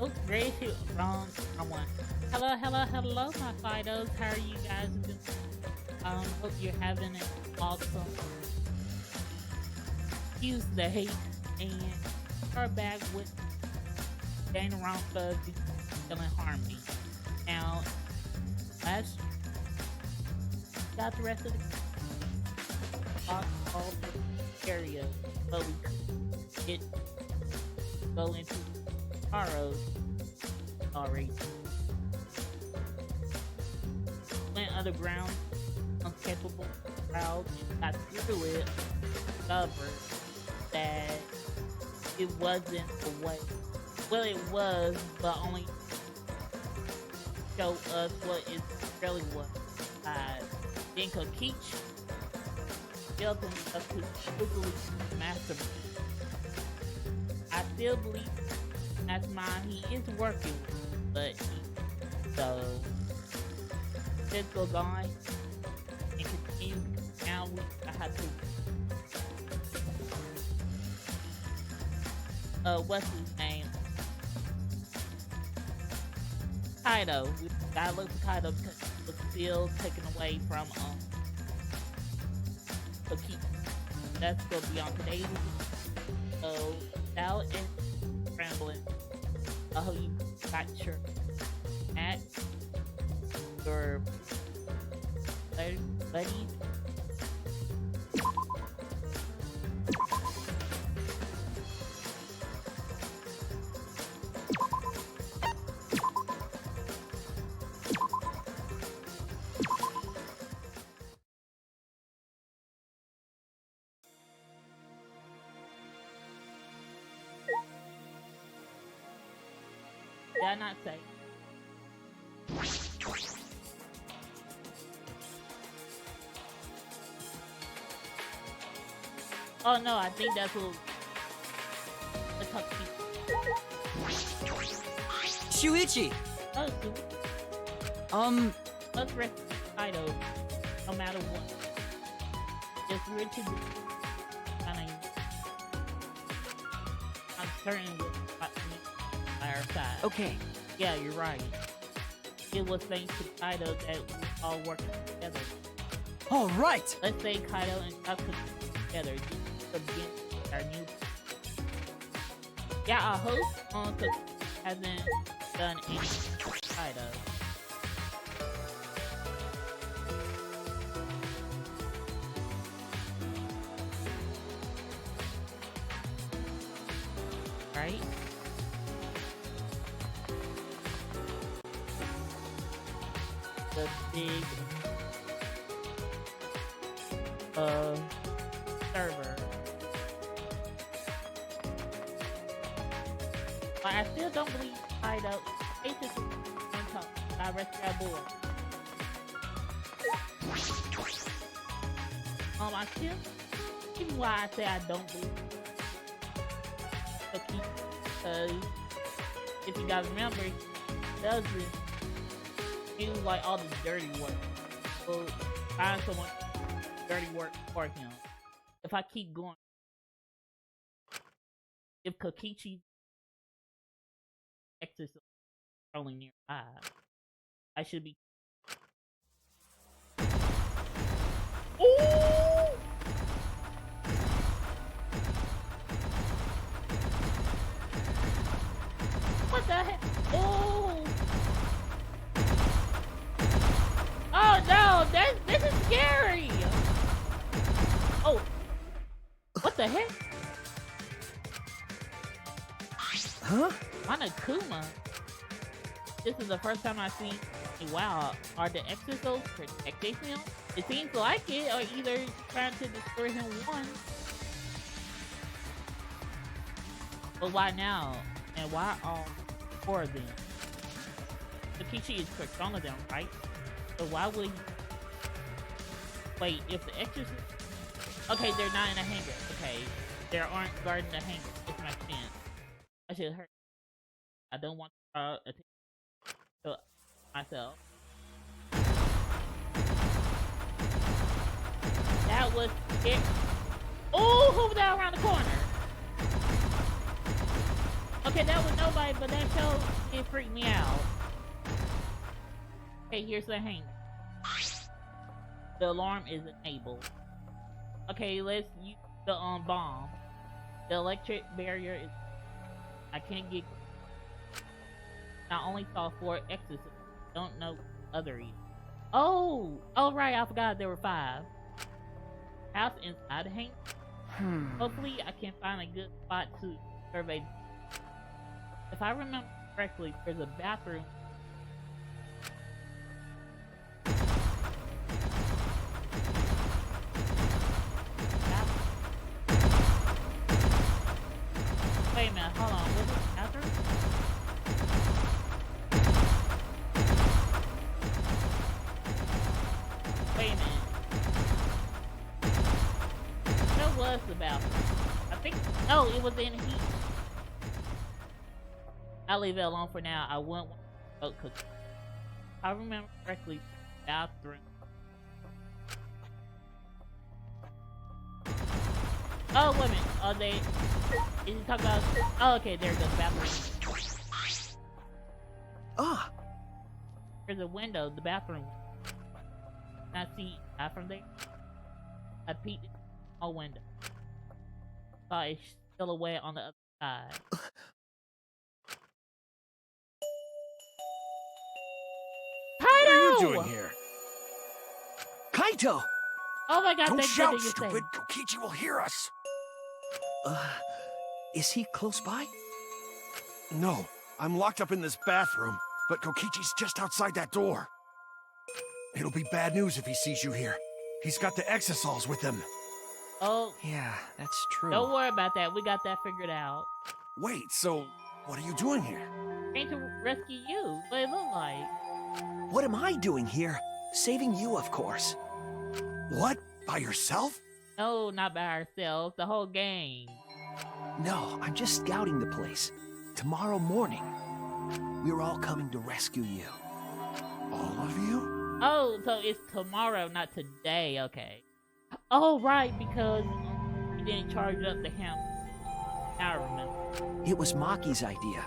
was ready to someone. Hello, my Fidos. How are you guys doing? Hope you're having an awesome Tuesday, and we're back with Danganronpa Still in Harmony. Now, last got the rest of the all the area, but we get go into Taro's already. Went underground, uncapable crowd, got through it, discovered that it wasn't the way. Well, it was, but only show us what it really was. Then Kokichi built himself to quickly mastermind. I still believe that's mine. He is working, but so this goes on and continue. Now I have to. What's his name? Kaido. We gotta look for Kaido because he was still taken away from Kokichi. That's gonna be on today's video. So now it's scrambling. I hope you got your at your buddies. Did I not say? Oh no, I think that's what the Shuichi! Oh, let's rest Kaido, no matter what. Just Richard, I'm certain with by our side. Okay. Yeah, you're right. It was thanks to Kaido that we all worked together. All right. Let's say Kaido and Kaku together to begin our new. Yeah, our host on hasn't done any Kaido. Right? The big server. But I still don't believe Kaido basically on top. I rest that board. I still even why I say I don't believe Kokichi, because if you guys remember, he does this. He do like all the dirty work. So find someone dirty work for him. If I keep going, if Kokichi X is only nearby, I should be. Ooh! What the heck? Oh! Oh no! This is scary! Oh! What the heck? Huh? Monokuma? This is the first time I've seen. Wow, are the exorcals protecting him? It seems like it, or either trying to destroy him once. But why now? And why all four of them? Kokichi is stronger than them, right? So why would he... Wait, if the exorcist... Okay, they're not in a hangar. Okay, they aren't guarding the hangar. It's my chance. I should hurt. I don't want to to myself. That was it. Oh, who was that around the corner? Okay, Okay, that was nobody, but that show it freaked me out. Okay, here's the hang. The alarm is enabled. Okay, let's use the bomb. The electric barrier is. I can't get. I only saw 4 exits. Don't know other either. Oh, right. I forgot there were 5. House inside the hang. Hopefully, I can find a good spot to survey. If I remember correctly, there's a bathroom. Wait a minute, hold on. Was it a bathroom? Wait a minute. Where was the bathroom? I think. No, it was in heat. I'll leave it alone for now. I wouldn't want to vote because I remember correctly, bathroom. Oh, wait a minute. Oh, they. Is he talking about. Oh, okay, there goes the bathroom. Ah! There's a window, the bathroom. Can I see out from there? I peeked in a window. Saw a silhouette on the other side. What are you doing here? Kaito! Oh my god, Don't thank shout, goodness you're stupid! safe. Kokichi will hear us! Is he close by? No, I'm locked up in this bathroom, but Kokichi's just outside that door. It'll be bad news if he sees you here. He's got the exosols with him. Oh, Yeah, that's true. don't worry about that. We got that figured out. Wait, so what are you doing here? Trying to rescue you. What it look like? What am I doing here? Saving you, of course. What? By yourself? No, not by ourselves. The whole gang. No, I'm just scouting the place. Tomorrow morning, we're all coming to rescue you. All of you? Oh, so it's tomorrow, not today. Okay. Oh, right, because you didn't charge up the hemp. Now I remember. It was Maki's idea.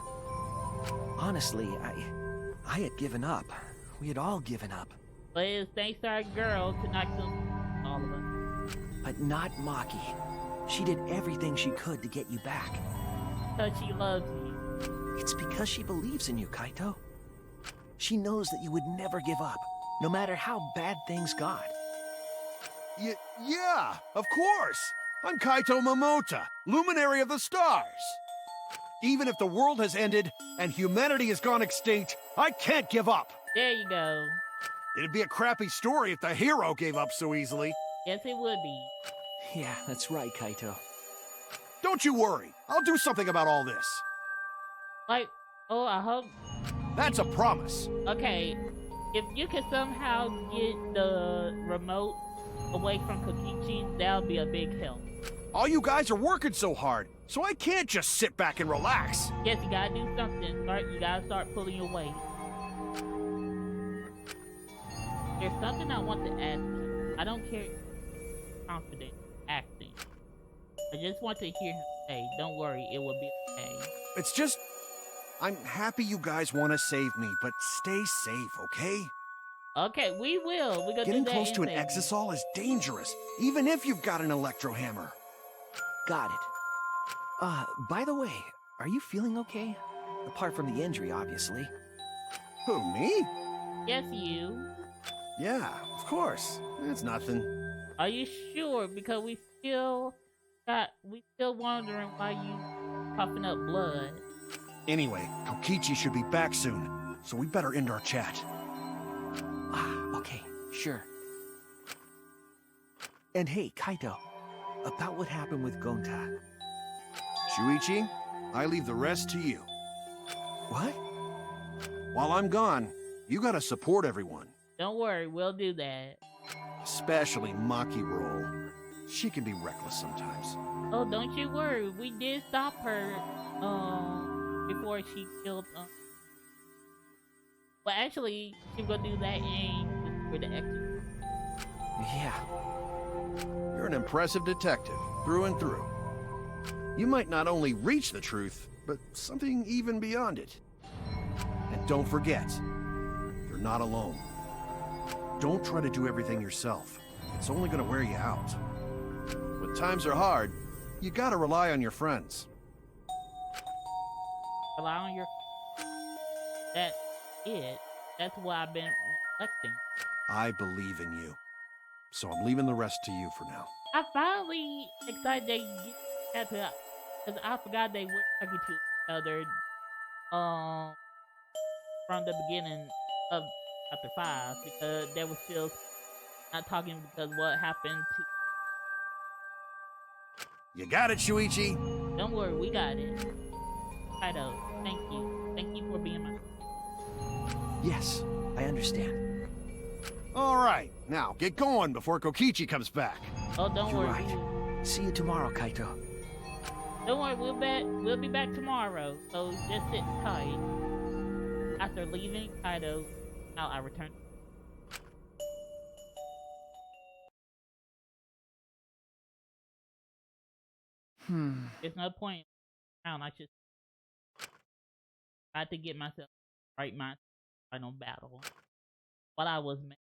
Honestly, I had given up. We had all given up. But it's thanks to our girl to knock them, all of us. But not Maki. She did everything she could to get you back. Because she loves you. It's because she believes in you, Kaito. She knows that you would never give up, no matter how bad things got. Yeah, of course. I'm Kaito Momota, luminary of the stars. Even if the world has ended and humanity has gone extinct, I can't give up. There you go. It'd be a crappy story if the hero gave up so easily. Yes, it would be. Yeah, that's right, Kaito. Don't you worry. I'll do something about all this. Like, oh, I hope. That's a promise. Okay, if you could somehow get the remote away from Kokichi, that would be a big help. All you guys are working so hard, so I can't just sit back and relax. Yes, you gotta do something. You gotta start pulling your weight. There's something I want to ask you. I don't care if you're confident acting. I just want to hear him say, don't worry, it will be okay. It's just, I'm happy you guys want to save me, but stay safe, okay? Okay, we will. We're gonna Getting do that close to an and save you. exosol is dangerous, even if you've got an electro hammer. Got it. By the way, are you feeling okay? Apart from the injury, obviously. Who, me? Yes, you. Yeah, of course. It's nothing. Are you sure? Because we still wondering why you coughing up blood. Anyway, Kokichi should be back soon, so we better end our chat. Okay, sure. And hey, Kaito, about what happened with Gonta. Shuichi, I leave the rest to you. What? While I'm gone, you gotta support everyone. Don't worry, we'll do that. Especially Maki Roll. She can be reckless sometimes. Oh, don't you worry. We did stop her, before she killed, well, actually, she will do that and for the exit. Yeah. You're an impressive detective, through and through. You might not only reach the truth, but something even beyond it. And don't forget, you're not alone. Don't try to do everything yourself. It's only gonna wear you out. When times are hard, you gotta rely on your friends. Rely on your... That's it. That's what I've been reflecting. I believe in you. So I'm leaving the rest to you for now. I finally excited they had to... Because I forgot they were talking to each other from the beginning of chapter 5. Because they were still not talking because what happened to... You got it, Shuichi? Don't worry, we got it. Kaido, thank you. Thank you for being my... Yes, I understand. All right, now get going before Kokichi comes back. Oh, don't You're worry. right. See you tomorrow, Kaito. Don't worry, we'll be back tomorrow. So just sit tight. After leaving Kaido, now I return. There's no point around. I just had to get myself right my final battle. What I was meant.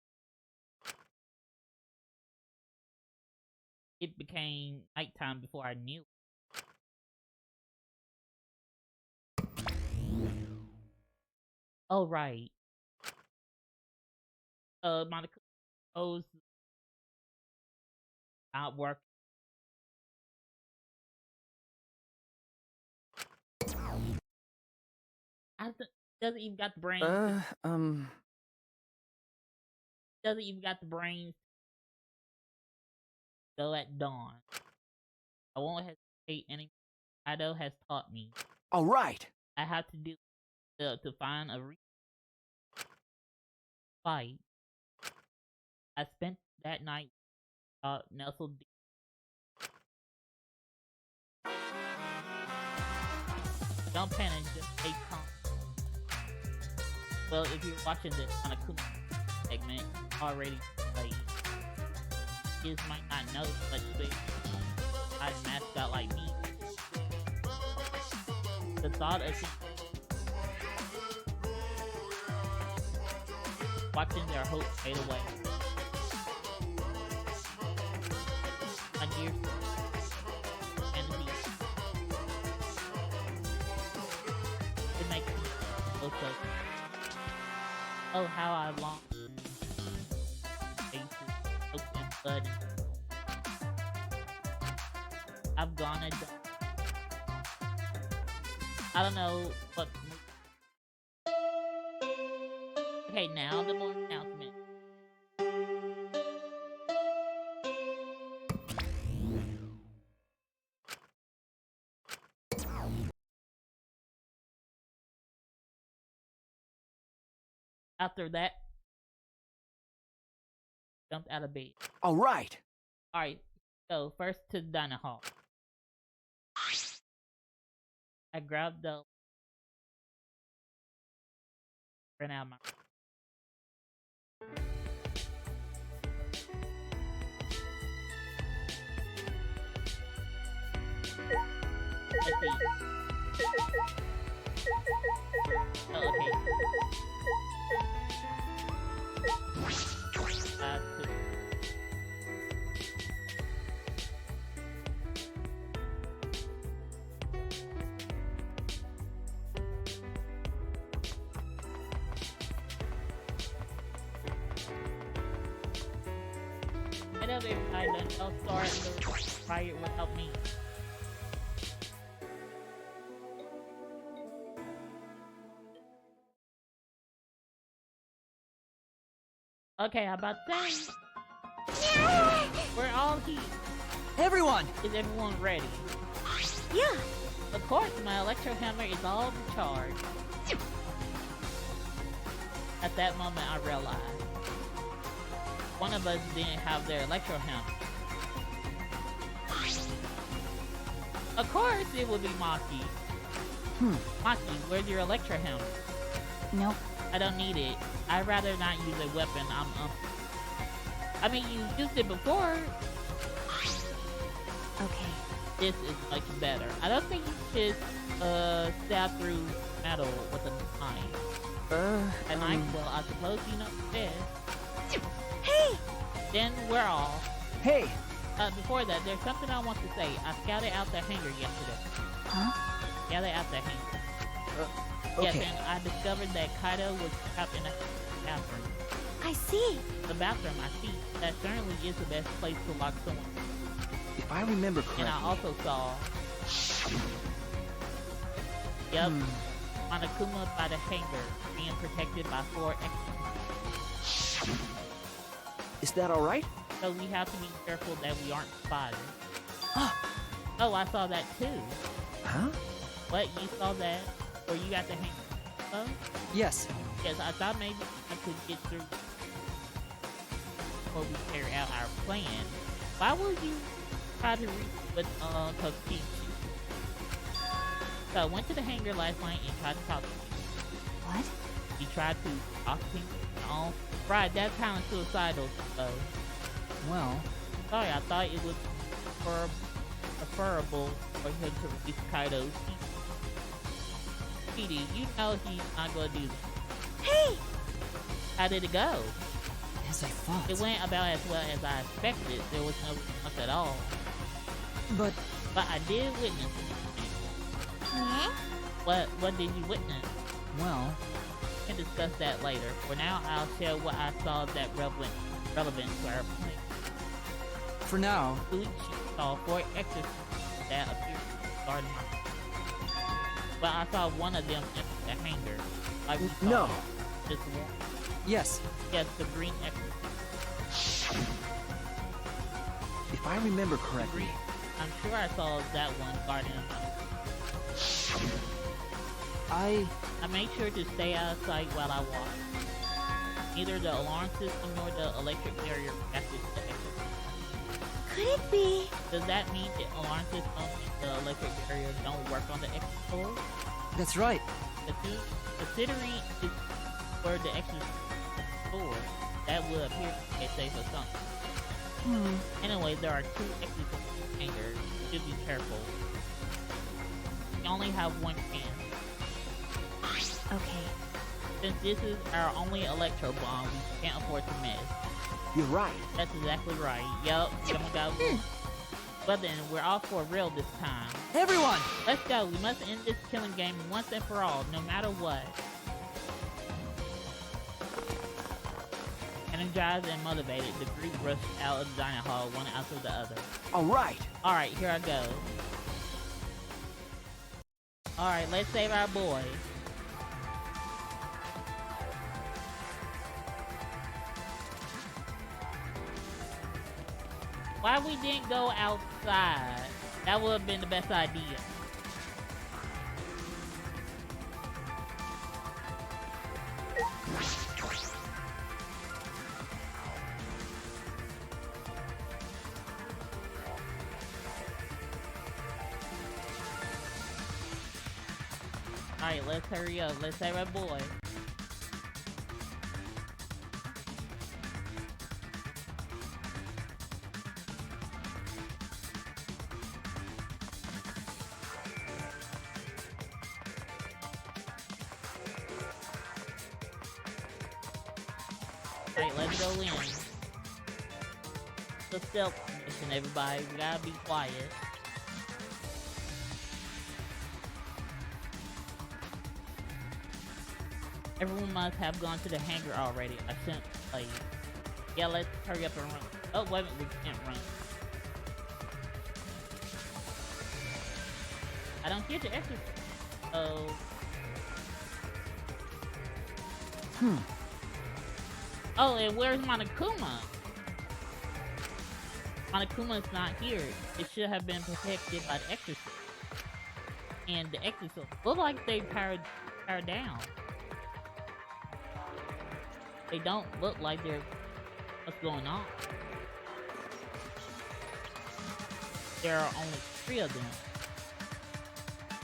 It became nighttime before I knew. Oh right. Monica O's not working. Doesn't even got the brains. Doesn't even got the brains. Go at dawn. I won't hesitate any. Kaido has taught me. All right. I have to do to find a fight. I spent that night nestled deep. Don't panic, just stay calm. Well, if you're watching this on a cool segment, already played. Kids might not know, but they a mascot like me. The thought of watching their hopes fade away. My dear fantasy. It makes me so close. Oh, how I long faces soaked in blood. I've gone and done. I don't know what. Okay, now the more announcement. After that, jumped out of bed. All right. Alright, so first to the dining hall. I grabbed the... ran out of my... Let's see. Oh, okay. Two. I know everybody doesn't know start the riot without me. Okay, how about that? We're all here. Everyone! Is everyone ready? Yeah. Of course, my electro hammer is all charged. At that moment, I realized one of us didn't have their electro hammer. Of course, it would be Maki. Maki, where's your electro hammer? Nope. I don't need it. I'd rather not use a weapon. I mean, you used it before. Okay. This is much better. I don't think you should stab through metal with a knife. A knife? Well, I suppose you know this. Hey! Then we're all. Hey! Before that, there's something I want to say. I scouted out the hangar yesterday. Huh? Scouted out the hangar. Yes, Okay. and I discovered that Kaido was trapped in a bathroom. I see. The bathroom, I see. That certainly is the best place to lock someone. If I remember correctly... And I also saw... Yep. Monokuma by the hangar, being protected by 4 extras. Is that alright? So we have to be careful that we aren't spotted. Oh, I saw that too. Huh? What? You saw that? Or you got the hangar? Oh? Yes. Yes, I thought maybe I could get through before we carry out our plan. Why would you try to reach with Kokichi? So I went to the hangar last night and tried to talk to him. What? He tried to talk to him. Oh, right, that's kind of suicidal, though. Well... Sorry, I thought it was preferable for him to release Kaido's Petey, you know he's not gonna do this. Hey! How did it go? As I thought. It went about as well as I expected. There was no response at all. But... But I did witness something. Huh? What did you witness? Well... We can discuss that later. For now, I'll share what I saw that relevant to our plan. For now... Kokichi saw 4 exorcists that appeared to be guarding my... But I saw one of them in the hangar. Like we saw No. Just one. Yes. Yes, the green exorcist. If I remember correctly... I'm sure I saw that one guarding him. I made sure to stay out of sight while I watched. Neither the alarm system nor the electric barrier reacted to the exorcist. Could it be? Does that mean the alarm system and the electric barrier don't work on the exorcist? That's right. Considering it's where the exorcist is stored, that would appear to be a safe assumption. Anyway, there are 2 exorcist hangars. You should be careful. We only have 1 chance. Okay. Since this is our only electro bomb, we can't afford to miss. You're right. That's exactly right. Yup. But then, we're all for real this time. Everyone! Let's go. We must end this killing game once and for all, no matter what. Energized and motivated, the group rushed out of the dining hall, one after the other. Alright! Alright, here I go. Alright, let's save our boy. Why we didn't go outside? That would have been the best idea. Alright, let's hurry up. Let's save our boy. Alright, let's go in. The stealth mission, everybody. We gotta be quiet. Everyone must have gone to the hangar already. I shouldn't play. Yeah, let's hurry up and run. Oh, wait a minute, we can't run. I don't get the extra. Oh. Oh, and where's Monokuma? Monokuma's not here. It should have been protected by the exorcist. And the exorcist look like they powered down. They don't look like they're... What's going on? There are only 3 of them.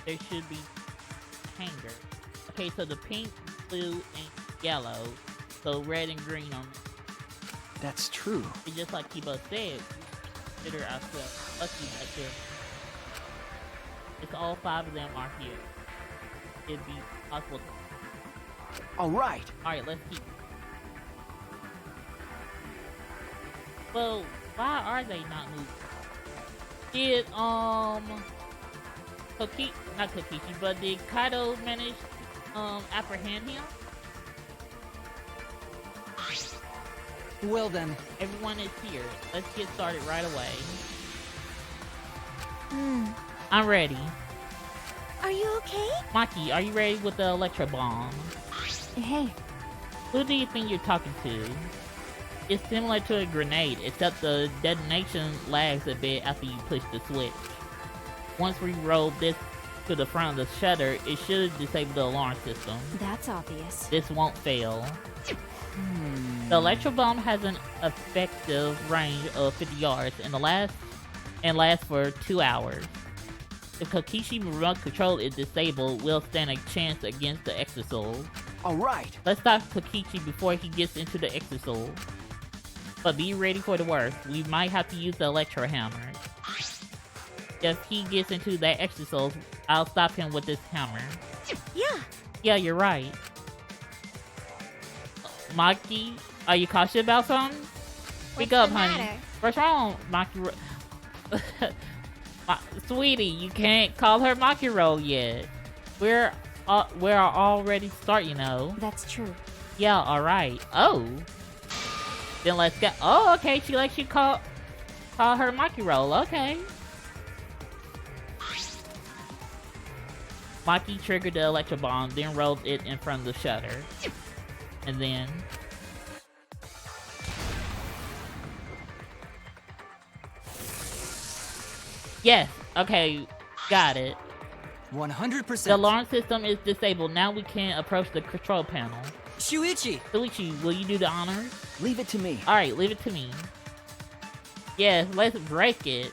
There should be hanger. Okay, so the pink, blue, and yellow. So red and green on. That's true. It's just like Kibo said, we consider ourselves lucky that If all 5 of them are here, it'd be possible to... All right. Alright, let's keep... Well, why are they not moving? Did, not Kokichi, but did Kaido manage, apprehend him? Well then, Everyone is here. Let's get started right away. Hmm. I'm ready. Are you okay? Maki, are you ready with the electro bomb? Hey. Who do you think you're talking to? It's similar to a grenade, except the detonation lags a bit after you push the switch. Once we roll this to the front of the shutter, it should disable the alarm system. That's obvious. This won't fail. The electro bomb has an effective range of 50 yards and lasts for 2 hours. If Kokichi remote control is disabled, we'll stand a chance against the Exosoul. All right. Let's stop Kokichi before he gets into the Exosoul. But be ready for the worst. We might have to use the electro hammer. If he gets into that Exosoul, I'll stop him with this hammer. Yeah. Yeah, you're right. Maki, are you cautious about something? Speak up, the honey. matter? What's wrong, Maki? Sweetie, you can't call her Maki roll yet. We're already start, you know. That's true. Yeah, alright. Oh. Then let's go. Oh, okay. She lets you call her Maki roll. Okay. Maki triggered the electro bomb, then rolled it in front of the shutter. And then... Yes. Okay. Got it. 100%. The alarm system is disabled. Now we can approach the control panel. Shuichi! Suichi, will you do the honors? Leave it to me. Alright, leave it to me. Yes, let's break it.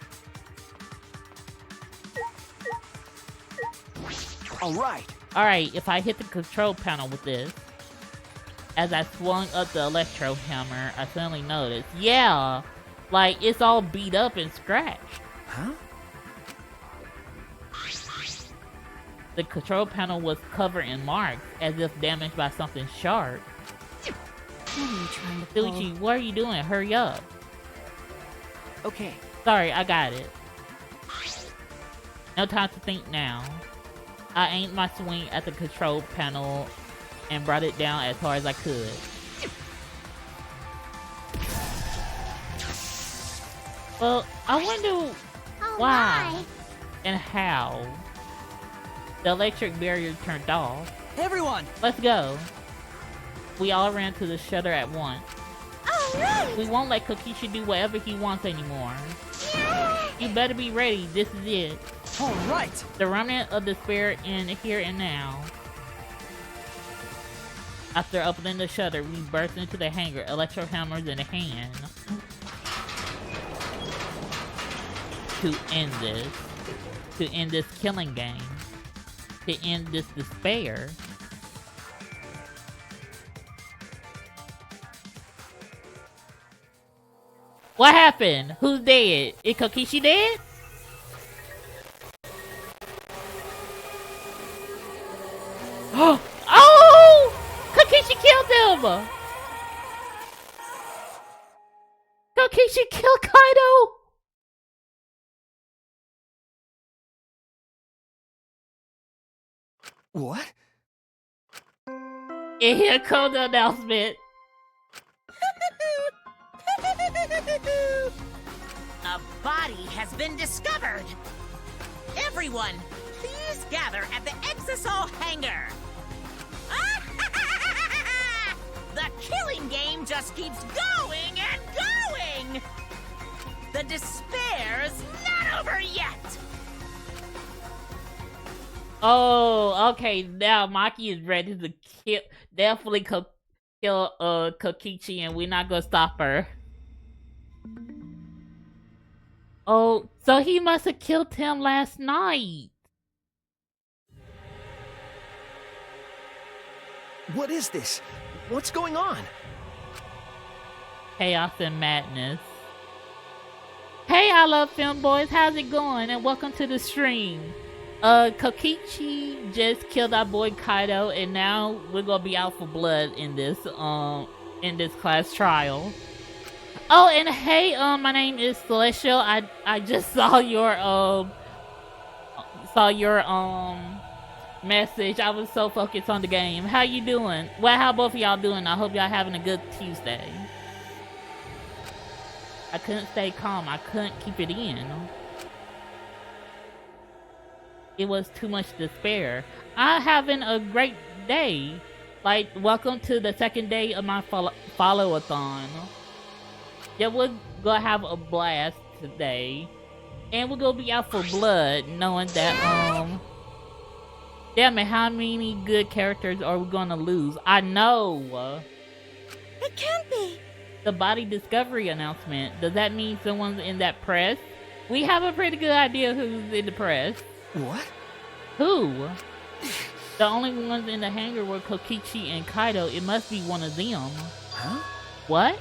All right. Alright, if I hit the control panel with this, as I swung up the electro hammer, I suddenly noticed, yeah, like it's all beat up and scratched. Huh? The control panel was covered in marks, as if damaged by something sharp. What are you trying to pull? Suichi, what are you doing? Hurry up. Okay. Sorry, I got it. No time to think now. I aimed my swing at the control panel and brought it down as hard as I could. Well, I wonder Oh why my. and how. The electric barrier turned off. Everyone! Let's go. We all ran to the shutter at once. All right. We won't let Kokichi do whatever he wants anymore. You better be ready. This is it. All right! The remnant of despair in here and now. After opening the shutter, we burst into the hangar, electro hammers in hand. To end this. To end this killing game. To end this despair. What happened? Who's dead? Is Kokichi dead? Oh! Kokichi killed him! Kokichi killed Kaido! What? And here comes the announcement. A body has been discovered! Everyone, please gather at the Exosol hangar! The killing game just keeps going and going! The despair's not over yet! Oh, okay. Now Maki is ready to kill, definitely kill Kokichi, and we're not gonna stop her. Oh, so he must have killed him last night. What is this? What's going on? Chaos and madness. Hey, I love film boys. How's it going? And welcome to the stream. Kokichi just killed our boy Kaido, and now we're gonna be out for blood in this class trial. Oh, and hey, my name is Celestial. I just saw your message. I was so focused on the game. How you doing? Well, how both of y'all doing? I hope y'all having a good Tuesday. I couldn't stay calm. I couldn't keep it in. It was too much despair. I'm having a great day. Like, welcome to the second day of my follow-a-thon. Yeah, we're gonna have a blast today. And we're gonna be out for blood, knowing that, damn it, how many good characters are we gonna lose? I know! It can't be. The body discovery announcement. Does that mean someone's in that press? We have a pretty good idea who's in the press. What? Who? The only ones in the hangar were Kokichi and Kaido. It must be one of them. Huh? What?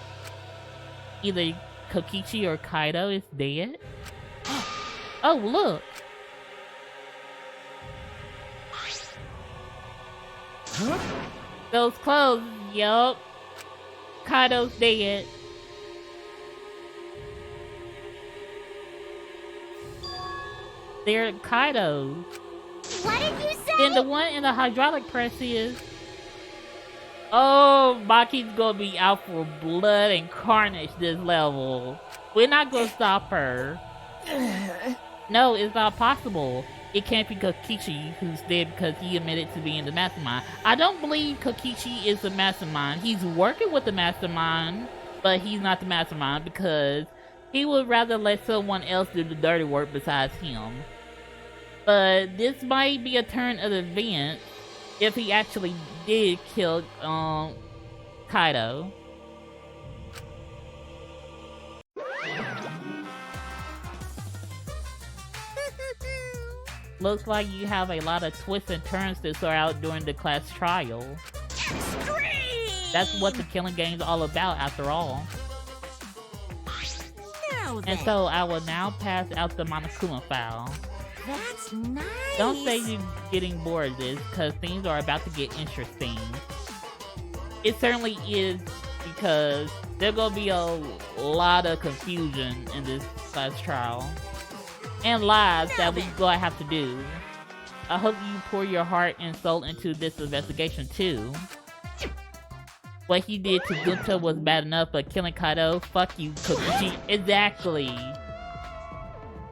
Either Kokichi or Kaido is dead? Oh, look! Huh? Those clothes, yup. Kaido's dead. They're Kaido's. What did you say? Then the one in the hydraulic press is... Oh, Maki's gonna be out for blood and carnage this level. We're not gonna stop her. No, it's not possible. It can't be Kokichi who's dead because he admitted to being the mastermind. I don't believe Kokichi is the mastermind. He's working with the mastermind, but he's not the mastermind because he would rather let someone else do the dirty work besides him. But this might be a turn of events if he actually did kill Kaido. Looks like you have a lot of twists and turns to sort out during the class trial. Extreme! That's what the killing game's all about, after all. Now And then, so I will now pass out the Monokuma file. that's nice. Don't say you're getting bored of this, because things are about to get interesting. It certainly is, because there's gonna be a lot of confusion in this class trial. And lies that we're gonna have to do. I hope you pour your heart and soul into this investigation too. What he did to Gunta was bad enough, but killing Kaido, fuck you, Kokichi. Exactly.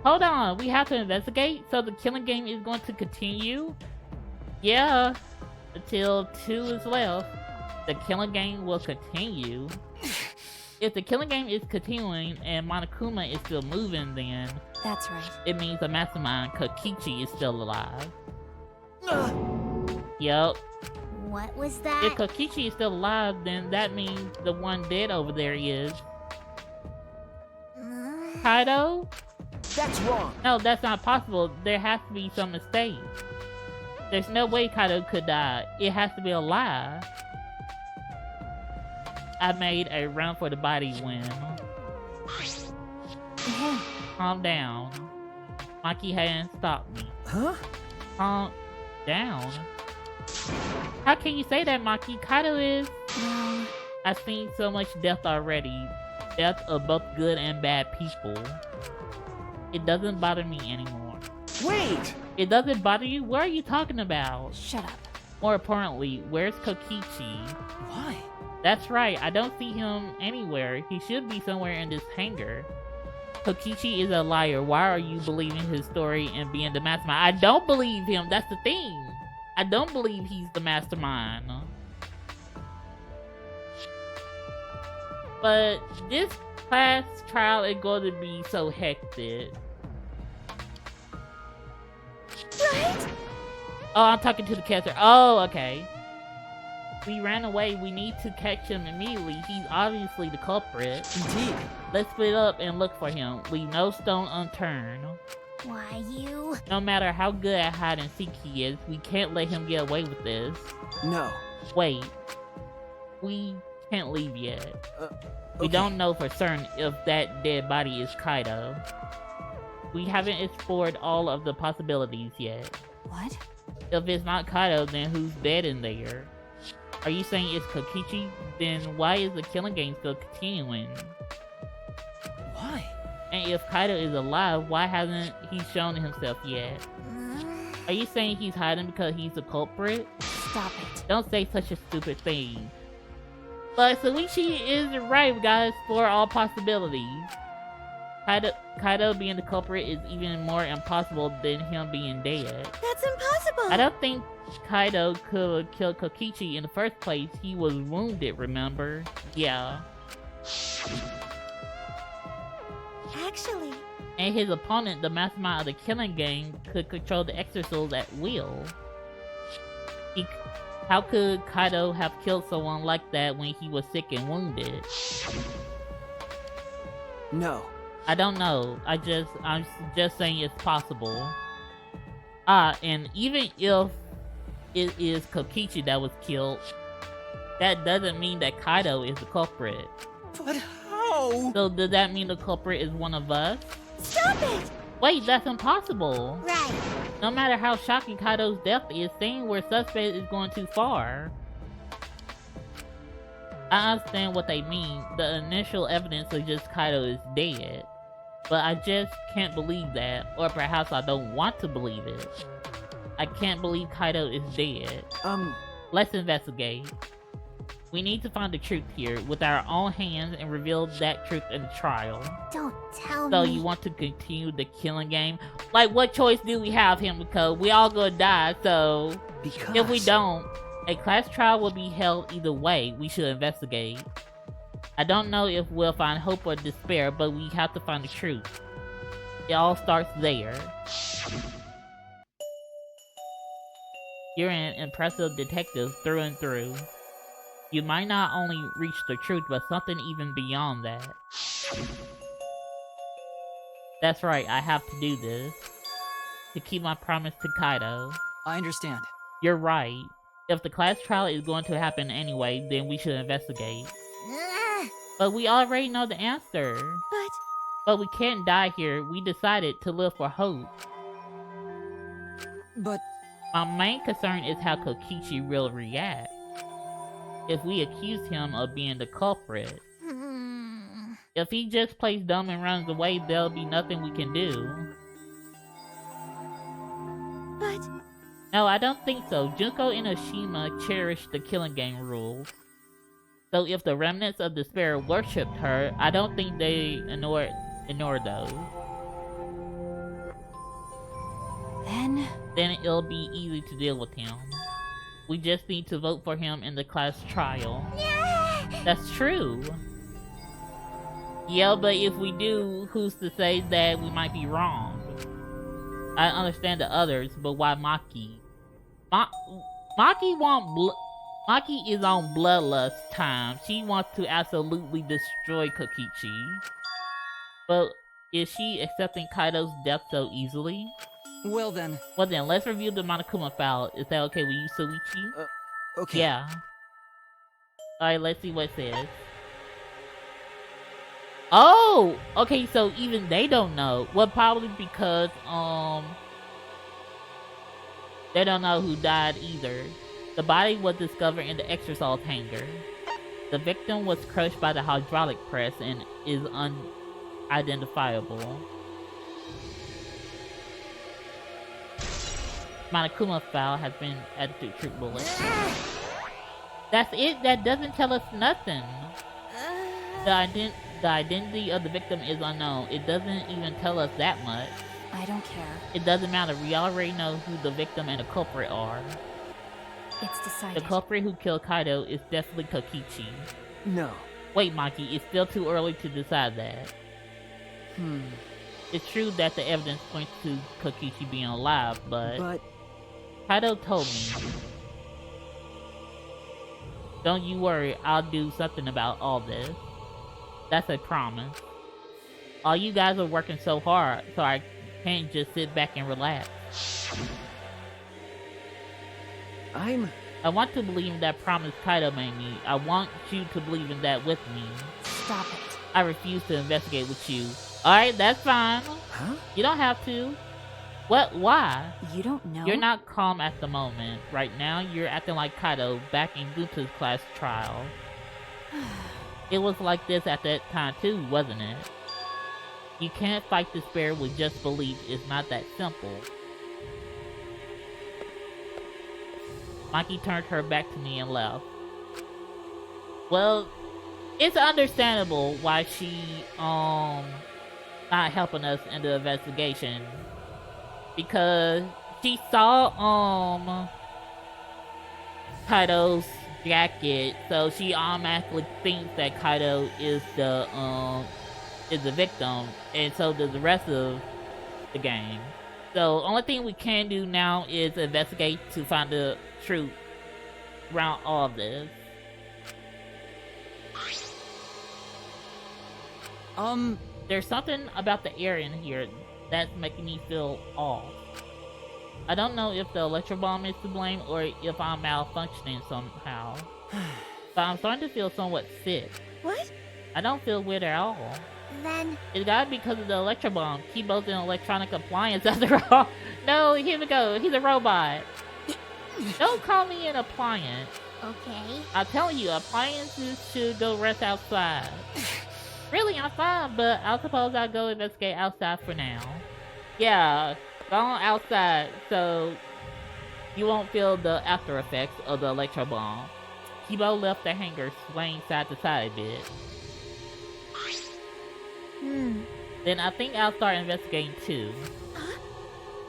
Hold on, we have to investigate? So the killing game is going to continue? Yeah, until 2 is left. The killing game will continue. If the killing game is continuing and Monokuma is still moving, then That's right. it means the mastermind, Kokichi, is still alive. Yup. What was If that? Kokichi is still alive, then that means the one dead over there is Kaido? That's wrong. No, that's not possible. There has to be some mistake. There's no way Kaido could die. It has to be a lie. I made a run for the body win. Calm down. Maki hadn't stopped me. Huh? Calm down. How can you say that, Maki? Kaido is... No. I've seen so much death already. Death of both good and bad people. It doesn't bother me anymore. Wait! It doesn't bother you? What are you talking about? Shut up. More importantly, where's Kokichi? Why? That's right, I don't see him anywhere. He should be somewhere in this hangar. Kokichi is a liar. Why are you believing his story and being the mastermind? I don't believe him, that's the thing. I don't believe he's the mastermind. But this class trial is going to be so hectic. Right? Oh, I'm talking to the catcher. Oh, okay. We ran away. We need to catch him immediately. He's obviously the culprit. Indeed. Let's split up and look for him. Leave no stone unturned. Why, you? No matter how good at hide and seek he is, we can't let him get away with this. No. Wait. We can't leave yet. We Okay. don't know for certain if that dead body is Kaido. We haven't explored all of the possibilities yet. What? If it's not Kaido, then who's dead in there? Are you saying it's Kokichi? Then why is the killing game still continuing? Why? And if Kaido is alive, why hasn't he shown himself yet? Are you saying he's hiding because he's the culprit? Stop it. Don't say such a stupid thing. But Suichi is right, we gotta explore all possibilities. Kaido being the culprit is even more impossible than him being dead. That's impossible. I don't think Kaido could kill Kokichi in the first place. He was wounded, remember? Yeah. Actually, And his opponent, the mastermind of the killing game, could control the Exorcist at will. How could Kaido have killed someone like that when he was sick and wounded? No. I don't know. I'm just saying it's possible. And even if it is Kokichi that was killed, that doesn't mean that Kaido is the culprit. But how? So does that mean the culprit is one of us? stop it. Wait, that's impossible. Right. No matter how shocking Kaido's death is, saying we're suspect is going too far. I understand what they mean. The initial evidence suggests Kaido is dead. But I just can't believe that. Or perhaps I don't want to believe it. I can't believe Kaido is dead. Let's investigate. We need to find the truth here with our own hands and reveal that truth in the trial. Don't tell So me. you want to continue the killing game? Like, what choice do we have, Himiko? We all gonna die, so Because... if we don't, a class trial will be held either way. We should investigate. I don't know if we'll find hope or despair, but we have to find the truth. It all starts there. You're an impressive detective through and through. You might not only reach the truth, but something even beyond that. That's right, I have to do this. To keep my promise to Kaido. I understand. You're right. If the class trial is going to happen anyway, then we should investigate. Ugh, But we already know the answer. but But we can't die here. We decided to live for hope. But My main concern is how Kokichi will react. If we accuse him of being the culprit. If he just plays dumb and runs away, there'll be nothing we can do. but No, I don't think so. Junko and Oshima cherished the killing game rules. So if the remnants of despair worshipped her, I don't think they ignore those. Then it'll be easy to deal with him. We just need to vote for him in the class trial. That's true. Yeah, but if we do, who's to say that we might be wrong? I understand the others, but why Maki? Maki is on bloodlust time. She wants to absolutely destroy Kokichi. But is she accepting Kaido's death so easily? well then, Well then, let's review the Monokuma file. Is that okay with you, Suichi? Okay. Yeah. Alright, let's see what it says. Oh! Okay, so even they don't know. Well, probably because, they don't know who died either. The body was discovered in the exercise hangar. The victim was crushed by the hydraulic press and is unidentifiable. Monokuma file has been added to troop bullet. That's it? That doesn't tell us nothing. The identity of the victim is unknown. It doesn't even tell us that much. I don't care. It doesn't matter. We already know who the victim and the culprit are. It's The decided. culprit who killed Kaido is definitely Kokichi. No. Wait, Maki, it's still too early to decide that. It's true that the evidence points to Kokichi being alive, but Kaido told me. Don't you worry, I'll do something about all this. That's a promise. All you guys are working so hard, so I can't just sit back and relax. I want to believe in that promise Kaido made me. I want you to believe in that with me. Stop it. I refuse to investigate with you. Alright, that's fine. Huh? You don't have to. What? Why? You don't know? You're not calm at the moment. Right now, you're acting like Kaido back in Gunta's class trial. It was like this at that time too, wasn't it? You can't fight despair with just belief. It's not that simple. Mikey turned her back to me and left. Well, it's understandable why she, not helping us in the investigation. Because she saw, Kaido's jacket, so she automatically thinks that Kaido is the victim, and so does the rest of the gang. So, only thing we can do now is investigate to find the truth around all of this. There's something about the air in here that's making me feel off. I don't know if the electro bomb is to blame or if I'm malfunctioning somehow. But I'm starting to feel somewhat sick. What? I don't feel weird at all. Then... It's gotta be because of the electro bomb. Kibo's an electronic appliance after all. No, here we go. He's a robot. Don't call me an appliance. Okay. I'm telling you, appliances should go rest outside. Really, I'm fine, but I suppose I'll go investigate outside for now. Yeah, go on outside so you won't feel the after effects of the electro bomb. Kibo left the hangar swaying side to side a bit. Then I think I'll start investigating too. Huh?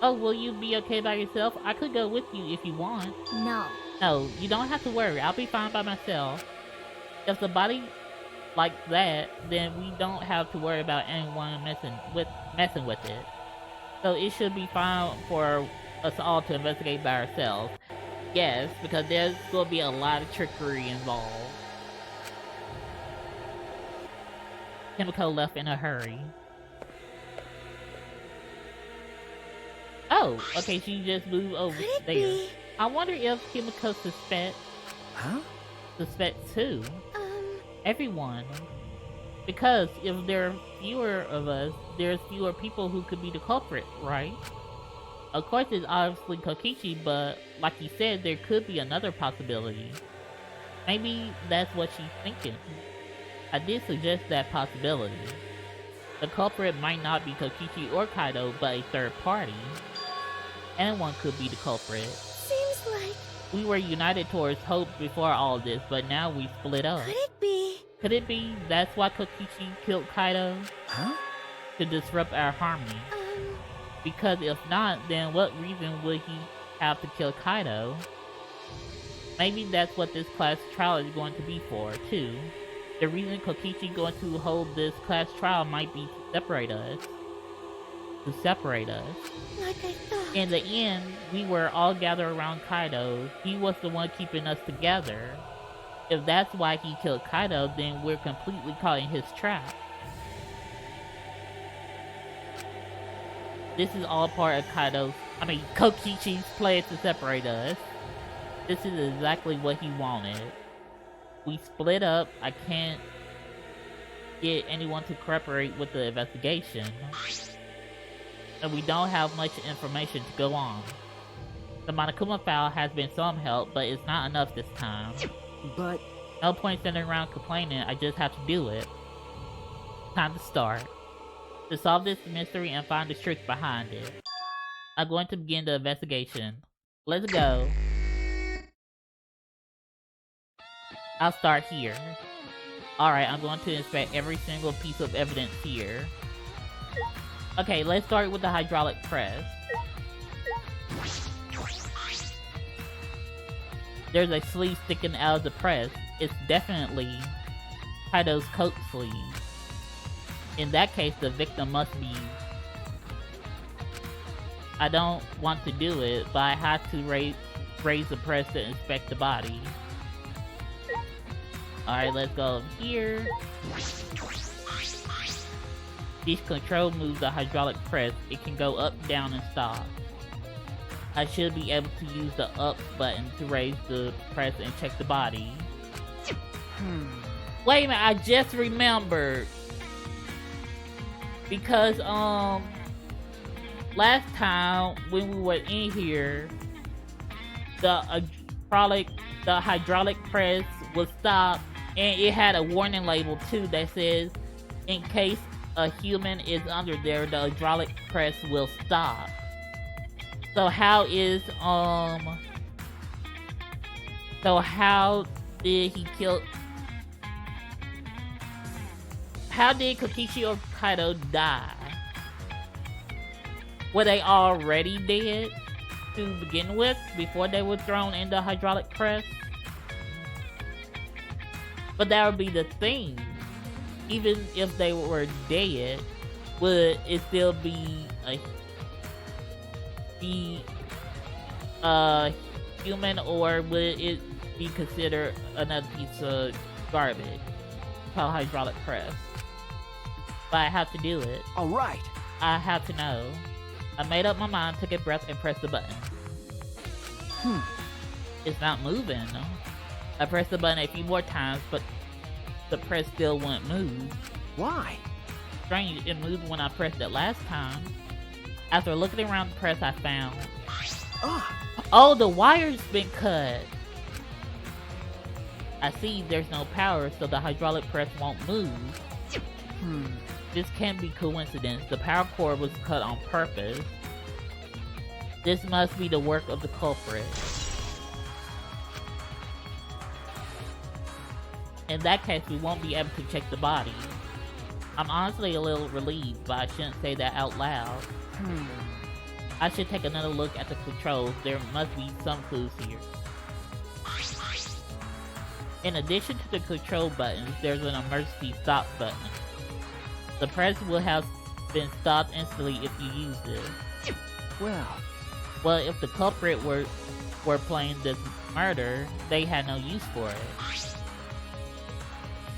Oh, will you be okay by yourself? I could go with you if you want. No. No, you don't have to worry. I'll be fine by myself. If the body like that, then we don't have to worry about anyone messing with it. So it should be fine for us all to investigate by ourselves. Yes, because there's going to be a lot of trickery involved. Kimiko left in a hurry. Oh, okay, she just moved over Could it there. be? I wonder if Kimiko suspects who? Everyone. Because if there are fewer of us, there's fewer people who could be the culprit, right? Of course, it's obviously Kokichi, but like you said, there could be another possibility. Maybe that's what she's thinking. I did suggest that possibility. The culprit might not be Kokichi or Kaido, but a third party. Anyone could be the culprit. Seems like... We were united towards hope before all this, but now we split up. Could it be? Could it be that's why Kokichi killed Kaido? Huh? To disrupt our harmony? Because if not, then what reason would he have to kill Kaido? Maybe that's what this class trial is going to be for, too. The reason Kokichi going to hold this class trial might be to separate us. Like I thought. In the end, we were all gathered around Kaido. He was the one keeping us together. If that's why he killed Kaido, then we're completely caught in his trap. This is all part of Kokichi's plan to separate us. This is exactly what he wanted. We split up. I can't get anyone to cooperate with the investigation. And we don't have much information to go on. The Monokuma file has been some help, but it's not enough this time. But... No point sitting around complaining, I just have to do it. Time to start. To solve this mystery and find the truth behind it. I'm going to begin the investigation. Let's go. I'll start here. Alright, I'm going to inspect every single piece of evidence here. Okay, let's start with the hydraulic press. There's a sleeve sticking out of the press. It's definitely Kaido's coat sleeve. In that case, the victim must be... I don't want to do it, but I have to raise the press to inspect the body. Alright, let's go here. This control moves the hydraulic press. It can go up, down, and stop. I should be able to use the up button to raise the press and check the body. Wait a minute, I just remembered. Because, last time when we were in here, the hydraulic press was stopped, and it had a warning label too that says, in case a human is under there, the hydraulic press will stop. So how did Kokichi or Kaido die? Were they already dead to begin with before they were thrown in the hydraulic press? But that would be the thing. Even if they were dead, would it still be a human, or would it be considered another piece of garbage called hydraulic press? But I have to do it. All right. I have to know. I made up my mind, took a breath, and pressed the button. It's not moving. I pressed the button a few more times, but the press still wouldn't move. Why? Strange, it moved when I pressed it last time. After looking around the press, I found... Oh, the wire's been cut! I see there's no power, so the hydraulic press won't move. This can't be coincidence. The power cord was cut on purpose. This must be the work of the culprit. In that case, we won't be able to check the body. I'm honestly a little relieved, but I shouldn't say that out loud. I should take another look at the controls. There must be some clues here. In addition to the control buttons, there's an emergency stop button. The press will have been stopped instantly if you use it. Well, if the culprit were planning this murder, they had no use for it.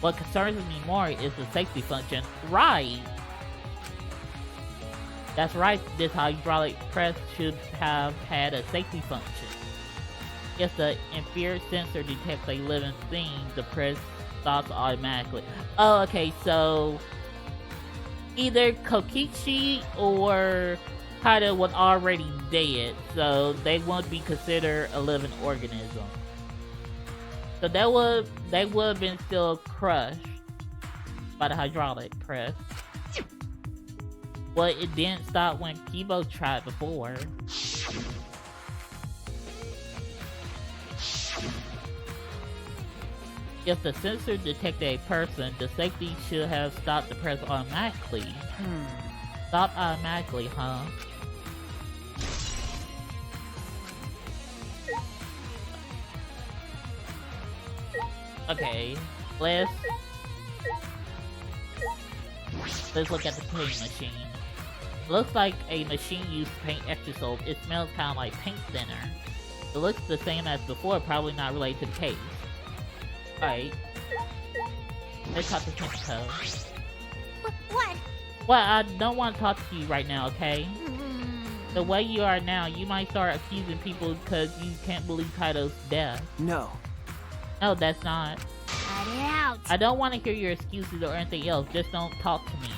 What concerns me more is the safety function. Right! That's right, this hydraulic press should have had a safety function. If the infrared sensor detects a living thing, the press stops automatically. Oh, okay, so either Kokichi or Kaido was already dead, so they won't be considered a living organism. So they would have been still crushed by the hydraulic press. But it didn't stop when Kibo tried before. If the sensor detected a person, the safety should have stopped the press automatically. Stop automatically, huh? Okay, let's look at the paint machine. Looks like a machine used to paint extra soap. It smells kind of like paint thinner. It looks the same as before, probably not related to the case. Alright. Let's talk to Tenko. What? Well, I don't want to talk to you right now, okay? The way you are now, you might start accusing people because you can't believe Kaido's death. No. No, that's not. Cut it out. I don't want to hear your excuses or anything else. Just don't talk to me.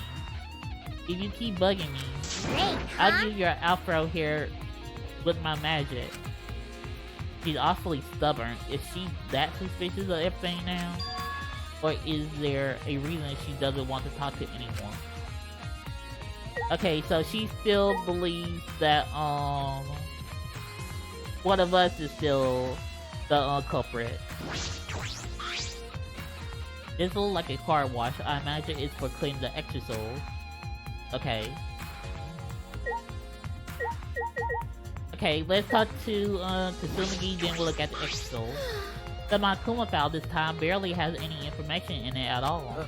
If you keep bugging me, Great, I'll huh? do your afro hair with my magic. She's awfully stubborn. Is she that suspicious of everything now? Or is there a reason she doesn't want to talk to anyone? Okay, so she still believes that, one of us is still the culprit. This looks like a car wash. I imagine it's for cleaning the extra souls. Okay. Okay, let's talk to Tsunagi, then we'll look at the extra souls. The Makuma file this time barely has any information in it at all.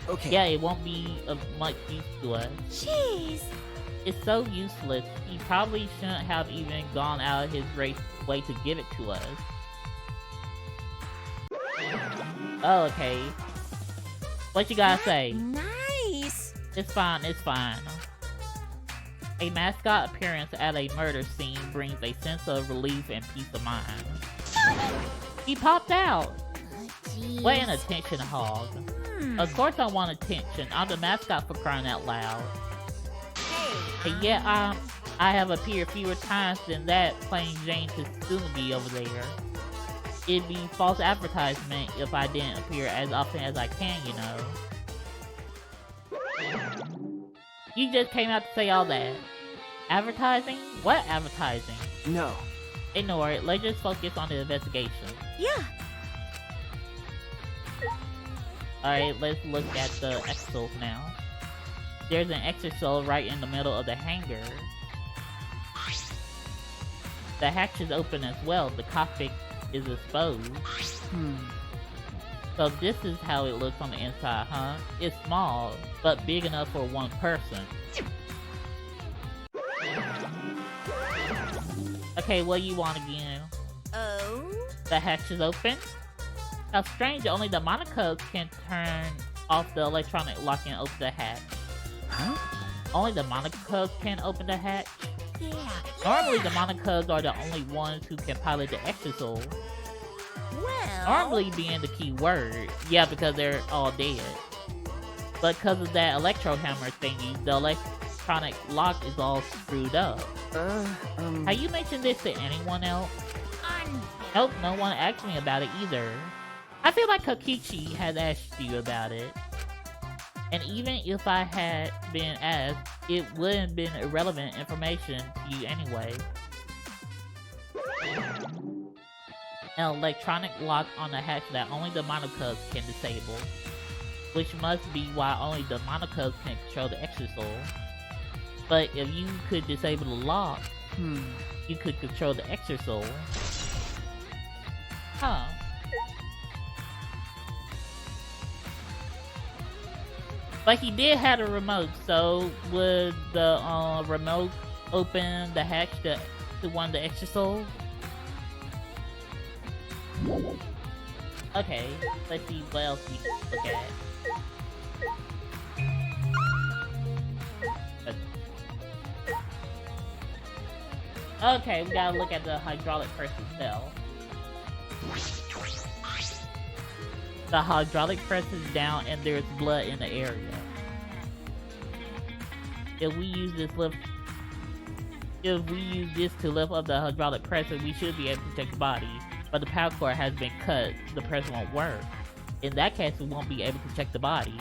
Okay. Yeah, it won't be of much use to us. Jeez. It's so useless. He probably shouldn't have even gone out of his way to give it to us. Oh, okay. What you gotta say? Nice. It's fine, it's fine. A mascot appearance at a murder scene brings a sense of relief and peace of mind. He popped out! Jeez. What an attention hog. Of course I want attention. I'm the mascot for crying out loud. Hey, yeah, I have appeared fewer times than that playing Jane Tsurugi over there. It'd be false advertisement if I didn't appear as often as I can, you know. You just came out to say all that. Advertising? What advertising? No. Ignore it. Let's just focus on the investigation. Yeah. Alright, let's look at the exos now. There's an exosol right in the middle of the hangar. The hatch is open as well. The cockpit is exposed. So this is how it looks on the inside, huh? It's small, but big enough for one person. Okay, what do you want again? Oh? The hatch is open? How strange, only the Monocos can turn off the electronic lock and open the hatch. Huh? Only the Monocos can open the hatch? Yeah. Normally the Monocos are the only ones who can pilot the exosol. Well. Normally being the key word. Yeah, because they're all dead. But because of that electro hammer thingy, the electronic lock is all screwed up. Have you mentioned this to anyone else? Nope, no one asked me about it either. I feel like Kokichi has asked you about it. And even if I had been asked, it wouldn't have been irrelevant information to you anyway. An electronic lock on the hatch that only the Monocos can disable. Which must be why only the Monocos can control the exosol. But if you could disable the lock, you could control the exosol. Huh. But he did have a remote, so would the remote open the hatch to one of the exosol? Okay, let's see what else we can look at. Okay, we gotta look at the hydraulic press itself. The hydraulic press is down and there's blood in the area. If we use this to lift up the hydraulic presser, we should be able to check the body. But the power cord has been cut, the press won't work. In that case, we won't be able to check the body.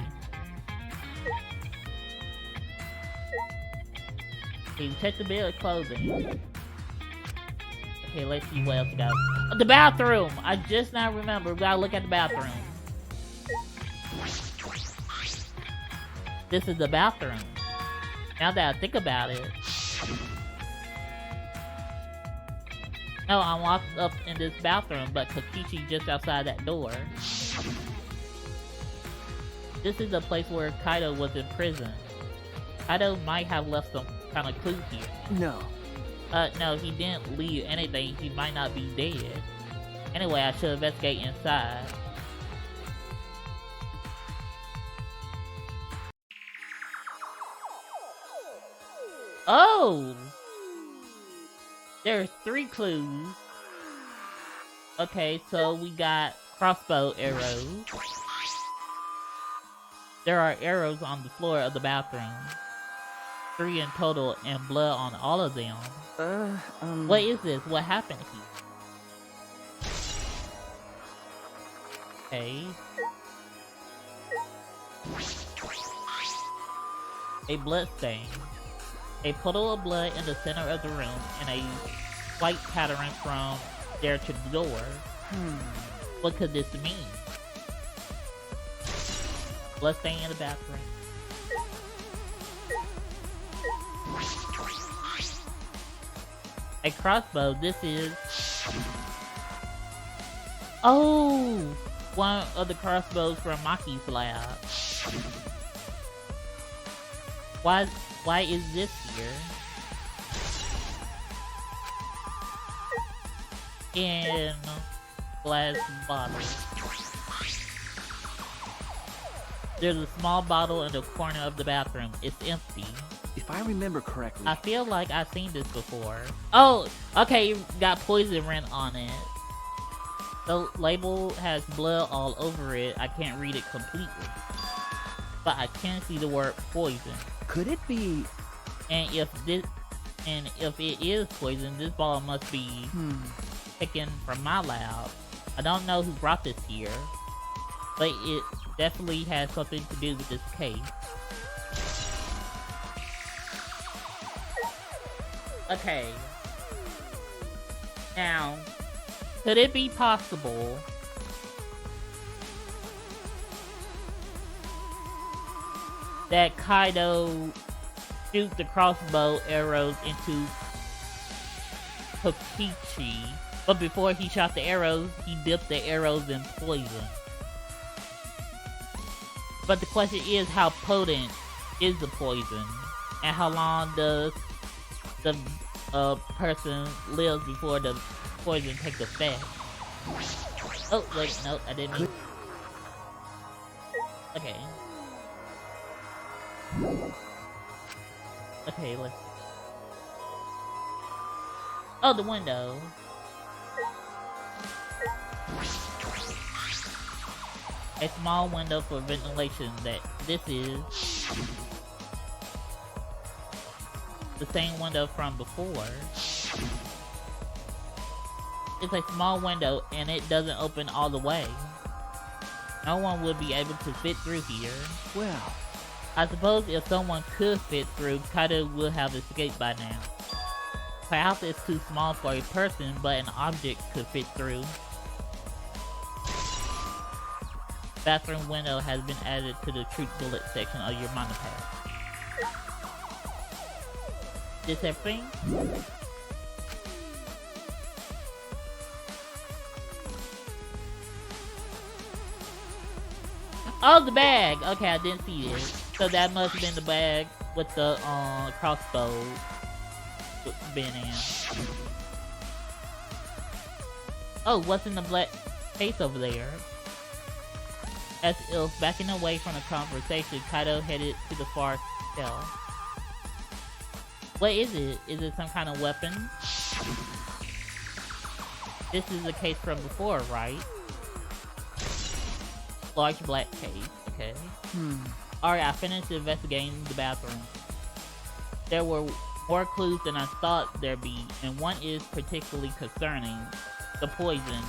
Okay, we check the bed of clothing. Okay, let's see what else we got. Oh, the bathroom! I just now remember, we gotta look at the bathroom. This is the bathroom. Now that I think about it. No, I'm locked up in this bathroom, but Kokichi just outside that door. This is the place where Kaido was in prison. Kaido might have left some kind of clue here. No. No, he didn't leave anything. He might not be dead. Anyway, I should investigate inside. Oh! There are 3 clues. Okay, so we got crossbow arrows. There are arrows on the floor of the bathroom. 3 in total, and blood on all of them. What is this? What happened here? Okay. A blood stain. A puddle of blood in the center of the room, and a white pattern from there to the door. What could this mean? Blood stain in the bathroom. A crossbow. This is... Oh! One of the crossbows from Maki's lab. Why is this here? In glass bottle. There's a small bottle in the corner of the bathroom. It's empty. If I remember correctly... I feel like I've seen this before. Oh! Okay, got poison written on it. The label has blood all over it. I can't read it completely. But I can see the word poison. Could it be... And if And if it is poison, this ball must be taken from my lab. I don't know who brought this here, but it definitely has something to do with this case. Okay. Now, could it be possible that Kaido shoots the crossbow arrows into Kokichi, but before he shot the arrows, he dipped the arrows in poison? But the question is, how potent is the poison? And how long does the person live before the poison takes effect? Oh, wait, no, I didn't mean... Okay. Okay, let's... Oh, the window. A small window for ventilation. This is the same window from before. It's a small window and it doesn't open all the way. No one would be able to fit through here. Well, I suppose if someone could fit through, Kaido would have escaped by now. Perhaps it's too small for a person, but an object could fit through. Bathroom window has been added to the truth bullet section of your mana pad. This everything? Oh, the bag! Okay, I didn't see it. So that must have been the bag with the crossbow been in. Oh, what's in the black case over there? As if backing away from the conversation, Kaido headed to the far cell. What is it? Is it some kind of weapon? This is the case from before, right? Large black case, okay. Alright, I finished investigating the bathroom. There were more clues than I thought there'd be, and one is particularly concerning. The poison.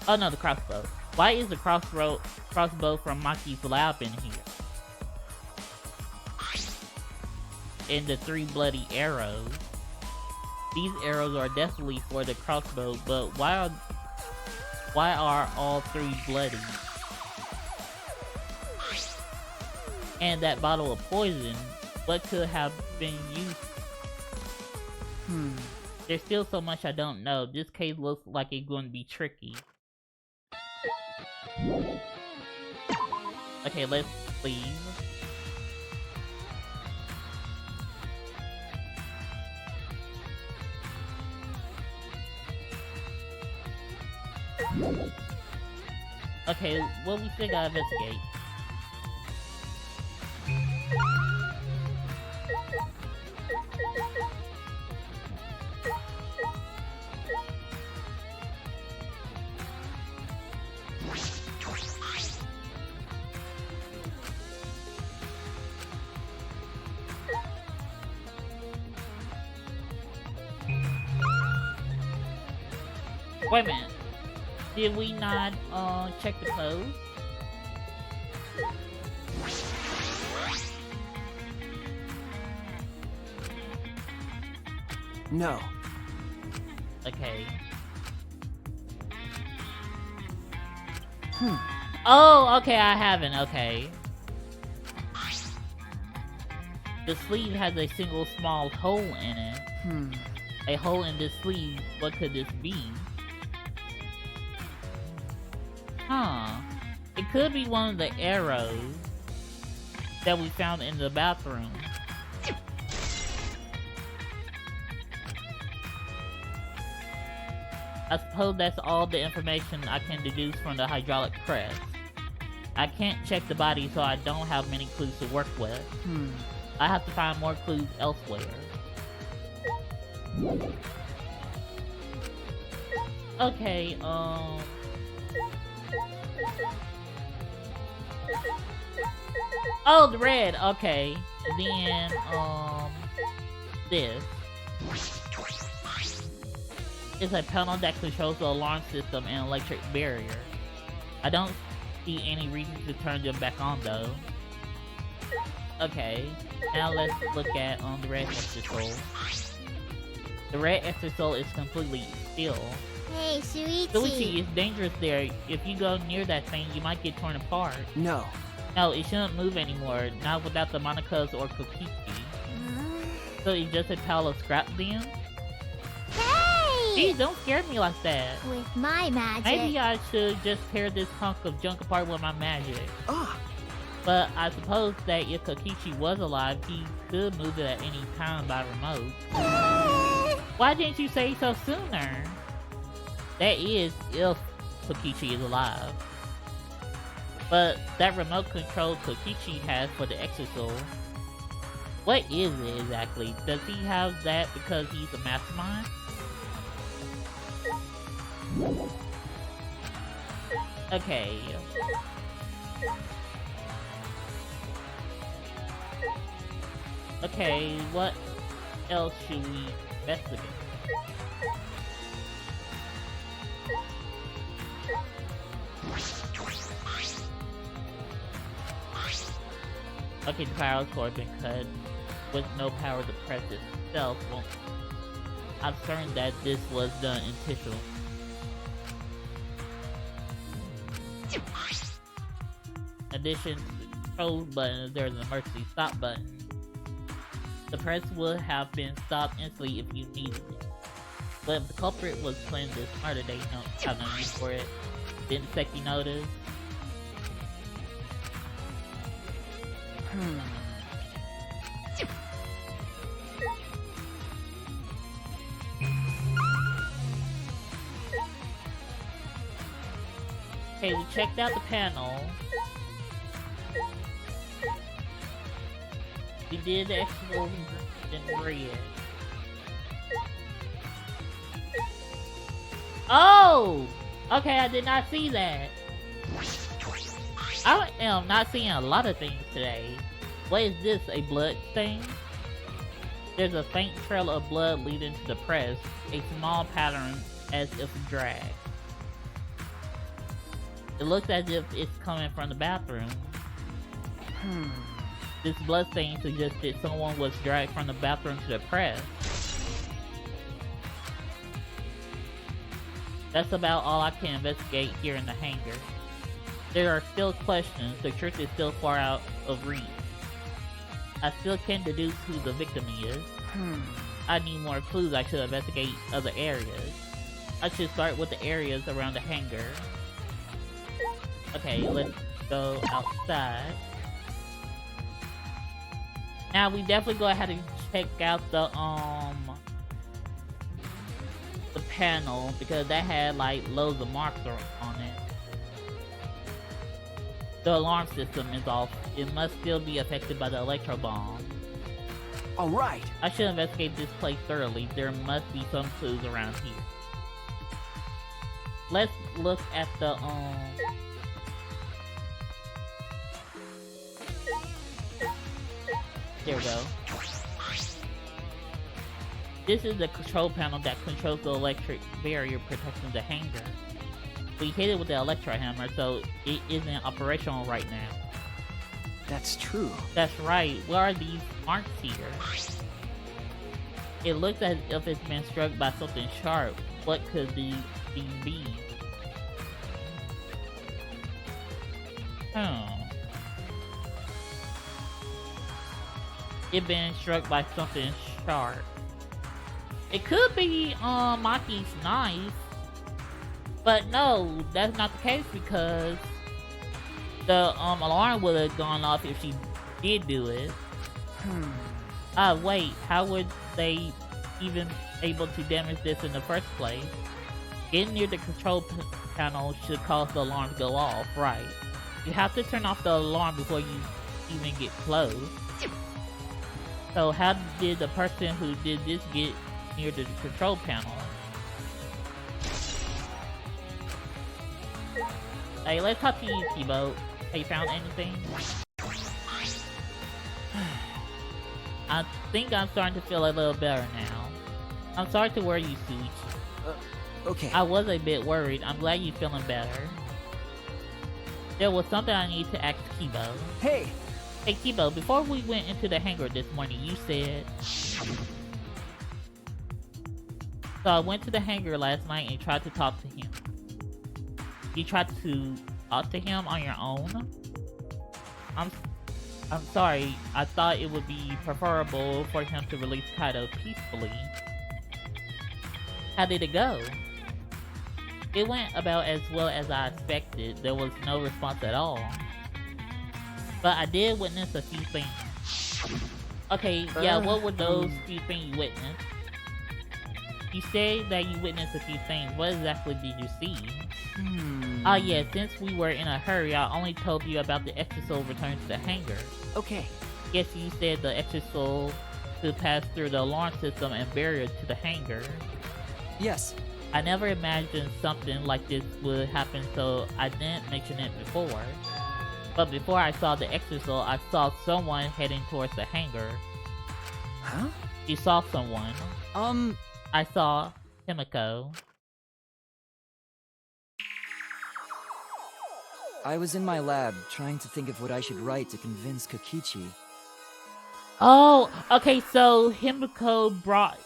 Oh no, the crossbow. Why is the crossbow from Maki's lab in here? And the 3 bloody arrows. These arrows are definitely for the crossbow, but why are all 3 bloody? And that bottle of poison, what could have been used? There's still so much I don't know. This case looks like it's going to be tricky. Okay, let's leave. Okay, well, we still gotta investigate. Wait a minute. Did we not check the code? no. Okay. Oh, okay, I haven't, okay. The sleeve has a single small hole in it. A hole in this sleeve, what could this be? Huh. It could be one of the arrows that we found in the bathroom. I suppose that's all the information I can deduce from the hydraulic press. I can't check the body, so I don't have many clues to work with. I have to find more clues elsewhere. Okay, oh, the red, okay. Then, this. It's a panel that controls the alarm system and electric barrier. I don't see any reason to turn them back on though. Okay, now let's look at the red exosol. The red exosol is completely still. Hey, Kokichi, Shuichi. it's dangerous there. If you go near that thing, you might get torn apart. No. No, it shouldn't move anymore, not without the Monakas or Kokichi. So it's just a pile of scrap then? Hey! Gee, don't scare me like that. With my magic. Maybe I should just tear this hunk of junk apart with my magic. Ah, But I suppose that if Kokichi was alive, he could move it at any time by remote. Why didn't you say so sooner? That is, if Kokichi is alive. But that remote control Kokichi has for the exosol, what is it exactly? Does he have that because he's a mastermind? Okay. Okay, what else should we investigate? Okay, the power cord been cut. With no power to press itself, well, I'm certain that this was done intentionally. In addition to the control button, there's an emergency stop button. The press would have been stopped instantly if you needed it. But if the culprit was playing this smarter, they don't have no use for it. Didn't Seki notice? Okay, we checked out the panel. We did the explosion in red. Oh! Okay, I did not see that. I am not seeing a lot of things today. What is this, a blood stain? There's a faint trail of blood leading to the press, a small pattern as if drag. It looks as if it's coming from the bathroom. This blood stain suggests that someone was dragged from the bathroom to the press. That's about all I can investigate here in the hangar. There are still questions, the truth is still far out of reach. I still can't deduce who the victim is. I need more clues. I should investigate other areas. I should start with the areas around the hangar. Okay, let's go outside. Now we definitely go ahead and check out the panel because that had like loads of marks on it. The alarm system is off. It must still be affected by the electro bomb. all right. I should investigate this place thoroughly. There must be some clues around here. Let's look at the there we go. This is the control panel that controls the electric barrier protecting the hangar. We hit it with the electro hammer, so it isn't operational right now. That's true. That's right. What are these marks here? It looks as if it's been struck by something sharp. What could these be? It been struck by something sharp. It could be Maki's knife. But no, that's not the case because the alarm would have gone off if she did do it. Wait, how would they even able to damage this in the first place? Getting near the control panel should cause the alarm to go off, right? You have to turn off the alarm before you even get close. So how did the person who did this get near the control panel? Hey, let's talk to you, T-Boat. Have you found anything? I think I'm starting to feel a little better now. I'm sorry to worry you, Suichi. Okay. I was a bit worried. I'm glad you're feeling better. There was something I need to ask Kibo. Hey! Hey Kibo, before we went into the hangar this morning, you said... So I went to the hangar last night and tried to talk to him. You tried to talk to him on your own? I'm sorry. I thought it would be preferable for him to release Kaido peacefully. How did it go? It went about as well as I expected. There was no response at all. But I did witness a few things. Okay, yeah, what were those few things you witnessed? You said that you witnessed a few things. What exactly did you see? Ah, yeah, since we were in a hurry, I only told you about the Exosoul return to the hangar. Okay. Yes, you said the Exosoul could pass through the alarm system and barrier to the hangar. Yes. I never imagined something like this would happen, so I didn't mention it before. But before I saw the Exosoul, I saw someone heading towards the hangar. Huh? You saw someone. I saw Himiko. I was in my lab trying to think of what I should write to convince Kokichi. Oh, okay, so Himiko brought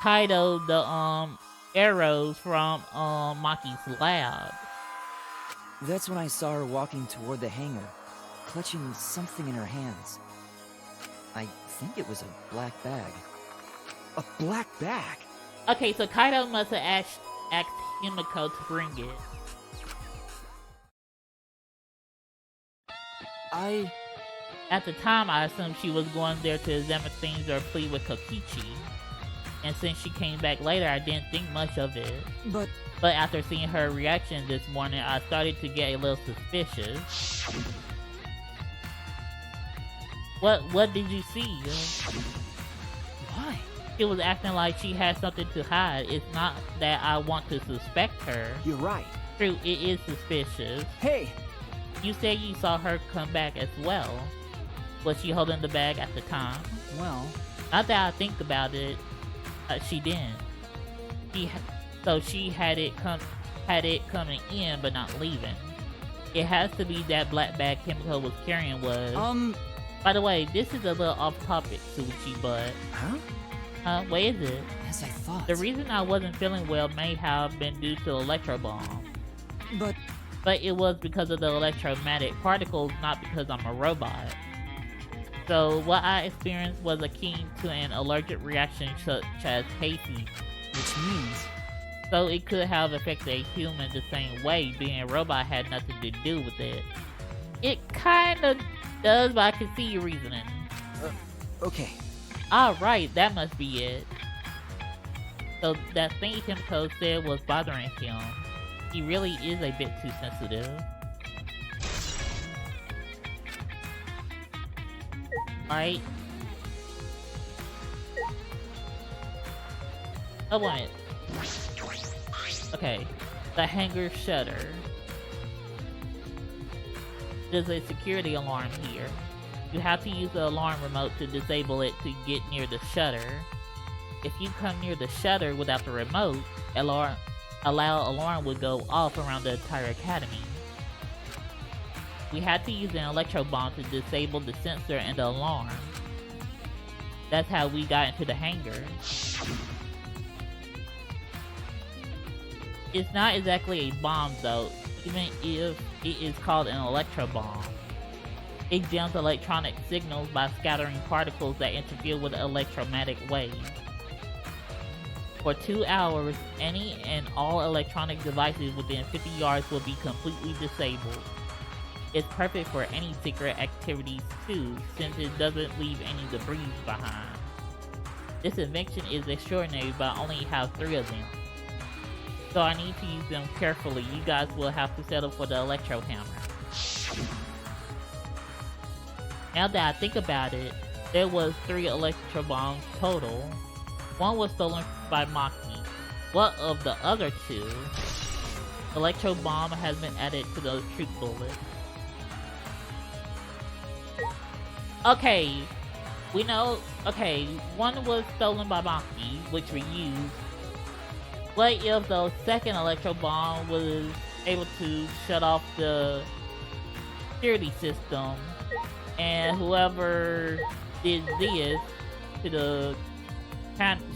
Kaido the arrows from Maki's lab. That's when I saw her walking toward the hangar, clutching something in her hands. I think it was a black bag. A black bag? Okay, so Kaido must have asked Himiko to bring it. At the time, I assumed she was going there to examine things or plead with Kokichi. And since she came back later, I didn't think much of it. But after seeing her reaction this morning, I started to get a little suspicious. What did you see? why? She was acting like she had something to hide. It's not that I want to suspect her. You're right. True, it is suspicious. Hey! You said you saw her come back as well. Was she holding the bag at the time? Well, Not that I think about it, she didn't. She had it coming in but not leaving. It has to be that black bag Himiko was carrying was. By the way, this is a little off topic, Suichi, but what is it? as I thought. The reason I wasn't feeling well may have been due to electro bomb. But it was because of the electromagnetic particles, not because I'm a robot. So what I experienced was akin to an allergic reaction such as hay fever. which means So it could have affected a human the same way, being a robot had nothing to do with it. It kinda does, but I can see your reasoning. Okay. Alright, that must be it. So that thing Himiko said was bothering him. He really is a bit too sensitive. Right? Oh, wait. Okay. The hangar shutter. There's a security alarm here. You have to use the alarm remote to disable it to get near the shutter. If you come near the shutter without the remote, alarm would go off around the entire academy. We had to use an electro bomb to disable the sensor and the alarm. That's how we got into the hangar. It's not exactly a bomb though, even if it is called an electro bomb. It jams electronic signals by scattering particles that interfere with electromagnetic waves. For 2 hours, any and all electronic devices within 50 yards will be completely disabled. It's perfect for any secret activities too, since it doesn't leave any debris behind. This invention is extraordinary, but I only have 3 of them. So I need to use them carefully. You guys will have to settle for the electro hammer. Now that I think about it, there was 3 electro bombs total. One was stolen by Maki. What of the other 2? Electro bomb has been added to the truth bullet. Okay, We know, okay, one was stolen by Maki, which we used. What if the second electro bomb was able to shut off the security system, and whoever did this to the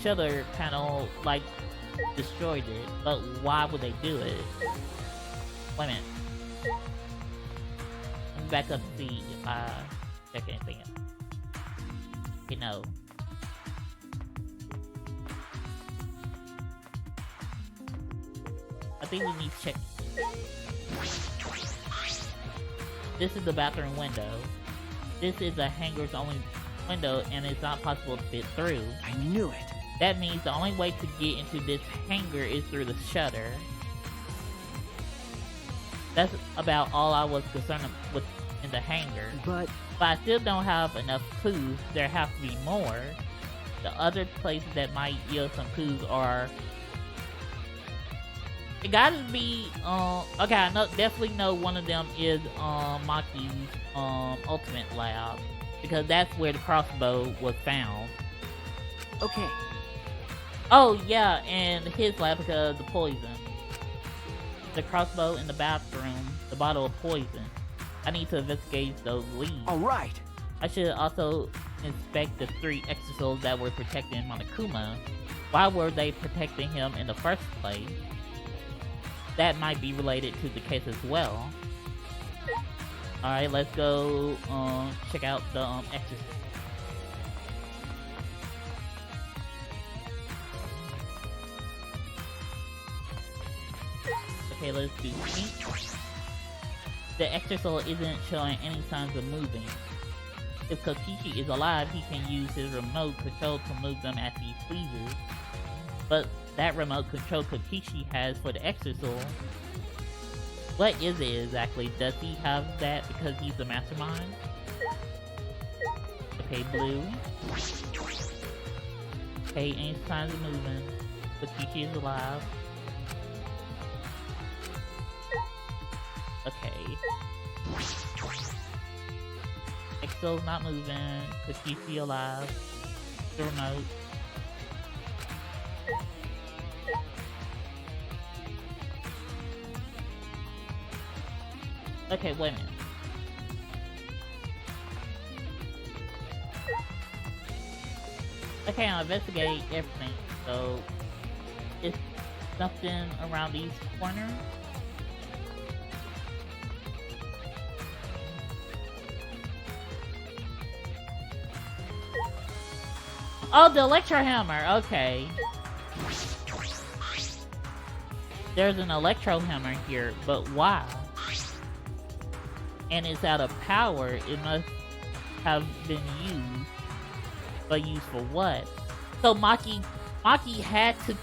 shutter panel, like, destroyed it? But why would they do it? Wait a minute. Let me back up and see if I check anything else. Okay, no. I think we need to check. This is the bathroom window. This is a hangar's only window, and it's not possible to fit through. I knew it. That means the only way to get into this hangar is through the shutter. That's about all I was concerned with in the hangar. But I still don't have enough clues. There have to be more. The other places that might yield some clues are... It gotta be, okay, I definitely know one of them is, Maki's, ultimate lab. Because that's where the crossbow was found. okay, Oh, yeah, and his lab because of the poison. The crossbow in the bathroom, the bottle of poison. I need to investigate those leads. all right. I should also inspect the 3 exosols that were protecting Monokuma. Why were they protecting him in the first place? That might be related to the case as well. Alright, let's go check out the exorcist. Okay, let's do pink. The exosol isn't showing any signs of moving. If Kokichi is alive, he can use his remote control to move them as he pleases. But that remote control Kokichi has for the exosol, what is it exactly? Does he have that because he's the mastermind? Okay, blue. Okay, any signs of movement. Kokichi is alive. Okay. Exo's not moving. Kokichi alive. The remote. Okay, wait a minute. Okay, I'll investigate everything. So, is something around these corners? Oh, the electro hammer. Okay. There's an electro hammer here, but why? And it's out of power. It must have been used. But used for what? So Maki had to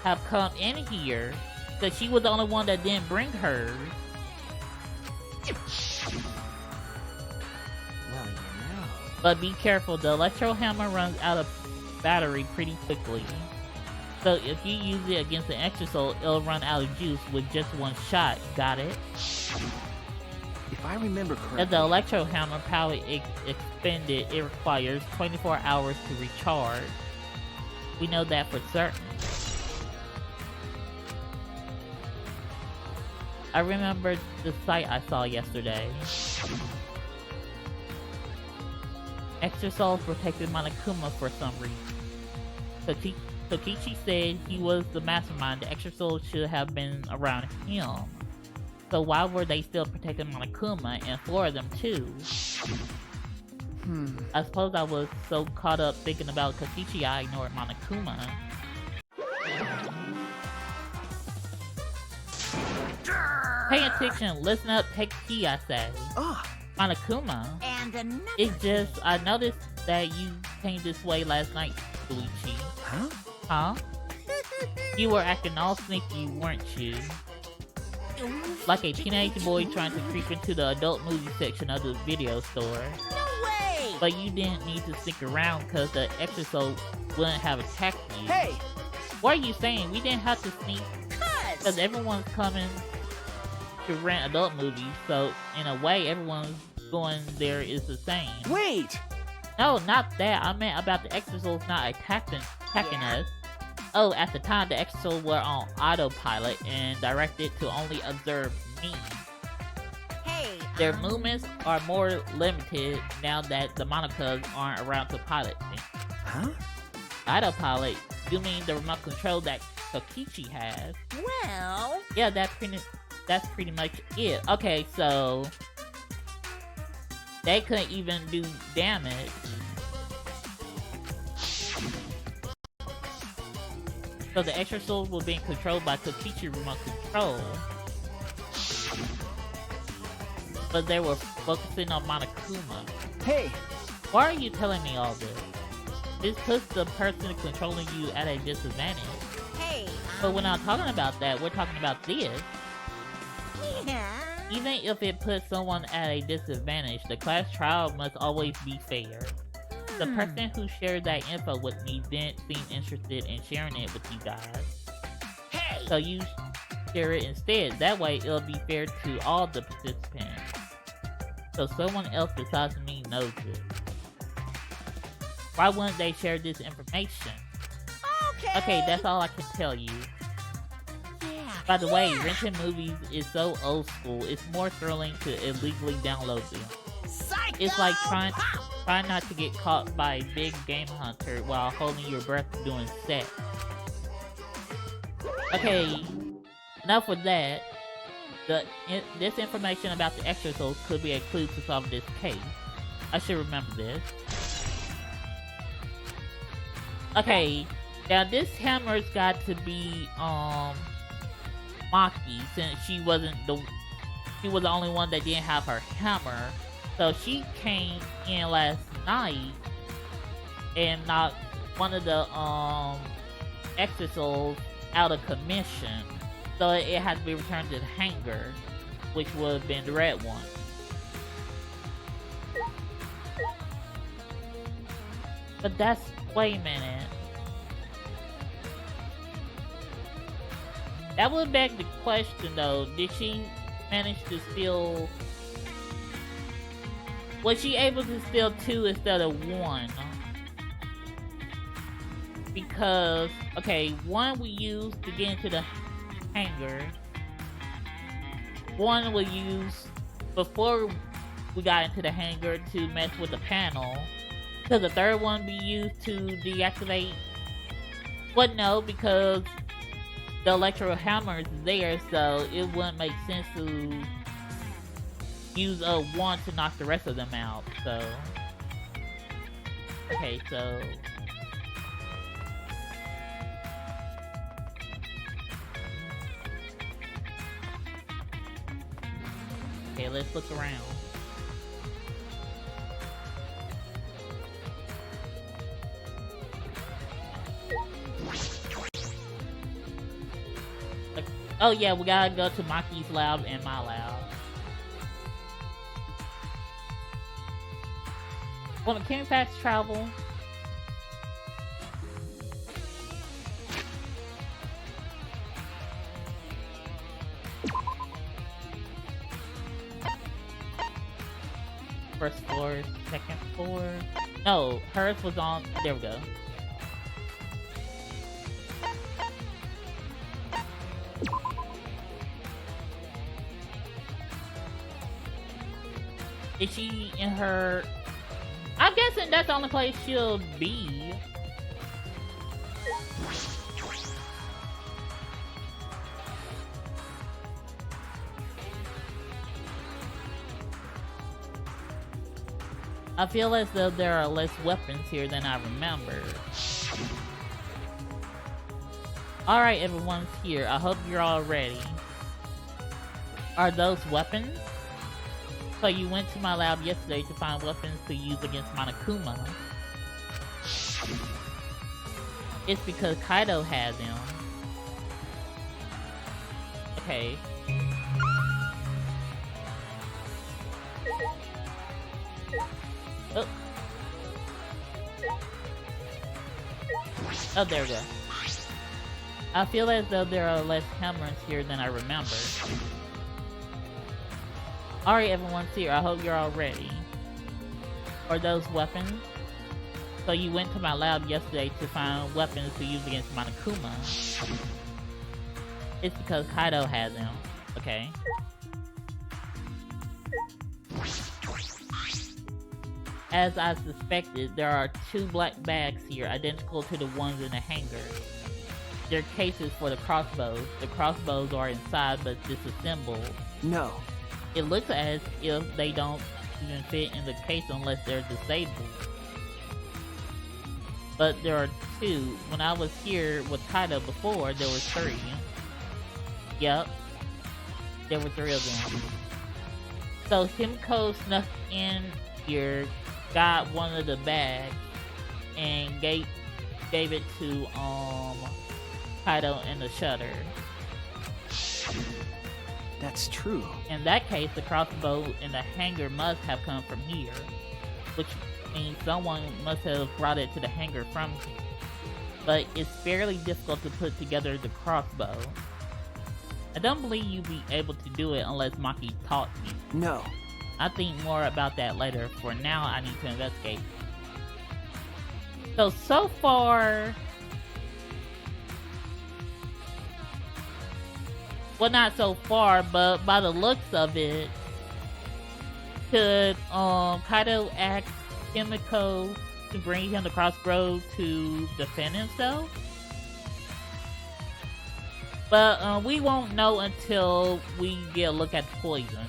have come in here because she was the only one that didn't bring hers. Well, you know. But be careful, the electro hammer runs out of battery pretty quickly. So if you use it against an exosol, it'll run out of juice with just one shot. Got it? If I remember As correctly, the electro hammer power expended, it requires 24 hours to recharge. We know that for certain. I remember the site I saw yesterday. Exosol protected Monokuma for some reason. Kokichi said he was the mastermind. The Exosol should have been around him. So why were they still protecting Monokuma and 4 of them too? I suppose I was so caught up thinking about Kokichi I ignored Monokuma. Pay attention, listen up, take key, I say. Monokuma. And another. It's just, I noticed that you came this way last night, Luigi. huh? Huh? You were acting all sneaky, weren't you? Like a teenage boy trying to creep into the adult movie section of the video store. No way! But you didn't need to stick around because the exorcist wouldn't have attacked you. Hey! What are you saying? We didn't have to sneak because Cuz! everyone's coming to rent adult movies, so in a way everyone's going there is the same. Wait! No, not that. I meant about the Exorcist not attacking us. Oh, at the time, the Exorcist were on autopilot and directed to only observe me. Hey, Their movements are more limited now that the Monicas aren't around to pilot things. Huh? Autopilot? You mean the remote control that Kokichi has? well, Yeah, that's pretty much it. Okay, so they couldn't even do damage. So the extra souls were being controlled by Kokichi remote control. But they were focusing on Monokuma. Hey, Why are you telling me all this? This puts the person controlling you at a disadvantage. hey, But we're not talking about that, we're talking about this. yeah. Even if it puts someone at a disadvantage, the class trial must always be fair. The person who shared that info with me didn't seem interested in sharing it with you guys. Hey, So you share it instead. That way it'll be fair to all the participants. So someone else besides me knows it. Why wouldn't they share this information? Okay, that's all I can tell you. Yeah. By the way, yeah. renting movies is so old school, it's more thrilling to illegally download them. Psycho It's like trying Pop. not to get caught by a big game hunter while holding your breath doing sex. Okay, enough with that. This information about the exorcist could be a clue to solve this case. I should remember this. Okay, now this hammer's got to be Maki, since she was the only one that didn't have her hammer. So she came in last night and knocked one of the exorcists out of commission. So it had to be returned to the hangar, which would have been the red one. But wait a minute. That would beg the question though, did she manage to steal... Was she able to steal 2 instead of 1? Because, okay, 1 we used to get into the hangar. 1 we used before we got into the hangar to mess with the panel. So the 3rd one we used to deactivate. Well, no, because the electro hammer is there, so it wouldn't make sense to use a 1 to knock the rest of them out. So, okay, so okay, let's look around. Oh yeah, we gotta go to Maki's lab and my lab. Well, can we fast travel? First floor, second floor. No, hers was on. There we go. Is she in her... I'm guessing that's the only place she'll be. I feel as though there are less weapons here than I remember. Alright, everyone's here. I hope you're all ready. Are those weapons? So you went to my lab yesterday to find weapons to use against Monokuma. It's because Kaido had them. Okay. Oh. Oh, there we go. I feel as though there are less hammers here than I remember. Alright, everyone's here. I hope you're all ready. Are those weapons? So you went to my lab yesterday to find weapons to use against Monokuma. It's because Kaido has them. Okay. As I suspected, there are 2 black bags here, identical to the ones in the hangar. They're cases for the crossbows. The crossbows are inside but disassembled. No. It looks as if they don't even fit in the case unless they're disabled. But there are 2. When I was here with Kaido before, there was 3. Yep. There were 3 of them. So Himiko snuck in here, got one of the bags, and gave it to Kaido and the shutter. That's true. In that case, the crossbow in the hangar must have come from here, which means someone must have brought it to the hangar from here. But it's fairly difficult to put together the crossbow. I don't believe you'd be able to do it unless Maki taught you. No. I'll think more about that later. For now, I need to investigate. So far... Well, not so far, but by the looks of it, could Kaido ask Himiko to bring him the crossbow to defend himself? But we won't know until we get a look at the poison.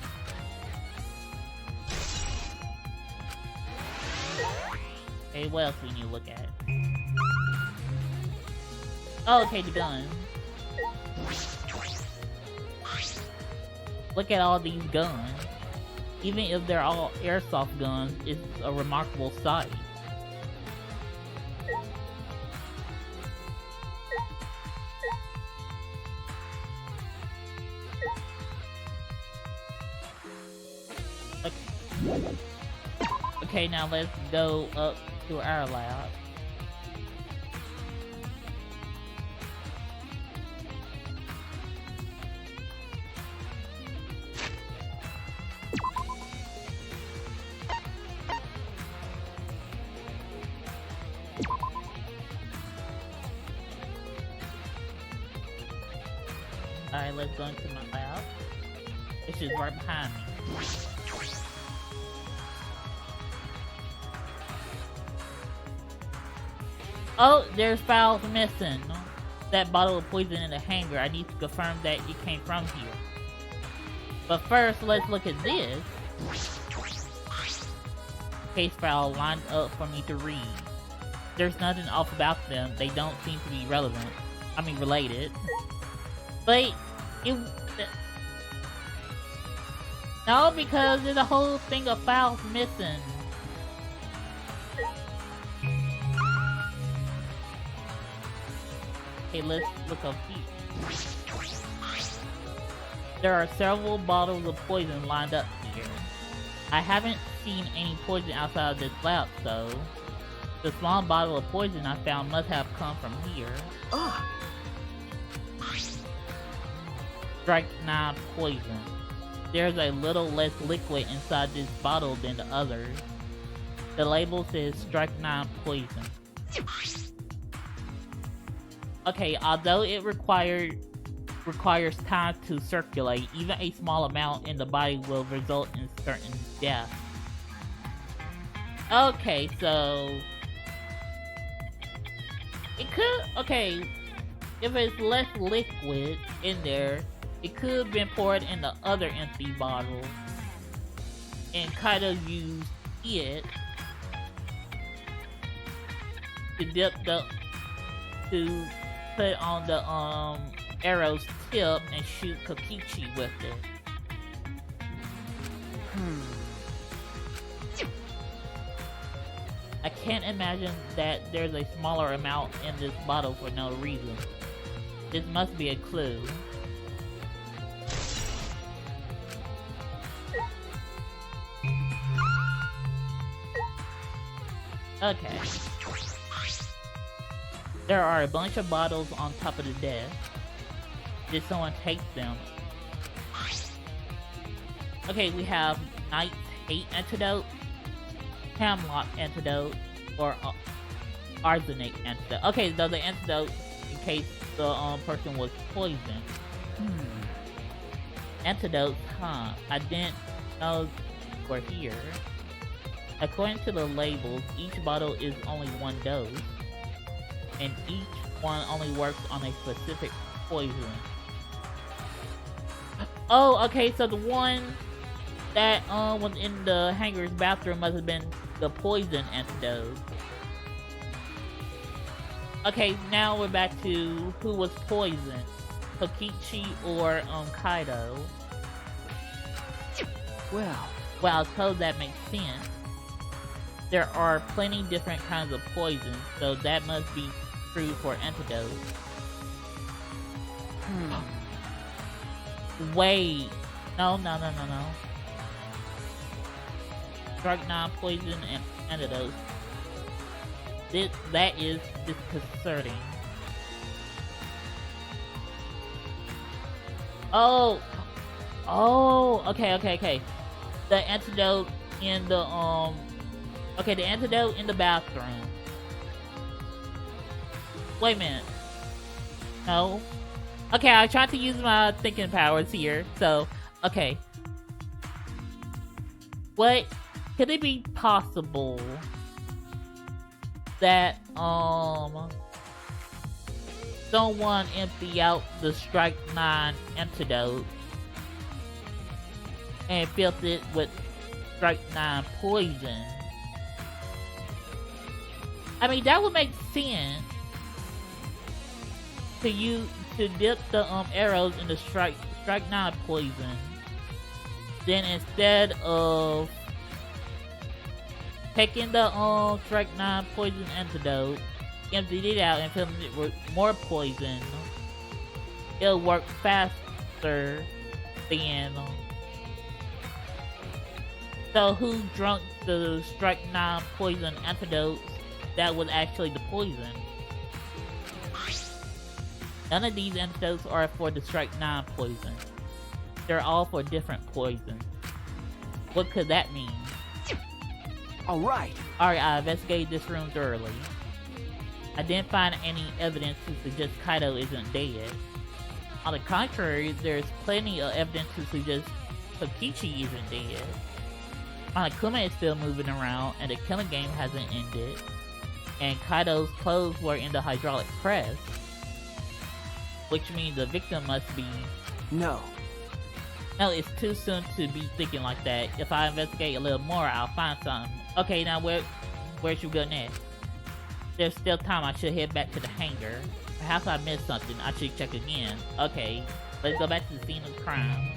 Okay, what else we need to look at? Oh, okay, the gun. Look at all these guns. Even if they're all airsoft guns, it's a remarkable sight. Okay, now let's go up to our lab. Alright, let's go into my lab. It's just right behind me. Oh, there's files missing. That bottle of poison in the hangar. I need to confirm that it came from here. But first, let's look at this. Case file lined up for me to read. There's nothing off about them. They don't seem to be relevant. I mean, related. But no, because there's a whole thing of files missing. Okay, let's look up here. There are several bottles of poison lined up here. I haven't seen any poison outside of this lab, so the small bottle of poison I found must have come from here. Ah! Strike 9 poison. There's a little less liquid inside this bottle than the others. The label says Strike 9 poison. Okay, although it requires time to circulate, even a small amount in the body will result in certain death. Okay, so it could, okay, if it's less liquid in there, it could have been poured in the other empty bottle and kind of used it to dip the, to put on the arrow's tip and shoot Kokichi with it. I can't imagine that there's a smaller amount in this bottle for no reason. This must be a clue. Okay. There are a bunch of bottles on top of the desk. Did someone take them? Okay, we have Knight's Hate Antidote, Hamlock Antidote, or arsenic antidote. Okay, so the antidote in case the person was poisoned. Antidotes, huh? I didn't know were here. According to the labels, each bottle is only 1 dose, and each one only works on a specific poison. Oh, okay, so the one that was in the hangar's bathroom must have been the poison antidote. Okay, now we're back to who was poisoned, Kokichi or Kaido. Well, Well, I suppose that makes sense. There are plenty different kinds of poisons, so that must be true for antidotes. Wait, no. Strychnine poison and antidotes. That is disconcerting. Oh, okay. The antidote in the okay, the antidote in the bathroom. Wait a minute. No. Okay, I tried to use my thinking powers here. So, okay. What could it be possible that someone empty out the strychnine antidote and filled it with strychnine poison? I mean, that would make sense to dip the arrows in the strychnine poison. Then instead of taking the strychnine poison antidote, emptied it out and filled it with more poison, it'll work faster than. So who drunk the strychnine poison antidote that was actually the poison? None of these antidotes are for the strychnine poison. They're all for different poisons. What could that mean? alright. Alright, I investigated this room thoroughly. I didn't find any evidence to suggest Kaido isn't dead. On the contrary, there's plenty of evidence to suggest Kokichi isn't dead. Monokuma is still moving around, and the killing game hasn't ended. And Kaido's clothes were in the hydraulic press, which means the victim must be. No. No, it's too soon to be thinking like that. If I investigate a little more, I'll find something. Okay, now where should we go next? There's still time. I should head back to the hangar. Perhaps I missed something. I should check again. Okay, let's go back to the scene of the crime.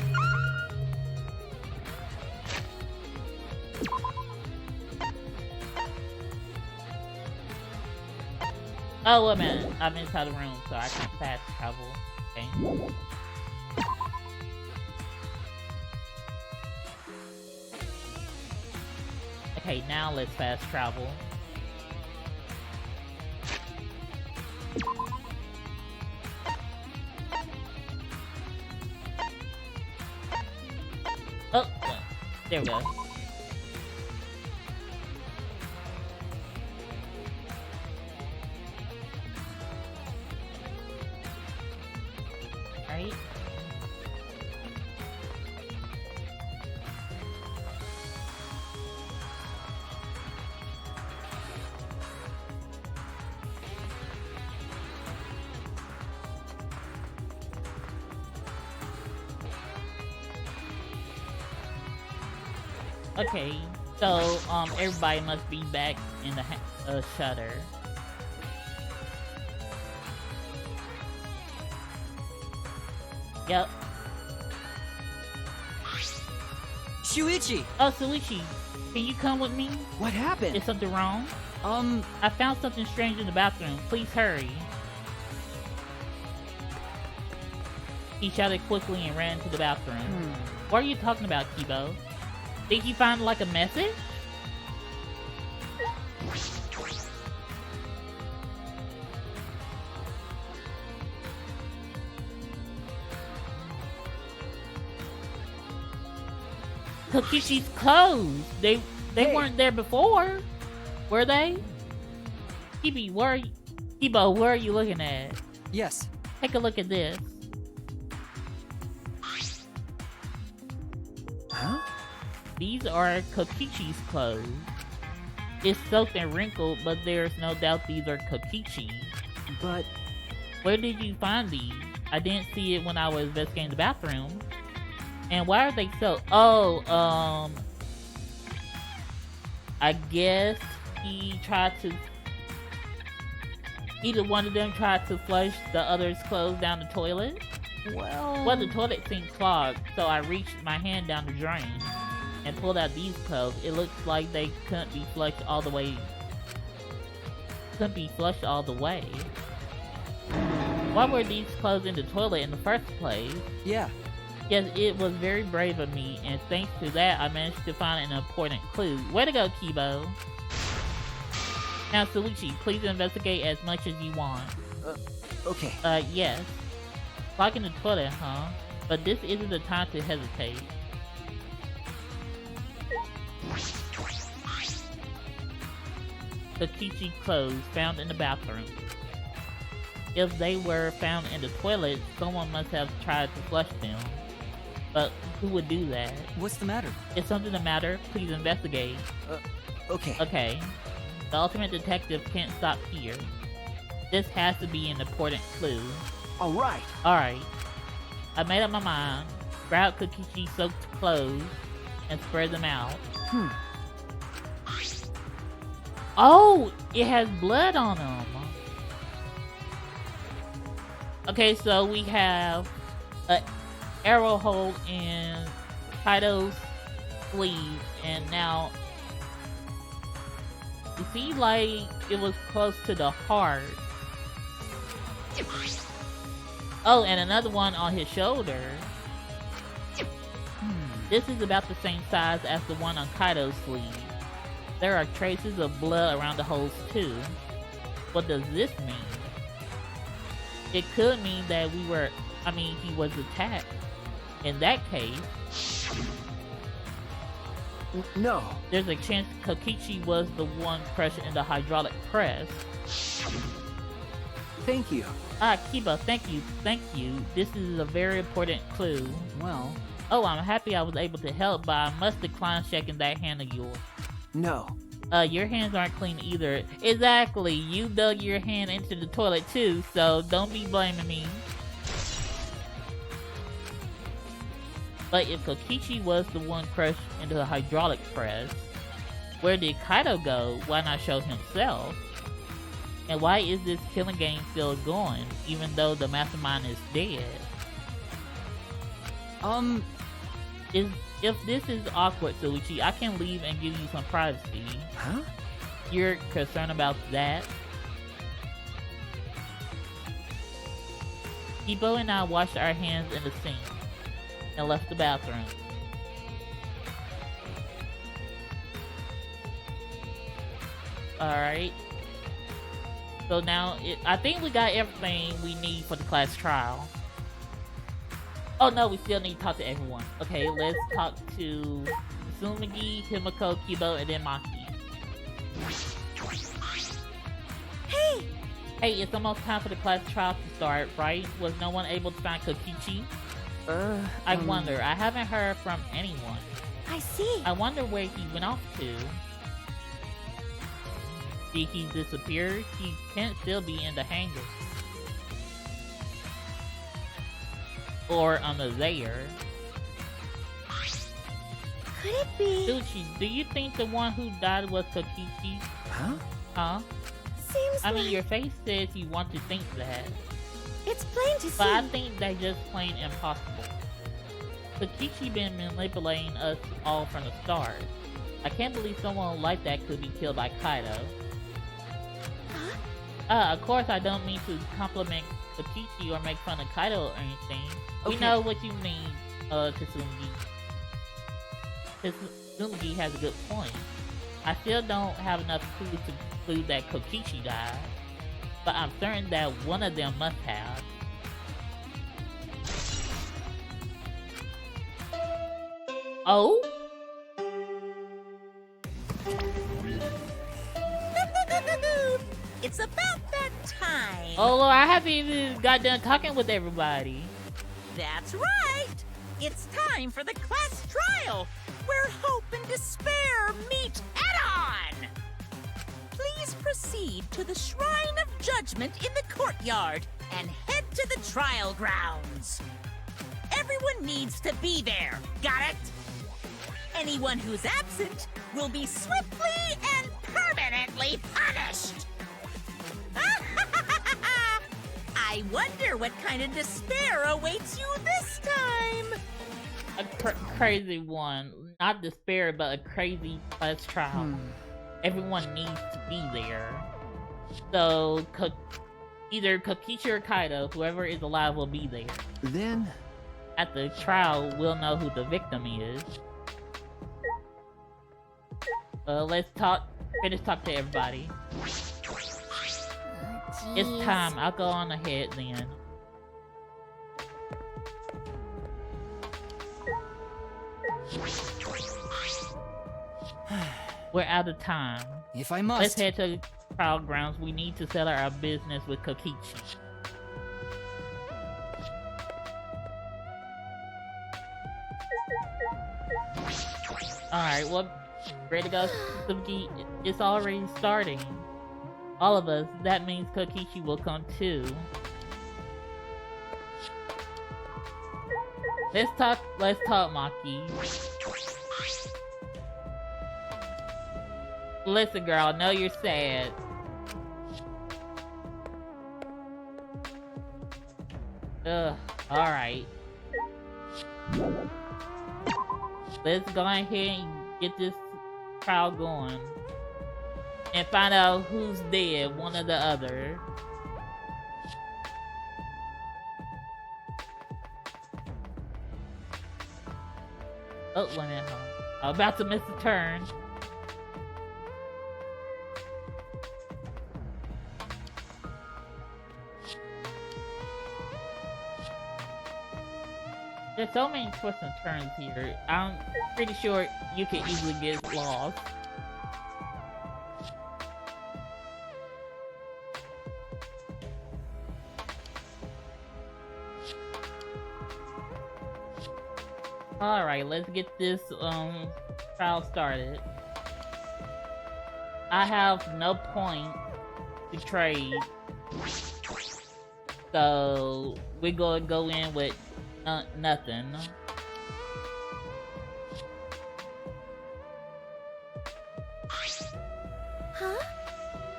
Oh, wait a minute. I'm inside the room, so I can fast travel. Okay. Okay, now let's fast travel. Oh, there we go. Right. Okay, so everybody must be back in the shutter. Yep. Shuichi! Oh, Suichi, can you come with me? What happened? Is something wrong? I found something strange in the bathroom. Please hurry. He shouted quickly and ran to the bathroom. What are you talking about, Kibo? Did you find like a message? Kokichi's clothes. They Hey. weren't there before, were they? Kibo, where are you looking at? Yes. Take a look at this. Huh? These are Kokichi's clothes. It's soaked and wrinkled, but there's no doubt these are Kokichi. But Where did you find these? I didn't see it when I was investigating the bathroom. And why are they so... Oh, I guess he tried to... Either one of them tried to flush the other's clothes down the toilet. Well, the toilet seemed clogged, so I reached my hand down the drain and pulled out these clothes. It looks like they couldn't be flushed all the way. Why were these clothes in the toilet in the first place? Yeah. Yes, it was very brave of me, and thanks to that, I managed to find an important clue. Way to go, Kibo. Now, Suichi, please investigate as much as you want. okay. Yes. Clogging the toilet, huh? But this isn't the time to hesitate. Kokichi clothes found in the bathroom. If they were found in the toilet, someone must have tried to flush them. But who would do that? What's the matter? Is something the matter? Please investigate. Okay. Okay. The ultimate detective can't stop here. This has to be an important clue. All right. Alright. I made up my mind. Grab Kokichi's soaked clothes and spread them out. Oh! It has blood on them. Okay, so we have an arrow hole in Kaido's sleeve, and now you see, like, it was close to the heart. Oh, and another one on his shoulder. This is about the same size as the one on Kaido's sleeve. There are traces of blood around the holes too. What does this mean? It could mean that he was attacked. In that case, No. there's a chance Kokichi was the one crushed in the hydraulic press. Thank you. Ah, Kiba, thank you. This is a very important clue. Well, Oh, I'm happy I was able to help, but I must decline checking that hand of yours. No. Your hands aren't clean either. Exactly, you dug your hand into the toilet too, so don't be blaming me. But if Kokichi was the one crushed into the hydraulic press, where did Kaido go? Why not show himself? And why is this killing game still going, even though the mastermind is dead? If this is awkward, Suichi, I can leave and give you some privacy. Huh? You're concerned about that? Kibo and I washed our hands in the sink and left the bathroom. Alright. So now, I think we got everything we need for the class trial. Oh no, we still need to talk to everyone. Okay, let's talk to Tsumugi, Himiko, Kibo, and then Maki. Hey, it's almost time for the class trial to start, right? Was no one able to find Kokichi? I wonder. I haven't heard from anyone. I see. I wonder where he went off to. Did he disappear? He can't still be in the hangar. Or on the there. Could it be? Sushi, do you think the one who died was Kokichi? Huh? Huh? Seems I mean, like your face says you want to think that. it's plain to see. But I think that's just plain impossible. Kokichi been manipulating us all from the start. I can't believe someone like that could be killed by Kaido. Of course I don't mean to compliment Kokichi or make fun of Kaido or anything. We Okay. know what you mean, Tsumugi. Tsumugi has a good point. I still don't have enough clues to conclude that Kokichi died, but I'm certain that one of them must have. Oh? it's about that time. Oh, Lord, I haven't even got done talking with everybody. That's right. It's time for the class trial, where hope and despair meet head-on. Please proceed to the Shrine of Judgment in the courtyard and head to the trial grounds. Everyone needs to be there. Got it? Anyone who's absent will be swiftly and permanently punished. I wonder what kind of despair awaits you this time. A crazy one. Not despair, but a crazy class trial. Everyone needs to be there. So, either Kokichi or Kaido, whoever is alive, will be there. Then, At the trial, we'll know who the victim is. Let's finish talk to everybody. It's time. I'll go on ahead then. We're out of time. If I must. Let's head to the trial grounds. We need to settle our business with Kokichi. Alright, well, ready to go, Suzuki? It's already starting. All of us. That means Kokichi will come too. Let's talk, Maki. Listen, girl, I know you're sad. Ugh, alright. Let's go ahead and get this trial going. And find out who's dead, one or the other. Oh, wait a minute. I'm about to miss a turn. There's so many twists and turns here. I'm pretty sure you can easily get lost. Alright, let's get this trial started. I have no point to trade. So we're gonna go in with nothing. Huh?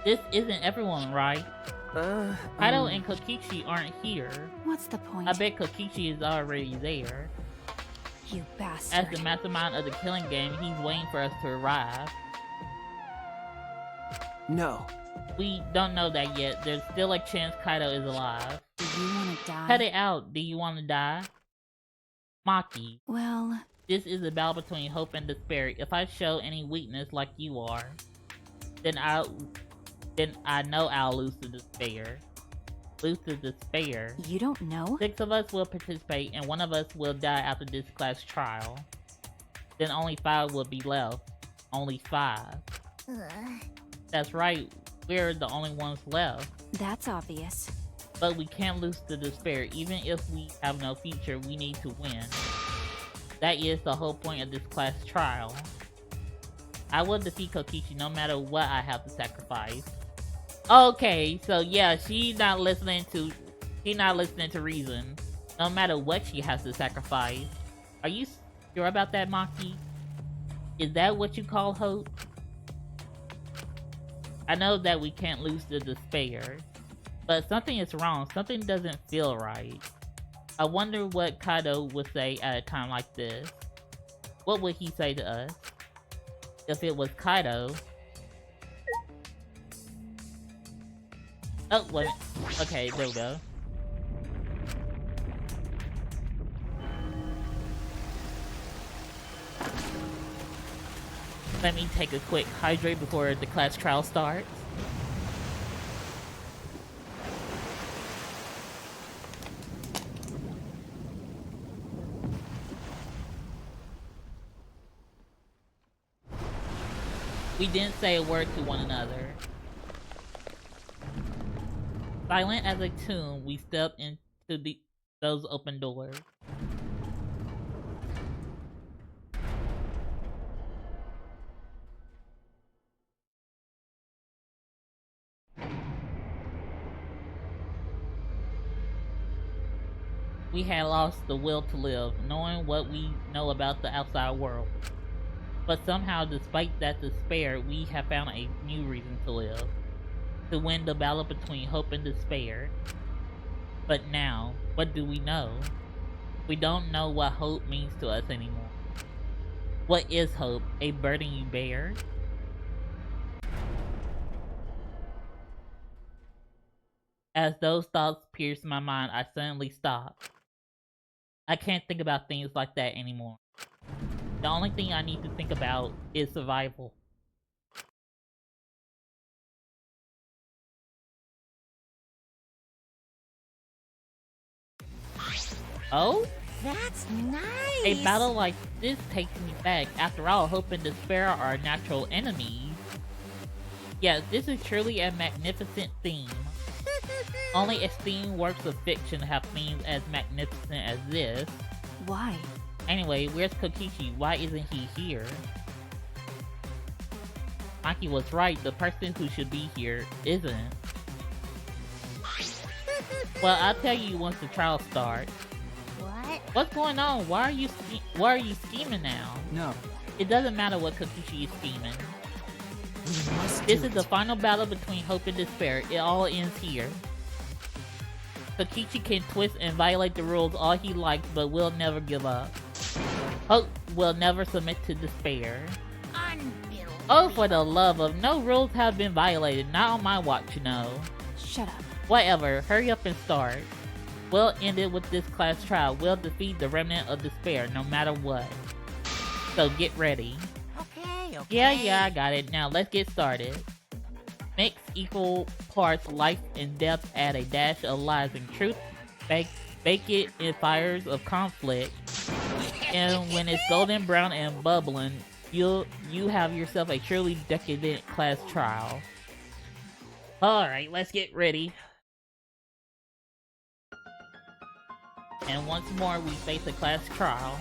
This isn't everyone, right? Kaido and Kokichi aren't here. What's the point? I bet Kokichi is already there. You bastard. As the mastermind of the killing game, he's waiting for us to arrive. no. We don't know that yet. There's still a chance Kaido is alive. Do you want to die? Cut it out. Do you want to die? Maki, Well, this is a battle between hope and despair. If I show any weakness like you are, then I know I'll lose to despair. Lose to despair. you don't know? 6 of us will participate, and 1 of us will die after this class trial. Then only 5 will be left. Only 5. That's right, we're the only ones left. That's obvious. But we can't lose to despair. Even if we have no future, we need to win. That is the whole point of this class trial. I will defeat Kokichi no matter what I have to sacrifice. Okay, so yeah, she's not listening to reason. No matter what she has to sacrifice. Are you sure about that, Maki? Is that what you call hope? I know that we can't lose to despair. But something is wrong. Something doesn't feel right. I wonder what Kaido would say at a time like this. What would he say to us? If it was Kaido... Oh, wait. Okay, there we go. Let me take a quick hydrate before the class trial starts. We didn't say a word to one another. Silent as a tomb, we step into those open doors. We had lost the will to live, knowing what we know about the outside world. But somehow, despite that despair, we have found a new reason to live. To win the battle between hope and despair. But now, what do we know? We don't know what hope means to us anymore. What is hope? A burden you bear? As those thoughts pierced my mind, I suddenly stopped. I can't think about things like that anymore. The only thing I need to think about is survival. Oh? That's nice! A battle like this takes me back. After all, hope and despair are natural enemies. Yes, this is truly a magnificent theme. Only esteemed works of fiction have themes as magnificent as this. Why? Anyway, where's Kokichi? Why isn't he here? Maki was right, the person who should be here isn't. Well, I'll tell you once the trial starts. What? What's going on? Why are you scheming now? No. It doesn't matter what Kokichi is scheming. We must This do is the it. final battle between hope and despair. It all ends here. Kokichi can twist and violate the rules all he likes, but will never give up. Hope will never submit to despair. Unbelievable. Oh, for the love of, no rules have been violated. Not on my watch, you know. Shut up. Whatever, hurry up and start. We'll end it with this class trial. We'll defeat the remnant of despair, no matter what. So get ready. Okay. Yeah, I got it. Now let's get started. Mix equal parts life and death, add a dash of lies and truth. Bake it in fires of conflict. And when it's golden brown and bubbling, you have yourself a truly decadent class trial. Alright, let's get ready. And once more, we face a class trial.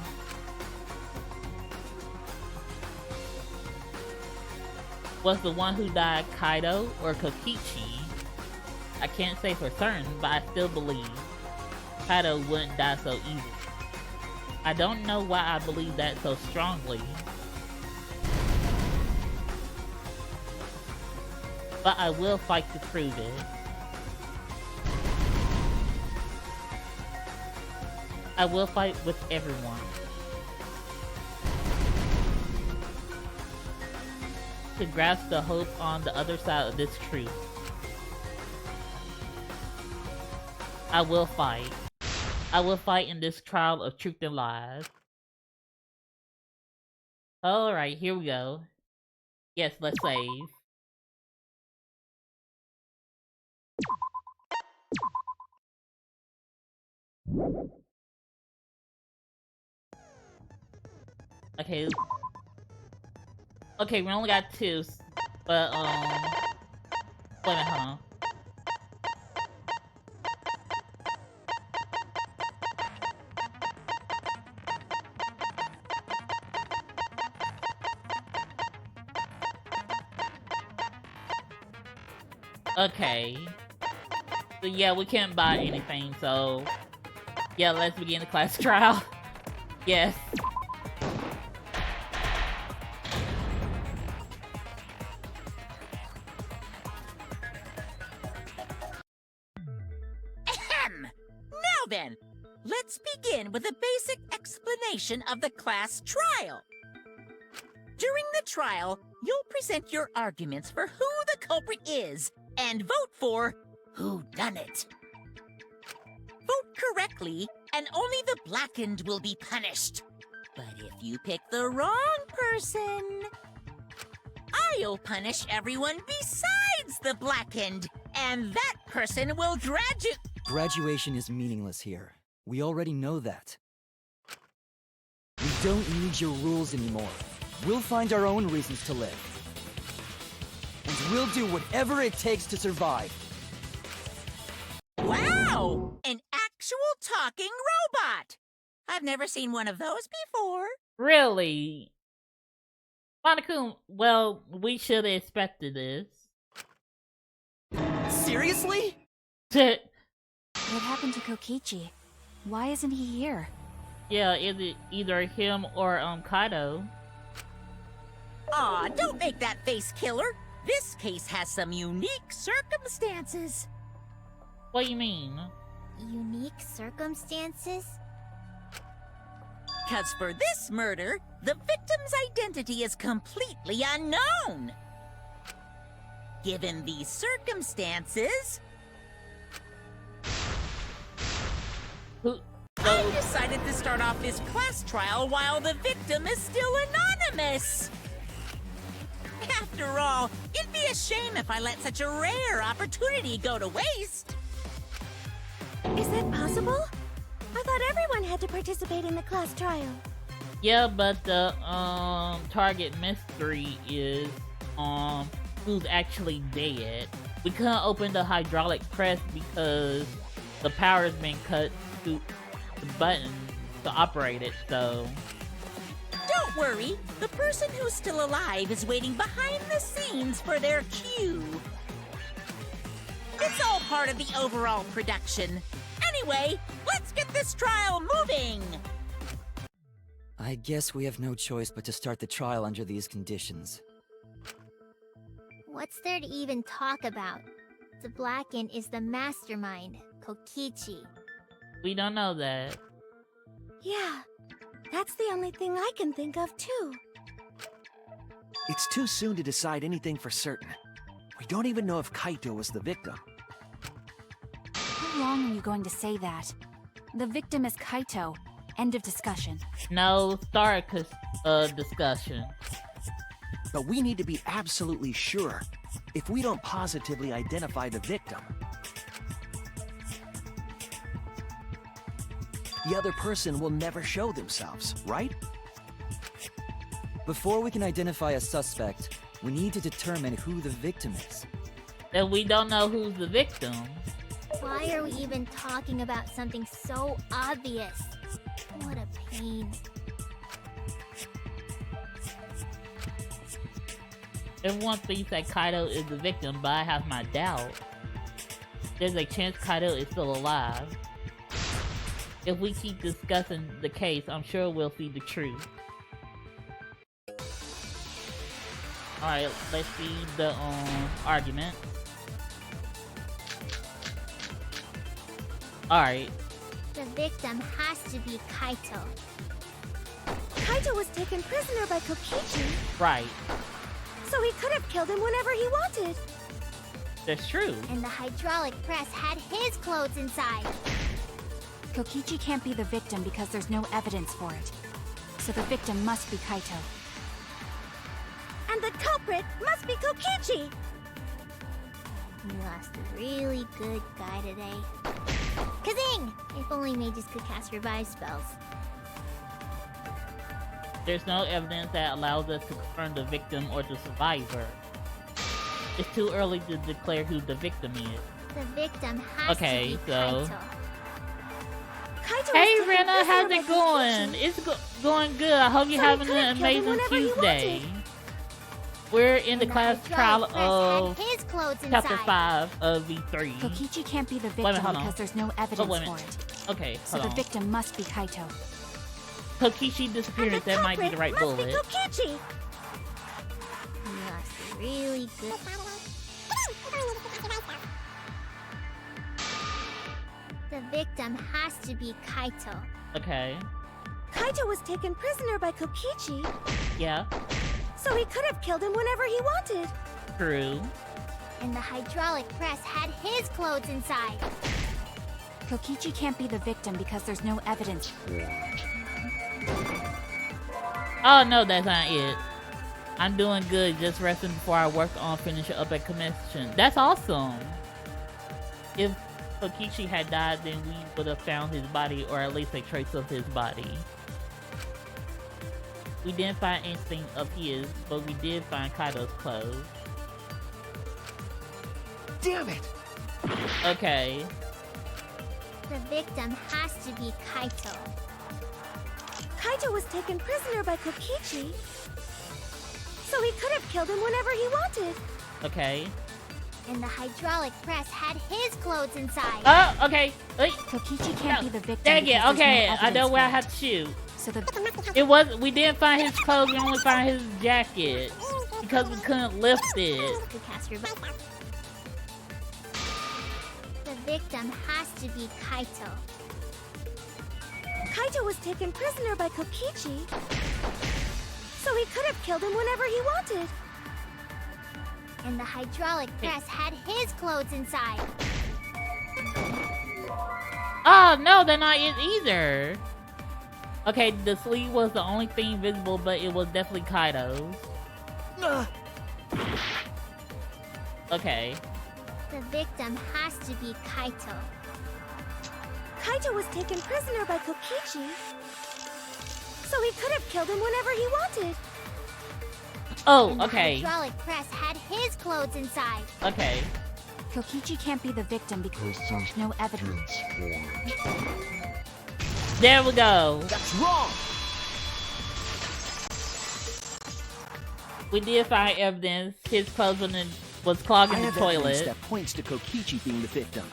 Was the one who died Kaido or Kokichi? I can't say for certain, but I still believe Kaido wouldn't die so easily. I don't know why I believe that so strongly, but I will fight to prove it. I will fight with everyone to grasp the hope on the other side of this truth. I will fight. I will fight in this trial of truth and lies. Alright, here we go. Yes, let's save. Okay. Okay, we only got two, but, wait a minute, hold on. Okay. So yeah, we can't buy anything, so yeah, let's begin the class trial. Yes. Ahem! Now then, let's begin with a basic explanation of the class trial. During the trial, you'll present your arguments for who the culprit is and vote for whodunit. Vote correctly, and only the blackened will be punished. But if you pick the wrong person, I'll punish everyone besides the blackened, and that person will graduate. Graduation is meaningless here. We already know that. We don't need your rules anymore. We'll find our own reasons to live. And we'll do whatever it takes to survive. actual talking robot. I've never seen one of those before. Really? Monica, well, we should have expected this. Seriously? What happened to Kokichi? Why isn't he here? Yeah, is it either him or Kaido? Aw, don't make that face, killer. This case has some unique circumstances. What do you mean? Unique circumstances? 'Cause for this murder, the victim's identity is completely unknown. Given these circumstances, Who? I decided to start off this class trial while the victim is still anonymous. After all, it'd be a shame if I let such a rare opportunity go to waste. Is that possible? I thought everyone had to participate in the class trial. Yeah, but the target mystery is who's actually dead. We couldn't open the hydraulic press because the power's been cut to the button to operate it, so Don't worry, the person who's still alive is waiting behind the scenes for their cue. It's all part of the overall production. Anyway, let's get this trial moving! I guess we have no choice but to start the trial under these conditions. What's there to even talk about? The Blacken is the mastermind, Kokichi. we don't know that. Yeah, that's the only thing I can think of too. It's too soon to decide anything for certain. We don't even know if Kaito was the victim. How long are you going to say that? The victim is Kaito. End of discussion. No, start discussion. But we need to be absolutely sure. If we don't positively identify the victim, the other person will never show themselves, right? Before we can identify a suspect, we need to determine who the victim is. And we don't know who's the victim. Why are we even talking about something so obvious? What a pain. Everyone thinks that Kaido is the victim, but I have my doubt. There's a chance Kaido is still alive. If we keep discussing the case, I'm sure we'll see the truth. Alright, let's see the argument. Alright, The victim has to be Kaito. Kaito was taken prisoner by Kokichi, right. so he could have killed him whenever he wanted. That's true. And the hydraulic press had his clothes inside. Kokichi can't be the victim because there's no evidence for it. So the victim must be Kaito. And the culprit must be Kokichi! You lost a really good guy today. Kazing! If only mages could cast revive spells. There's no evidence that allows us to confirm the victim or the survivor. It's too early to declare who the victim is. The victim has to be Kaito. Kaito Hey was taken Rena, how's prisoner it by going? Kokichi. It's going good. I hope you're So he having could an have killed him amazing whenever he Tuesday. wanted. We're in the And class hydraulic trial press had of his clothes chapter inside. 5 of V3. Kokichi can't be the Wait a minute, victim hold on. because there's no evidence wait a for minute. it. Okay, So hold the on. victim must be Kaito. Kokichi And disappearance, the that might be culprit the right must bullet. be Kokichi! You lost a really good... The victim has to be Kaito. Okay, Kaito was taken prisoner by Kokichi, yeah, so he could have killed him whenever he wanted. true. And the hydraulic press had his clothes inside. Kokichi can't be the victim because there's no evidence. Oh no, that's not it. I'm doing good, just resting before I work on finishing up a commission. That's awesome. If Kokichi had died, then we would have found his body, or at least a trace of his body. We didn't find anything of his, but we did find Kaido's clothes. Damn it! Okay. The victim has to be Kaito. Kaito was taken prisoner by Kokichi, so he could have killed him whenever he wanted. Okay. And the hydraulic press had his clothes inside. Oh, okay. Wait. Kokichi can't be the victim. Dang it. because there's Okay, no I know evidence where I for have it. to shoot. So the It was. We didn't find his clothes. We only found his jacket because we couldn't lift it. Good cast your butt. The victim has to be Kaito. Kaito was taken prisoner by Kokichi, so he could have killed him whenever he wanted. And the hydraulic press had his clothes inside. Oh no, they're not it either. Okay, the sleeve was the only thing visible, but it was definitely Kaito's. Okay. The victim has to be Kaito. Kaito was taken prisoner by Kokichi, so he could have killed him whenever he wanted. Oh, And okay. the hydraulic press had his clothes inside. Okay. Kokichi can't be the victim because there's no evidence. There we go. That's wrong! We did find evidence. His clothes was clogging I the have evidence toilet. that points to Kokichi being the victim.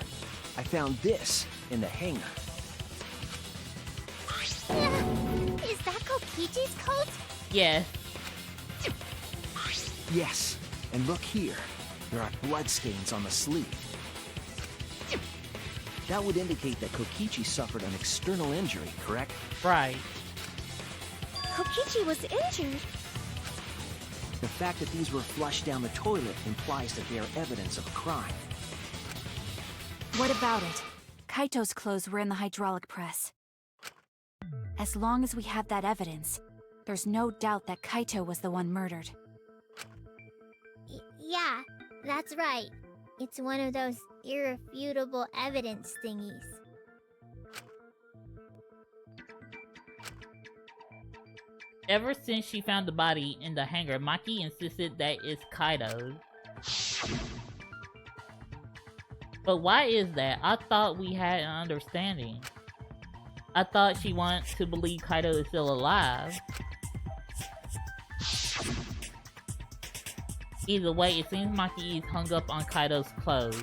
I found this in the hangar. Is that Kokichi's coat? Yes. Yes, and look here. There are bloodstains on the sleeve. That would indicate that Kokichi suffered an external injury, correct? Right. Kokichi was injured. The fact that these were flushed down the toilet implies that they are evidence of a crime. What about it? Kaito's clothes were in the hydraulic press. As long as we have that evidence, there's no doubt that Kaito was the one murdered. Yeah, that's right. It's one of those irrefutable evidence thingies. Ever since she found the body in the hangar, Maki insisted that it's Kaito's. But why is that? I thought we had an understanding. I thought she wants to believe Kaito is still alive. Either way, it seems Maki is hung up on Kaito's clothes.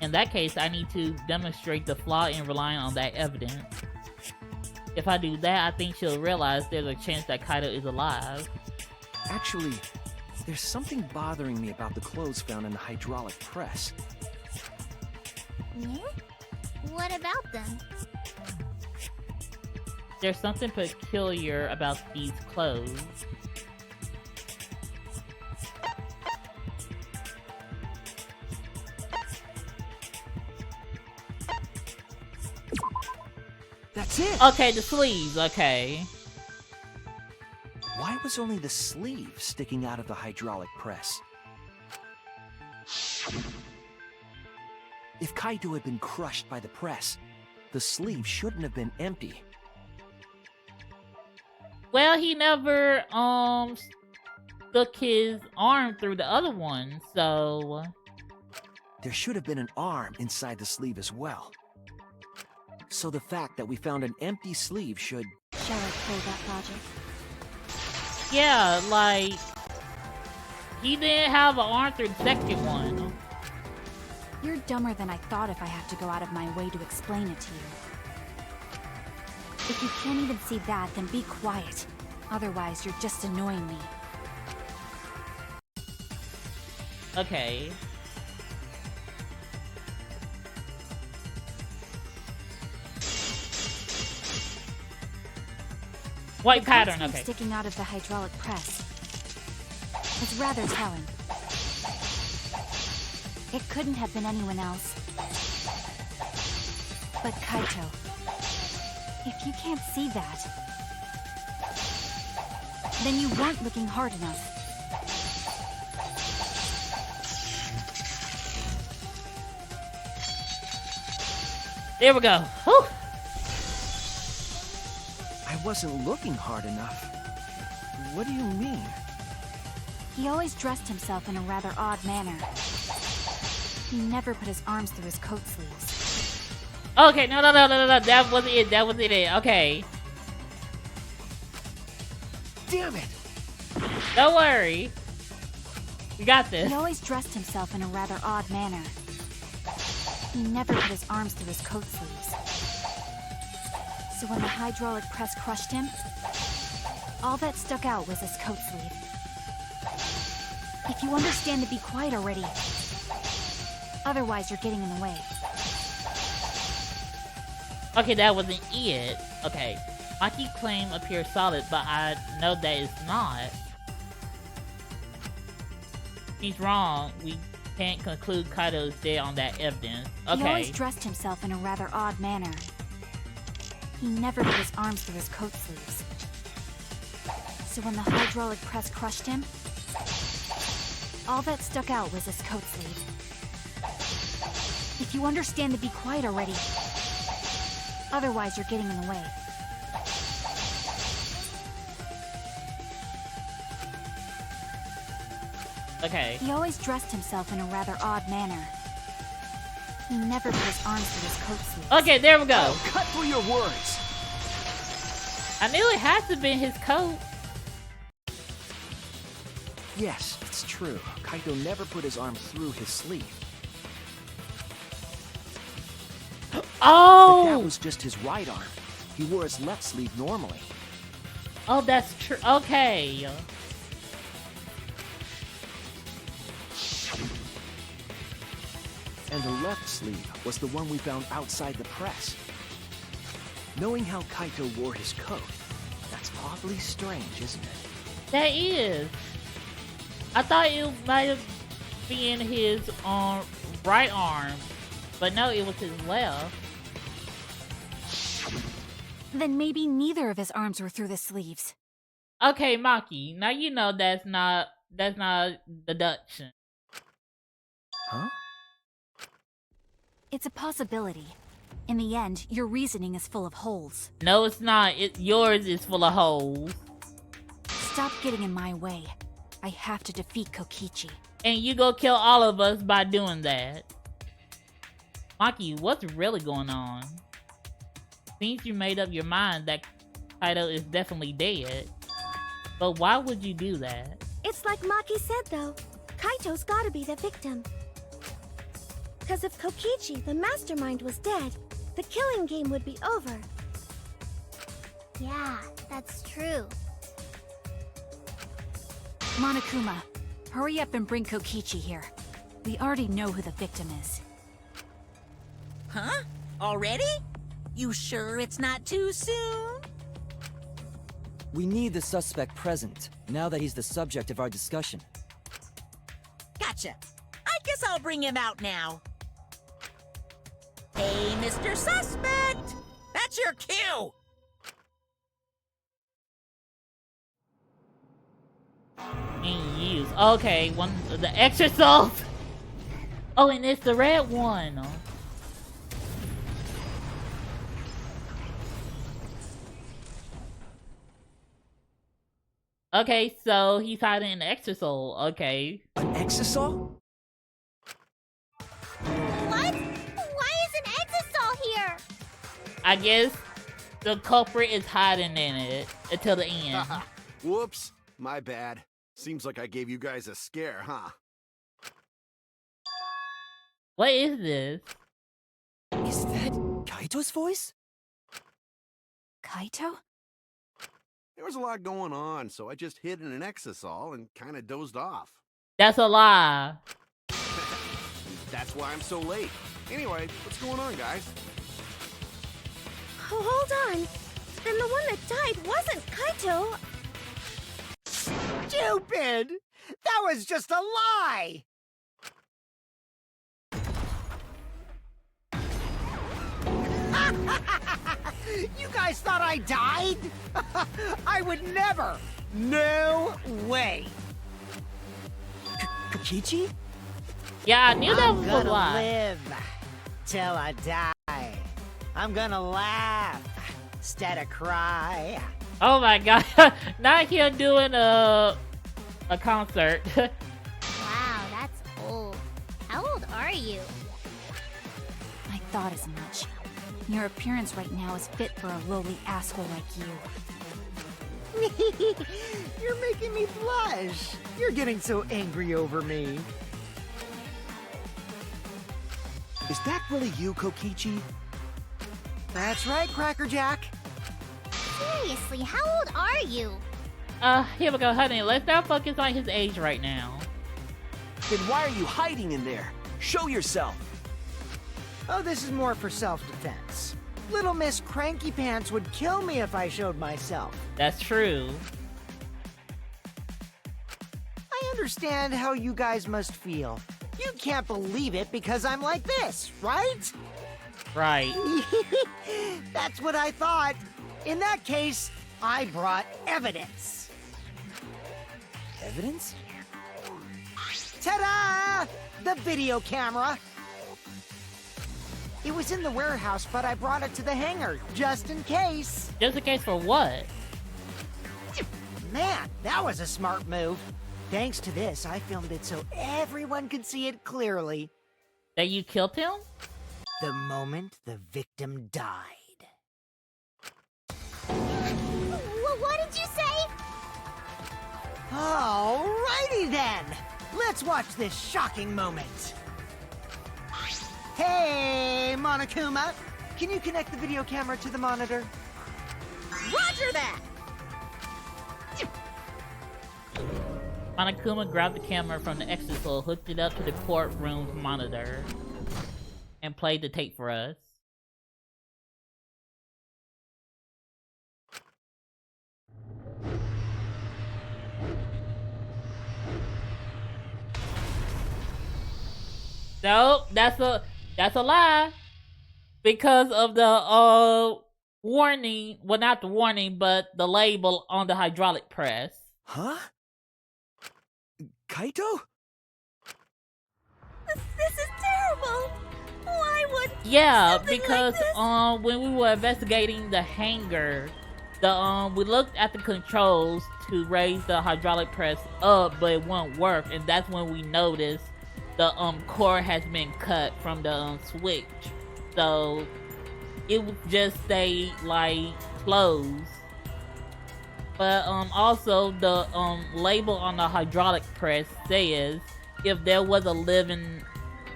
In that case, I need to demonstrate the flaw in relying on that evidence. If I do that, I think she'll realize there's a chance that Kaito is alive. Actually, there's something bothering me about the clothes found in the hydraulic press. Yeah? What about them? There's something peculiar about these clothes. That's it! Okay, the sleeves, okay. Why was only the sleeve sticking out of the hydraulic press? If Kaito had been crushed by the press, the sleeve shouldn't have been empty. Well, he never, stuck his arm through the other one, so... There should have been an arm inside the sleeve as well. So the fact that we found an empty sleeve should... Shall I play that logic? Yeah, like... He didn't have an arm through the second one. You're dumber than I thought if I have to go out of my way to explain it to you. If you can't even see that, then be quiet. Otherwise, you're just annoying me. Okay. White The pattern, coat okay. sticking out of the hydraulic press. It's rather telling. It couldn't have been anyone else. But Kaito, if you can't see that, then you weren't looking hard enough. There we go. Whew. I wasn't looking hard enough. What do you mean? He always dressed himself in a rather odd manner. He never put his arms through his coat sleeves. Okay, no. That wasn't it. That wasn't it. Okay. Damn it! Don't worry. We got this. He always dressed himself in a rather odd manner. He never put his arms through his coat sleeves. So when the hydraulic press crushed him, all that stuck out was his coat sleeve. If you understand to be quiet already. Otherwise, you're getting in the way. Okay, that wasn't it. Okay. Maki's claim appears solid, but I know that it's not. He's wrong. We can't conclude Kaito is dead on that evidence. Okay. He always dressed himself in a rather odd manner. He never put his arms through his coat sleeves. So when the hydraulic press crushed him, all that stuck out was his coat sleeve. If you understand to be quiet already. Otherwise, you're getting in the way. Okay. He always dressed himself in a rather odd manner. He never put his arms through his coat sleeves. Okay, there we go. Oh, cut through your words! I knew it had to be his coat. Yes, it's true. Kaito never put his arm through his sleeve. But that Oh! was just his right arm. He wore his left sleeve normally. Oh, that's true. Okay. And the left sleeve was the one we found outside the press. Knowing how Kaito wore his coat, that's awfully strange, isn't it? That is. I thought it might have been his right arm, but no, it was his left. Then maybe neither of his arms were through the sleeves. Okay, Maki. Now you know that's not deduction. Huh? It's a possibility. In the end, your reasoning is full of holes. No, it's not. Yours is full of holes. Stop getting in my way. I have to defeat Kokichi. And you go kill all of us by doing that. Maki, what's really going on? Seems you made up your mind that Kaito is definitely dead. But why would you do that? It's like Maki said, though. Kaito's gotta be the victim. Because if Kokichi, the mastermind, was dead, the killing game would be over. Yeah, that's true. Monokuma, hurry up and bring Kokichi here. We already know who the victim is. Huh? Already? You sure it's not too soon? We need the suspect present, now that he's the subject of our discussion. Gotcha. I guess I'll bring him out now. Hey, Mr. Suspect! That's your cue! Being used. Okay, one of the extra souls. Oh, and it's the red one. Okay, so he's hiding an extra soul. Okay. An exisal? What? Why is an Exisol here? I guess the culprit is hiding in it until the end. Whoops, my bad. Seems like I gave you guys a scare, huh? What is this? Is that Kaito's voice? Kaito? There was a lot going on, so I just hid in an exisal and kind of dozed off. That's a lie. That's why I'm so late. Anyway, what's going on, guys? Oh, hold on. Then the one that died wasn't Kaito. Stupid! That was just a lie! You guys thought I died? I would never! No way! Kokichi? Yeah, I knew that I'm was a gonna lie. live till I die. I'm gonna laugh instead of cry. Oh my god. Not here doing a concert. Wow, that's old. How old are you? I thought as much. your appearance right now is fit for a lowly asshole like you. You're making me blush. You're getting so angry over me. Is that really you, Kokichi? That's right, Crackerjack. Seriously, how old are you? Here we go, honey. Let's not focus on his age right now. Then why are you hiding in there? Show yourself! Oh, this is more for self-defense. Little Miss Cranky Pants would kill me if I showed myself. That's true. I understand how you guys must feel. You can't believe it because I'm like this, right? Right. That's what I thought. In that case, I brought evidence. Evidence? Ta-da! The video camera. It was in the warehouse, but I brought it to the hangar, just in case. Just in case for what? Man, that was a smart move. Thanks to this, I filmed it so everyone could see it clearly. That you killed him? The moment the victim died. What did you say? Alrighty then! Let's watch this shocking moment. Hey, Monokuma! Can you connect the video camera to the monitor? Roger that! Monokuma grabbed the camera from the exit-hole, hooked it up to the courtroom's monitor, and played the tape for us. Nope, that's a lie. Because of the warning, well, not the warning, but the label on the hydraulic press. Huh? Kaito? This is terrible. Why would Yeah, something because like this? when we were investigating the hangar, we looked at the controls to raise the hydraulic press up, but it won't work, and that's when we noticed the cord has been cut from the switch, so it would just stay like closed. But also the label on the hydraulic press says if there was a living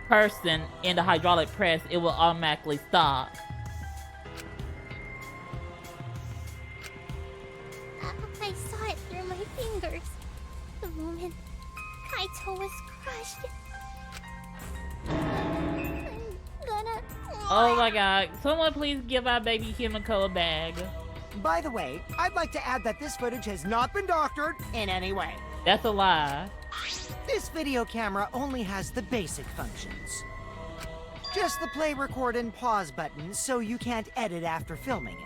person in the hydraulic press, it will automatically stop. I saw it through my fingers. The moment Kaito was crushed. I'm gonna... Oh my god, someone please give our baby Himiko a bag. By the way, I'd like to add that this footage has not been doctored in any way. That's a lie. This video camera only has the basic functions. Just the play, record, and pause buttons, so you can't edit after filming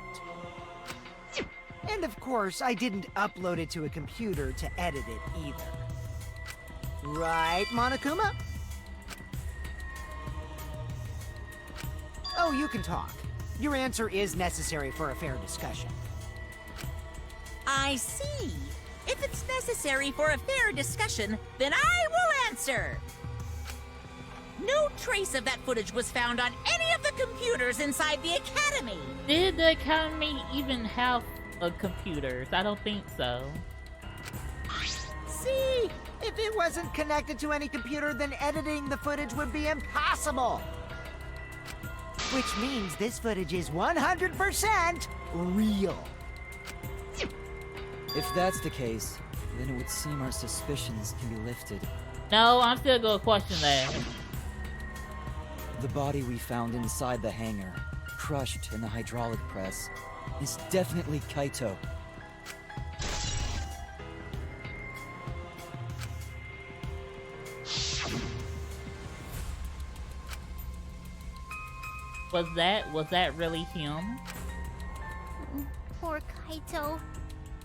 it. And of course, I didn't upload it to a computer to edit it either. Right, Monokuma? Oh, you can talk. Your answer is necessary for a fair discussion. I see. If it's necessary for a fair discussion, then I will answer. No trace of that footage was found on any of the computers inside the Academy. Did the Academy even have computers? I don't think so. See? If it wasn't connected to any computer, then editing the footage would be impossible. Which means this footage is 100% real. If that's the case, then it would seem our suspicions can be lifted. No, I'm still gonna question that. The body we found inside the hangar, crushed in the hydraulic press, is definitely Kaito. Was that really him? Poor Kaito.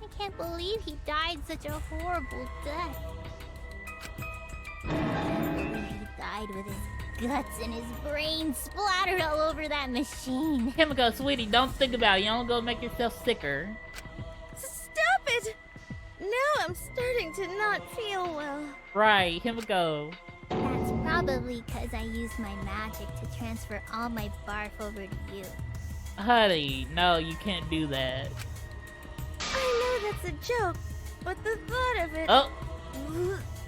I can't believe he died such a horrible death. I can't believe he died with his guts and his brains splattered all over that machine. Himiko, sweetie, don't think about it. You don't go make yourself sicker. Stop it! Now I'm starting to not feel well. Right, Himiko. That's probably because I used my magic to transfer all my barf over to you. Honey, no, you can't do that. I know that's a joke, but the thought of it... Oh.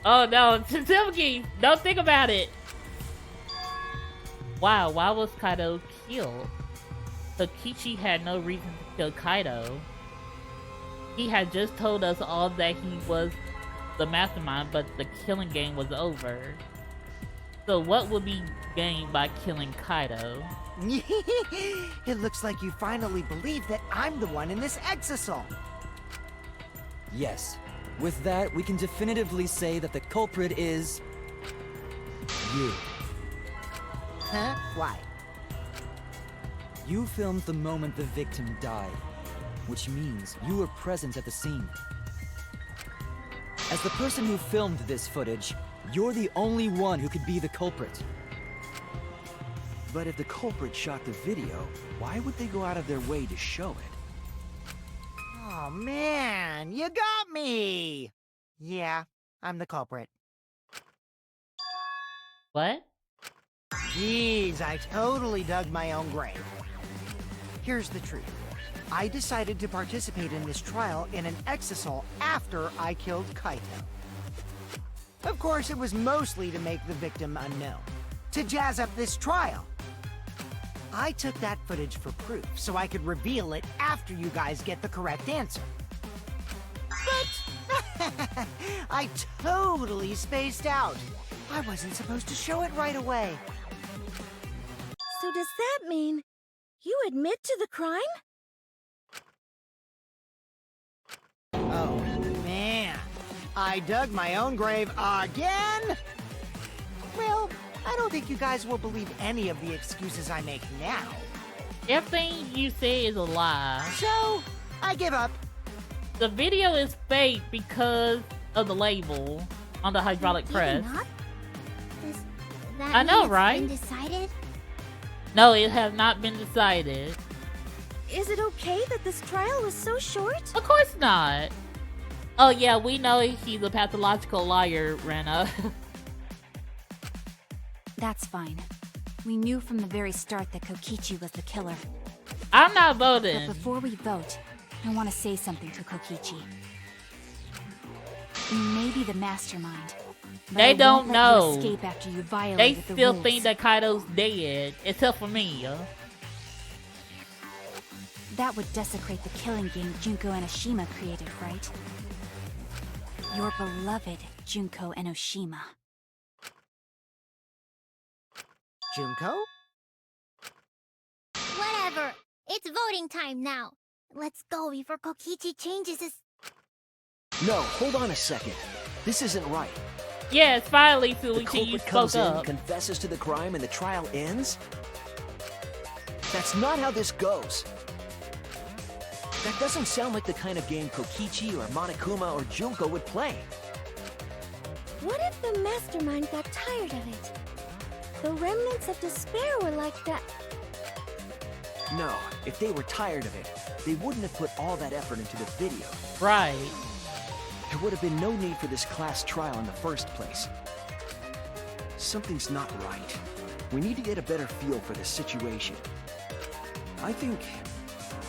Oh no, Timothy, don't think about it. Wow, why was Kaido killed? Kokichi had no reason to kill Kaido. He had just told us all that he was the mastermind, but the killing game was over. So what would be gained by killing Kaido? It looks like you finally believe that I'm the one in this exisal. Yes. With that, we can definitively say that the culprit is... you. Huh? Why? You filmed the moment the victim died, which means you were present at the scene. As the person who filmed this footage, you're the only one who could be the culprit. But if the culprit shot the video, why would they go out of their way to show it? Oh man, you got me! Yeah, I'm the culprit. What? Jeez, I totally dug my own grave. Here's the truth. I decided to participate in this trial in an exisal after I killed Kaito. Of course, it was mostly to make the victim unknown, to jazz up this trial. I took that footage for proof, so I could reveal it after you guys get the correct answer. But I totally spaced out. I wasn't supposed to show it right away. So does that mean you admit to the crime? Oh, man. I dug my own grave again? Well, I don't think you guys will believe any of the excuses I make now. Everything you say is a lie. So, I give up. The video is fake because of the label on the hydraulic press. Not? Does that I know, mean it's right? been decided? No, it has not been decided. Is it okay that this trial was so short? Of course not. Oh yeah, we know he's a pathological liar, Rena. That's fine. We knew from the very start that Kokichi was the killer. I'm not But voting. before we vote, I want to say something to Kokichi. You may be the mastermind, but They I don't won't let know. you escape after you They violated the still rules. think that Kaido's dead, except for me. That would desecrate the killing game Junko Enoshima created, right? Your beloved Junko Enoshima. Junko? Whatever. It's voting time now. Let's go before Kokichi changes his... No, hold on a second. This isn't right. Yes, finally, The Suichi, you culprit spoke comes in, up. confesses to the crime, and the trial ends? That's not how this goes. That doesn't sound like the kind of game Kokichi or Monokuma or Junko would play. What if the mastermind got tired of it? The remnants of despair were like that. No, if they were tired of it, they wouldn't have put all that effort into the video. Right. There would have been no need for this class trial in the first place. Something's not right. We need to get a better feel for the situation. I think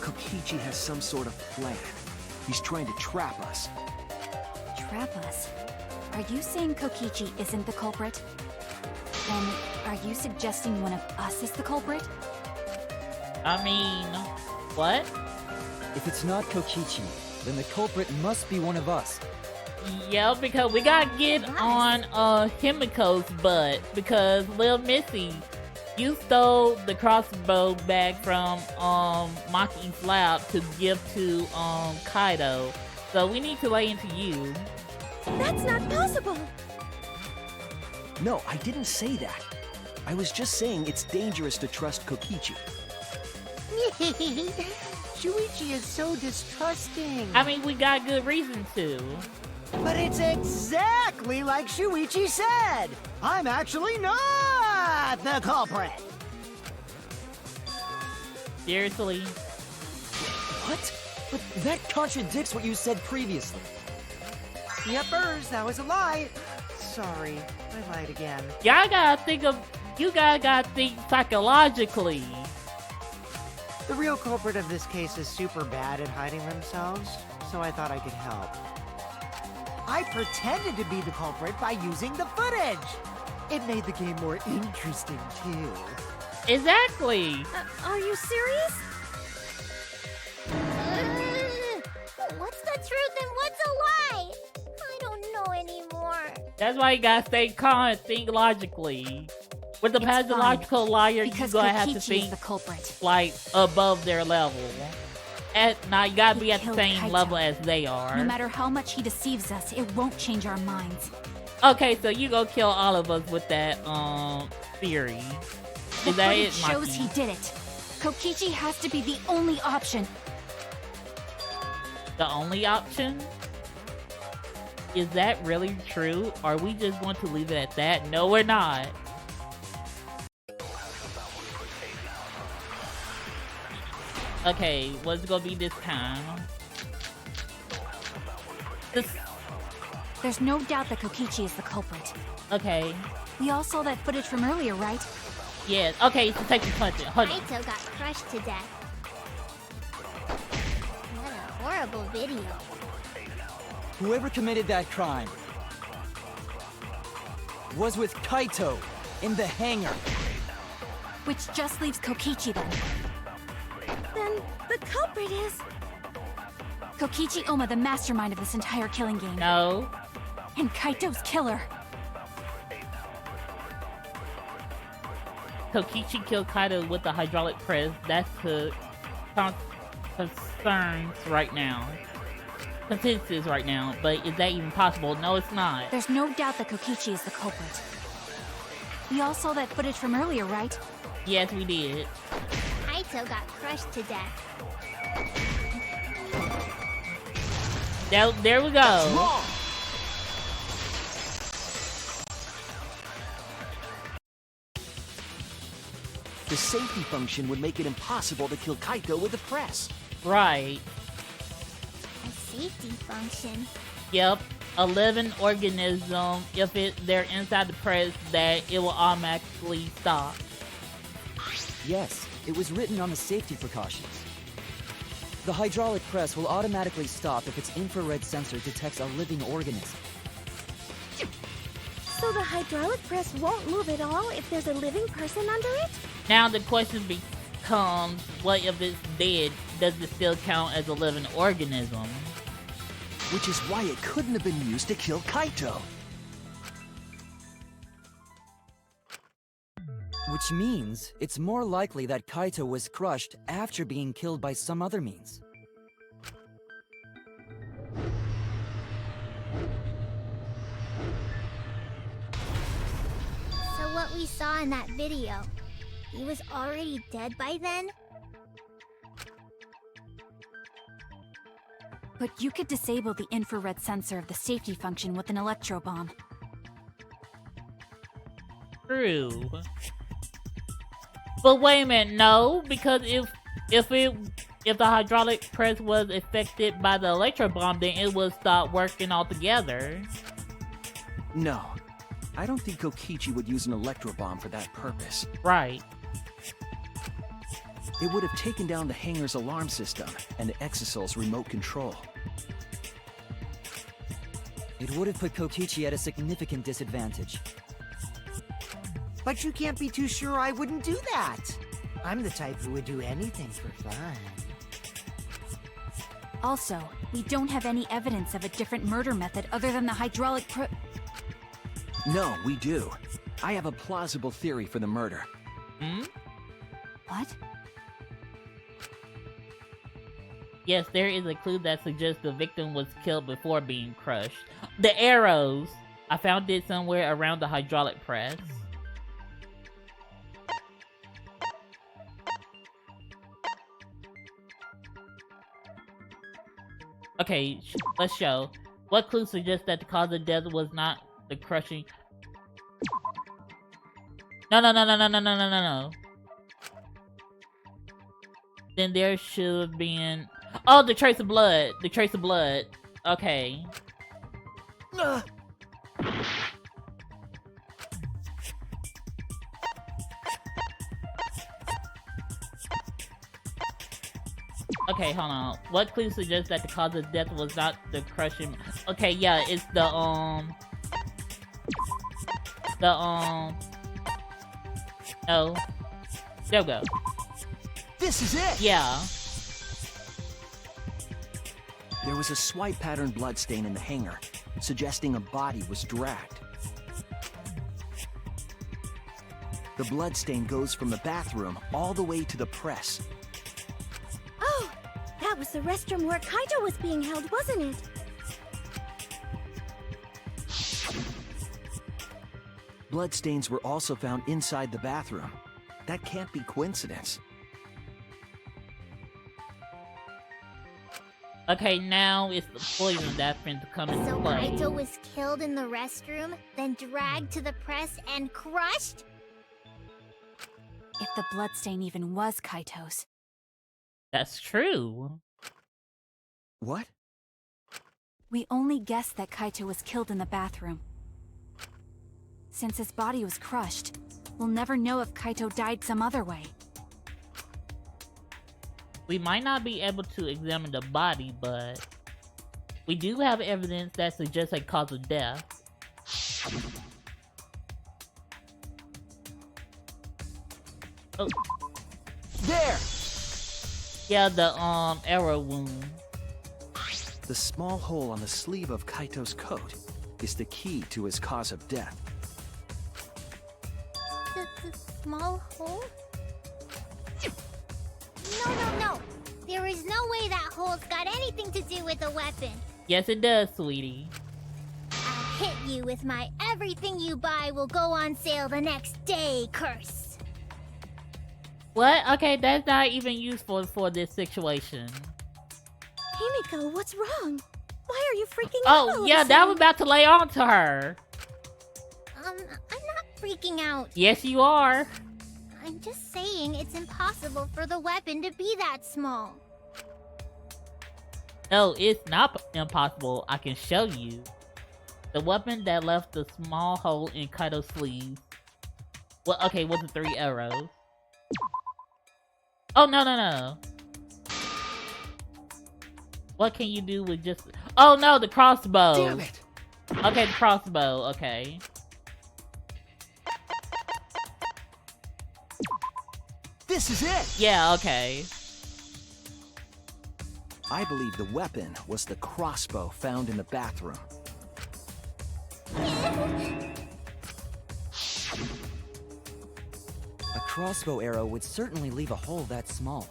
Kokichi has some sort of plan. He's trying to trap us. Trap us? Are you saying Kokichi isn't the culprit? Then, are you suggesting one of us is the culprit? I mean, what? If it's not Kokichi, then the culprit must be one of us. Yeah, because we gotta get on Himiko's butt, because Lil Missy, you stole the crossbow bag from Maki's lab to give to Kaido. So we need to lay into you. That's not possible! No, I didn't say that. I was just saying it's dangerous to trust Kokichi. Shuichi is so distrusting. I mean, we got good reason to. But it's exactly like Shuichi said! I'm actually not the culprit! Seriously? What? But that contradicts what you said previously. Yepers, that was a lie. Sorry, I lied again. Y'all gotta think of, you gotta think psychologically. The real culprit of this case is super bad at hiding themselves, so I thought I could help. I pretended to be the culprit by using the footage! It made the game more interesting, too. Exactly. Are you serious? What's the truth and what's a lie? I don't know anymore. That's why you gotta stay calm and think logically. With the It's pathological liar, you're Because gonna have to Kokichi is think the culprit. like above their level. Now you gotta He be at the killed same Kaito. level as they are. No matter how much he deceives us, it won't change our minds. Okay, so you go kill all of us with that theory. The Is that footage it, shows Maki? he did it. Kokichi has to be the only option. The only option? Is that really true? Are we just going to leave it at that? No, we're not. Okay, what's it gonna be this time? There's no doubt that Kokichi is the culprit. Okay. We all saw that footage from earlier, right? Yeah, okay, so take the punch. Hold on. Kaito got crushed to death. What a horrible video. Whoever committed that crime was with Kaito in the hangar. Which just leaves Kokichi then. Then the culprit is... Kokichi Oma, the mastermind of this entire killing game. No. And Kaito's killer. Kokichi killed Kaito with the hydraulic press. That's the concerns right now. Consensus right now, but is that even possible? No, it's not. There's no doubt that Kokichi is the culprit. We all saw that footage from earlier, right? Yes, we did. Kaito got crushed to death. There we go. The safety function would make it impossible to kill Kaito with the press. Right. A safety function. Yep. A living organism, if they're inside the press, that it will automatically stop. Yes, it was written on the safety precautions. The hydraulic press will automatically stop if its infrared sensor detects a living organism. So the hydraulic press won't move at all if there's a living person under it? Now the question becomes, what if it's dead? Does it still count as a living organism? Which is why it couldn't have been used to kill Kaito. Which means it's more likely that Kaito was crushed after being killed by some other means. So what we saw in that video, he was already dead by then? But you could disable the infrared sensor of the safety function with an electro bomb. True. But wait a minute, no, because if the hydraulic press was affected by the electro bomb, then it would stop working altogether. No. I don't think Kokichi would use an electro bomb for that purpose. Right. It would have taken down the hangar's alarm system and the Exosol's remote control. It would have put Kokichi at a significant disadvantage. But you can't be too sure I wouldn't do that. I'm the type who would do anything for fun. Also, we don't have any evidence of a different murder method other than the hydraulic No, we do. I have a plausible theory for the murder. Hmm? What? Yes, there is a clue that suggests the victim was killed before being crushed. The arrows! I found it somewhere around the hydraulic press. Okay, let's show. What clue suggests that the cause of death was not the crushing? No. Then there should have been... Oh, the trace of blood. The trace of blood. Okay. Okay, hold on. What clue suggests that the cause of death was not the crushing? Okay, yeah, it's the no. There we go. This is it! Yeah. There was a swipe pattern bloodstain in the hangar, suggesting a body was dragged. The bloodstain goes from the bathroom all the way to the press. Oh, that was the restroom where Kaito was being held, wasn't it? Bloodstains were also found inside the bathroom. That can't be coincidence. Okay, now it's the poison that's been to come into So play. Kaito was killed in the restroom, then dragged to the press and crushed? If the bloodstain even was Kaito's. That's true. What? We only guessed that Kaito was killed in the bathroom. Since his body was crushed, we'll never know if Kaito died some other way. We might not be able to examine the body, but we do have evidence that suggests a cause of death. Oh. There! Yeah, the arrow wound. The small hole on the sleeve of Kaito's coat is the key to his cause of death. The small hole? No. There is no way that hole's got anything to do with the weapon. Yes, it does, sweetie. I'll hit you with my everything you buy will go on sale the next day curse. What? Okay, that's not even useful for this situation. Himiko, what's wrong? Why are you freaking out? Oh, yeah, that was about to lay on to her. I'm not freaking out. Yes, you are. I'm just saying it's impossible for the weapon to be that small. No, it's not impossible. I can show you. The weapon that left the small hole in Kaito's sleeve. Well, okay, was it 3 arrows? Oh, no. What can you do with just... Oh, no, the crossbow. Damn it! Okay, the crossbow, okay. This is it! Yeah, okay. I believe the weapon was the crossbow found in the bathroom. A crossbow arrow would certainly leave a hole that small.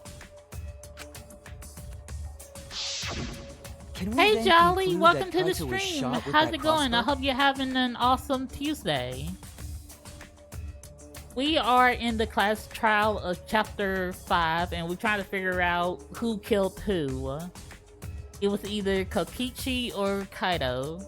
Can we Hey, then Jolly, conclude welcome that to the Kaito was stream. shot with How's that it going? I crossbow? hope you're having an awesome Tuesday. We are in the class trial of chapter 5, and we're trying to figure out who killed who. It was either Kokichi or Kaito.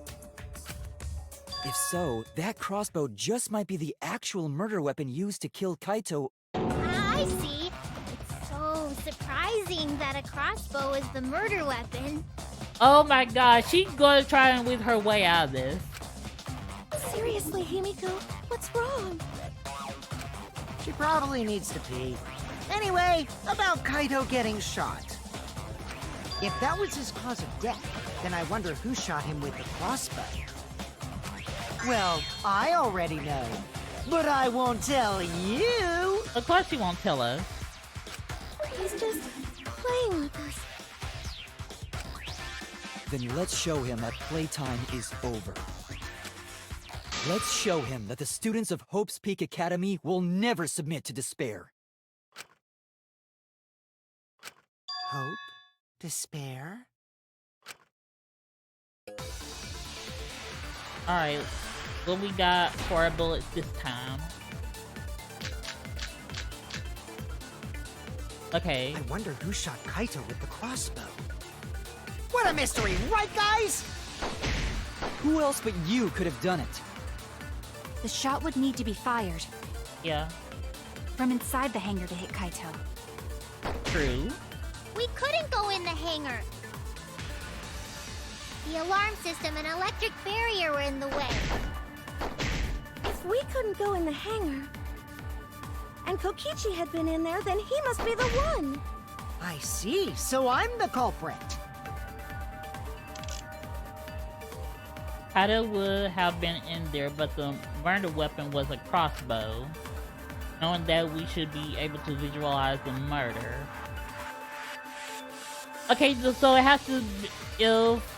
If so, that crossbow just might be the actual murder weapon used to kill Kaito. I see. It's so surprising that a crossbow is the murder weapon. Oh my god, she's gonna try and wiggle her way out of this. Seriously, Himiko, what's wrong? She probably needs to pee. Anyway, about Kaito getting shot. If that was his cause of death, then I wonder who shot him with the crossbow. Well, I already know, but I won't tell you. Of course she won't tell us. He's just playing with us. Then let's show him that playtime is over. Let's show him that the students of Hope's Peak Academy will never submit to despair. Hope? Despair? Alright, what we got for our bullets this time? Okay. I wonder who shot Kaito with the crossbow. What a mystery, right guys? Who else but you could have done it? The shot would need to be fired Yeah, from inside the hangar to hit Kaito. true. We couldn't go in the hangar. The alarm system and electric barrier were in the way. If we couldn't go in the hangar, and Kokichi had been in there, then he must be the one. I see, so I'm the culprit. Kaito would have been in there, but the murder weapon was a crossbow. Knowing that, we should be able to visualize the murder. Okay, so it has to be if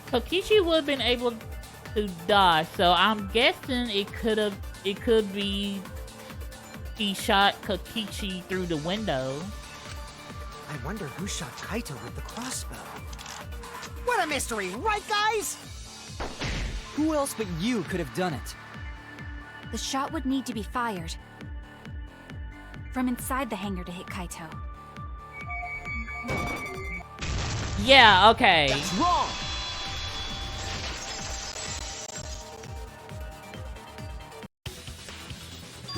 Kokichi would have been able to dodge, so I'm guessing it could be he shot Kokichi through the window. I wonder who shot Kaito with the crossbow. What a mystery, right guys? Who else but you could have done it? The shot would need to be fired from inside the hangar to hit Kaito. Yeah, okay. That's wrong!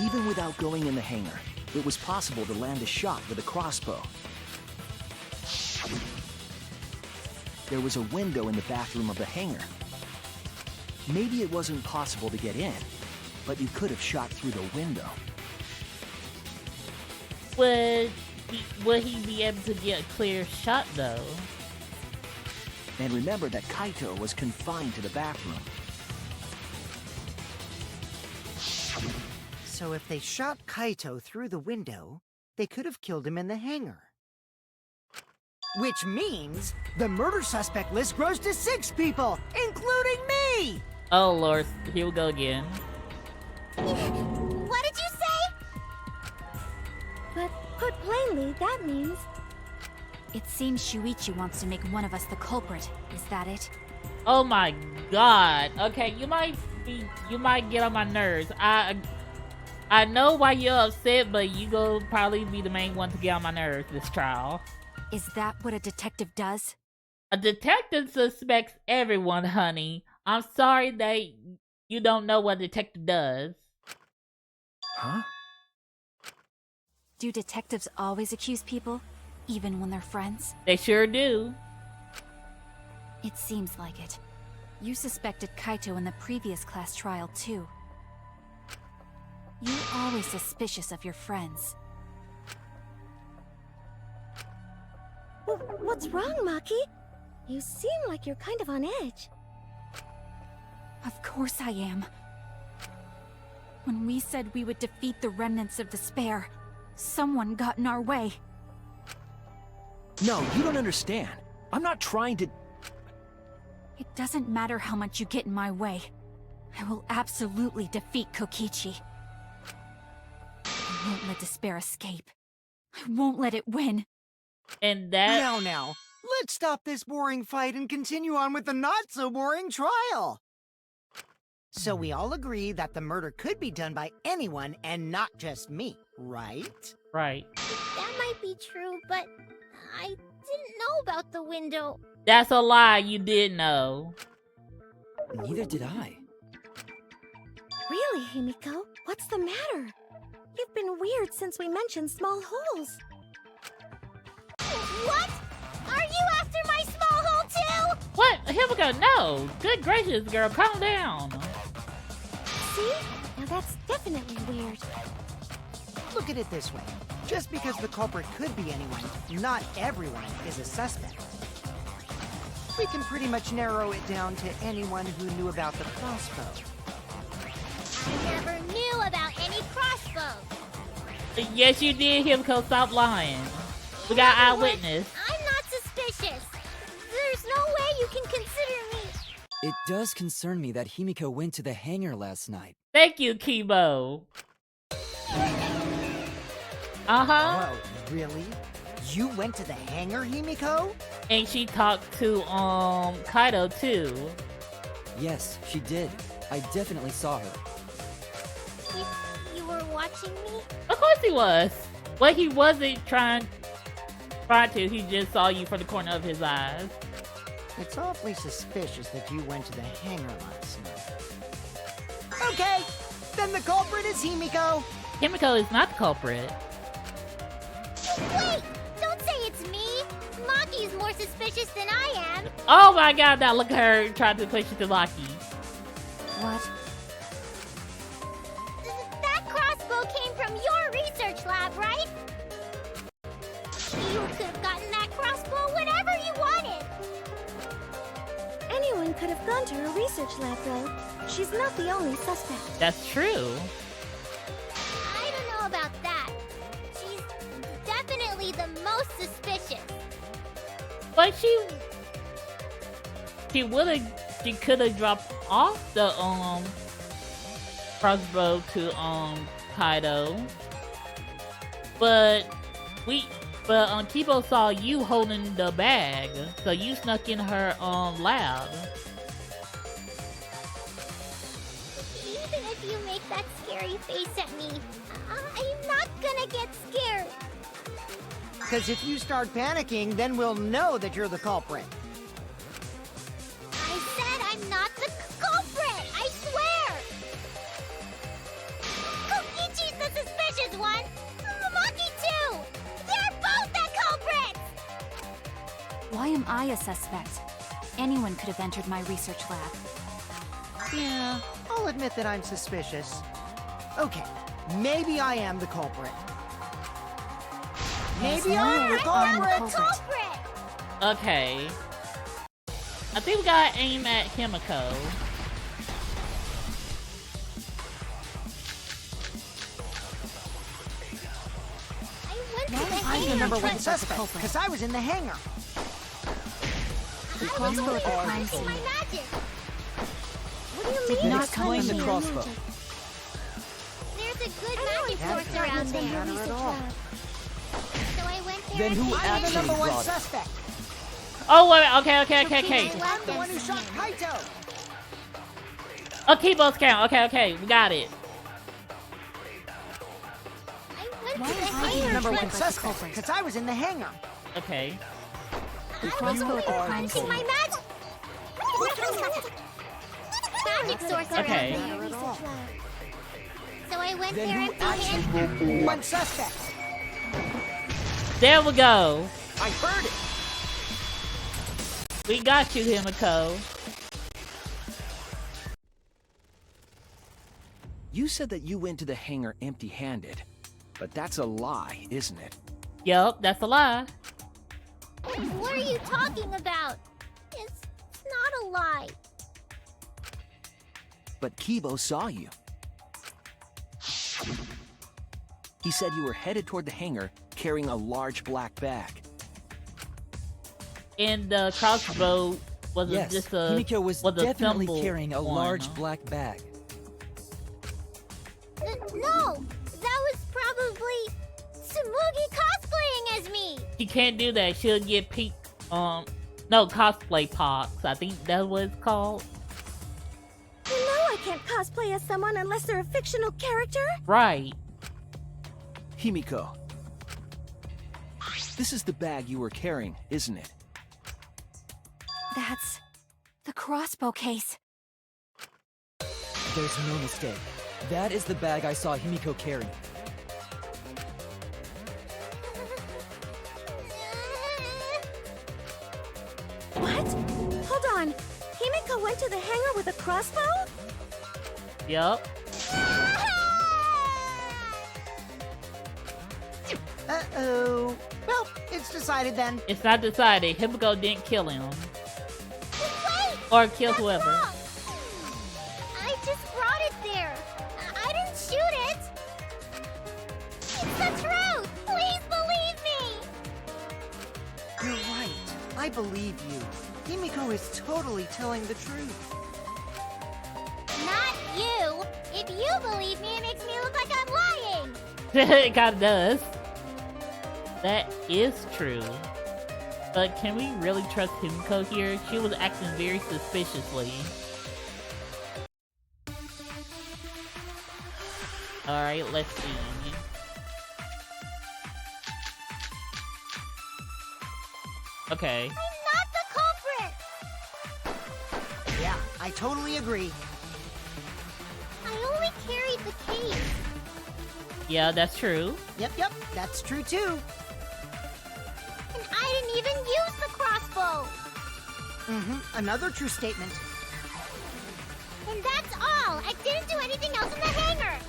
Even without going in the hangar, it was possible to land a shot with a crossbow. There was a window in the bathroom of the hangar. Maybe it wasn't possible to get in, but you could have shot through the window. Would he be able to get a clear shot, though? And remember that Kaito was confined to the bathroom. So if they shot Kaito through the window, they could have killed him in the hangar. Which means the murder suspect list grows to 6 people, including me! Oh lord, here we go again. What did you say? But put plainly, that means... It seems Shuichi wants to make one of us the culprit. Is that it? Oh my god. Okay, you might get on my nerves. I know why you're upset, but you go probably be the main one to get on my nerves this trial. Is that what a detective does? A detective suspects everyone, honey. I'm sorry that you don't know what a detective does. Huh? Do detectives always accuse people, even when they're friends? They sure do. It seems like it. You suspected Kaito in the previous class trial, too. You're always suspicious of your friends. What's wrong, Maki? You seem like you're kind of on edge. Of course I am. When we said we would defeat the remnants of despair, someone got in our way. No, you don't understand. I'm not trying to... It doesn't matter how much you get in my way. I will absolutely defeat Kokichi. I won't let despair escape. I won't let it win. And that... Now, let's stop this boring fight and continue on with the not-so-boring trial. So we all agree that the murder could be done by anyone and not just me, right? Right. That might be true, but I didn't know about the window. That's a lie, you did know. Neither did I. Really, Himiko? What's the matter? You've been weird since we mentioned small holes. What? Are you after my small hole too? What? Here we go. No. Good gracious, girl. Calm down. See? Now that's definitely weird. Look at it this way. Just because the culprit could be anyone, not everyone is a suspect. We can pretty much narrow it down to anyone who knew about the crossbow. I never knew about any crossbows. Yes, you did, Himiko. Stop lying. We got eyewitness. I'm not suspicious. There's no way you can consider me. It does concern me that Himiko went to the hangar last night. Thank you, Kibo. Uh-huh. Whoa, really? You went to the hangar, Himiko? And she talked to, Kaito, too. Yes, she did. I definitely saw her. You were watching me? Of course he was. Well, he wasn't trying to. He just saw you from the corner of his eyes. It's awfully suspicious that you went to the hangar last night. Okay, then the culprit is Himiko. Himiko is not the culprit. Wait! Don't say it's me! Maki's more suspicious than I am! Oh my god, now look at her trying to push it to Maki. What? That crossbow came from your research lab, right? You could have gotten that crossbow whenever you wanted. Anyone could have gone to her research lab, though. She's not the only suspect. That's true. I don't know about that. She's definitely the most suspicious. But she could have dropped off the crossbow to Kaido. But Kibo saw you holding the bag, so you snuck in her lab. Even if you make that scary face at me, I'm not gonna get scared. Because if you start panicking, then we'll know that you're the culprit. I said I'm not the culprit, I swear! Kokichi's the suspicious one! Maki too! They're both the culprits! Why am I a suspect? Anyone could have entered my research lab. Yeah, I'll admit that I'm suspicious. Okay, maybe I am the culprit. Maybe I'm the culprit! Okay. I think we gotta aim at Himiko. I'm the number one suspect, because I was in the hangar. The crossbow at the crime scene. My magic! What do you mean? Then it's explain the magic? crossbow. There's a good magic source around From her there. research lab. So I went there Then and who found I'm the it. number one brought it? suspect. Oh, wait, okay. I'm the one who shot Kaito. Oh, Kibo's count. Okay, we got it. I went Why to the am I I'm the hangar. number one Like the suspect, culprit. because I was in the hangar. Okay. The crossbow at the crime Using scene. my magic. Magic source Okay. around there. So I went Then there who empty-handed. One suspect. There we go. I heard it. We got you, Himiko. You said that you went to the hangar empty-handed, but that's a lie, isn't it? Yup, that's a lie. What are you talking about? It's not a lie. But Kibo saw you. He said you were headed toward the hangar carrying a large black bag. And the crossbow wasn't Yes, just a Himiko was a definitely symbol carrying a one. large black bag. No, that was probably Tsumugi cosplaying as me. She can't do that. She'll get pink, no, cosplay pox. I think that's what it's called. You know I can't cosplay as someone unless they're a fictional character. Right. Himiko. This is the bag you were carrying, isn't it? That's the crossbow case. There's no mistake. That is the bag I saw Himiko carry. What? Hold on. Himiko went to the hangar with a crossbow? Yup. Uh-oh. Well, it's decided then. It's not decided. Himiko didn't kill him. Wait! Or kill That's whoever. wrong. I just brought it there. I didn't shoot it. It's the truth. Please believe me. You're right. I believe you. Himiko is totally telling the truth. Not you. If you believe me, it makes me look like I'm lying. It kinda does. That is true. But can we really trust Himiko here? She was acting very suspiciously. Alright, let's see. Okay. I'm not the culprit. Yeah, I totally agree. I only carried the case. Yeah, that's true. Yep, that's true too. And I didn't even use the crossbow. Another true statement. And that's all. I didn't do anything else in the hangar.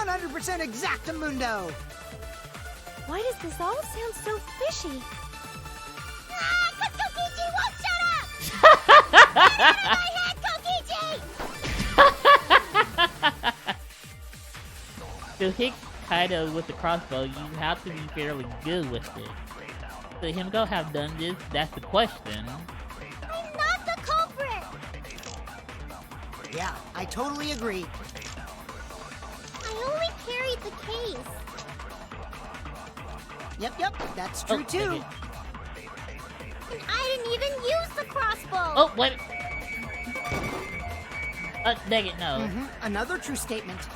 100% exactamundo! Why does this all sound so fishy? Ah, 'cause Kokichi won't shut up! Get out of my head, Kokichi! To hit Kaido with the crossbow, you have to be fairly good with it. Could Himiko have done this? That's the question. I'm not the culprit! Yeah, I totally agree. I only carried the case. Yep, that's true Oh, too. dang it. And I didn't even use the crossbow! Oh, wait. Dang it, no. Another true statement.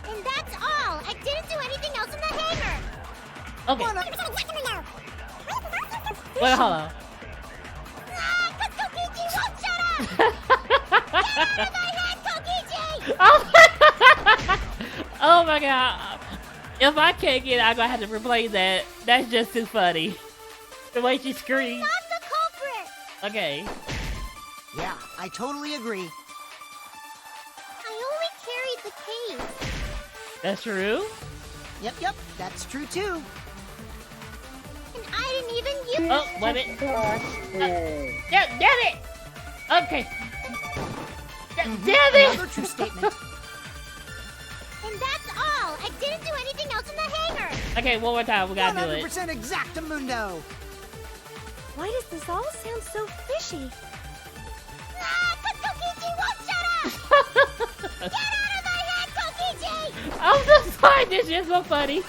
And that's all! I didn't do anything else in the hangar! Okay, 100% exactamundo! wait, hold on. Ah, 'cause Kokichi won't shut up! Get out of my head, Kokichi! Oh my god. If I can't get it, I'm gonna have to replay that. That's just too funny. The way she screams. Not the culprit! Okay. Yeah, I totally agree. I only carried the case. That's true? Yep, that's true too. And I didn't even use Oh, wait a minute. Damn it! Okay. Damn it! Another true statement. And that's all! I didn't do anything else in the hangar! Okay, one more time. We gotta do it. 100% exactamundo! Why does this all sound so fishy? Ah, 'cause Kokichi won't shut up! Get out of my head, Kokichi! I'm so sorry. This is so funny.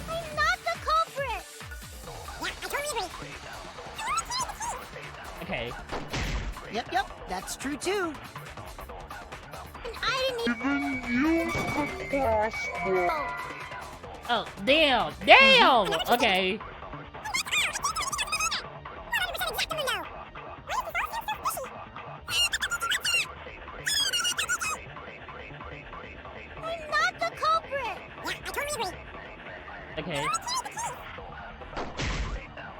I'm not the culprit! Yeah, I totally agree. Okay. Yep, that's true too. And I didn't even use the crossbow. Oh, damn. Damn! Okay. I'm not the culprit! Yeah, I totally agree. Okay.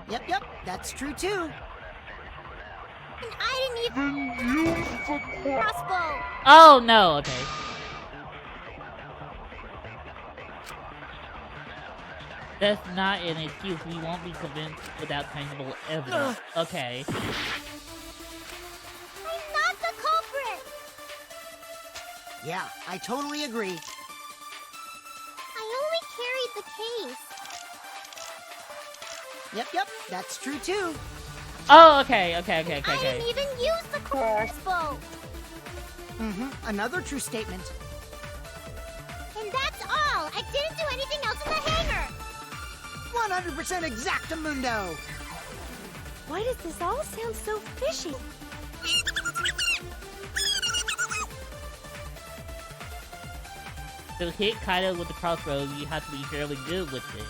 Yep, that's true too. And I didn't even use the crossbow. Oh, no. Okay. That's not an excuse. We won't be convinced without tangible evidence. Okay. I'm not the culprit! Yeah, I totally agree. I only carried the case. Yep, that's true too. Oh, okay. I didn't even use the crossbow. Another true statement. And that's all! I didn't do anything else in the hangar! 100% exactamundo! Why does this all sound so fishy? To hit Kaido with the crossbow, you have to be fairly good with it.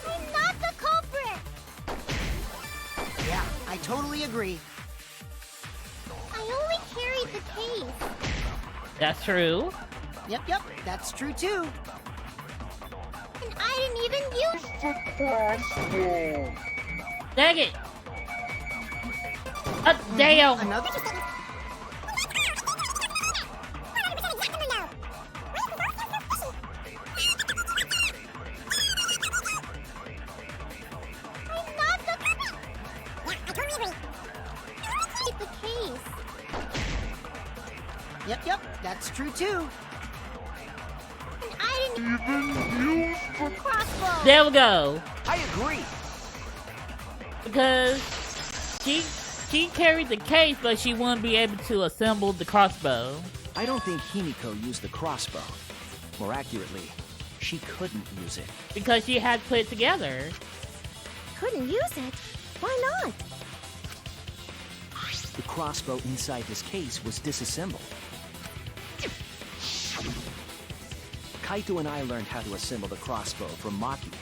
I'm not the culprit! Yeah, I totally agree. I only carried the case. That's true. Yep, that's true too. And I didn't even use the crossbow. Dang it! Damn! Another. I'm not the culprit! Yeah, I totally agree. The case. Yep, that's true too. And I didn't even use the crossbow. There we go. I agree. Because she carried the case, but she wouldn't be able to assemble the crossbow. I don't think Himiko used the crossbow. More accurately, she couldn't use it. Because she had to put it together. Couldn't use it? Why not? The crossbow inside this case was disassembled. Kaito and I learned how to assemble the crossbow from Maki,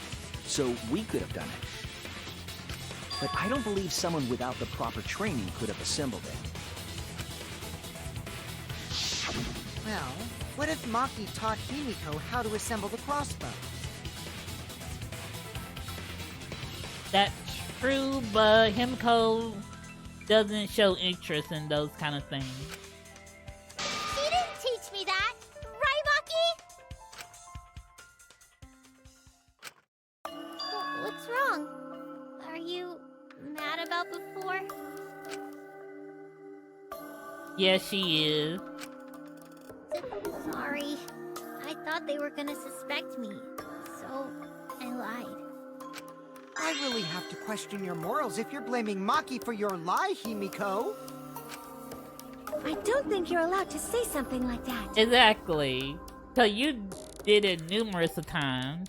so we could have done it. But I don't believe someone without the proper training could have assembled it. Well, what if Maki taught Himiko how to assemble the crossbow? That's true, but Himiko doesn't show interest in those kind of things. She didn't teach wrong? Are you mad about before? Yeah, she is. Sorry. I thought they were gonna suspect me, so I lied. I really have to question your morals if you're blaming Maki for your lie, Himiko. I don't think you're allowed to say something like that. Exactly. So you did it numerous of times.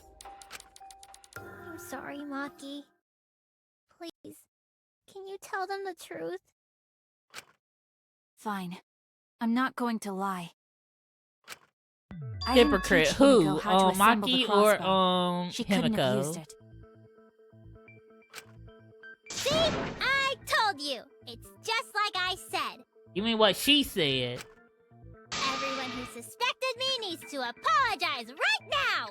I'm sorry, Maki. Please, can you tell them the truth? Fine. I'm not going to lie. I didn't Hypocrite. teach Who? Himiko how to assemble the Maki or crossbow. She couldn't have used Himiko? it. See? I told you! It's just like I said. You mean what she said? Everyone who suspected me needs to apologize right now!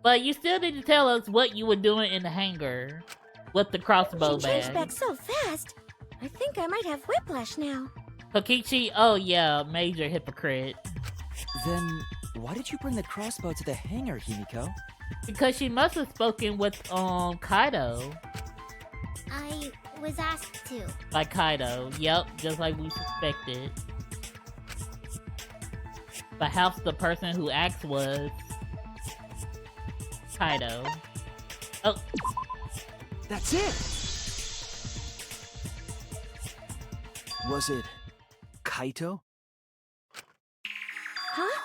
But you still need to tell us what you were doing in the hangar with the crossbow She changed bag. back so fast. I think I might have whiplash now. Kokichi? Oh yeah, major hypocrite. Then, why did you bring the crossbow to the hangar, Himiko? Because she must have spoken with Kaido. I was asked to. By Kaido. Yep, just like we suspected. Perhaps the person who asked was Kaido. Oh, That's it! Was it Kaito? Huh?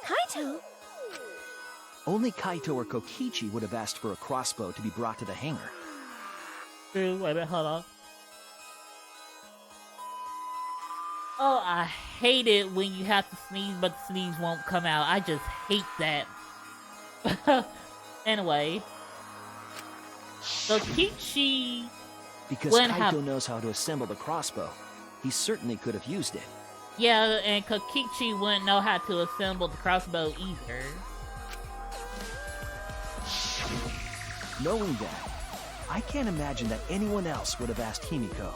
Kaito? Only Kaito or Kokichi would have asked for a crossbow to be brought to the hangar. true. Wait a minute, hold on. Oh, I hate it when you have to sneeze, but the sneeze won't come out. I just hate that. Anyway. Kokichi Because When Kaito have- knows how to assemble the crossbow. He certainly could have used it. Yeah, and Kokichi wouldn't know how to assemble the crossbow either. Knowing that, I can't imagine that anyone else would have asked Himiko.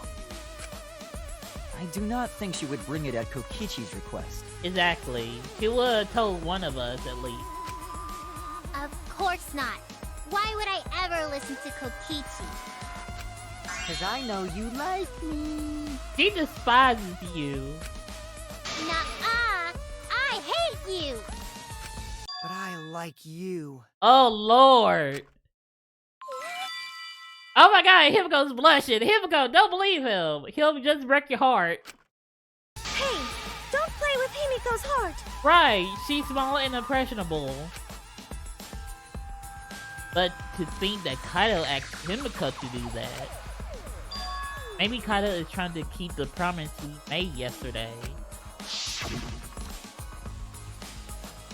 I do not think she would bring it at Kokichi's request. Exactly. She would have told one of us at least. Of course not. Why would I ever listen to Kokichi? Cause I know you like me. She despises you. Nuh-uh! I hate you! But I like you. Oh, Lord. Oh my god, Himiko's blushing. Himiko, don't believe him. He'll just break your heart. Hey, don't play with Himiko's heart. Right, she's small and impressionable. But to think that Kaido asked Himiko to do that. Maybe Kaido is trying to keep the promise he made yesterday.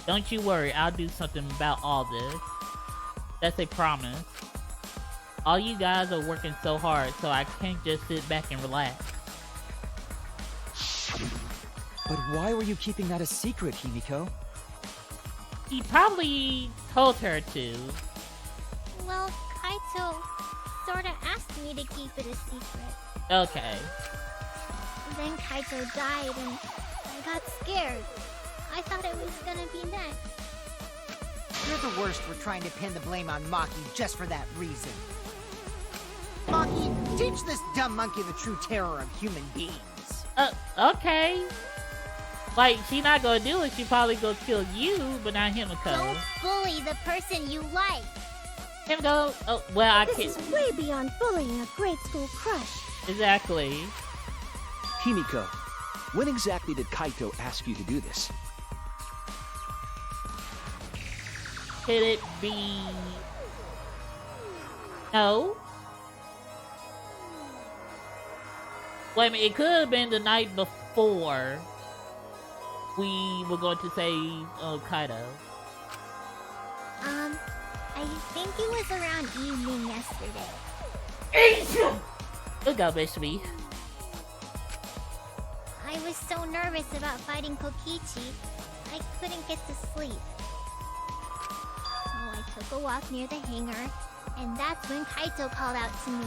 Don't you worry, I'll do something about all this. That's a promise. All you guys are working so hard, so I can't just sit back and relax. But why were you keeping that a secret, Himiko? He probably told her to. Well, Kaito sorta asked me to keep it a secret. Okay. Then Kaito died and I got scared. I thought it was gonna be next. You're the worst for trying to pin the blame on Maki just for that reason. Maki, teach this dumb monkey the true terror of human beings. Okay. Like, she not gonna do it, she probably gonna kill you, but not Himiko. Don't bully the person you like. Himiko, oh, well, I This can't. is way beyond bullying a grade school crush. Exactly. Himiko, when exactly did Kaito ask you to do this? Could it be... No? Wait a minute, it could have been the night before we were going to save Kaido. I think it was around evening yesterday. Look out, bitch, me. I was so nervous about fighting Kokichi, I couldn't get to sleep. So I took a walk near the hangar, and that's when Kaito called out to me.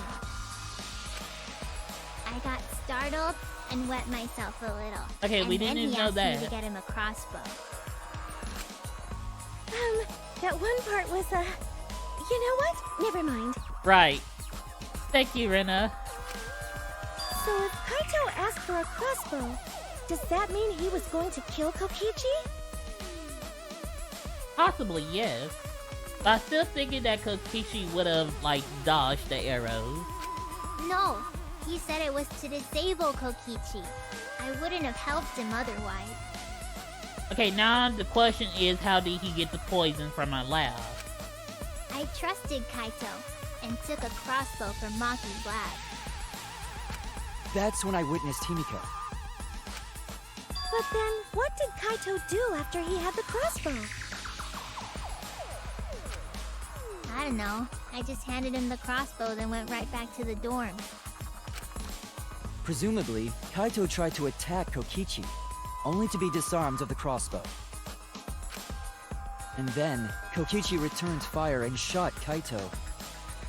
I got startled and wet myself a little. Okay, and we then didn't he know asked that. me to get him a crossbow. That one part was, You know what? Never mind. Right. Thank you, Rena. So if Kaito asked for a crossbow, does that mean he was going to kill Kokichi? Possibly, yes. But I'm still thinking that Kokichi would have, like, dodged the arrows. No, he said it was to disable Kokichi. I wouldn't have helped him otherwise. Okay, now the question is, how did he get the poison from my lab? I trusted Kaito and took a crossbow from Maki's lab. That's when I witnessed Himiko. But then, what did Kaito do after he had the crossbow? I don't know. I just handed him the crossbow, then went right back to the dorm. Presumably, Kaito tried to attack Kokichi, only to be disarmed of the crossbow. And then, Kokichi returned fire and shot Kaito.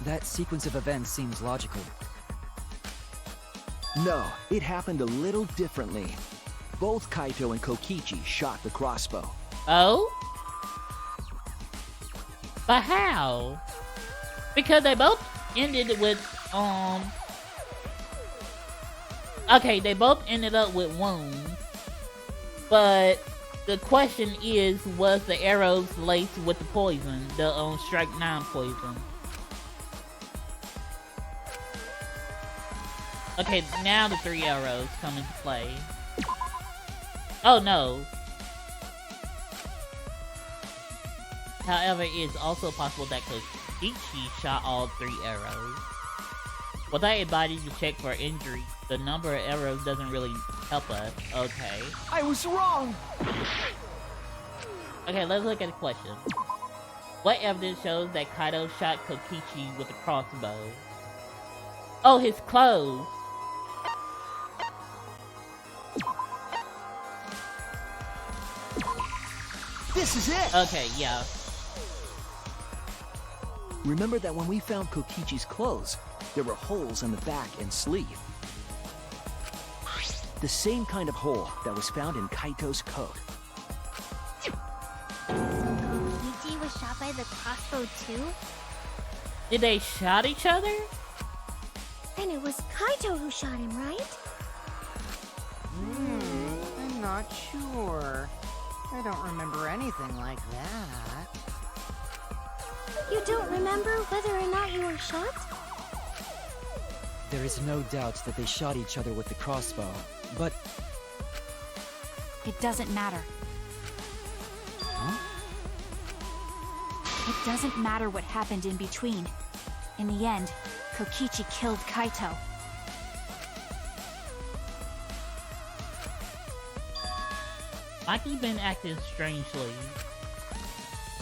That sequence of events seems logical. No, it happened a little differently. Both Kaito and Kokichi shot the crossbow. Oh? But how? Because they both ended with, okay, they both ended up with wounds. But the question is, was the arrows laced with the poison? The, Strike 9 poison? Okay, now the 3 arrows come into play. Oh no. However, it is also possible that Kokichi shot all 3 arrows. Without a body to check for injury, the number of arrows doesn't really help us. Okay. I was wrong! Okay, let's look at the question. What evidence shows that Kaito shot Kokichi with a crossbow? Oh, his clothes! This is it! Okay, yeah. Remember that when we found Kokichi's clothes, there were holes in the back and sleeve. The same kind of hole that was found in Kaito's coat. So Kokichi was shot by the crossbow too? Did they shot each other? Then it was Kaito who shot him, right? I'm not sure. I don't remember anything like that. You don't remember whether or not you were shot? There is no doubt that they shot each other with the crossbow, but... It doesn't matter. Huh? It doesn't matter what happened in between. In the end, Kokichi killed Kaito. Maki been acting strangely.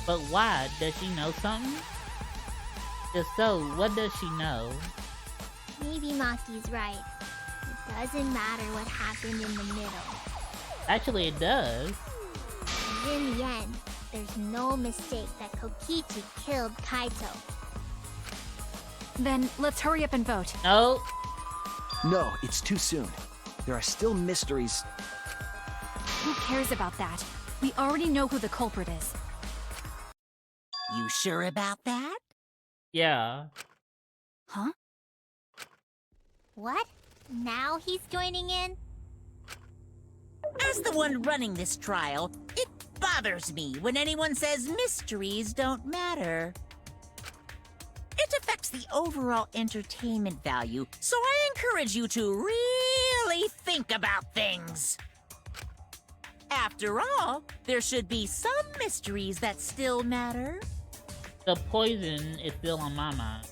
But why? Does she know something? If so, what does she know? Maybe Maki's right. It doesn't matter what happened in the middle. Actually, it does. And in the end, there's no mistake that Kokichi killed Kaito. Then let's hurry up and vote. No. No, it's too soon. There are still mysteries. Who cares about that? We already know who the culprit is. You sure about that? Yeah. Huh? What? Now he's joining in? As the one running this trial, it bothers me when anyone says mysteries don't matter. It affects the overall entertainment value, so I encourage you to really think about things. After all, there should be some mysteries that still matter. The poison is still on my mind.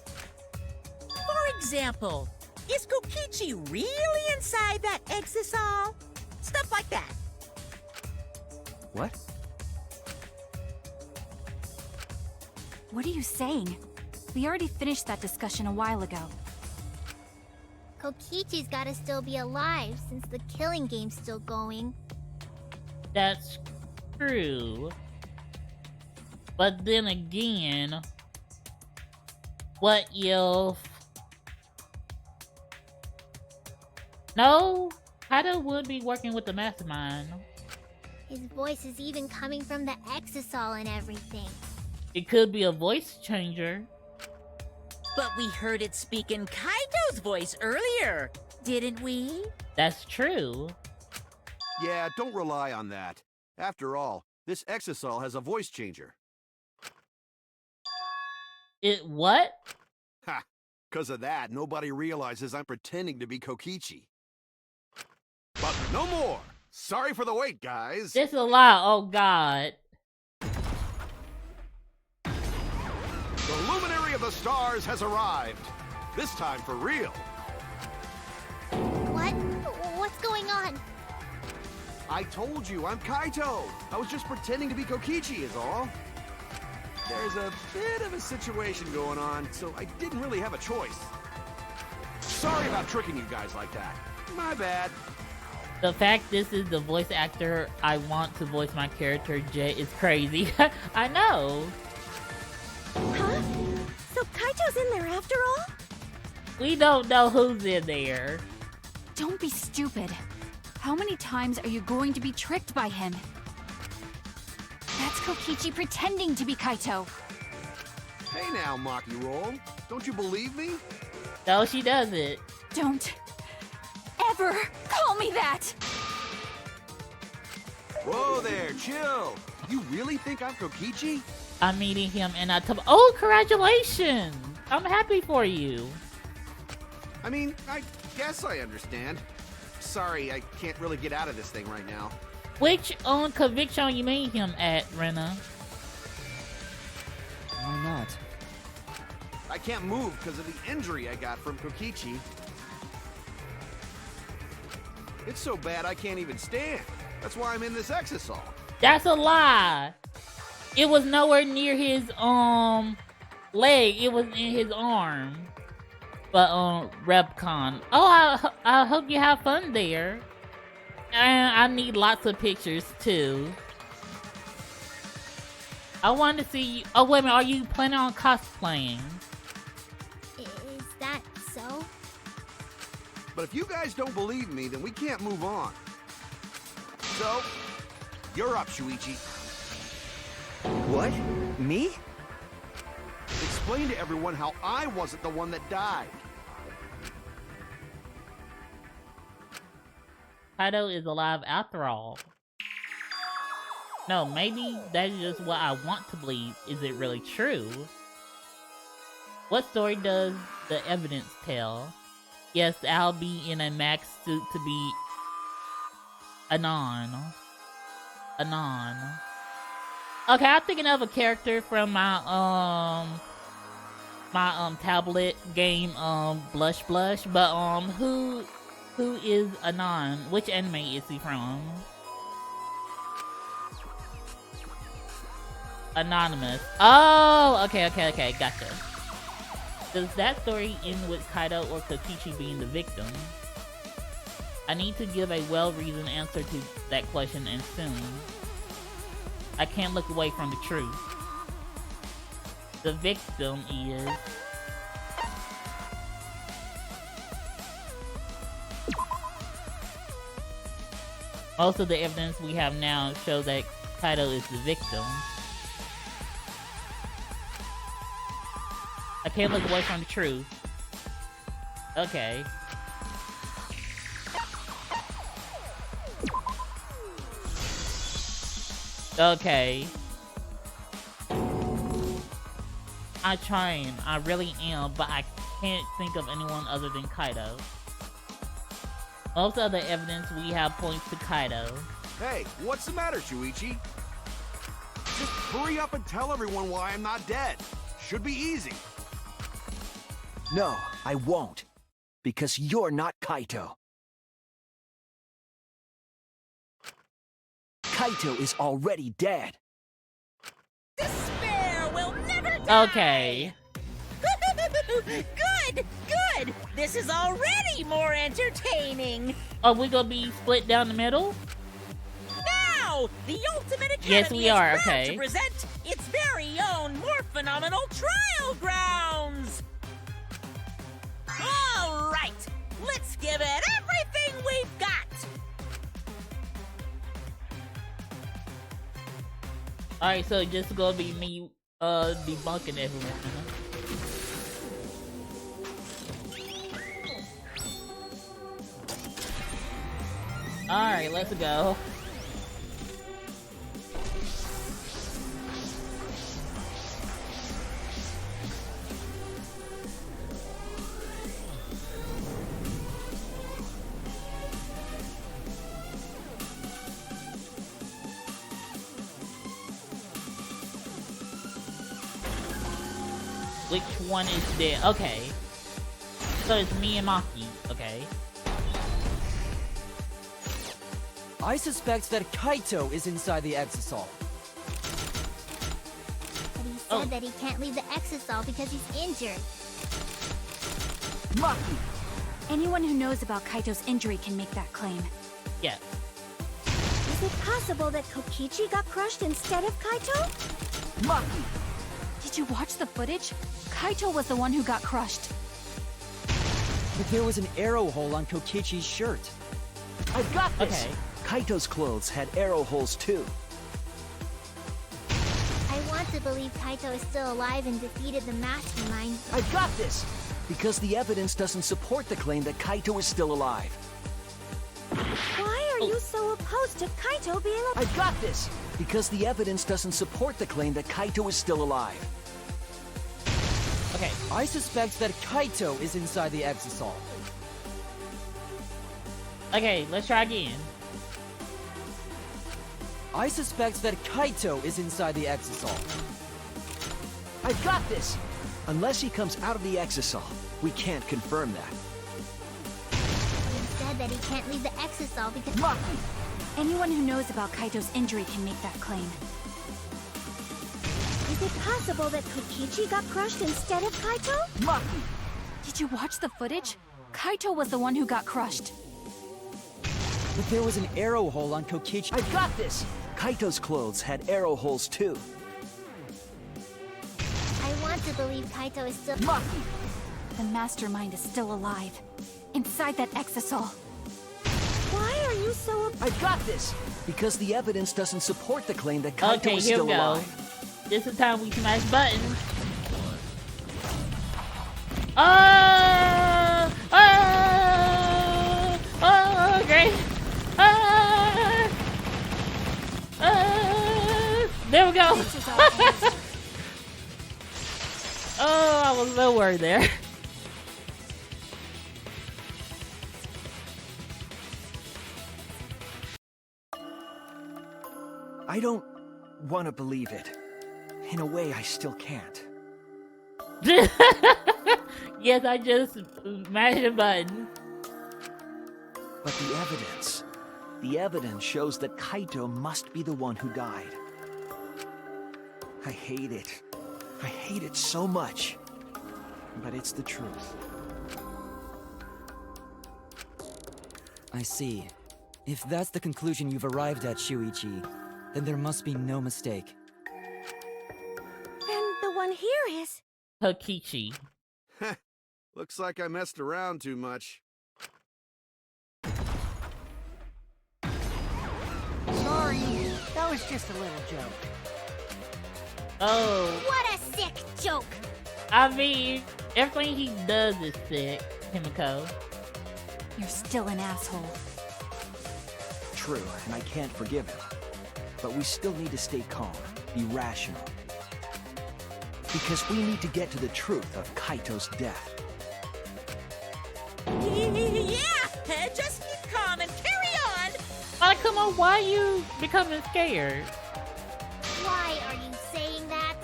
For example, is Kokichi really inside that exisal? Stuff like that. What? What are you saying? We already finished that discussion a while ago. Kokichi's gotta still be alive since the killing game's still going. That's true. But then again, what if... No, Kaito would be working with the mastermind. His voice is even coming from the exisal and everything. It could be a voice changer. But we heard it speak in Kaito's voice earlier, didn't we? That's true. Yeah, don't rely on that. After all, this Exisal has a voice changer. It what? Ha! Because of that, nobody realizes I'm pretending to be Kokichi. But no more! Sorry for the wait, guys! This is a lot, oh god. The luminary of the stars has arrived. This time for real. What? What's going on? I told you, I'm Kaito. I was just pretending to be Kokichi is all. There's a bit of a situation going on, so I didn't really have a choice. Sorry about tricking you guys like that. My bad. The fact this is the voice actor I want to voice my character, Jay, is crazy. I know. Huh? So Kaito's in there after all? We don't know who's in there. Don't be stupid. How many times are you going to be tricked by him? That's Kokichi pretending to be Kaito. Hey now, Maki Roll. Don't you believe me? No, she doesn't. Don't ever call me that! Whoa there, chill. You really think I'm Kokichi? I'm meeting him and I told him, oh, congratulations! I'm happy for you. I mean, I guess I understand. Sorry, I can't really get out of this thing right now. Which conviction you made him at, Rena? Why not? I can't move because of the injury I got from Kokichi. It's so bad I can't even stand. That's why I'm in this Exisal. That's a lie. It was nowhere near his leg. It was in his arm. But Repcon. Oh, I hope you have fun there. And I need lots of pictures too. I want to see you. Oh wait a minute, are you planning on cosplaying? Is that so? But if you guys don't believe me, then we can't move on. So, you're up, Shuichi. What? Me? Explain to everyone how I wasn't the one that died. Kaito is alive after all. No, maybe that's just what I want to believe. Is it really true? What story does the evidence tell? Yes, I'll be in a max suit to be Anon. Okay, I'm thinking of a character from my tablet game Blush, but who is Anon? Which anime is he from? Anonymous. Oh, okay, gotcha. Does that story end with Kaito or Kokichi being the victim? I need to give a well-reasoned answer to that question and soon. I can't look away from the truth. The victim is... Most of the evidence we have now shows that Kaito is the victim. I can't look away from the truth. Okay. Okay. I'm trying. I really am, but I can't think of anyone other than Kaito. Most of the evidence we have points to Kaito. Hey, what's the matter, Shuichi? Just hurry up and tell everyone why I'm not dead. Should be easy. No, I won't. Because you're not Kaito. Kaito is already dead. Despair will never die! Okay. Good! This is already more entertaining! Are we gonna be split down the middle? Now, the Ultimate Academy Yes, we are, is proud okay. to present its very own more phenomenal trial grounds! Alright, let's give it everything we've got! Alright, so just gonna be me debunking everyone. Alright, let's go. Which one is there? Okay. So it's me and Maki, okay. I suspect that Kaito is inside the Exisal. But he said that he can't leave the Exisal because he's injured. Maki! Anyone who knows about Kaito's injury can make that claim. Yeah. Is it possible that Kokichi got crushed instead of Kaito? Maki! Did you watch the footage? Kaito was the one who got crushed. But there was an arrow hole on Kokichi's shirt. I've got this! Okay. Kaito's clothes had arrow holes too. I want to believe Kaito is still alive and defeated the mastermind. I've got this! Because the evidence doesn't support the claim that Kaito is still alive. Why are you so opposed to Kaito being alive? I've got this! Because the evidence doesn't support the claim that Kaito is still alive. Okay. I suspect that Kaito is inside the Exisal. Okay, let's try again. I suspect that Kaito is inside the Exisal. I've got this! Unless he comes out of the Exisal, we can't confirm that. He said that he can't leave the Exisal because... Maki! Anyone who knows about Kaito's injury can make that claim. Is it possible that Kokichi got crushed instead of Kaito? Maki! Did you watch the footage? Kaito was the one who got crushed. But there was an arrow hole on Kokichi. I've got this! Kaito's clothes had arrow holes too. I want to believe Kaito is still... Maki! The mastermind is still alive. Inside that Exisal. Why are you so... I've got this! Because the evidence doesn't support the claim that Kaito Okay, is here still we go. alive. This is time we smash buttons. Great. There we go. This is our answer. Oh, I was so worried there. I don't want to believe it. In a way, I still can't. Yes, I just mashed a button. But the evidence shows that Kaito must be the one who died. I hate it. I hate it so much. But it's the truth. I see. If that's the conclusion you've arrived at, Shuichi, then there must be no mistake. Then the one here is... Kokichi. Looks like I messed around too much. Sorry, that was just a little joke. Oh, What a sick joke! I mean, everything he does is sick, Himiko. You're still an asshole. True, and I can't forgive him. But we still need to stay calm, be rational. Because we need to get to the truth of Kaito's death. Yeah! Just keep calm and carry on! Like, come on, why are you becoming scared? Why are you saying that?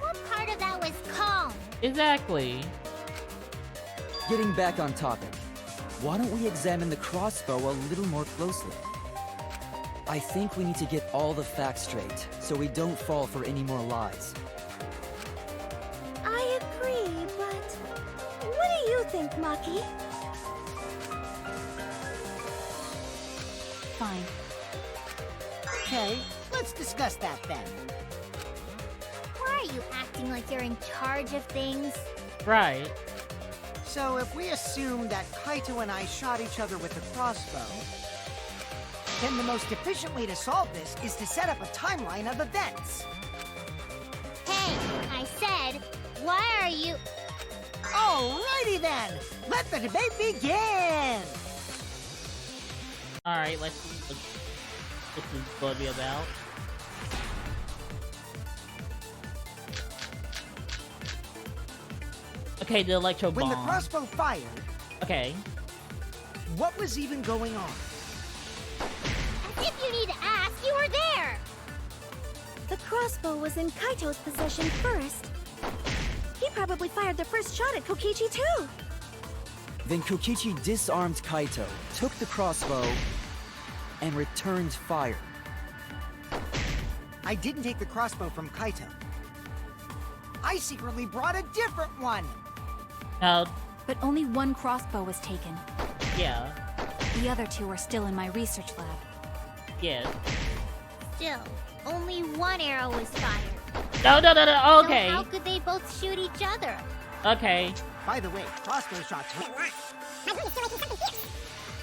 What part of that was calm? Exactly. Getting back on topic, why don't we examine the crossbow a little more closely? I think we need to get all the facts straight, so we don't fall for any more lies. I agree, but... What do you think, Maki? Fine. Okay, let's discuss that then. Why are you acting like you're in charge of things? Right. So if we assume that Kaito and I shot each other with the crossbow, then the most efficient way to solve this is to set up a timeline of events. Hey, Why are you... Alrighty then! Let the debate begin! Alright, let's see what this is going to be about. Okay, the electro bomb. When the crossbow fired, Okay. what was even going on? As if you need to ask, you were there! The crossbow was in Kaito's possession first. He probably fired the first shot at Kokichi too. Then Kokichi disarmed Kaito, took the crossbow, and returned fire. I didn't take the crossbow from Kaito. I secretly brought a different one! Now, But only one crossbow was taken. yeah. The other two are still in my research lab. Yes. Still, only one arrow was fired. No, no, no, no. So Okay. how could they both shoot each other? Okay. By the way, crossbow shots hurt.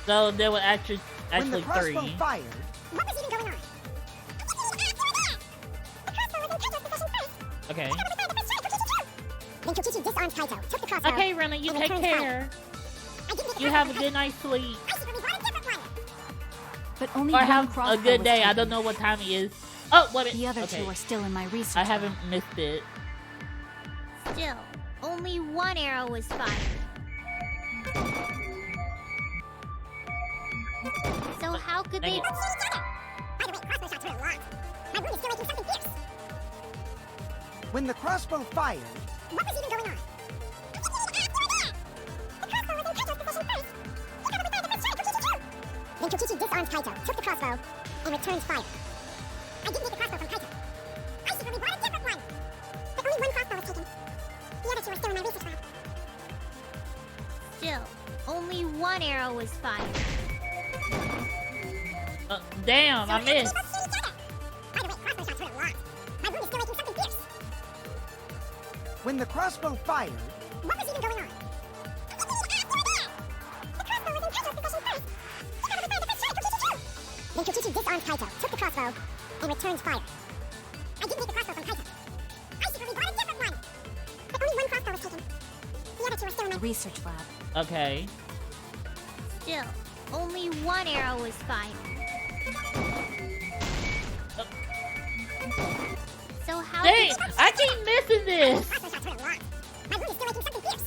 So there were When the actually crossbow three. fired, What was even going on? The crossbow was in Kaito's possession first. Okay. Then Kokichi disarmed Kaito, took the crossbow. Okay, Rena, you and take returned fire. care. I didn't take the You crossbow have a from good Kaito. night's sleep. I secretly brought a different one. But only Or one have crossbow a good was day. I taken. don't know what time it is. Oh, wait a The minute. other Okay. two are still in my research I lab. haven't missed it. Still, only one arrow was fired. So how could Dang they... it. By the way, crossbow shots hurt a lot. My wound is still making something fierce. when the crossbow fired, What was even going on? The crossbow was in Kaito's possession first. He probably fired the first shot at Kokichi too. Then Kokichi disarmed Kaito, took the crossbow, and returned fire. I didn't take the crossbow from Kaito. I secretly brought a different one. But only one crossbow was taken. The other two are still in my research lab. Still, only one arrow was fired. Damn, I missed. By the way, crossbow shots hurt a lot. My wound is still making something fierce. when the crossbow fired, What was even going on? The crossbow was in Kaito's possession first. He probably fired the first shot at Kokichi too. Then Kokichi disarmed Kaito, took the crossbow, and returned fire. I didn't take the crossbow from Kaito. I secretly brought a different one. But only one crossbow was taken. The other two are still in my... Research lab. Okay. Still, only one arrow was fired. So how Dang, did... I keep missing this. Crossbow shots hurt a lot. My wound is still making something fierce.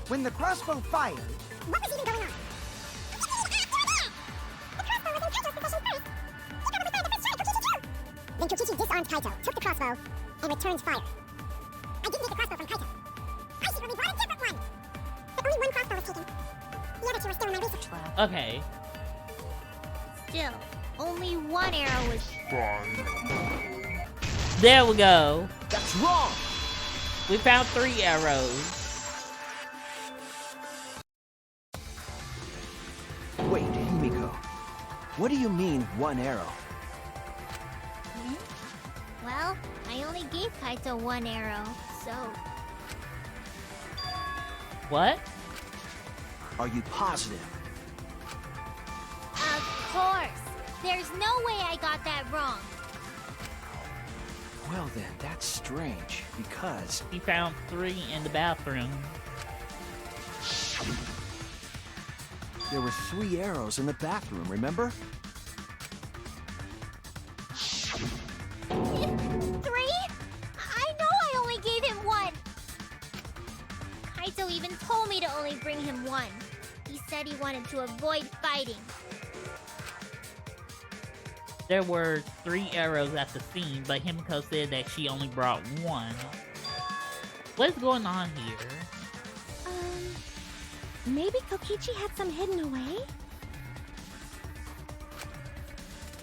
when the crossbow fired, What was even going on? The crossbow was in Kaito's possession first. He probably fired the first shot at Kokichi too. Then Kokichi disarmed Kaito, took the crossbow, and returned fire. I didn't take the crossbow from Kaito. I secretly brought a different one. But only one crossbow was taken. The other two are still in my research lab. Okay. Still, only one arrow was... There we go. That's wrong! We found 3 arrows. Wait, Himiko. What do you mean, one arrow? Well, I only gave Kaito one arrow, so... What? Are you positive? Of course! There's no way I got that wrong. Well then, that's strange, because... We found 3 in the bathroom. There were 3 arrows in the bathroom, remember? 3? I know I only gave him one! Kaito even told me to only bring him one. He said he wanted to avoid fighting. There were 3 arrows at the scene, but Himiko said that she only brought 1. What's going on here? Maybe Kokichi had some hidden away?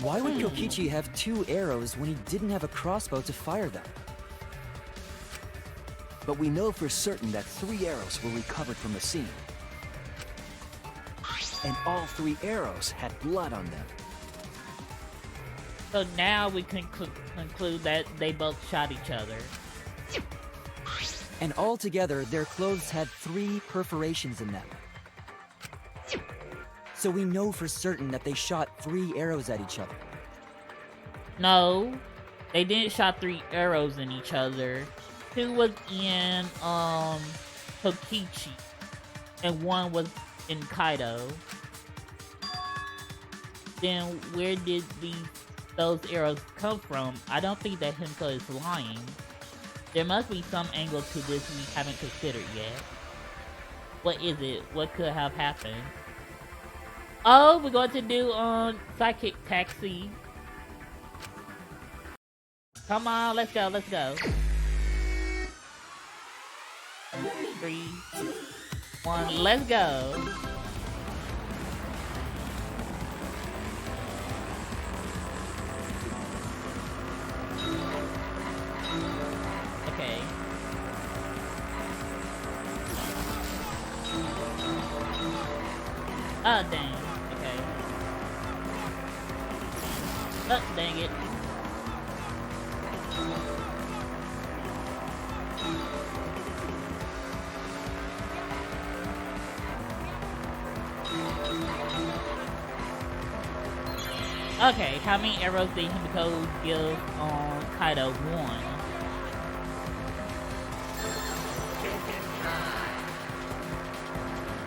Why would Kokichi have 2 arrows when he didn't have a crossbow to fire them? But we know for certain that 3 arrows were recovered from the scene. And all 3 arrows had blood on them. So now we can conclude that they both shot each other. And altogether, their clothes had 3 perforations in them. So we know for certain that they shot 3 arrows at each other. No, they didn't shot 3 arrows in each other. two was in Kokichi, and one was in Kaido. Then where did those arrows come from? I don't think that Himiko is lying. There must be some angle to this we haven't considered yet. What is it? What could have happened? Oh, we're going to do Psychic Taxi. Come on, let's go, let's go. 3, 1, let's go. Okay. Oh, dang. Okay. Oh, dang it. Okay, how many arrows did Himiko give on Kaido? 1.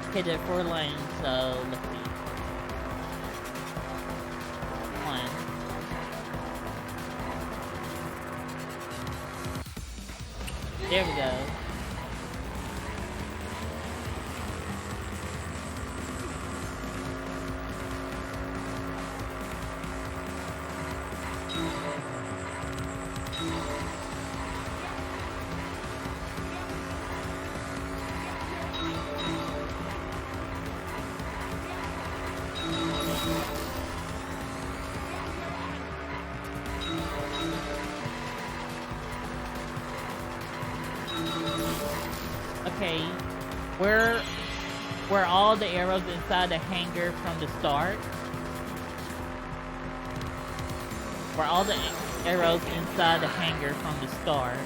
Okay, there are 4 lanes, so let's see. 1. There we go. Okay, were all the arrows inside the hangar from the start? Were all the arrows inside the hangar from the start?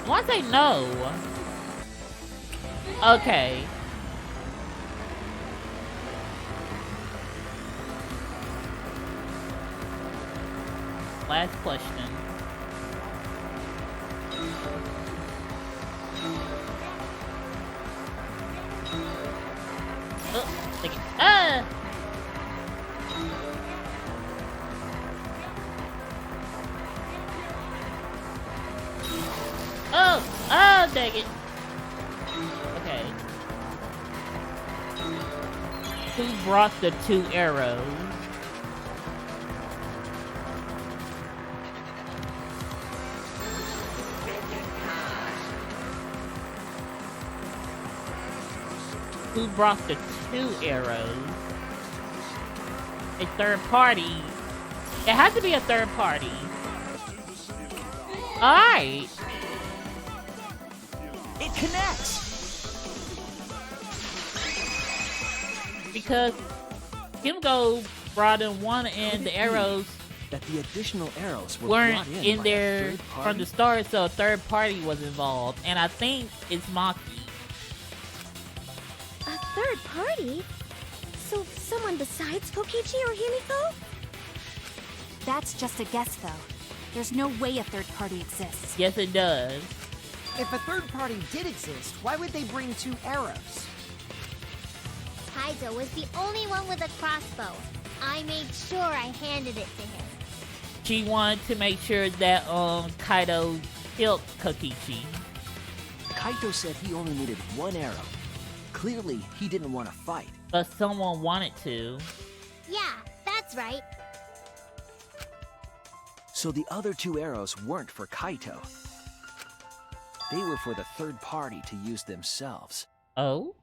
I want to say no. Okay. Last question. Oh, take it. Ah! Oh! Oh, dang it. Okay. Who brought the 2 arrows? Who brought the 2 arrows? A third party. It has to be a third party. Alright. It connects! Because Himiko brought in 1 and the arrows That the additional arrows were weren't brought in by a there third from party? the start, so a third party was involved. And I think it's Maki. A third party? So someone besides Kokichi or Himiko? That's just a guess, though. There's no way a third party exists. Yes, it does. If a third party did exist, why would they bring 2 arrows? Kaido was the only one with a crossbow. I made sure I handed it to him. She wanted to make sure that Kaido killed Kokichi. Kaito said he only needed 1 arrow. Clearly, he didn't want to fight. But someone wanted to. Yeah, that's right. So the other 2 arrows weren't for Kaito. They were for the third party to use themselves. Oh?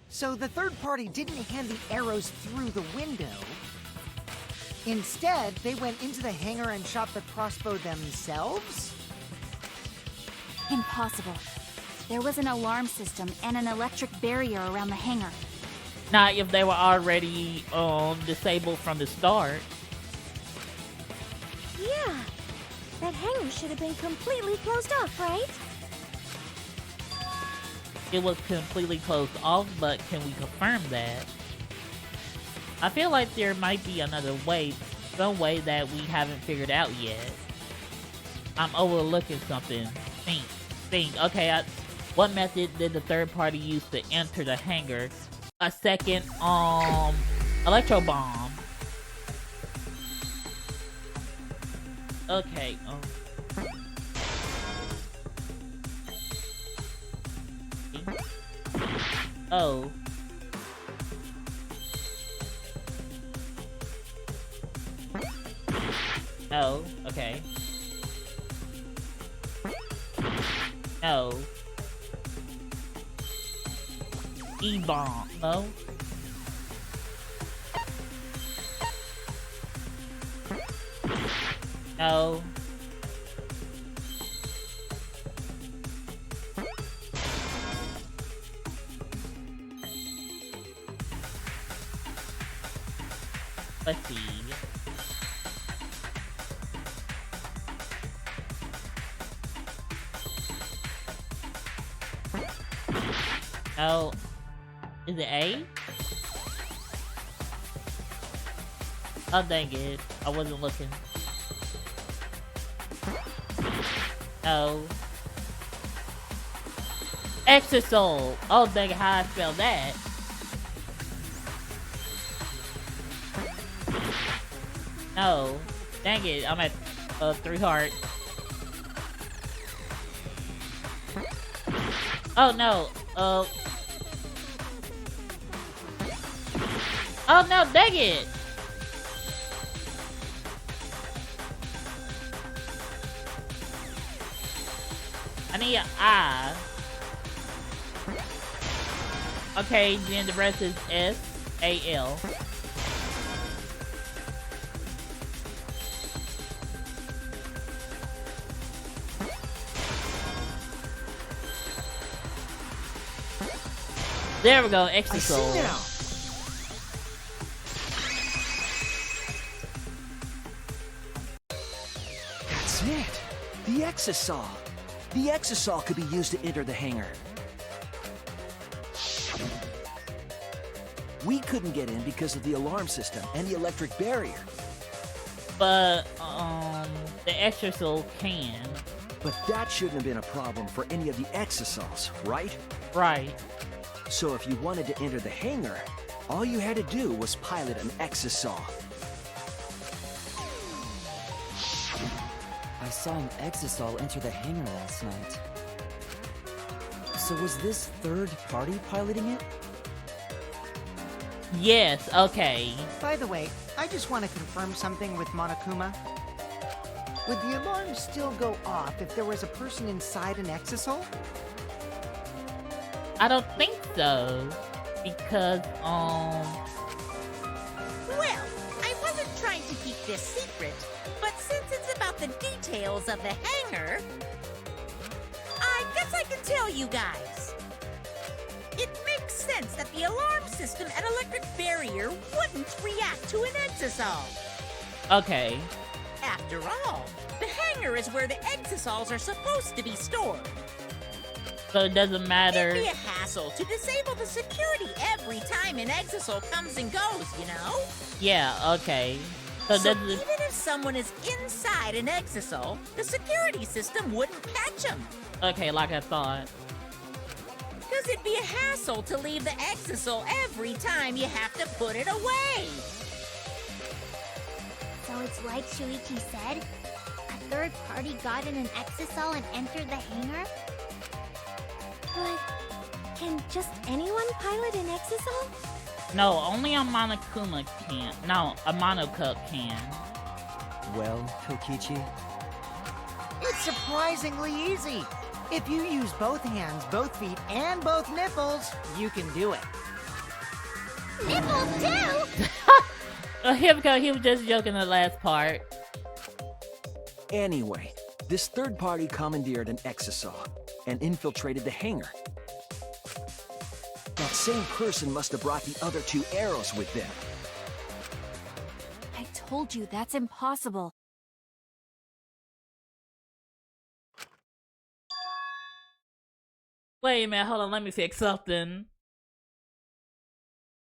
So the third party didn't hand the arrows through the window. Instead, they went into the hangar and shot the crossbow themselves? Impossible. There was an alarm system and an electric barrier around the hangar. Not if they were already disabled from the start. Yeah. That hangar should have been completely closed off, right? It was completely closed off, but can we confirm that? I feel like there might be another way, some way that we haven't figured out yet. I'm overlooking something. Think. Okay, what method did the third party use to enter the hangar? A second, electro bomb. Okay, oh. No, okay. No. E-bomb, no? No. Let's see. Oh, is it A? Oh, dang it. I wasn't looking. No. Exosol. Oh, dang it, how I spell that? No. Dang it, I'm at 3 hearts. Oh, no. Oh no, dang it! I need an I. Okay, then the rest is S-A-L. There we go, extra soul. I see now. That's it! The exosol! The exosol could be used to enter the hangar. We couldn't get in because of the alarm system and the electric barrier. But, the extra soul can. But that shouldn't have been a problem for any of the exosols, right? Right. So if you wanted to enter the hangar, all you had to do was pilot an exosol. I saw an exosol enter the hangar last night. So was this third party piloting it? Yes, okay. By the way, I just want to confirm something with Monokuma. Would the alarm still go off if there was a person inside an exosol? I don't think so. Because, Well, I wasn't trying to keep this secret, but since it's about the details of the hangar, I guess I can tell you guys. It makes sense that the alarm system and electric barrier wouldn't react to an exosol. okay. After all, the hangar is where the exosols are supposed to be stored. So it doesn't matter. It'd be a hassle to disable the security every time an exosol comes and goes, you know? Yeah, okay. So So doesn't. even if someone is inside an exosol, the security system wouldn't catch them. Okay, like I thought. Because it'd be a hassle to leave the exosol every time you have to put it away. So it's like Shuichi said? A third party got in an exosol and entered the hangar? But can just anyone pilot an exosol? No, only a Monokuma can. No, a Monocup can. Well, Kokichi, It's surprisingly easy. If you use both hands, both feet, and both nipples, you can do it. Nipples too? Here we go. He was just joking the last part. Anyway, this third party commandeered an exosol and infiltrated the hangar. That same person must have brought the other 2 arrows with them. I told you that's impossible. Wait a minute, hold on, let me fix something.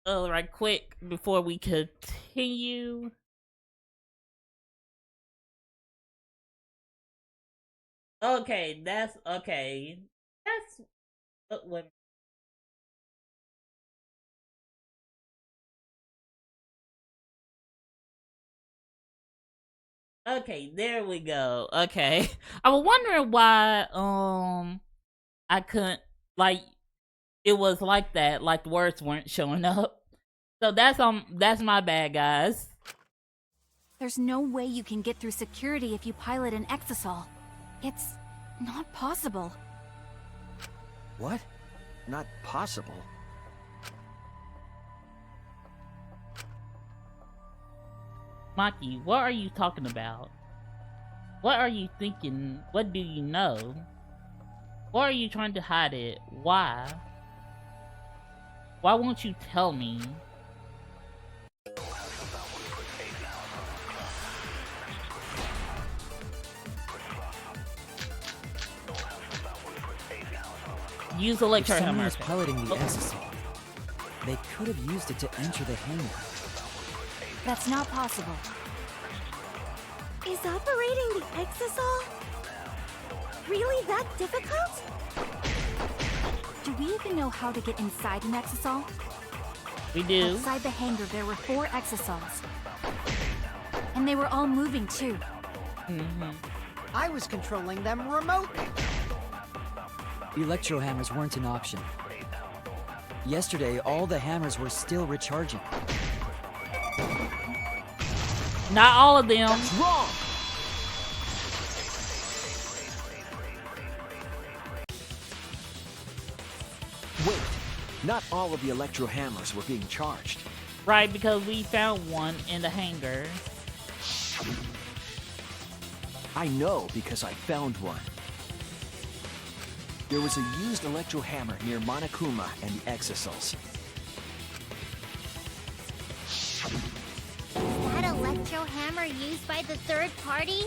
right quick before we continue. Okay, that's okay. That's what. Okay, there we go. Okay, I was wondering why I couldn't like it was like that, like the words weren't showing up. So that's my bad, guys. There's no way you can get through security if you pilot an exisal. It's not possible. What? Not possible? Maki, what are you talking about? What are you thinking? What do you know? Why are you trying to hide it? Why? Why won't you tell me? Use electro If someone hammer. was piloting the exisal, they could have used it to enter the hangar. That's not possible. Is operating the exisal really that difficult? Do we even know how to get inside an exisal? We do. Outside the hangar, there were 4 exisals. And they were all moving, too. I was controlling them remotely. Electro hammers weren't an option. Yesterday, all the hammers were still recharging. Not all of them. That's wrong! Wait, not all of the electro hammers were being charged. Right, because we found one in the hangar. I know because I found one. There was a used electro hammer near Monokuma and the exisals. Is that electro hammer used by the third party?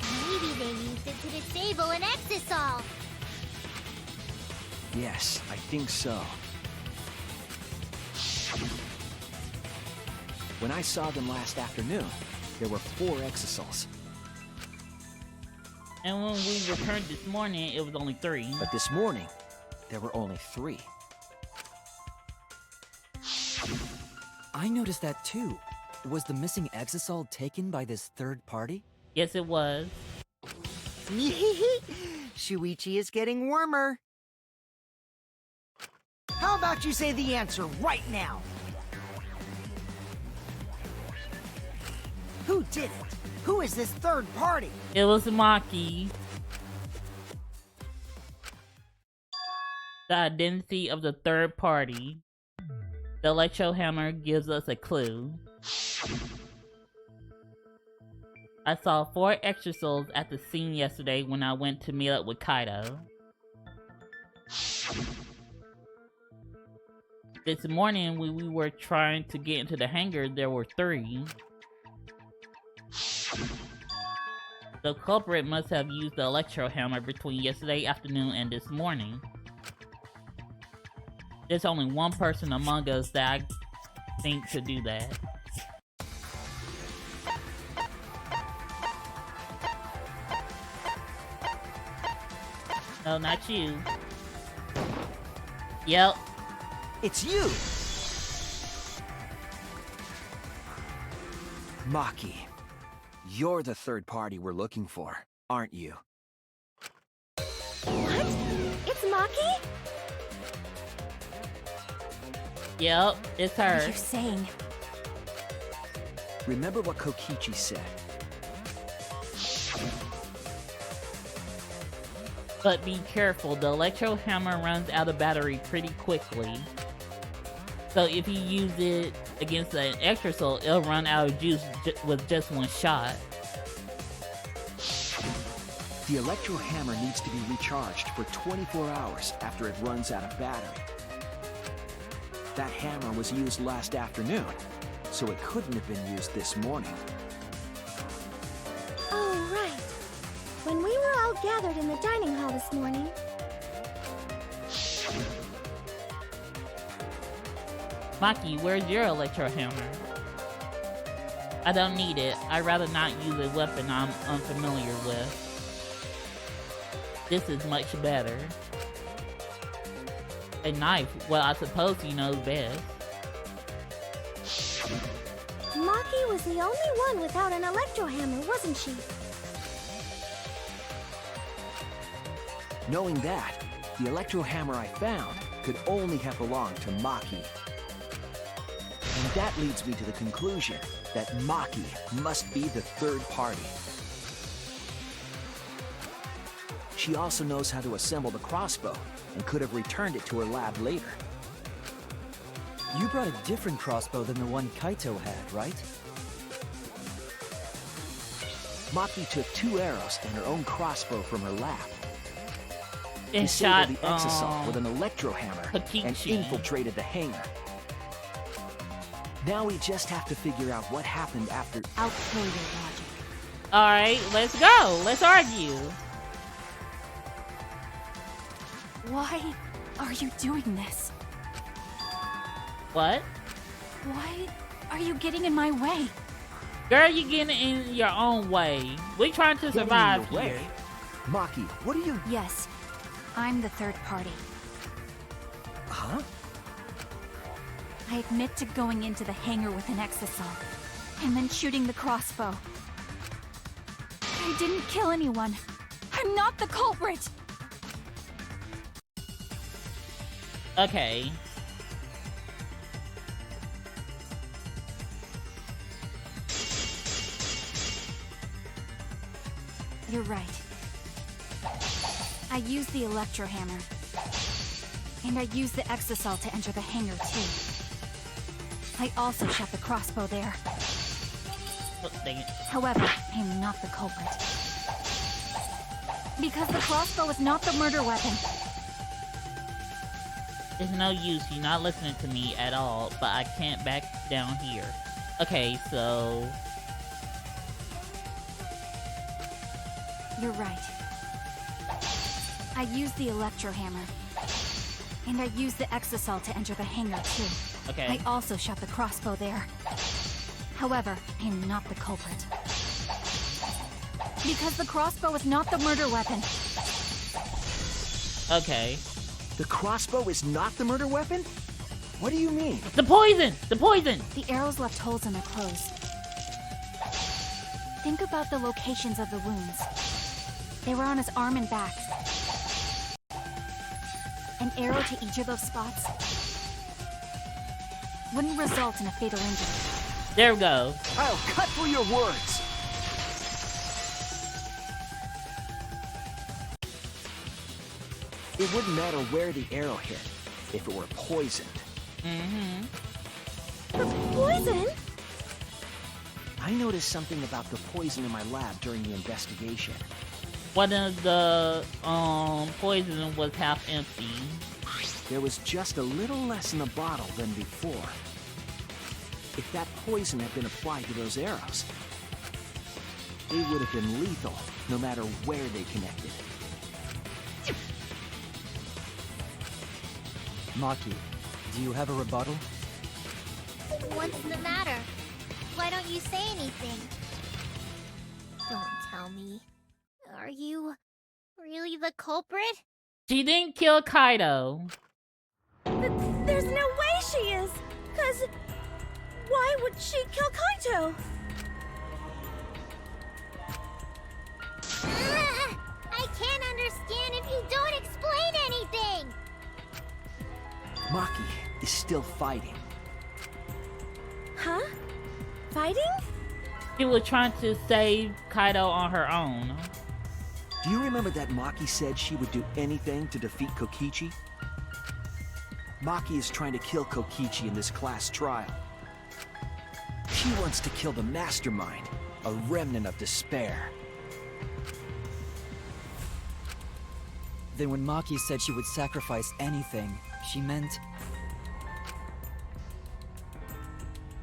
Maybe they used it to disable an exisal. Yes, I think so. When I saw them last afternoon, there were 4 exisals. And when we returned this morning, it was only 3. But this morning, there were only 3. I noticed that too. Was the missing exisal taken by this third party? Yes, it was. Shuichi is getting warmer. How about you say the answer right now? Who did it? Who is this third party? It was Maki. The identity of the third party. The electro hammer gives us a clue. I saw 4 extra souls at the scene yesterday when I went to meet up with Kaido. This morning when we were trying to get into the hangar, there were 3. The culprit must have used the electro hammer between yesterday afternoon and this morning. There's only one person among us that I think could do that. No, not you. Yep. It's you! Maki, you're the third party we're looking for, aren't you? What? It's Maki? Yep, it's What are her. you saying? Remember what Kokichi said. But be careful, the electro hammer runs out of battery pretty quickly. So if you use it against an extra soul, it'll run out of juice with just one shot. The electro hammer needs to be recharged for 24 hours after it runs out of battery. That hammer was used last afternoon, so it couldn't have been used this morning. Oh, right. When we were all gathered in the dining hall this morning. Maki, where's your electro hammer? I don't need it. I'd rather not use a weapon I'm unfamiliar with. This is much better. A knife? Well, I suppose he knows best. Maki was the only one without an electro hammer, wasn't she? Knowing that, the electro hammer I found could only have belonged to Maki. And that leads me to the conclusion that Maki must be the third party. She also knows how to assemble the crossbow and could have returned it to her lab later. You brought a different crossbow than the one Kaito had, right? Maki took 2 arrows and her own crossbow from her lab. And Disabled shot the exasol with an electro hammer and Kokichi. infiltrated the hangar. Now we just have to figure out what happened after. I'll kill your logic. Alright, let's go. Let's argue. Why are you doing this? What? Why are you getting in my way? Girl, you getting in your own way. We trying to Getting in survive your way? here. Maki, what are you? Yes, I'm the third party. Huh? I admit to going into the hangar with an exasol, and then shooting the crossbow. I didn't kill anyone. I'm not the culprit! Okay. You're right. I used the electro hammer. And I used the exasol to enter the hangar too. I also shot the crossbow there. Oh, dang it. However, I'm not the culprit. Because the crossbow is not the murder weapon. It's no use. You're not listening to me at all, but I can't back down here. Okay, so... You're right. I used the electro hammer. And I used the exasol to enter the hangar too. Okay. I also shot the crossbow there. However, I'm not the culprit. Because the crossbow is not the murder weapon. Okay. The crossbow is not the murder weapon? What do you mean? The poison! The poison! The arrows left holes in their clothes. Think about the locations of the wounds. They were on his arm and back. An arrow to each of those spots wouldn't result in a fatal injury. There we go. I'll cut through your words! It wouldn't matter where the arrow hit, if it were poisoned. Mm-hmm. Poison? I noticed something about the poison in my lab during the investigation. One of the poison was half empty. There was just a little less in the bottle than before. If that poison had been applied to those arrows, it would have been lethal, no matter where they connected. Maki, do you have a rebuttal? What's the matter? Why don't you say anything? Don't tell me. Are you really the culprit? She didn't kill Kaido. There's no way she is! 'Cause why would she kill Kaito? I can't understand if you don't explain anything! Maki is still fighting. Huh? Fighting? She was trying to save Kaido on her own. Do you remember that Maki said she would do anything to defeat Kokichi? Maki is trying to kill Kokichi in this class trial. She wants to kill the mastermind, a remnant of despair. Then when Maki said she would sacrifice anything, she meant...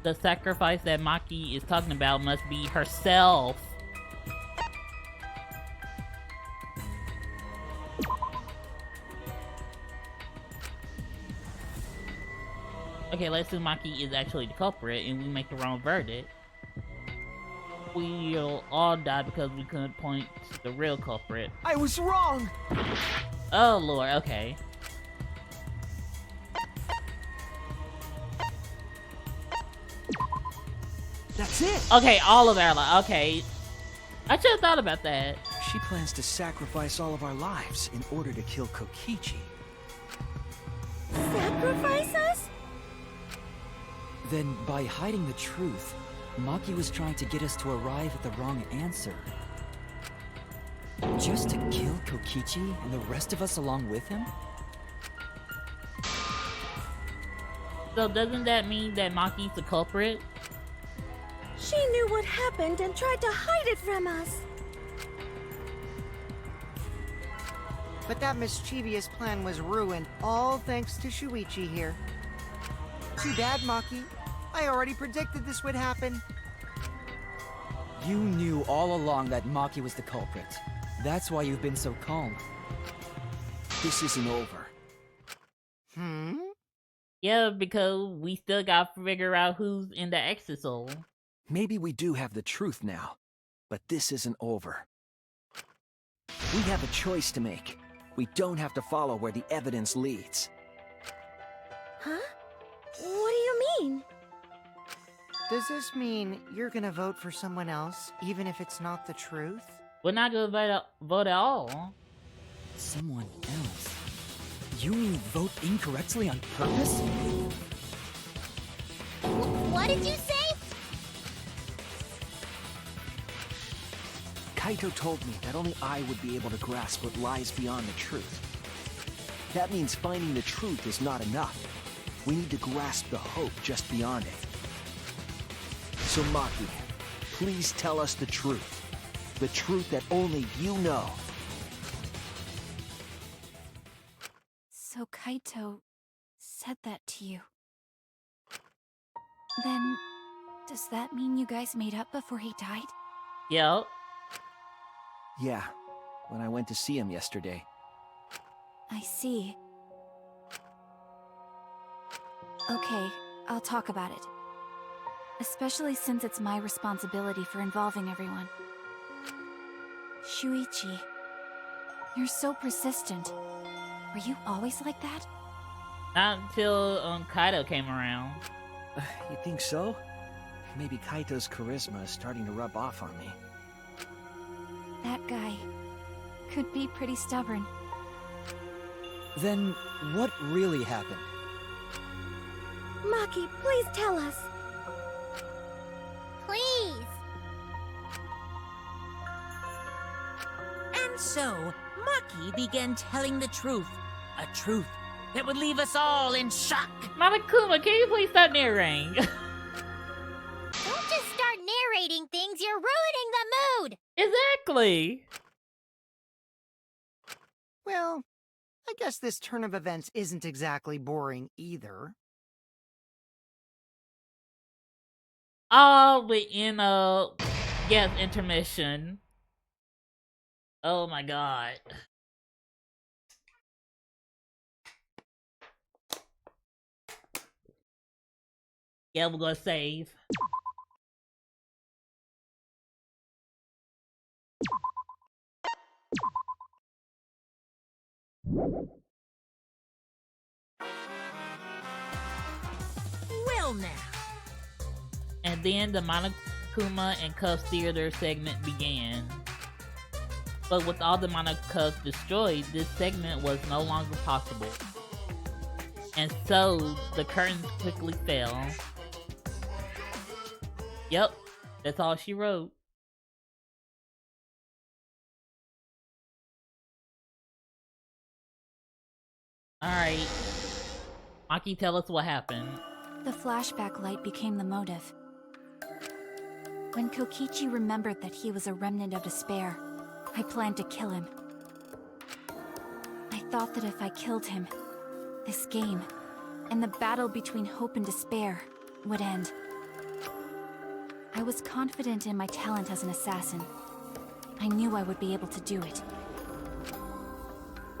The sacrifice that Maki is talking about must be herself. Okay, let's assume Maki is actually the culprit and we make the wrong verdict. We'll all die because we couldn't point to the real culprit. I was wrong! Oh lord, okay. That's it! Okay, all of our lives. Okay. I should have thought about that. She plans to sacrifice all of our lives in order to kill Kokichi. Sacrifice us? Then, by hiding the truth, Maki was trying to get us to arrive at the wrong answer. Just to kill Kokichi and the rest of us along with him? So doesn't that mean that Maki's the culprit? She knew what happened and tried to hide it from us. But that mischievous plan was ruined, all thanks to Shuichi here. Too bad, Maki. I already predicted this would happen. You knew all along that Maki was the culprit. That's why you've been so calm. This isn't over. Yeah, because we still gotta figure out who's in the Exisol. Maybe we do have the truth now, but this isn't over. We have a choice to make. We don't have to follow where the evidence leads. Huh? What do you mean? Does this mean you're gonna vote for someone else, even if it's not the truth? We're not gonna vote at all. Someone else? You mean vote incorrectly on purpose? What did you say? Kaito told me that only I would be able to grasp what lies beyond the truth. That means finding the truth is not enough. We need to grasp the hope just beyond it. So Maki, please tell us the truth. The truth that only you know. So Kaito said that to you. Then, does that mean you guys made up before he died? Yep. Yeah, when I went to see him yesterday. I see. Okay, I'll talk about it. Especially since it's my responsibility for involving everyone. Shuichi, you're so persistent. Were you always like that? Not until Kaido came around. You think so? Maybe Kaito's charisma is starting to rub off on me. That guy could be pretty stubborn. Then, what really happened? Maki, please tell us. Please. And so, Maki began telling the truth. A truth that would leave us all in shock. Monokuma, can you please stop narrating? Don't just start narrating things, you're ruining the mood! Exactly. Well, I guess this turn of events isn't exactly boring either. Oh, but yes, intermission. Oh my god. Yeah, we're gonna save. Well now. And then the Monokuma and Cuffs Theater segment began. But with all the Monocuffs destroyed, this segment was no longer possible. And so, the curtains quickly fell. Yep, that's all she wrote. Alright. Maki, tell us what happened. The flashback light became the motive. When Kokichi remembered that he was a remnant of despair, I planned to kill him. I thought that if I killed him, this game, and the battle between hope and despair, would end. I was confident in my talent as an assassin. I knew I would be able to do it.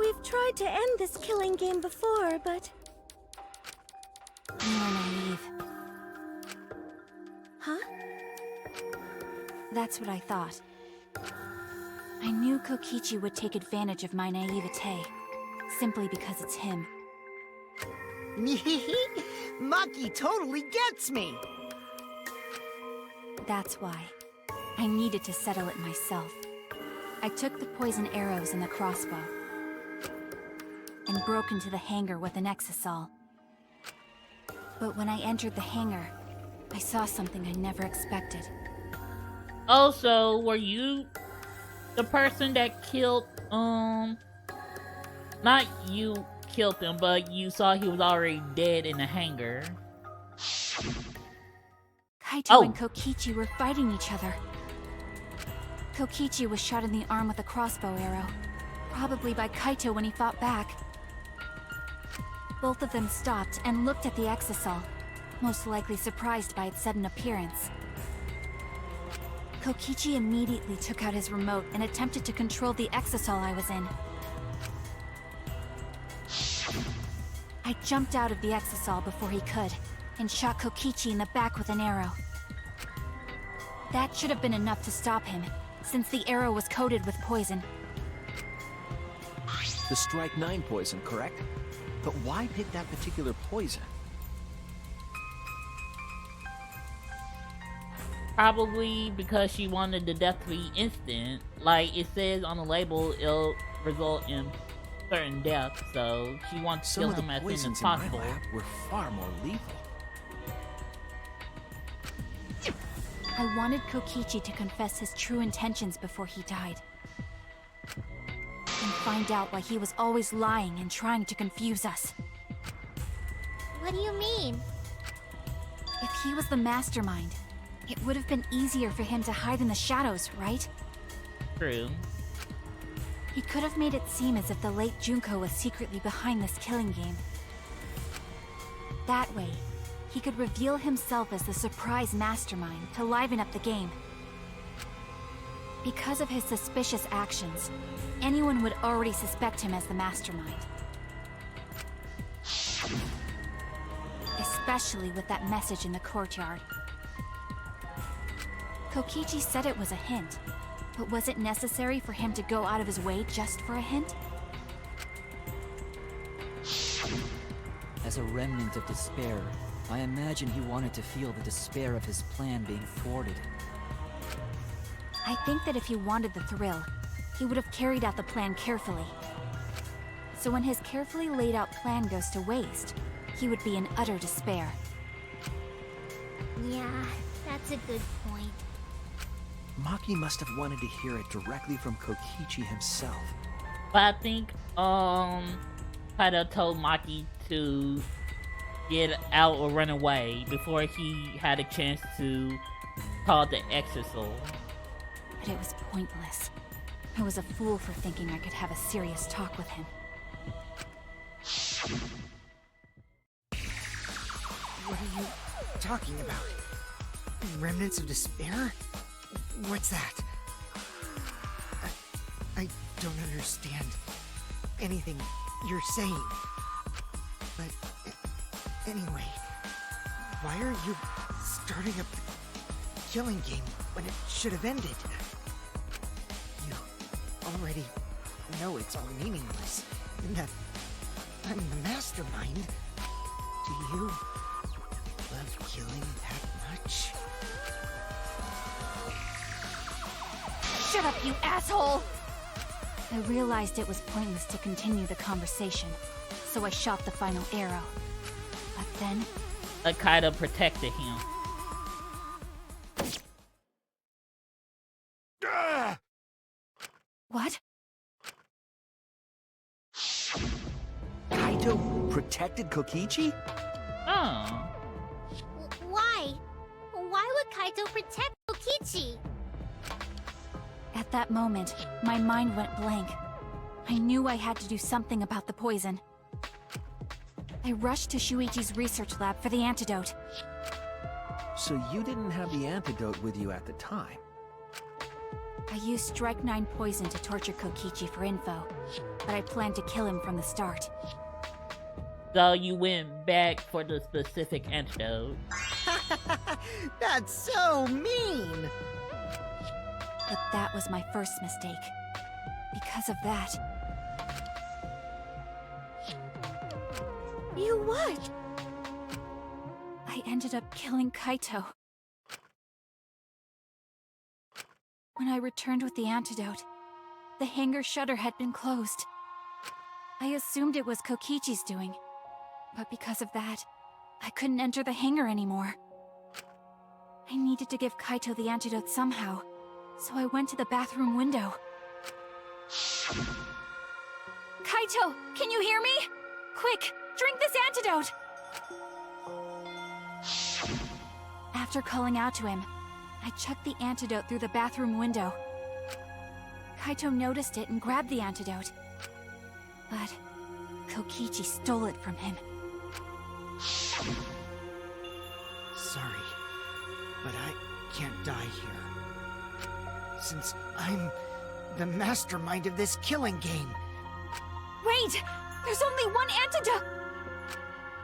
We've tried to end this killing game before, but You were naive. Huh? That's what I thought. I knew Kokichi would take advantage of my naivete, simply because it's him. Maki totally gets me! That's why. I needed to settle it myself. I took the poison arrows and the crossbow, and broke into the hangar with an exisal. But when I entered the hangar, I saw something I never expected. Also, were you the person that killed, not you killed him, but you saw he was already dead in the hangar? Kaito and Kokichi were fighting each other. Kokichi was shot in the arm with a crossbow arrow, probably by Kaito when he fought back. Both of them stopped and looked at the exisal, most likely surprised by its sudden appearance. Kokichi immediately took out his remote and attempted to control the exisal I was in. I jumped out of the exisal before he could, and shot Kokichi in the back with an arrow. That should have been enough to stop him, since the arrow was coated with poison. The Strike 9 poison, correct? But why pick that particular poison? Probably because she wanted the death to be instant. Like it says on the label, it'll result in certain death, so she wants to kill him as soon as possible. In my lab were far more lethal. I wanted Kokichi to confess his true intentions before he died. And find out why he was always lying and trying to confuse us. What do you mean? If he was the mastermind, it would have been easier for him to hide in the shadows, right? True. He could have made it seem as if the late Junko was secretly behind this killing game. That way, he could reveal himself as the surprise mastermind to liven up the game. Because of his suspicious actions, anyone would already suspect him as the mastermind. Especially with that message in the courtyard. Kokichi said it was a hint, but was it necessary for him to go out of his way just for a hint? As a remnant of despair, I imagine he wanted to feel the despair of his plan being thwarted. I think that if he wanted the thrill, he would have carried out the plan carefully. So when his carefully laid out plan goes to waste, he would be in utter despair. Yeah, that's a good point. Maki must have wanted to hear it directly from Kokichi himself. But I think, Kaito told Maki to get out or run away before he had a chance to call the exisal. But it was pointless. I was a fool for thinking I could have a serious talk with him. What are you talking about? Remnants of despair? What's that? I don't understand anything you're saying. But anyway, why are you starting up the killing game when it should have ended? You already know it's all meaningless, and that I'm the mastermind. Do you love killing that much? Shut up, you asshole! I realized it was pointless to continue the conversation, so I shot the final arrow. But then... Kaito protected him. What? Kaito protected Kokichi? Oh. Why? Why would Kaito protect Kokichi? At that moment, my mind went blank. I knew I had to do something about the poison. I rushed to Shuichi's research lab for the antidote. So you didn't have the antidote with you at the time? I used Strike 9 poison to torture Kokichi for info, but I planned to kill him from the start. So you went back for the specific antidote. That's so mean! But that was my first mistake. Because of that. You what? I ended up killing Kaito. When I returned with the antidote, the hangar shutter had been closed. I assumed it was Kokichi's doing, but because of that, I couldn't enter the hangar anymore. I needed to give Kaito the antidote somehow, so I went to the bathroom window. Kaito, can you hear me? Quick, drink this antidote! After calling out to him, I chucked the antidote through the bathroom window. Kaito noticed it and grabbed the antidote. But Kokichi stole it from him. Sorry, but I can't die here. Since I'm the mastermind of this killing game. Wait! There's only one antidote!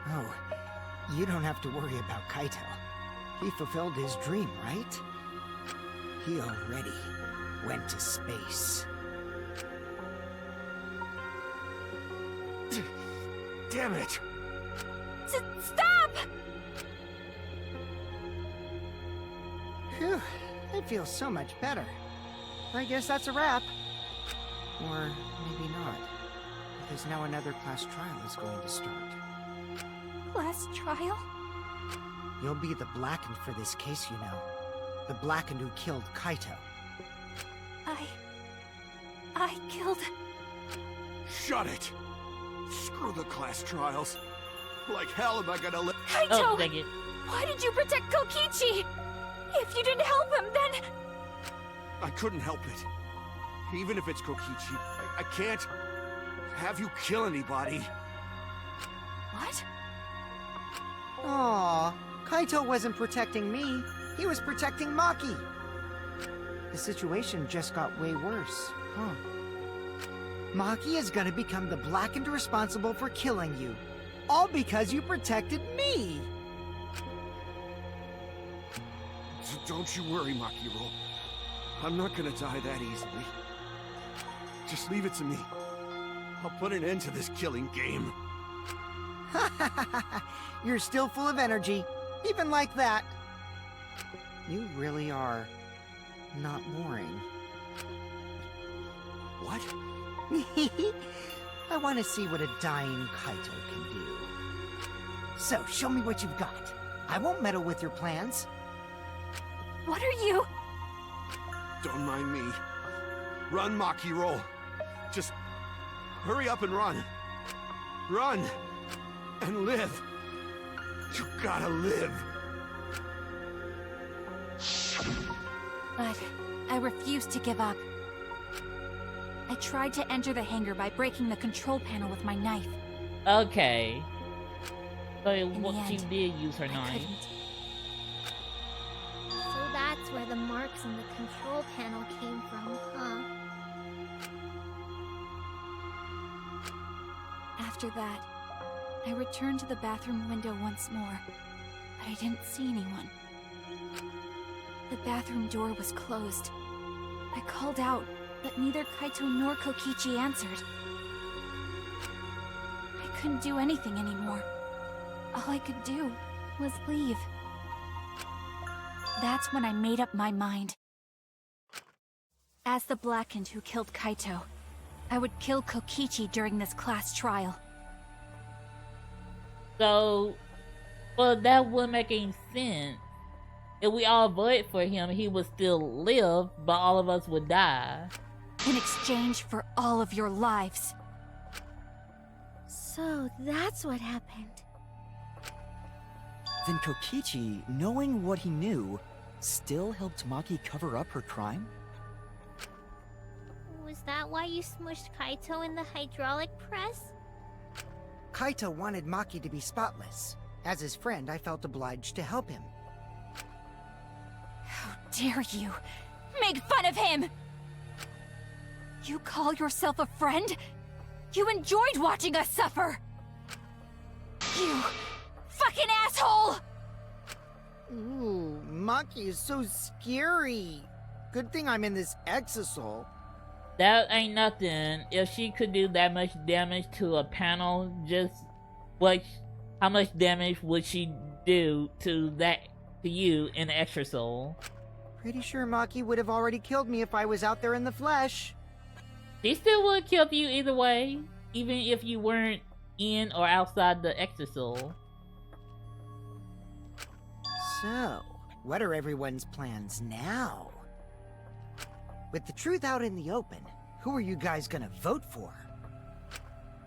Oh, you don't have to worry about Kaito. He fulfilled his dream, right? He already went to space. Damn it! Stop! Phew, I feel so much better. I guess that's a wrap. Or maybe not. Because now another class trial is going to start. Class trial? You'll be the Blackened for this case, you know. The Blackened who killed Kaito. I killed... Shut it! Screw the class trials. Like hell am I gonna live? Kaito! Oh, dang it. Why did you protect Kokichi? If you didn't help him, then... I couldn't help it. Even if it's Kokichi, I can't have you kill anybody. What? Aww, Kaito wasn't protecting me. He was protecting Maki. The situation just got way worse, huh? Maki is gonna become the Blackened responsible for killing you. All because you protected me! Don't you worry, Makiro. I'm not gonna die that easily. Just leave it to me. I'll put an end to this killing game. You're still full of energy, even like that. You really are not boring. What? I want to see what a dying Kaito can do. So, show me what you've got. I won't meddle with your plans. What are you... Don't mind me. Run, Makiro. Just hurry up and run. Run and live. You gotta live. But I refused to give up. I tried to enter the hangar by breaking the control panel with my knife. Okay. So In what the she end, did use her I knife. couldn't. So that's where the marks on the control panel came from, huh? After that, I returned to the bathroom window once more, but I didn't see anyone. The bathroom door was closed. I called out, but neither Kaito nor Kokichi answered. I couldn't do anything anymore. All I could do was leave. That's when I made up my mind. As the Blackened who killed Kaito, I would kill Kokichi during this class trial. So, well, that wouldn't make any sense. If we all voted for him, he would still live, but all of us would die. In exchange for all of your lives. So that's what happened. Then Kokichi, knowing what he knew, still helped Maki cover up her crime? Was that why you smushed Kaito in the hydraulic press? Kaito wanted Maki to be spotless. As his friend, I felt obliged to help him. How dare you make fun of him! You call yourself a friend? You enjoyed watching us suffer! You fucking asshole! Ooh, Maki is so scary. Good thing I'm in this exisol. That ain't nothing. If she could do that much damage to a panel, just how much damage would she do to you in Extra Soul? Pretty sure Maki would have already killed me if I was out there in the flesh. She still would have killed you either way, even if you weren't in or outside the Extra Soul. So, what are everyone's plans now? With the truth out in the open, who are you guys gonna vote for?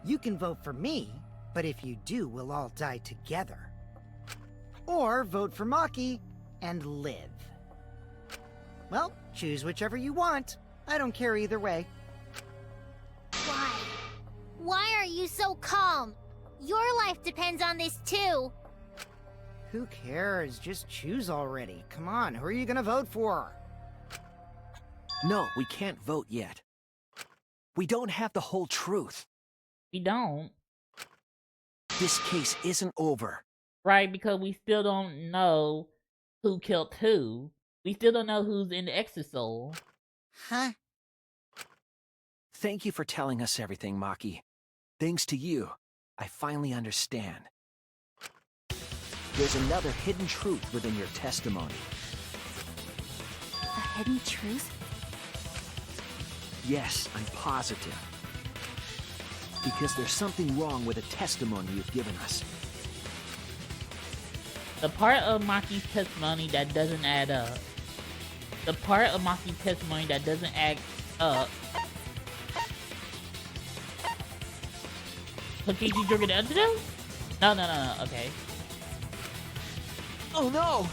You can vote for me, but if you do, we'll all die together. Or vote for Maki and live. Well, choose whichever you want. I don't care either way. Why? Why are you so calm? Your life depends on this too. Who cares? Just choose already. Come on, who are you gonna vote for? No, we can't vote yet. We don't have the whole truth. We don't. This case isn't over. Right, because we still don't know who killed who. We still don't know who's in the Extra Soul. Huh? Thank you for telling us everything, Maki. Thanks to you, I finally understand. There's another hidden truth within your testimony. A hidden truth? Yes, I'm positive. Because there's something wrong with the testimony you've given us. The part of Maki's testimony that doesn't add up. The part of Maki's testimony that doesn't add up. Kokichi drinking the antidote? No, okay. Oh no!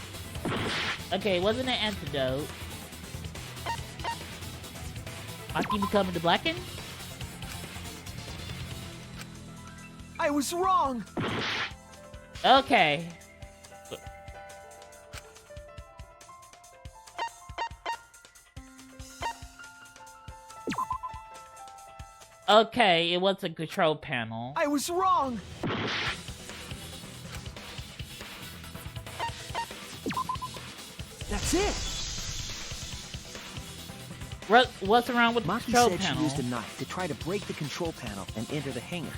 Okay, it wasn't an antidote. Maki becoming the Blacken? I was wrong! Okay. Okay, it was a control panel. I was wrong! That's it! What's wrong with the Maki control said panel? she used a knife to try to break the control panel and enter the hangar.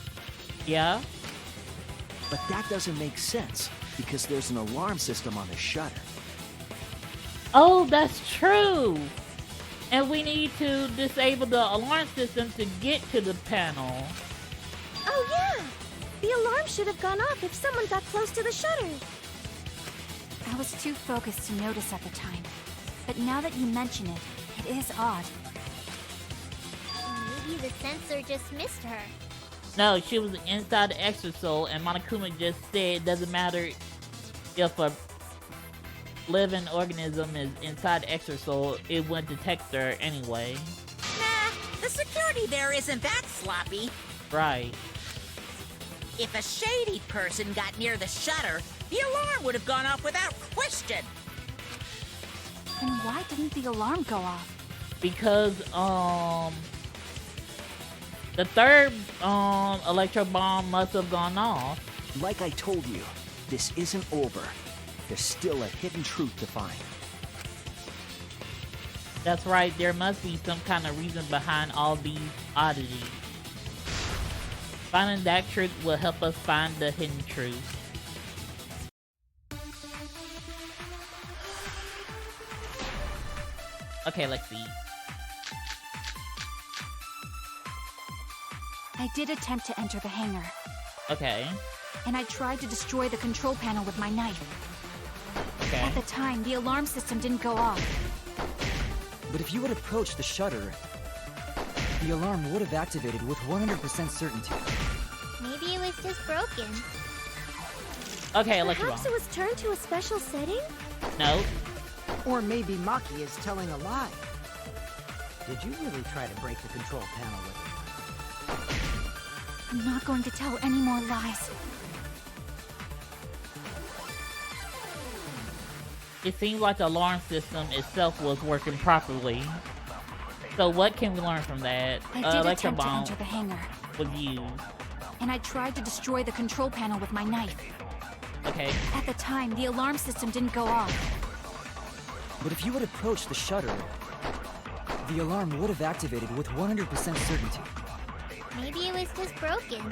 Yeah? But that doesn't make sense, because there's an alarm system on the shutter. Oh, that's true! And we need to disable the alarm system to get to the panel. Oh yeah! The alarm should have gone off if someone got close to the shutter. I was too focused to notice at the time. But now that you mention it, it is odd. Maybe the sensor just missed her. No, she was inside the Extra Soul, and Monokuma just said it doesn't matter if a living organism is inside the Extra Soul, it wouldn't detect her anyway. Nah, the security there isn't that sloppy. Right. If a shady person got near the shutter, the alarm would have gone off without question. Then why didn't the alarm go off? Because, the third, electro bomb must have gone off. Like I told you, this isn't over. There's still a hidden truth to find. That's right, there must be some kind of reason behind all these oddities. Finding that truth will help us find the hidden truth. Okay, let's see. I did attempt to enter the hangar, Okay. and I tried to destroy the control panel with my knife. Okay. At the time, the alarm system didn't go off. But if you had approached the shutter, the alarm would have activated with 100% certainty. Maybe it was just broken. Okay, let's Perhaps it was turned to a special setting? No. Or maybe Maki is telling a lie. Did you really try to break the control panel with her? I'm not going to tell any more lies. It seems like the alarm system itself was working properly. So what can we learn from that? I did Electro attempt to bomb enter the hangar. was used. and I tried to destroy the control panel with my knife. Okay. At the time, the alarm system didn't go off. But if you had approached the shutter, the alarm would have activated with 100% certainty. Maybe it was just broken.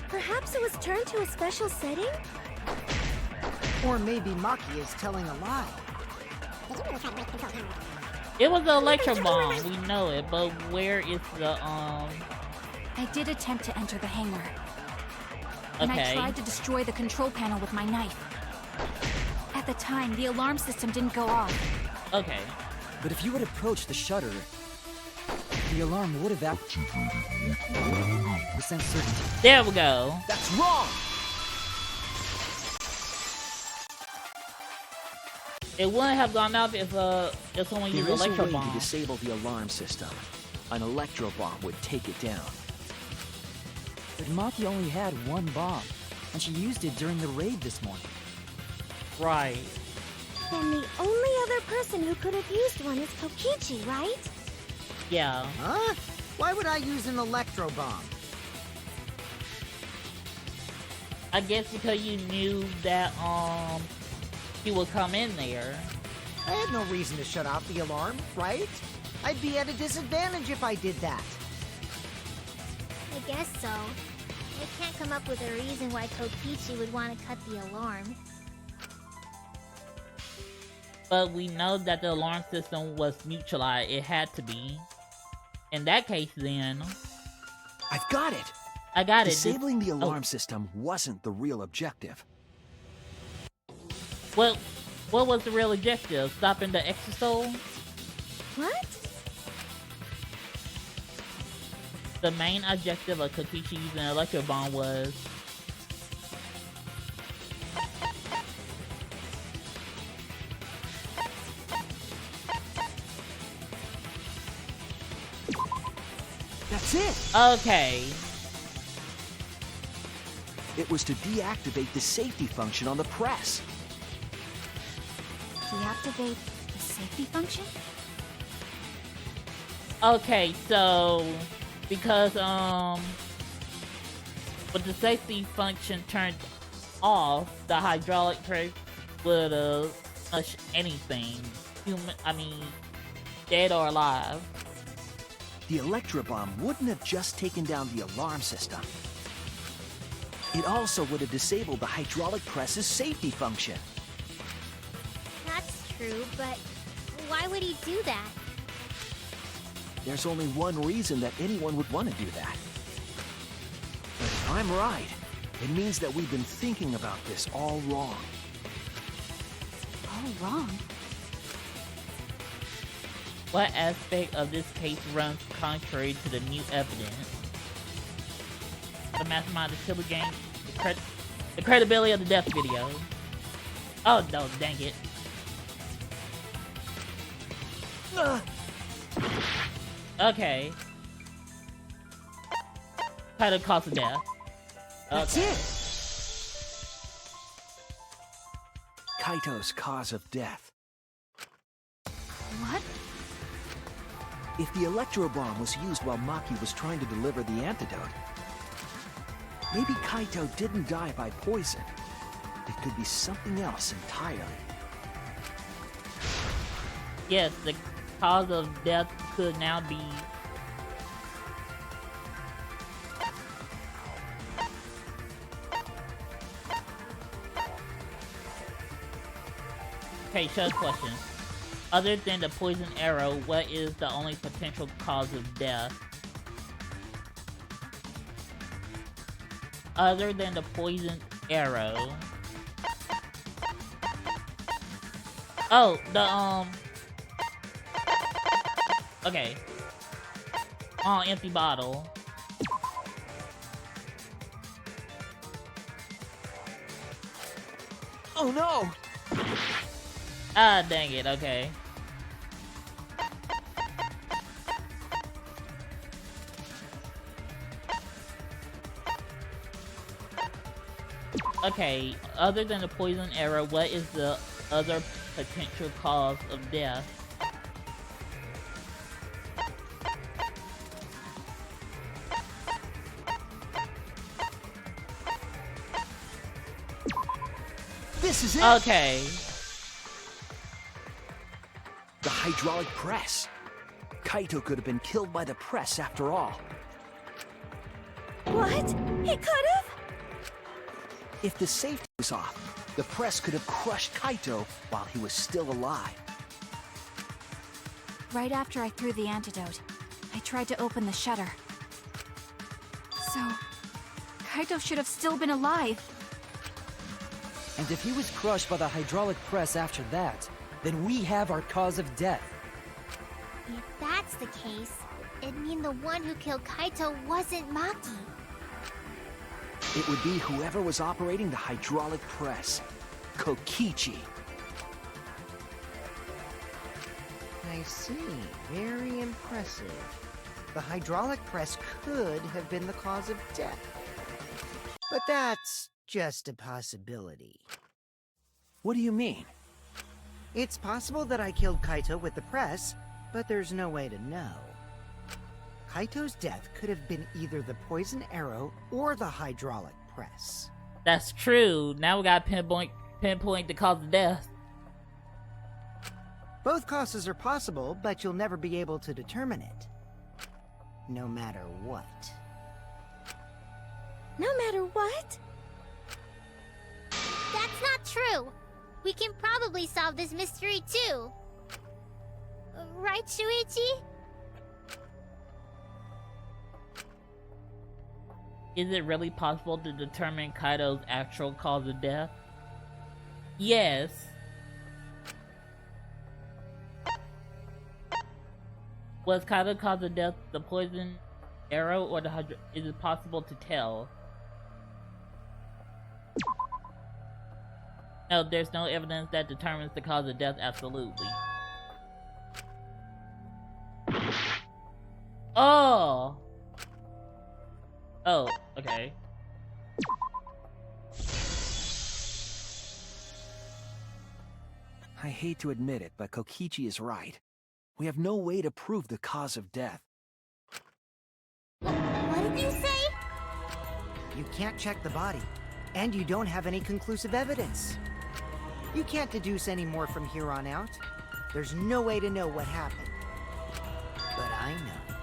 Perhaps it was turned to a special setting? Or maybe Maki is telling a lie. It was the electro bomb, we know it, but where is the I did attempt to enter the hangar. And I Okay. tried to destroy the control panel with my knife. At the time, the alarm system didn't go off. Okay. But if you had approached the shutter, the alarm would have activated with 100% certainty. There we go. That's wrong! It wouldn't have gone off if someone used There is a electro way to bomb. disable the alarm system. An electro bomb would take it down. But Maki only had one bomb, and she used it during the raid this morning. Right. Then the only other person who could have used one is Kokichi, right? Yeah. Huh? Why would I use an electro bomb? I guess because you knew that he would come in there. I had no reason to shut off the alarm, right? I'd be at a disadvantage if I did that. I guess so. I can't come up with a reason why Kokichi would want to cut the alarm. But we know that the alarm system was neutralized. It had to be. In that case, then, I've got it! I got it. Disabling the alarm system wasn't the real objective. What was the real objective? Stopping the Exosoul? What? The main objective of Kokichi using an electro bomb was That's it! okay. It was to deactivate the safety function on the press. Deactivate the safety function? Okay, so because with the safety function turned off, the hydraulic press would flush anything. Dead or alive. The electro bomb wouldn't have just taken down the alarm system. It also would have disabled the hydraulic press's safety function. That's true, but why would he do that? There's only one reason that anyone would want to do that. But if I'm right, it means that we've been thinking about this all wrong. All wrong. What aspect of this case runs contrary to the new evidence? The mastermind of the killer game, the credibility of the death video. Oh no, dang it. Okay. Kind of cause of death. That's it! Kaito's cause of death. What? If the electro bomb was used while Maki was trying to deliver the antidote, maybe Kaito didn't die by poison. It could be something else entirely. Yes, the cause of death could now be okay, shut question. Other than the poison arrow, what is the only potential cause of death? Other than the poison arrow. Oh, okay. Oh, empty bottle. Oh no! Ah, dang it, okay. Okay, other than the poison arrow, what is the other potential cause of death? This is it! Okay. The hydraulic press. Kaito could have been killed by the press after all. What? He could have? If the safety was off, the press could have crushed Kaito while he was still alive. Right after I threw the antidote, I tried to open the shutter. So, Kaito should have still been alive. And if he was crushed by the hydraulic press after that, then we have our cause of death. If that's the case, it'd mean the one who killed Kaito wasn't Maki. It would be whoever was operating the hydraulic press. Kokichi. I see. Very impressive. The hydraulic press could have been the cause of death. But that's just a possibility. What do you mean? It's possible that I killed Kaito with the press, but there's no way to know. Kaito's death could have been either the poison arrow or the hydraulic press. That's true. Now we got pinpoint the cause of death. Both causes are possible, but you'll never be able to determine it. No matter what. No matter what? That's not true. We can probably solve this mystery too. Right, Shuichi? Is it really possible to determine Kaito's actual cause of death? Yes. Was Kaito's cause of death the poison arrow or the is it possible to tell? No, there's no evidence that determines the cause of death absolutely. Oh! Oh, okay. I hate to admit it, but Kokichi is right. We have no way to prove the cause of death. What did you say? You can't check the body, and you don't have any conclusive evidence. You can't deduce any more from here on out. There's no way to know what happened. But I know,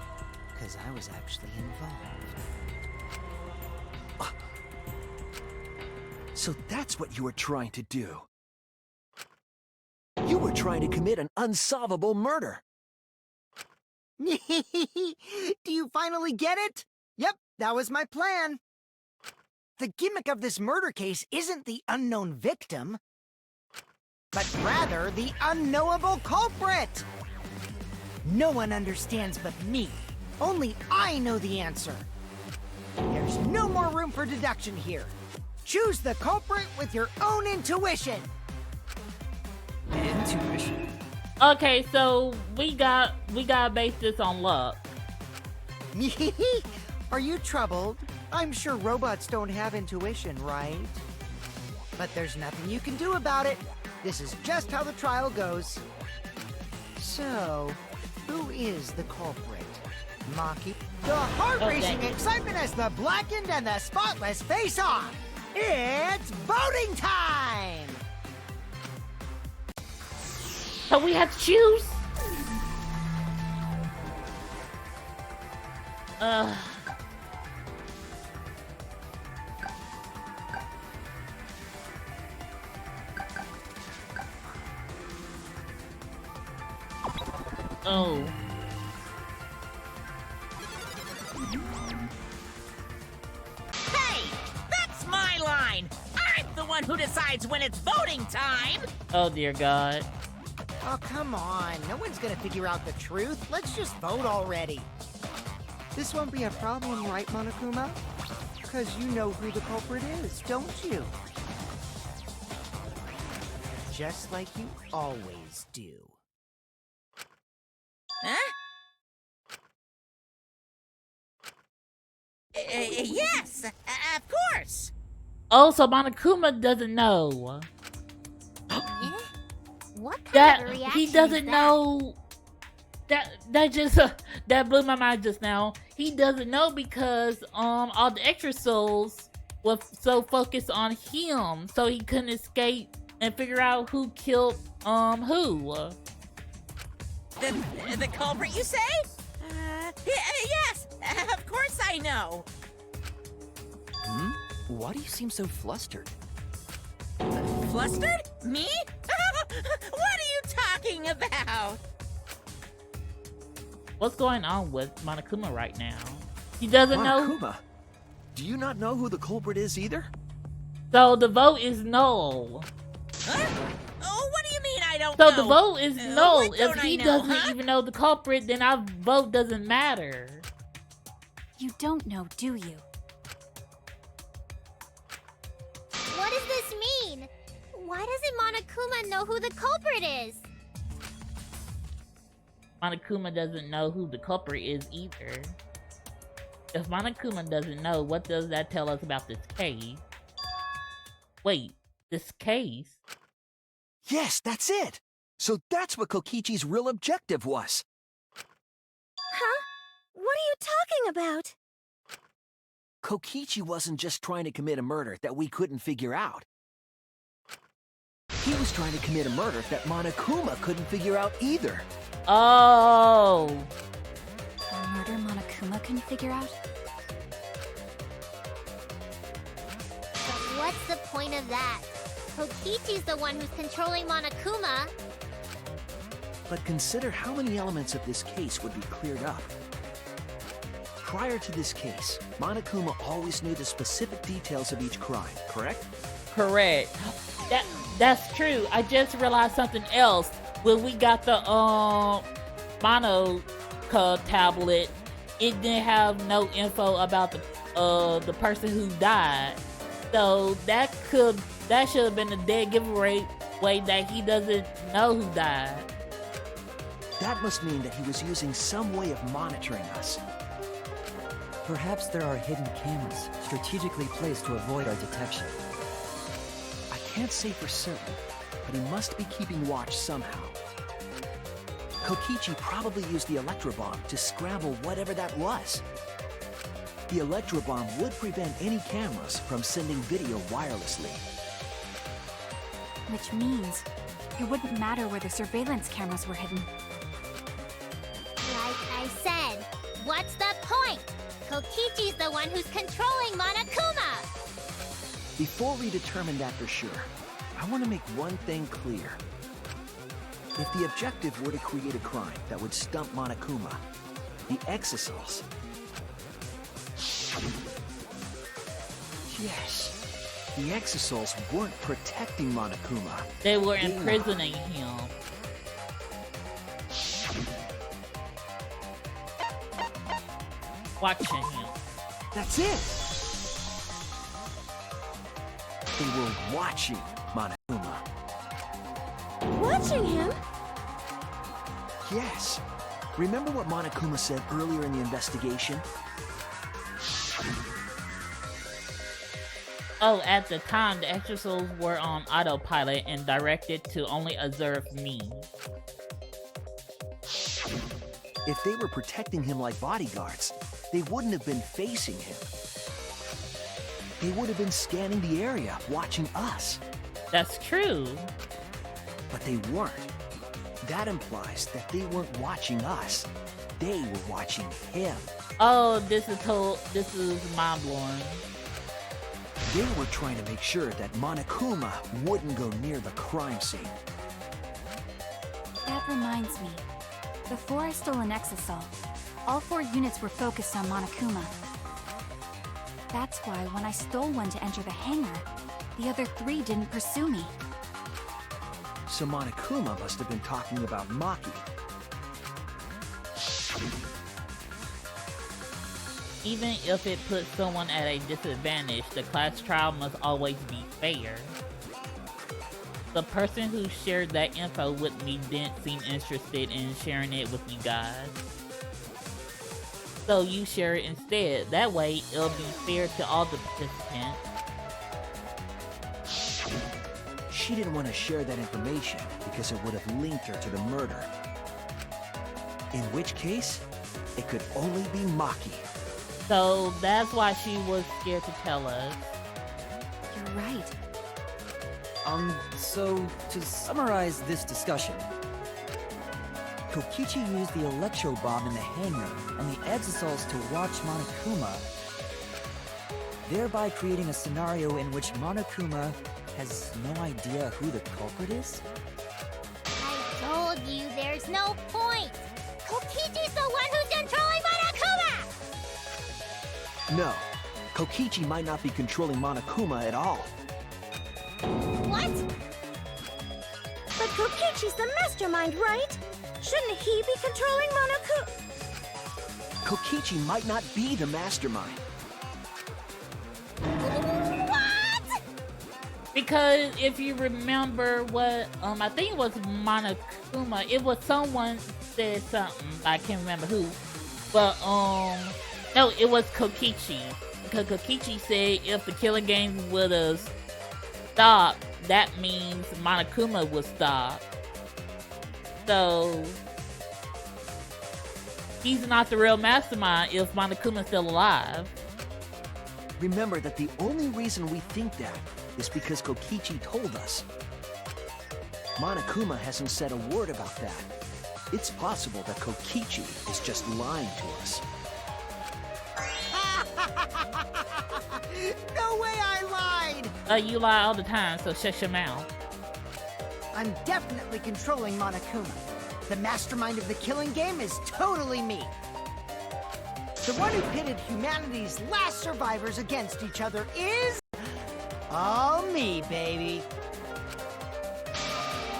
because I was actually involved. So that's what you were trying to do. You were trying to commit an unsolvable murder. Do you finally get it? Yep, that was my plan. The gimmick of this murder case isn't the unknown victim, but rather the unknowable culprit. No one understands but me. Only I know the answer. There's no more room for deduction here. Choose the culprit with your own intuition. Intuition? Okay, so we gotta base this on luck. Are you troubled? I'm sure robots don't have intuition, right? But there's nothing you can do about it. This is just how the trial goes. So, who is the culprit? Maki? The heart-racing excitement as the blackened and the spotless face off! It's voting time! So we have to choose? Oh. Hey! That's my line! I'm the one who decides when it's voting time! Oh dear God. Oh, come on. No one's gonna figure out the truth. Let's just vote already. This won't be a problem, right, Monokuma? Because you know who the culprit is, don't you? Just like you always do. Huh? Yes, of course. Oh, so Monokuma doesn't know. What kind That of a reaction he is doesn't that? know. That just that blew my mind just now. He doesn't know because all the extra souls were so focused on him, so he couldn't escape and figure out who killed who. The culprit, you say? Yes, of course I know. Why do you seem so flustered? Flustered? Me? What are you talking about? What's going on with Monokuma right now? He doesn't know. Monokuma, do you not know who the culprit is either? So the vote is null. Huh? Oh, what do you mean I don't So know? the vote is null. What If don't I he know, doesn't huh? even know the culprit, then our vote doesn't matter. You don't know, do you? What does this mean? Why doesn't Monokuma know who the culprit is? Monokuma doesn't know who the culprit is either. If Monokuma doesn't know, what does that tell us about this case? Wait, this case? Yes, that's it! So that's what Kokichi's real objective was. Huh? What are you talking about? Kokichi wasn't just trying to commit a murder that we couldn't figure out. He was trying to commit a murder that Monokuma couldn't figure out either. Oh! A murder Monokuma can figure out? But what's the point of that? Kokichi's the one who's controlling Monokuma. But consider how many elements of this case would be cleared up. Prior to this case, Monokuma always knew the specific details of each crime, correct? Correct. That's true. I just realized something else. When we got the Monoka tablet, it didn't have no info about the person who died. So that should have been a dead giveaway that he doesn't know who died. That must mean that he was using some way of monitoring us. Perhaps there are hidden cameras strategically placed to avoid our detection. I can't say for certain, but he must be keeping watch somehow. Kokichi probably used the electrobomb to scramble whatever that was. The electrobomb would prevent any cameras from sending video wirelessly. Which means it wouldn't matter where the surveillance cameras were hidden. Like I said, what's the point? Kokichi's the one who's controlling Monokuma! Before we determine that for sure, I want to make one thing clear. If the objective were to create a crime that would stump Monokuma, the exosols... Yes, the exosols weren't protecting Monokuma. They were imprisoning him. Watching him. That's it! They were watching Monokuma. Watching him? Yes. Remember what Monokuma said earlier in the investigation? Oh, at the time, the exosols were on autopilot and directed to only observe me. If they were protecting him like bodyguards, they wouldn't have been facing him. They would have been scanning the area, watching us. That's true. But they weren't. That implies that they weren't watching us. They were watching him. Oh, this is mind-blowing. They were trying to make sure that Monokuma wouldn't go near the crime scene. That reminds me. Before I stole an exosol, all 4 units were focused on Monokuma. That's why when I stole one to enter the hangar, the other 3 didn't pursue me. So Monokuma must have been talking about Maki. Even if it puts someone at a disadvantage, the class trial must always be fair. The person who shared that info with me didn't seem interested in sharing it with you guys. So you share it instead. That way, it'll be fair to all the participants. She didn't want to share that information because it would have linked her to the murder. In which case, it could only be Maki. So that's why she was scared to tell us. You're right. So to summarize this discussion, Kokichi used the electro bomb in the hangar and the exosols to watch Monokuma, thereby creating a scenario in which Monokuma has no idea who the culprit is? I told you there's no point. Kokichi's the one who's controlling Monokuma! No, Kokichi might not be controlling Monokuma at all. What? But Kokichi's the mastermind, right? Shouldn't he be controlling Monokuma? Kokichi might not be the mastermind. What? Because if you remember what, I think it was Monokuma, it was someone said something, I can't remember who, but, no, it was Kokichi. Because Kokichi said if the killing game would have stopped, that means Monokuma would stop. So, he's not the real mastermind if Monokuma's still alive. Remember that the only reason we think that is because Kokichi told us. Monokuma hasn't said a word about that. It's possible that Kokichi is just lying to us. No way I lied! You lie all the time, so shut your mouth. I'm definitely controlling Monokuma. The mastermind of the killing game is totally me. The one who pitted humanity's last survivors against each other is... all me, baby.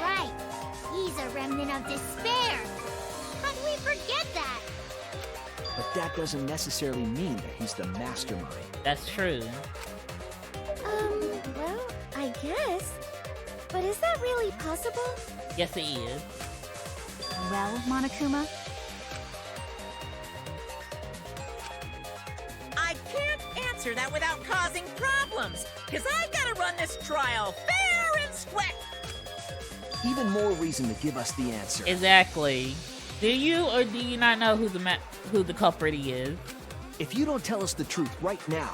Right. He's a remnant of despair. How do we forget that? But that doesn't necessarily mean that he's the mastermind. That's true. Well, I guess. But is that really possible? Yes, it is. Well, Monokuma? I can't answer that without causing problems, because I gotta run this trial fair and square. Even more reason to give us the answer. Exactly. Do you or do you not know who the culprit is? If you don't tell us the truth right now,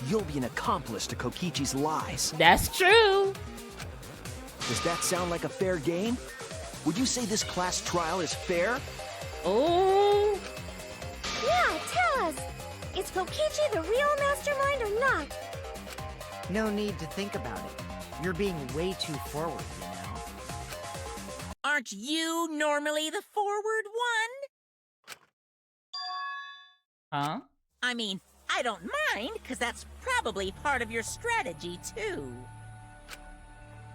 you'll be an accomplice to Kokichi's lies. That's true. Does that sound like a fair game? Would you say this class trial is fair? Oh. Yeah, tell us. Is Kokichi the real mastermind or not? No need to think about it. You're being way too forward, you know? Aren't you normally the forward one? Huh? I mean, I don't mind, because that's probably part of your strategy, too.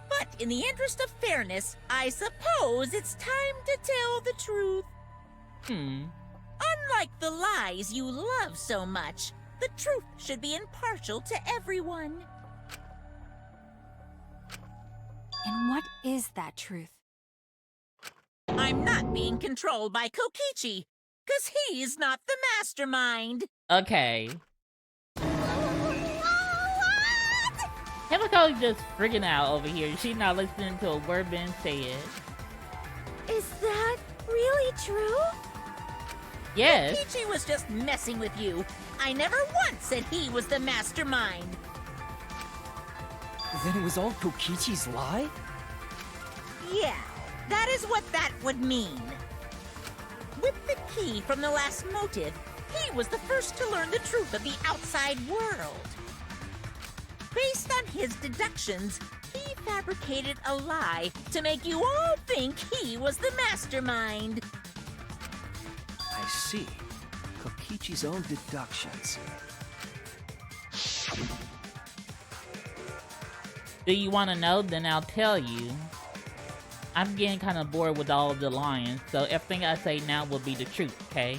But in the interest of fairness, I suppose it's time to tell the truth. Unlike the lies you love so much, the truth should be impartial to everyone. And what is that truth? I'm not being controlled by Kokichi, because he's not the mastermind. Okay. Himiko's just freaking out over here. She's not listening to a word being said. Is that really true? Yes. Kokichi was just messing with you. I never once said he was the mastermind. Then it was all Kokichi's lie? Yeah, that is what that would mean. With the key from the last motive, he was the first to learn the truth of the outside world. Based on his deductions, he fabricated a lie to make you all think he was the mastermind. I see. Kokichi's own deductions. Do you want to know? Then I'll tell you. I'm getting kind of bored with all of the lying, so everything I say now will be the truth, okay?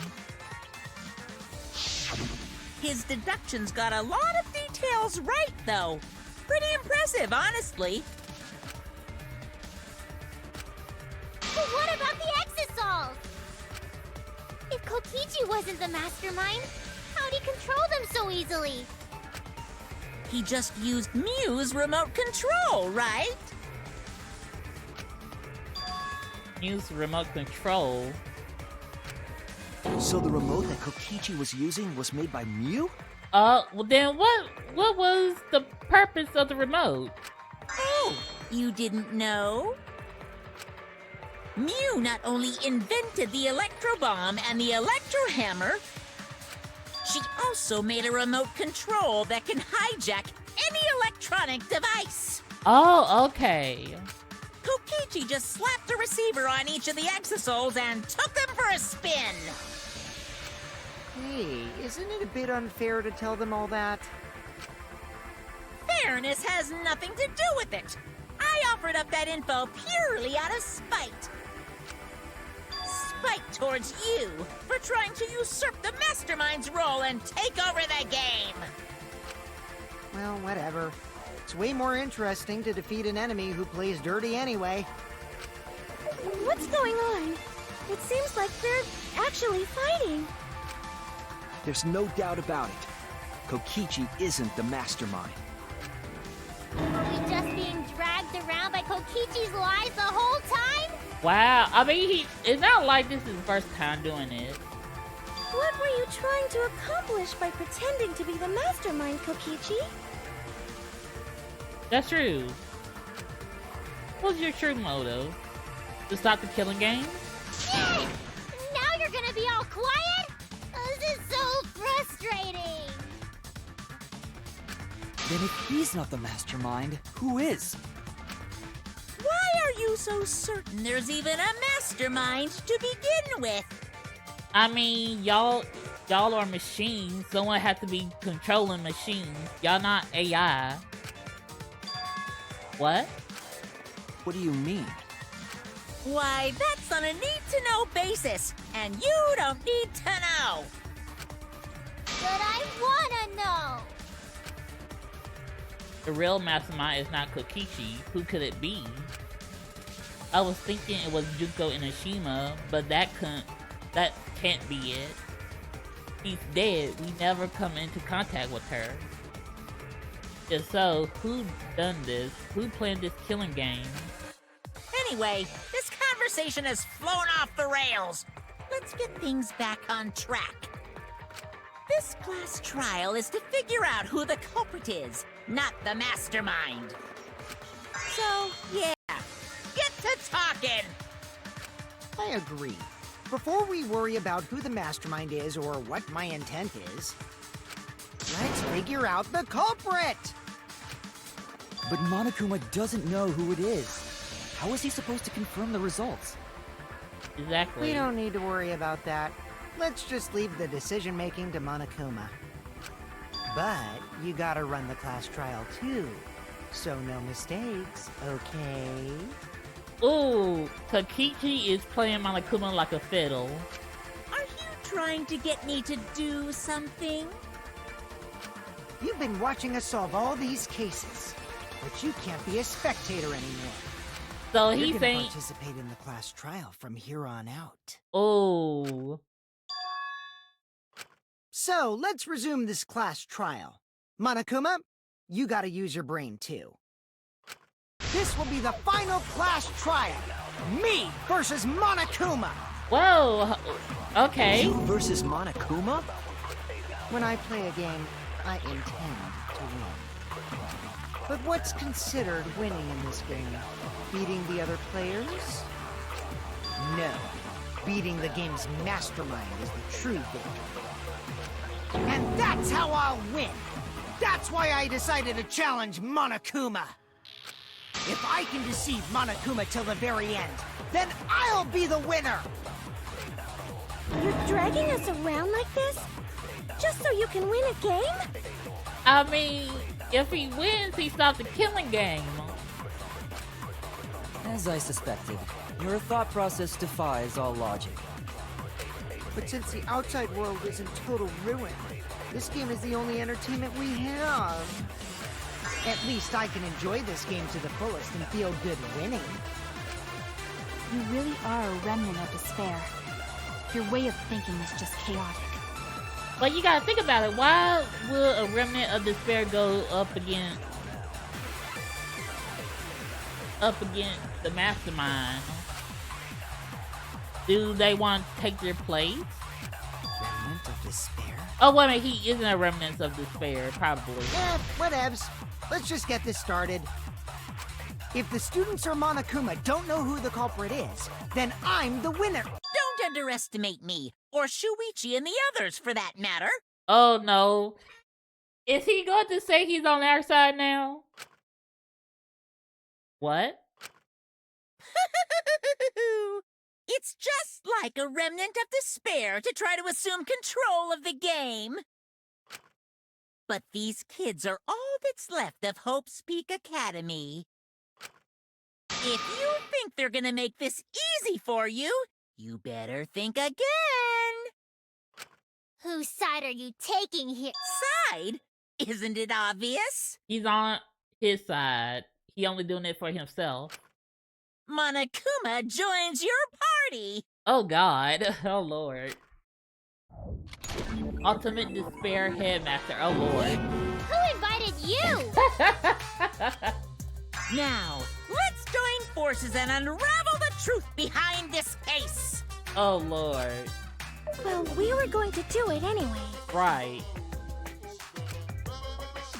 His deductions got a lot of details right, though. Pretty impressive, honestly. But what about the exosols? If Kokichi wasn't the mastermind, how'd he control them so easily? He just used Mew's remote control, right? Use remote control. So the remote that Kokichi was using was made by Mew? Well then what was the purpose of the remote? Oh, You didn't know? Mew not only invented the electro bomb and the electro hammer, she also made a remote control that can hijack any electronic device. Oh, okay. Kokichi just slapped a receiver on each of the exosols and took them for a spin. Hey, isn't it a bit unfair to tell them all that? Fairness has nothing to do with it. I offered up that info purely out of spite. Spite towards you for trying to usurp the mastermind's role and take over the game. Well, whatever. It's way more interesting to defeat an enemy who plays dirty anyway. What's going on? It seems like they're actually fighting. There's no doubt about it. Kokichi isn't the mastermind. Were we just being dragged around by Kokichi's lies the whole time? Wow. I mean, it's not like this is the first time doing it. What were you trying to accomplish by pretending to be the mastermind, Kokichi? That's true. What's your true motive? To stop the killing game? Now you're gonna be all quiet? This is so frustrating. Then if he's not the mastermind, who is? Why are you so certain there's even a mastermind to begin with? I mean, y'all are machines. Someone has to be controlling machines. Y'all not AI. What? What do you mean? Why, that's on a need-to-know basis, and you don't need to know. But I wanna know. The real mastermind is not Kokichi. Who could it be? I was thinking it was Juko Inashima, but that can't be it. She's dead. We never come into contact with her. If so, who done this? Who planned this killing game? Anyway, this conversation has flown off the rails. Let's get things back on track. This class trial is to figure out who the culprit is, not the mastermind. So, yeah, get to talking! I agree. Before we worry about who the mastermind is or what my intent is, let's figure out the culprit! But Monokuma doesn't know who it is. How is he supposed to confirm the results? Exactly. We don't need to worry about that. Let's just leave the decision-making to Monokuma. But you gotta run the class trial too, so no mistakes, okay? Ooh, Kokichi is playing Monokuma like a fiddle. Are you trying to get me to do something? You've been watching us solve all these cases, but you can't be a spectator anymore. So You're he's gonna saying, participate in the class trial from here on out. oh, So, let's resume this class trial. Monokuma, you gotta use your brain too. This will be the final class trial. Me versus Monokuma. whoa, okay. You versus Monokuma? When I play a game, I intend to win. But what's considered winning in this game? Beating the other players? No. Beating the game's mastermind is the true victory. And that's how I'll win! That's why I decided to challenge Monokuma! If I can deceive Monokuma till the very end, then I'll be the winner! You're dragging us around like this? Just so you can win a game? I mean, if he wins, he stops the killing game. As I suspected, your thought process defies all logic. But since the outside world is in total ruin, this game is the only entertainment we have. At least I can enjoy this game to the fullest and feel good winning. You really are a remnant of despair. Your way of thinking is just chaotic. But you gotta think about it. Why will a remnant of despair go up against the mastermind? Do they want to take their place? Remnant of despair? Oh, wait a minute. He isn't a remnant of despair, probably. Whatevs. Let's just get this started. If the students or Monokuma don't know who the culprit is, then I'm the winner. Don't underestimate me, or Shuichi and the others for that matter. Oh no. Is he going to say he's on our side now? What? It's just like a remnant of despair to try to assume control of the game. But these kids are all that's left of Hope's Peak Academy. If you think they're gonna make this easy for you, you better think again. Whose side are you taking here? Side? Isn't it obvious? He's on his side. He only doing it for himself. Monokuma joins your party! Oh god. Oh lord. Ultimate Despair Headmaster. Oh lord. Who invited you? Now, let's join forces and unravel the truth behind this case! Oh lord. Well, we were going to do it anyway. Right.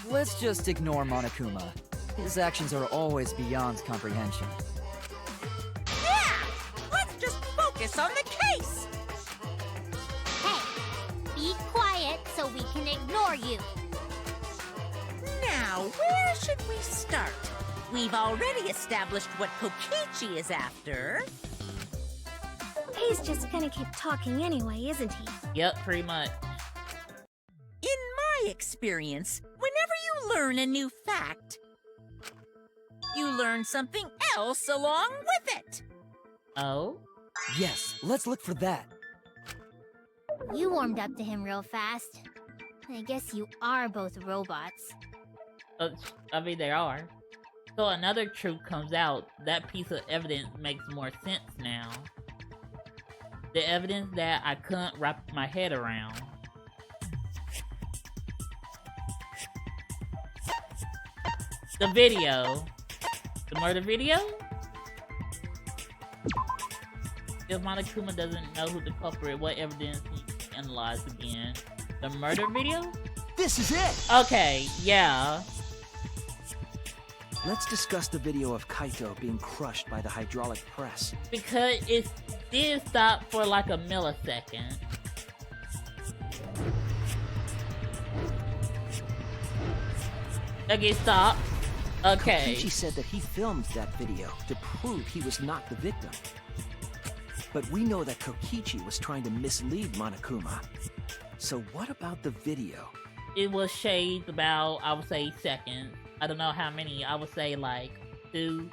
Let's just ignore Monokuma. His actions are always beyond comprehension. Yeah! Let's just focus on the case! Hey, be quiet so we can ignore you. Now, where should we start? We've already established what Kokichi is after. He's just gonna keep talking anyway, isn't he? Yep, pretty much. In my experience, whenever you learn a new fact, you learn something else along with it. Oh? Yes, let's look for that. You warmed up to him real fast. I guess you are both robots. I mean, they are. So another truth comes out. That piece of evidence makes more sense now. The evidence that I couldn't wrap my head around. The video. The murder video? If Monokuma doesn't know who the culprit, what evidence he analyzed again? The murder video? This is it! Okay, yeah. Let's discuss the video of Kaito being crushed by the hydraulic press. Because it did stop for like a millisecond. Okay, stop. Okay. Kokichi said that he filmed that video to prove he was not the victim. But we know that Kokichi was trying to mislead Monokuma. So what about the video? It was shades about, I would say, seconds. I don't know how many. I would say like 2.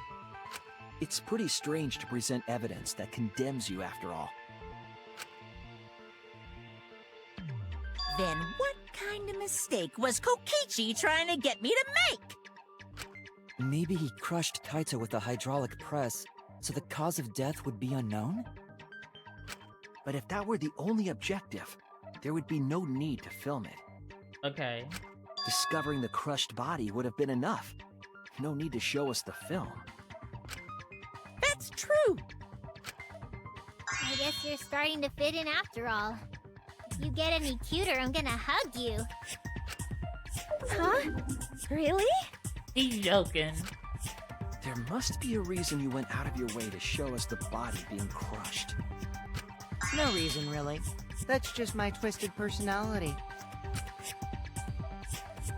It's pretty strange to present evidence that condemns you after all. Then what kind of mistake was Kokichi trying to get me to make? Maybe he crushed Kaito with a hydraulic press, so the cause of death would be unknown? But if that were the only objective, there would be no need to film it. Okay. Discovering the crushed body would have been enough. No need to show us the film. That's true. I guess you're starting to fit in after all. If you get any cuter, I'm gonna hug you. Huh? Really? He's joking. There must be a reason you went out of your way to show us the body being crushed. No reason, really. That's just my twisted personality.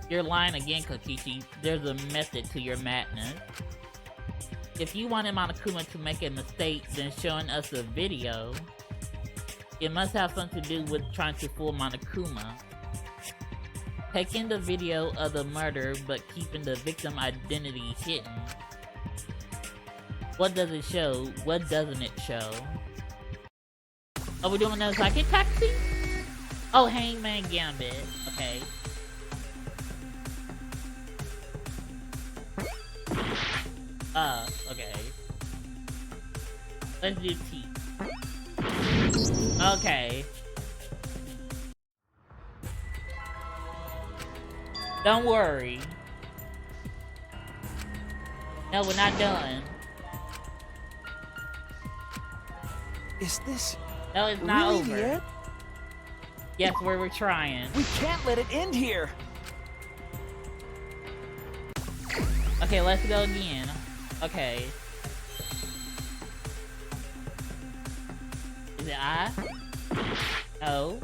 You're lying again, Kokichi. There's a method to your madness. If you wanted Monokuma to make a mistake, then showing us a video, it must have something to do with trying to fool Monokuma. Taking the video of the murder, but keeping the victim identity hidden. What does it show? What doesn't it show? Are we doing another psychic taxi? Oh, Hangman Gambit. Okay. Okay. Let's do T. Okay. Don't worry. No, we're not done. Is this No, it's not really over. the end? Yes, we're trying. We can't let it end here! Okay, let's go again. Okay. Is it I? O?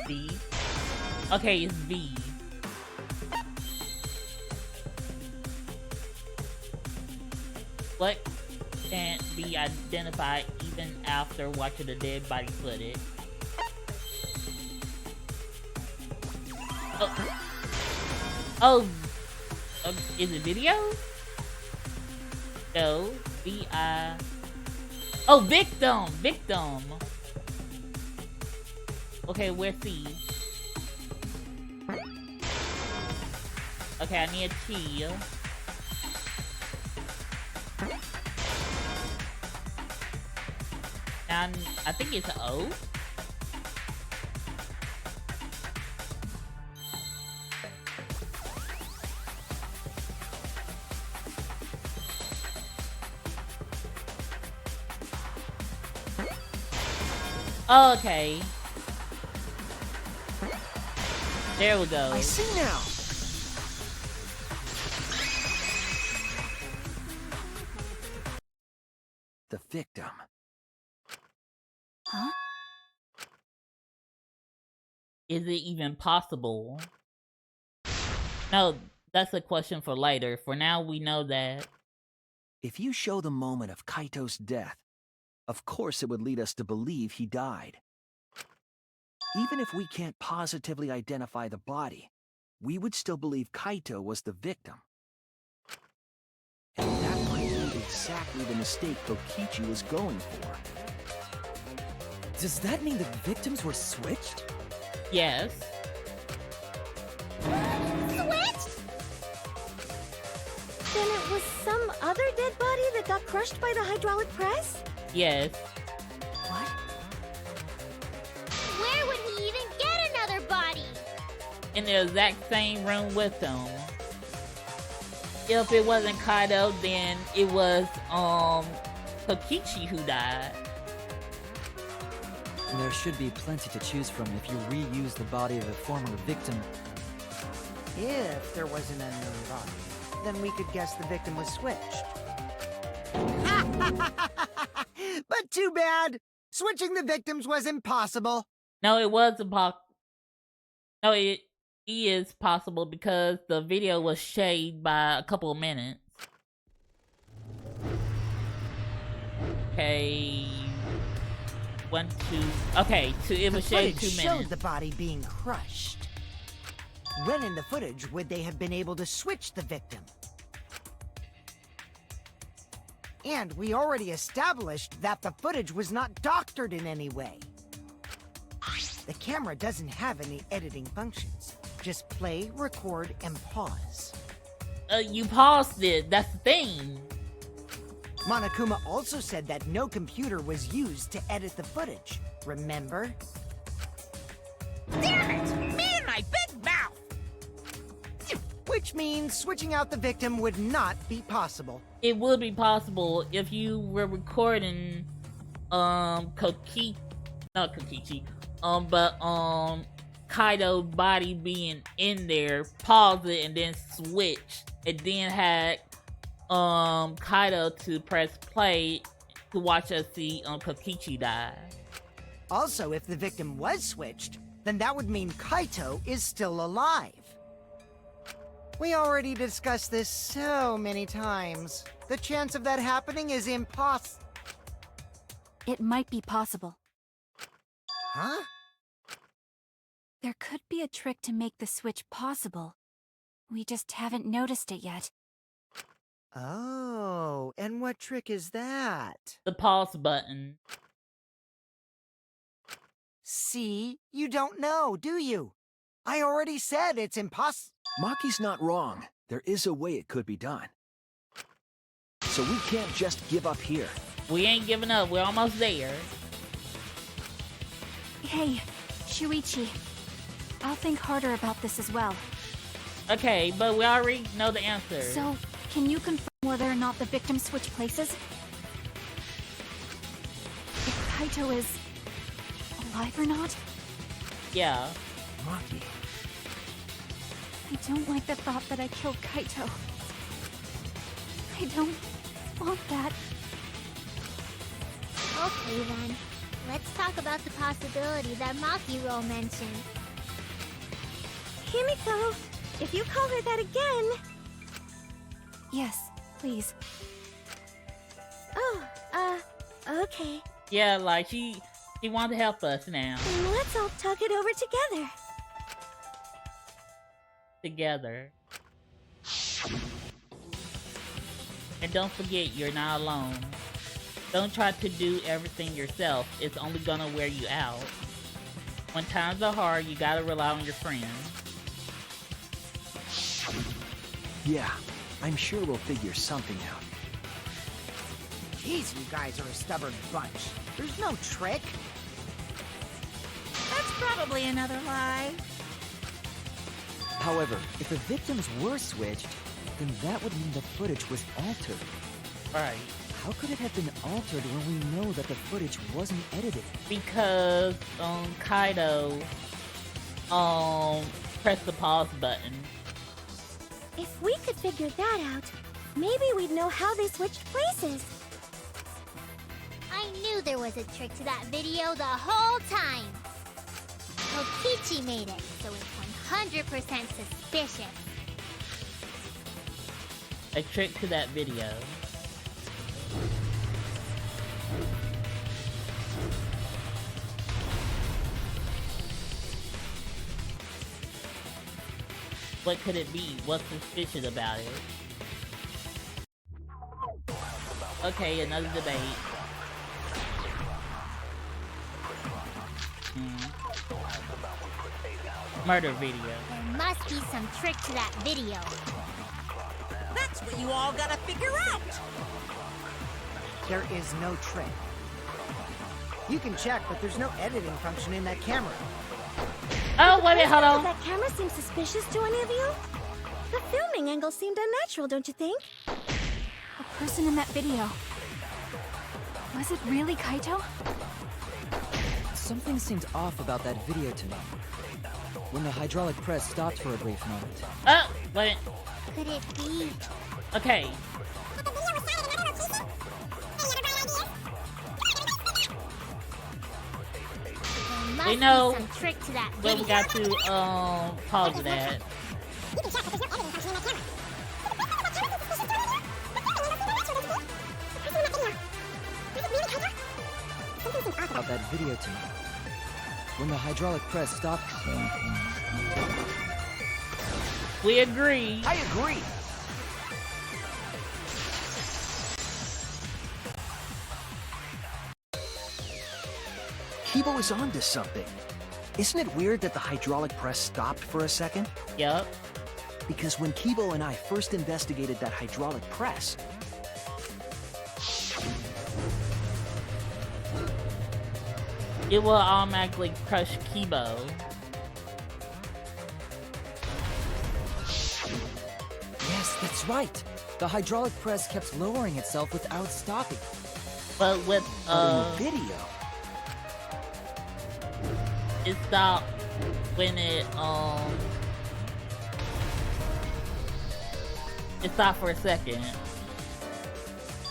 V? Okay, it's V. What can't be identified even after watching the dead body footage? Oh, is it video? No, V-I... Oh, victim! Victim! Okay, where's C? Okay, I need a T. And I think it's O. Okay. There we go. I see now. The victim. Huh? Is it even possible? No, that's a question for later. For now, we know that. If you show the moment of Kaito's death, of course it would lead us to believe he died. Even if we can't positively identify the body, we would still believe Kaito was the victim. And that might be exactly the mistake Kokichi was going for. Does that mean the victims were switched? Yes. Switched? Then it was some other dead body that got crushed by the hydraulic press? Yes. What? Where would he even get another body? In the exact same room with them. If it wasn't Kaito, then it was Kokichi who died. There should be plenty to choose from if you reuse the body of a former victim. If there was an unknown body, then we could guess the victim was switched. But too bad! Switching the victims was impossible. No, it was No, it is possible because the video was shaved by a couple of minutes. Okay. 1, 2. Okay, it was shaved 2 The footage minutes. showed the body being crushed. When in the footage would they have been able to switch the victim? And we already established that the footage was not doctored in any way. The camera doesn't have any editing functions. Just play, record, and pause. You paused it. That's the thing. Monokuma also said that no computer was used to edit the footage. Remember? Damn it! Me and my big mouth! Which means switching out the victim would not be possible. It would be possible if you were recording Kokichi, not Kokichi, but Kaito's body being in there, pause it and then switch, and then had Kaito to press play to watch us see Kokichi die. Also, if the victim was switched, then that would mean Kaito is still alive. We already discussed this so many times. The chance of that happening is impossible. It might be possible. Huh? There could be a trick to make the switch possible. We just haven't noticed it yet. Oh, and what trick is that? The pause button. See? You don't know, do you? I already said it's impossible. Maki's not wrong. There is a way it could be done. So we can't just give up here. We ain't giving up. We're almost there. Hey, Shuichi. I'll think harder about this as well. Okay, but we already know the answer. So, can you confirm whether or not the victims switch places? If Kaito is alive or not? Yeah. Maki. I don't like the thought that I killed Kaito. I don't want that. Okay then. Let's talk about the possibility that Makiro mentioned. Himiko, if you call her that again... Yes, please. Oh, okay. Yeah, like she wanted to help us now. Then let's all talk it over together. Together. And don't forget, you're not alone. Don't try to do everything yourself. It's only gonna wear you out. When times are hard, you gotta rely on your friends. Yeah, I'm sure we'll figure something out. Jeez, you guys are a stubborn bunch. There's no trick. That's probably another lie. However, if the victims were switched, then that would mean the footage was altered. Right. How could it have been altered when we know that the footage wasn't edited? Because, Kaido, pressed the pause button. If we could figure that out, maybe we'd know how they switched places. I knew there was a trick to that video the whole time. Kokichi made it, so it's 100% suspicious. A trick to that video. What could it be? What's suspicious about it? Okay, another debate. Murder video. There must be some trick to that video. That's what you all gotta figure out. There is no trick. You can check, but there's no editing function in that camera. Oh, wait a minute, hold on. That camera seems suspicious to any of you? The filming angle seemed unnatural, don't you think? The person in that video. Was it really Kaito? Something seemed off about that video to me. When the hydraulic press stopped for a brief moment. Oh, wait. Could it be? Okay. There We must know be some trick to that where video. we got to pause it at. About that video to me. When the hydraulic press stopped. We agree. I agree. Kibo is onto something. Isn't it weird that the hydraulic press stopped for a second? Yup. Because when Kibo and I first investigated that hydraulic press, It will automatically crush Kibo. Yes, that's right. The hydraulic press kept lowering itself without stopping. But with, but in the video, it stopped when it stopped for a second.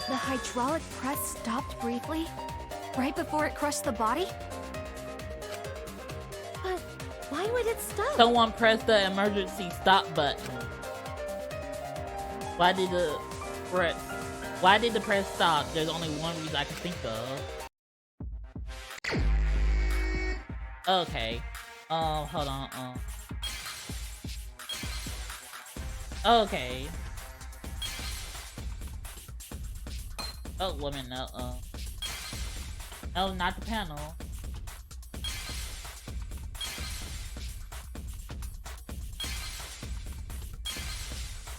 The hydraulic press stopped briefly? Right before it crushed the body? But why would it stop? Someone pressed the emergency stop button. Why did the press stop? There's only one reason I can think of. Okay. Hold on. Okay. Oh, woman, no. No, not the panel.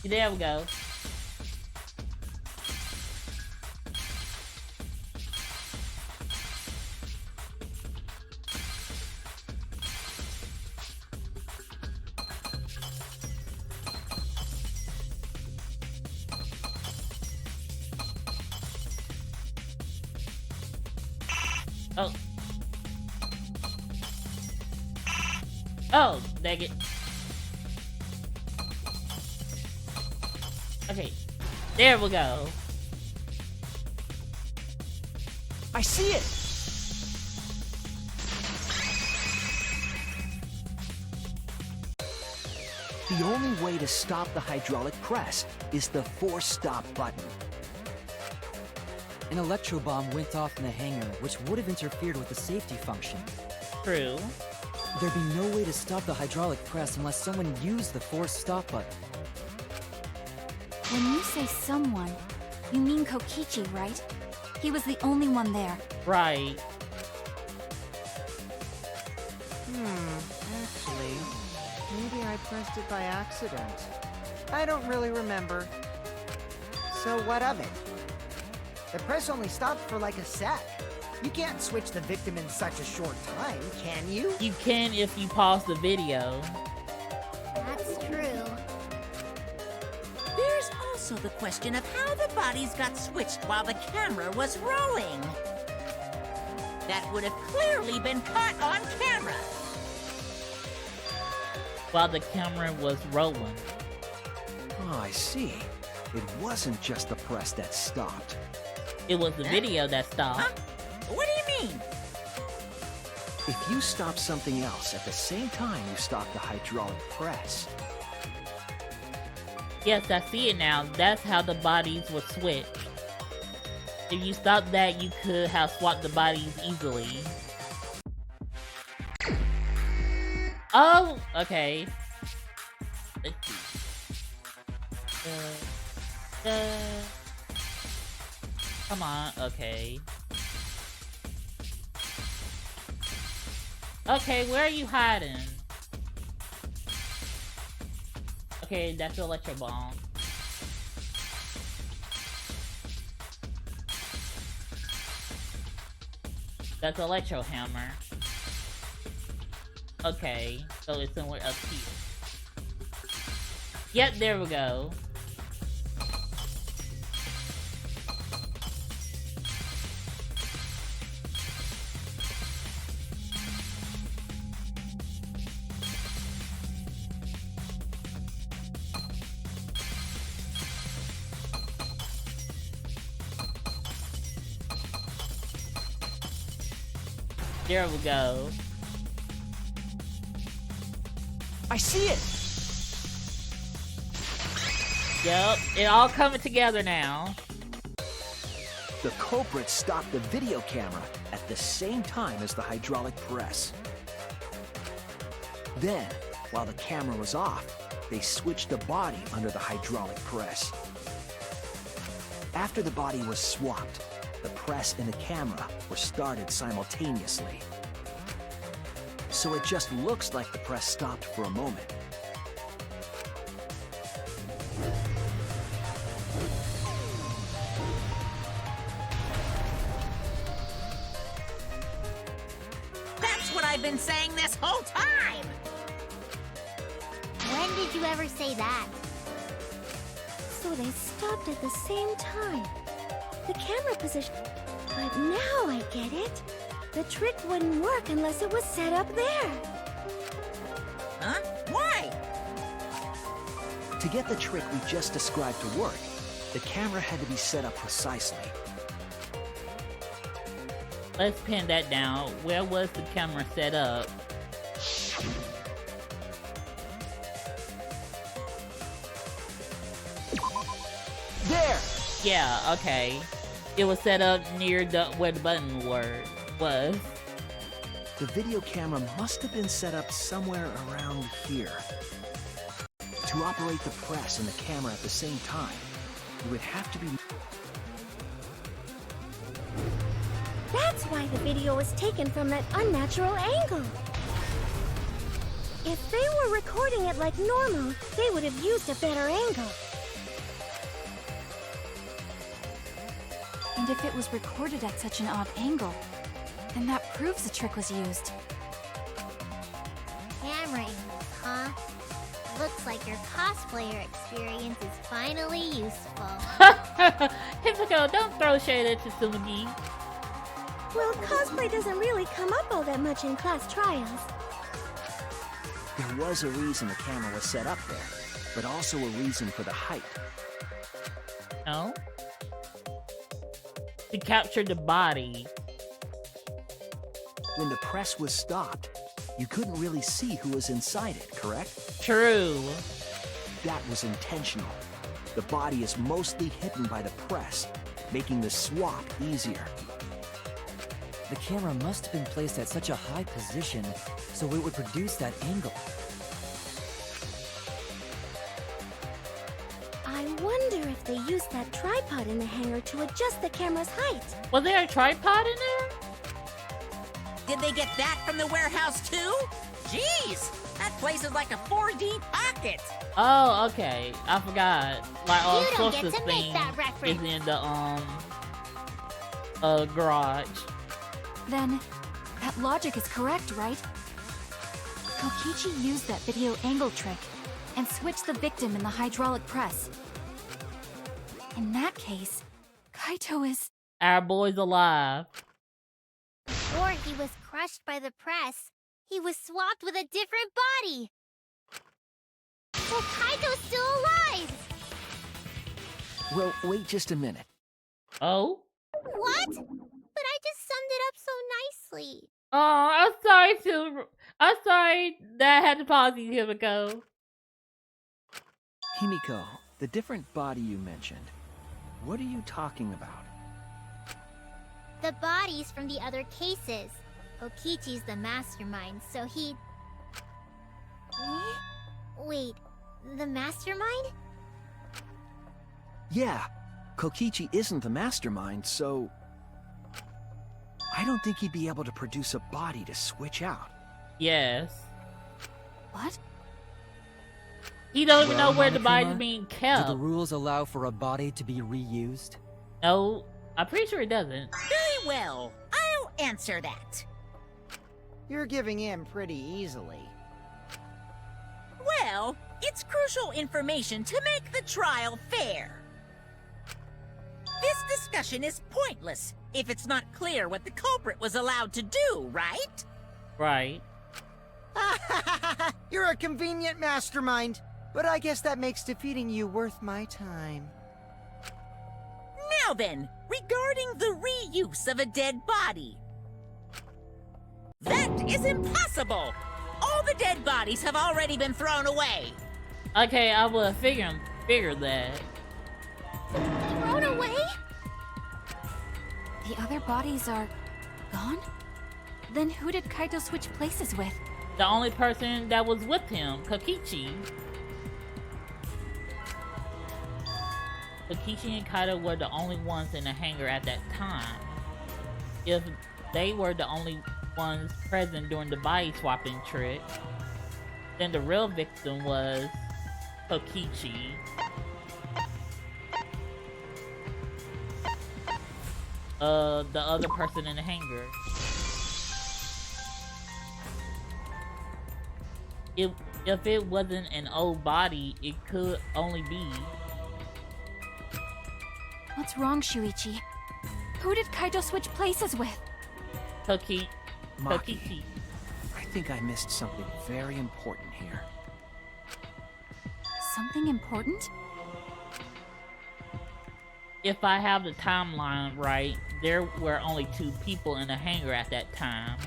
There we go. Oh. Oh, dang it. Okay. There we go. I see it! The only way to stop the hydraulic press is the force stop button. An electro bomb went off in the hangar, which would have interfered with the safety function. True. There'd be no way to stop the hydraulic press unless someone used the force stop button. When you say someone, you mean Kokichi, right? He was the only one there. Right. Actually, maybe I pressed it by accident. I don't really remember. So what of it? The press only stopped for like a sec. You can't switch the victim in such a short time, can you? You can if you pause the video. That's true. There's also the question of how the bodies got switched while the camera was rolling. That would have clearly been caught on camera. While the camera was rolling. Oh, I see. It wasn't just the press that stopped. It was the video that stopped. Huh? What do you mean? If you stop something else at the same time you stop the hydraulic press. Yes, I see it now. That's how the bodies were switched. If you stopped that, you could have swapped the bodies easily. Oh, okay. Let's see. Come on, okay. Okay, where are you hiding? Okay, that's the electro bomb. That's the electro hammer. Okay, so it's somewhere up here. Yep, there we go. There we go. I see it! Yep, it all coming together now. The culprit stopped the video camera at the same time as the hydraulic press. Then, while the camera was off, they switched the body under the hydraulic press. After the body was swapped, the press and the camera were started simultaneously. So it just looks like the press stopped for a moment. That's what I've been saying this whole time! When did you ever say that? So they stopped at the same time. The camera position... But now I get it. The trick wouldn't work unless it was set up there. Huh? Why? To get the trick we just described to work, the camera had to be set up precisely. Let's pin that down. Where was the camera set up? There! Yeah, okay. It was set up near the where the button was. The video camera must have been set up somewhere around here. To operate the press and the camera at the same time, it would have to be... That's why the video was taken from that unnatural angle. If they were recording it like normal, they would have used a better angle. And if it was recorded at such an odd angle, then that proves the trick was used. Camera angles, huh? Looks like your cosplayer experience is finally useful. Hippico, don't throw shade at Tsumugi. Well, cosplay doesn't really come up all that much in class trials. There was a reason the camera was set up there, but also a reason for the height. No? To capture the body. When the press was stopped, you couldn't really see who was inside it, correct? True. That was intentional. The body is mostly hidden by the press, making the swap easier. The camera must have been placed at such a high position so it would produce that angle. I wonder if they used that tripod in the hangar to adjust the camera's height. Was there a tripod in there? Did they get that from the warehouse too? Jeez, that place is like a 4D pocket. Oh, okay. I forgot. Like, You don't course get this to make thing that reference. is in the garage. Then, that logic is correct, right? Kokichi used that video angle trick and switched the victim in the hydraulic press. In that case, Kaito is... Our boy's alive. Or he was crushed by the press. He was swapped with a different body. So Kaito's still alive! Well, wait just a minute. Oh? What? But I just summed it up so nicely. Oh, I'm sorry that I had to pause you, Himiko. Himiko, the different body you mentioned, what are you talking about? The bodies from the other cases. Kokichi's the mastermind, so he... Wait, the mastermind? Yeah, Kokichi isn't the mastermind, so... I don't think he'd be able to produce a body to switch out. Yes. What? He don't even know where the Monokuma, body's being Do kept. the rules allow for a body to be reused? No, I'm pretty sure it doesn't. Very well, I'll answer that. You're giving in pretty easily. Well, it's crucial information to make the trial fair. This discussion is pointless if it's not clear what the culprit was allowed to do, right? Right. You're a convenient mastermind, but I guess that makes defeating you worth my time. Now then, regarding the reuse of a dead body. That is impossible! All the dead bodies have already been thrown away. Okay, I would have figured that. Thrown away? The other bodies are... gone? Then who did Kaito switch places with? The only person that was with him, Kokichi. Kokichi and Kaito were the only ones in the hangar at that time. If they were the only ones present during the body swapping trick, then the real victim was Kokichi. The other person in the hangar. If it wasn't an old body, it could only be. What's wrong, Shuichi? Who did Kaito switch places with? Maki, Kokichi. I think I missed something very important here. Something important? If I have the timeline right, there were only 2 people in the hangar at that time.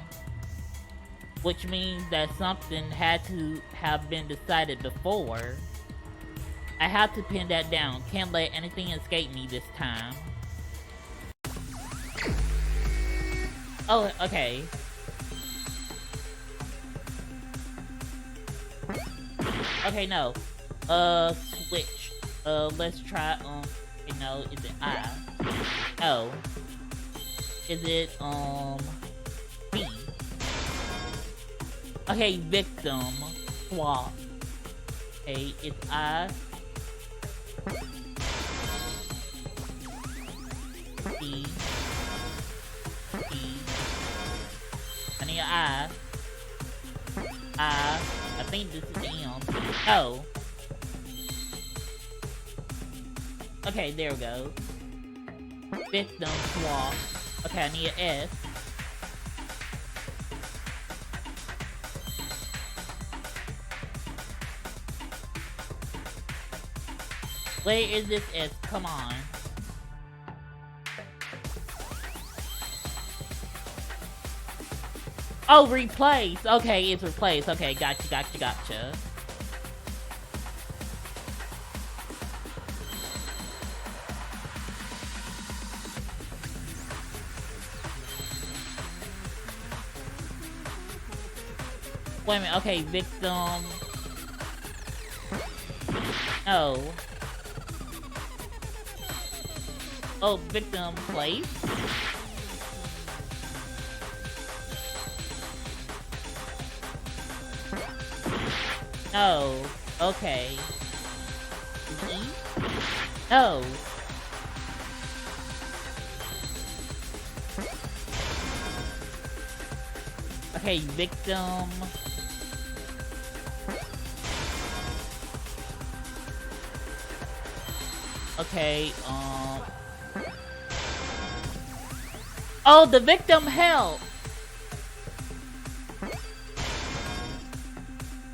Which means that something had to have been decided before. I have to pin that down. Can't let anything escape me this time. Oh, okay. Okay, no. Switch. Let's try, okay, no, is it I? No. Is it, B? Okay, victim. Swap. Okay, it's I. B. B. I need an I think this is the M. Oh. Okay, there we go. Victim swap. Okay, I need an S. Where is this S? Come on. Oh, replace. Okay, it's replaced. Okay, gotcha. Wait a minute. Okay, victim. No. Oh, victim place. No. Okay. No. Okay, victim. Okay, oh, the victim help!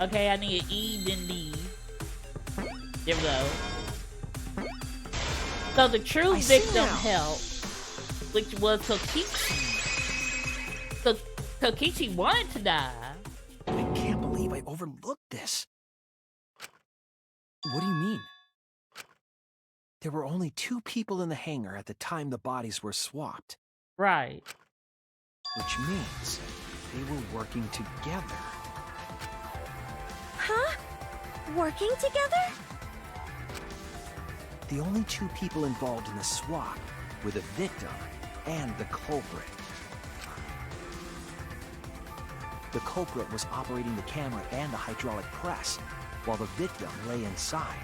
Okay, I need an E, then D. There we go. So the true victim help, which was Kokichi. So Kokichi wanted to die. I can't believe I overlooked this. What do you mean? There were only 2 people in the hangar at the time the bodies were swapped. Right. Which means they were working together. Huh? Working together? The only 2 people involved in the swap were the victim and the culprit. The culprit was operating the camera and the hydraulic press, while the victim lay inside.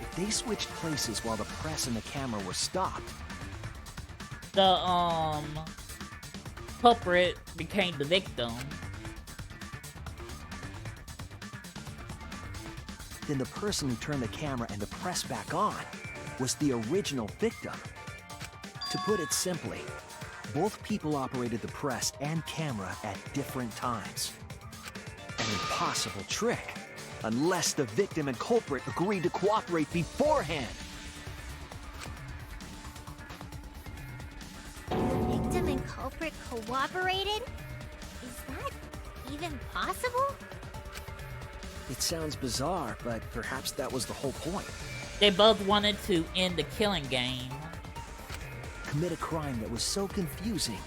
If they switched places while the press and the camera were stopped, The culprit became the victim. then the person who turned the camera and the press back on was the original victim. To put it simply, both people operated the press and camera at different times. An impossible trick, unless the victim and culprit agreed to cooperate beforehand. Victim and culprit cooperated? Is that even possible? It sounds bizarre, but perhaps that was the whole point. They both wanted to end the killing game. Commit a crime that was so confusing,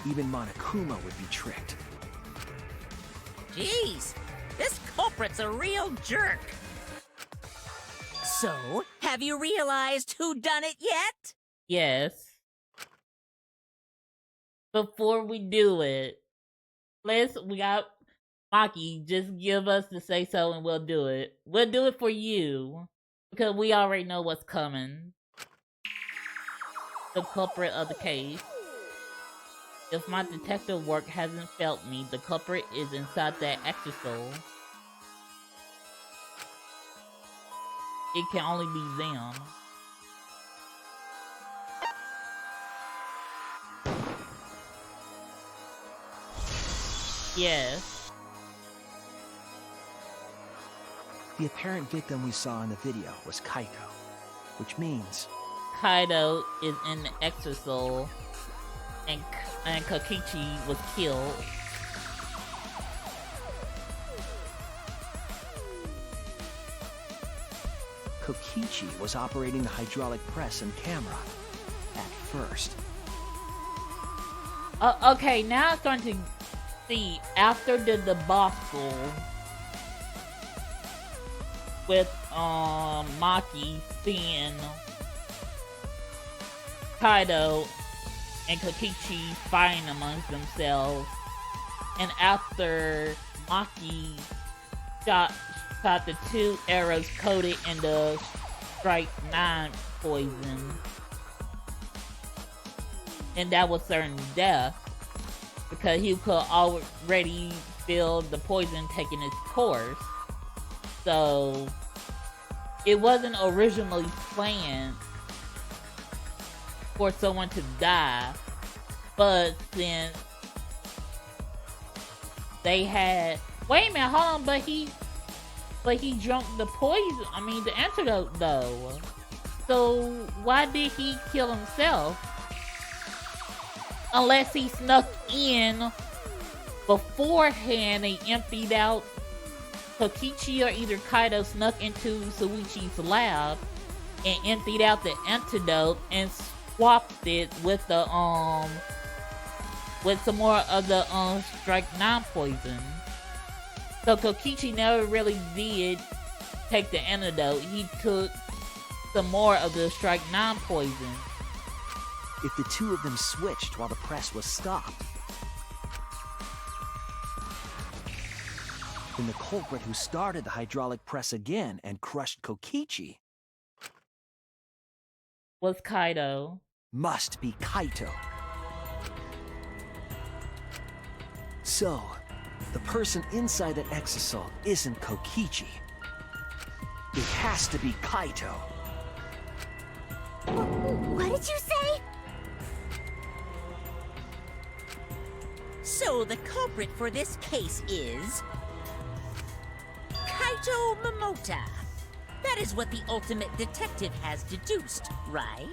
even Monokuma would be tricked. Jeez, this culprit's a real jerk. So, have you realized who done it yet? Yes. Before we do it, we got Maki, just give us the say so and we'll do it. We'll do it for you. Because we already know what's coming. The culprit of the case. If my detective work hasn't failed me, the culprit is inside that exosole. It can only be them. Yes. The apparent victim we saw in the video was Kaito, which means Kaido is in the exosole, and Kokichi was killed. Kokichi was operating the hydraulic press and camera at first. Okay, now I'm starting to see after the debacle with Maki seeing Kaido and Kokichi fighting amongst themselves, and after Maki shot the 2 arrows coated in the Strike 9 poison, and that was certain death because he could already feel the poison taking its course. So it wasn't originally planned for someone to die, but since they had wait a minute, hold on, but he drunk the poison. I mean the antidote though. So why did he kill himself? Unless he snuck in beforehand and emptied out. Kokichi or either Kaido snuck into Suichi's lab and emptied out the antidote and swapped it with the with some more of the Strike 9 poison. So Kokichi never really did take the antidote. He took some more of the Strike 9 poison. If the two of them switched while the press was stopped, then the culprit who started the hydraulic press again and crushed Kokichi Was Kaido. must be Kaito. So, the person inside that exisal isn't Kokichi. It has to be Kaito. What did you say? So the culprit for this case is Kaito Momota. That is what the ultimate detective has deduced, right?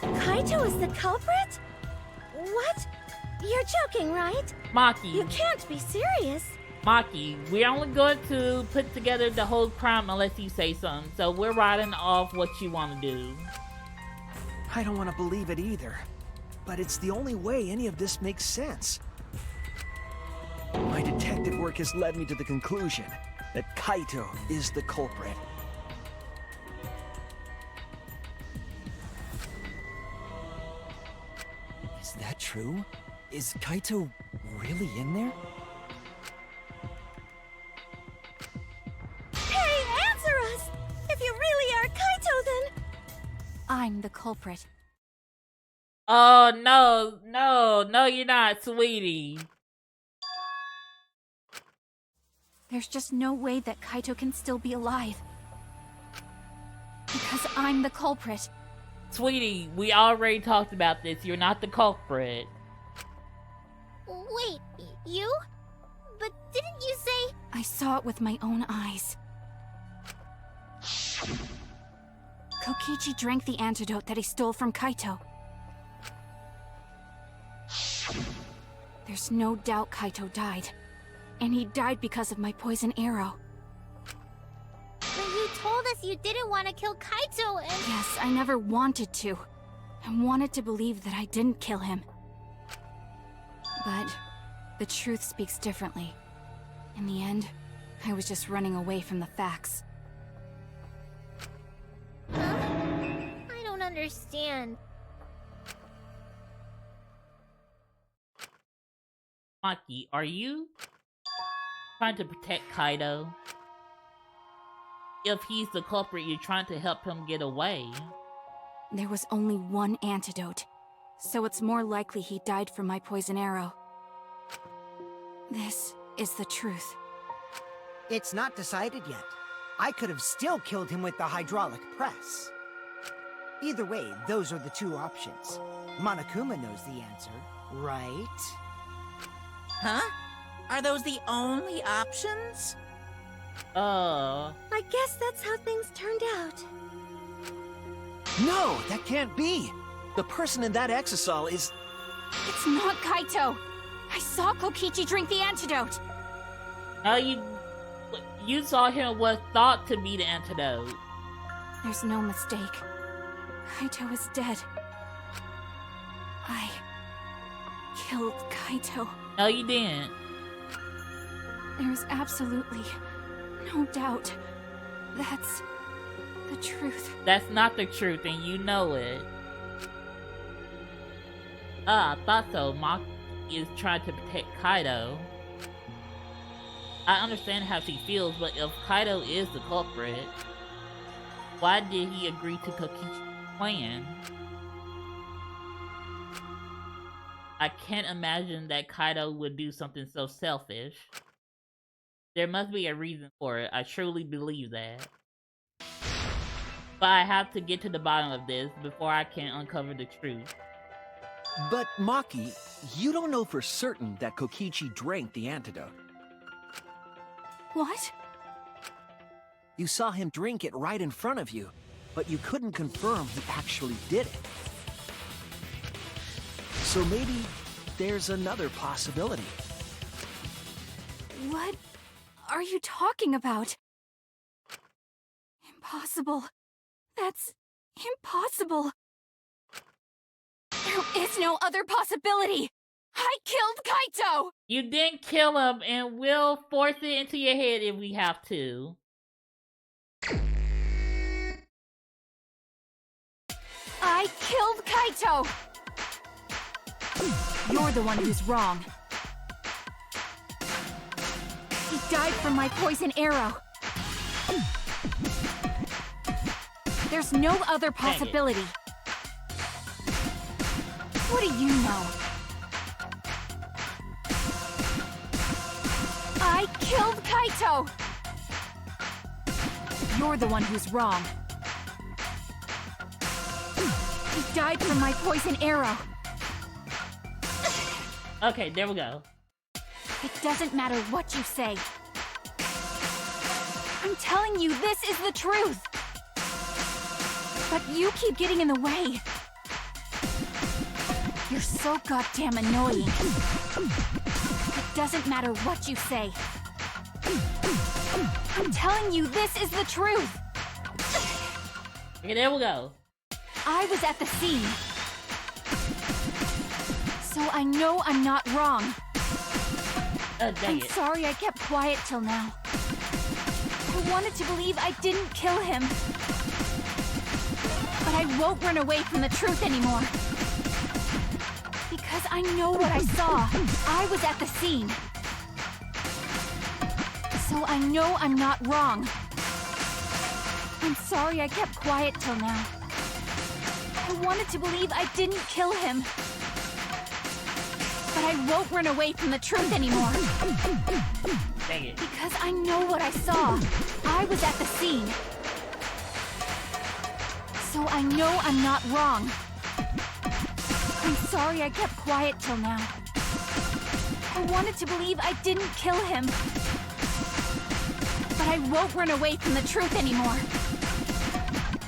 Kaito is the culprit? What? You're joking, right? Maki. You can't be serious. Maki, we're only going to put together the whole crime unless you say something. So we're writing off what you want to do. I don't want to believe it either, but it's the only way any of this makes sense. My detective work has led me to the conclusion that Kaito is the culprit. Is that true? Is Kaito really in there? Hey, answer us! If you really are Kaito, then... I'm the culprit. Oh, no, you're not, sweetie. There's just no way that Kaito can still be alive. Because I'm the culprit. Sweetie, we already talked about this. You're not the culprit. Wait, you? But didn't you say... I saw it with my own eyes. Kokichi drank the antidote that he stole from Kaito. There's no doubt Kaito died. And he died because of my poison arrow. But you told us you didn't want to kill Kaito and... Yes, I never wanted to. I wanted to believe that I didn't kill him. But the truth speaks differently. In the end, I was just running away from the facts. Huh? I don't understand. Maki, are you trying to protect Kaido? If he's the culprit, you're trying to help him get away. There was only one antidote, so it's more likely he died from my poison arrow. This is the truth. It's not decided yet. I could have still killed him with the hydraulic press. Either way, those are the two options. Monokuma knows the answer, right? Huh? Are those the only options? I guess that's how things turned out. No, that can't be! The person in that exisal is... It's not Kaito! I saw Kokichi drink the antidote! You saw him what thought to be the antidote. There's no mistake. Kaito is dead. I killed Kaito. No, you didn't. There's absolutely no doubt. That's the truth. That's not the truth, and you know it. I thought so. Maki is trying to protect Kaido. I understand how she feels, but if Kaido is the culprit, why did he agree to Kokichi's plan? I can't imagine that Kaido would do something so selfish. There must be a reason for it. I truly believe that. But I have to get to the bottom of this before I can uncover the truth. But Maki, you don't know for certain that Kokichi drank the antidote. What? You saw him drink it right in front of you, but you couldn't confirm he actually did it. So maybe there's another possibility. What are you talking about? Impossible. That's impossible. There is no other possibility. I killed Kaito! You didn't kill him, and we'll force it into your head if we have to. I killed Kaito! You're the one who's wrong. He died from my poison arrow. There's no other possibility. What do you know? I killed Kaito! You're the one who's wrong. He died from my poison arrow. Okay, there we go. It doesn't matter what you say. I'm telling you, this is the truth. But you keep getting in the way. You're so goddamn annoying. It doesn't matter what you say. I'm telling you, this is the truth. Okay, there we go. I was at the scene. So I know I'm not wrong. Dang I'm it. sorry I kept quiet till now. I wanted to believe I didn't kill him. But I won't run away from the truth anymore. Because I know what I saw. I was at the scene. So I know I'm not wrong. I'm sorry I kept quiet till now. I wanted to believe I didn't kill him. But I won't run away from the truth anymore. Dang it. Because I know what I saw. I was at the scene. So I know I'm not wrong. I'm sorry I kept quiet till now. I wanted to believe I didn't kill him. But I won't run away from the truth anymore.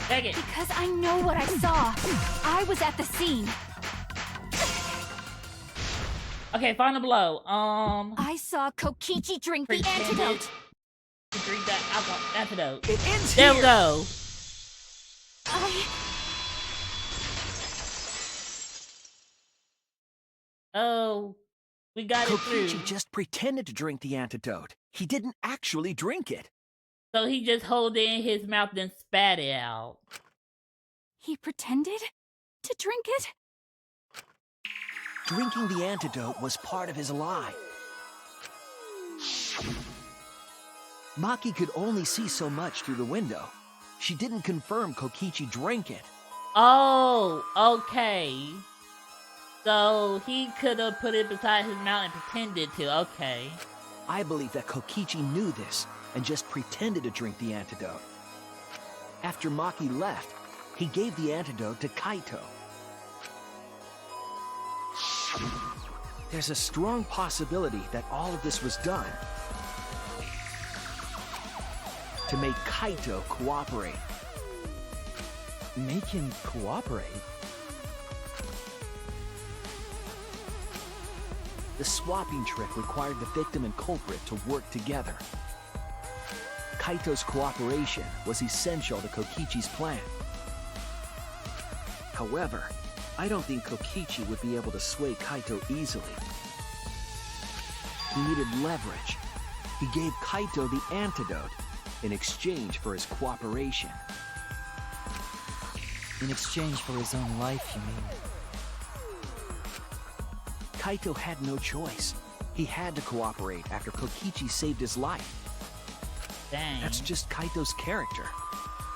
Dang it. Because I know what I saw. I was at the scene. Okay, final blow. I saw Kokichi drink the Pretended antidote. to drink that alcohol antidote. It ends There here! we go. Oh, we got it through. Kokichi just pretended to drink the antidote. He didn't actually drink it. So he just held it in his mouth and spat it out. He pretended to drink it? Drinking the antidote was part of his lie. Maki could only see so much through the window. She didn't confirm Kokichi drank it. Oh, okay. So he could have put it beside his mouth and pretended to. Okay. I believe that Kokichi knew this and just pretended to drink the antidote. After Maki left, he gave the antidote to Kaito. There's a strong possibility that all of this was done to make Kaito cooperate. Make him cooperate? The swapping trick required the victim and culprit to work together. Kaito's cooperation was essential to Kokichi's plan. However, I don't think Kokichi would be able to sway Kaito easily. He needed leverage. He gave Kaito the antidote in exchange for his cooperation. In exchange for his own life, you mean? Kaito had no choice. He had to cooperate after Kokichi saved his life. Dang. That's just Kaito's character,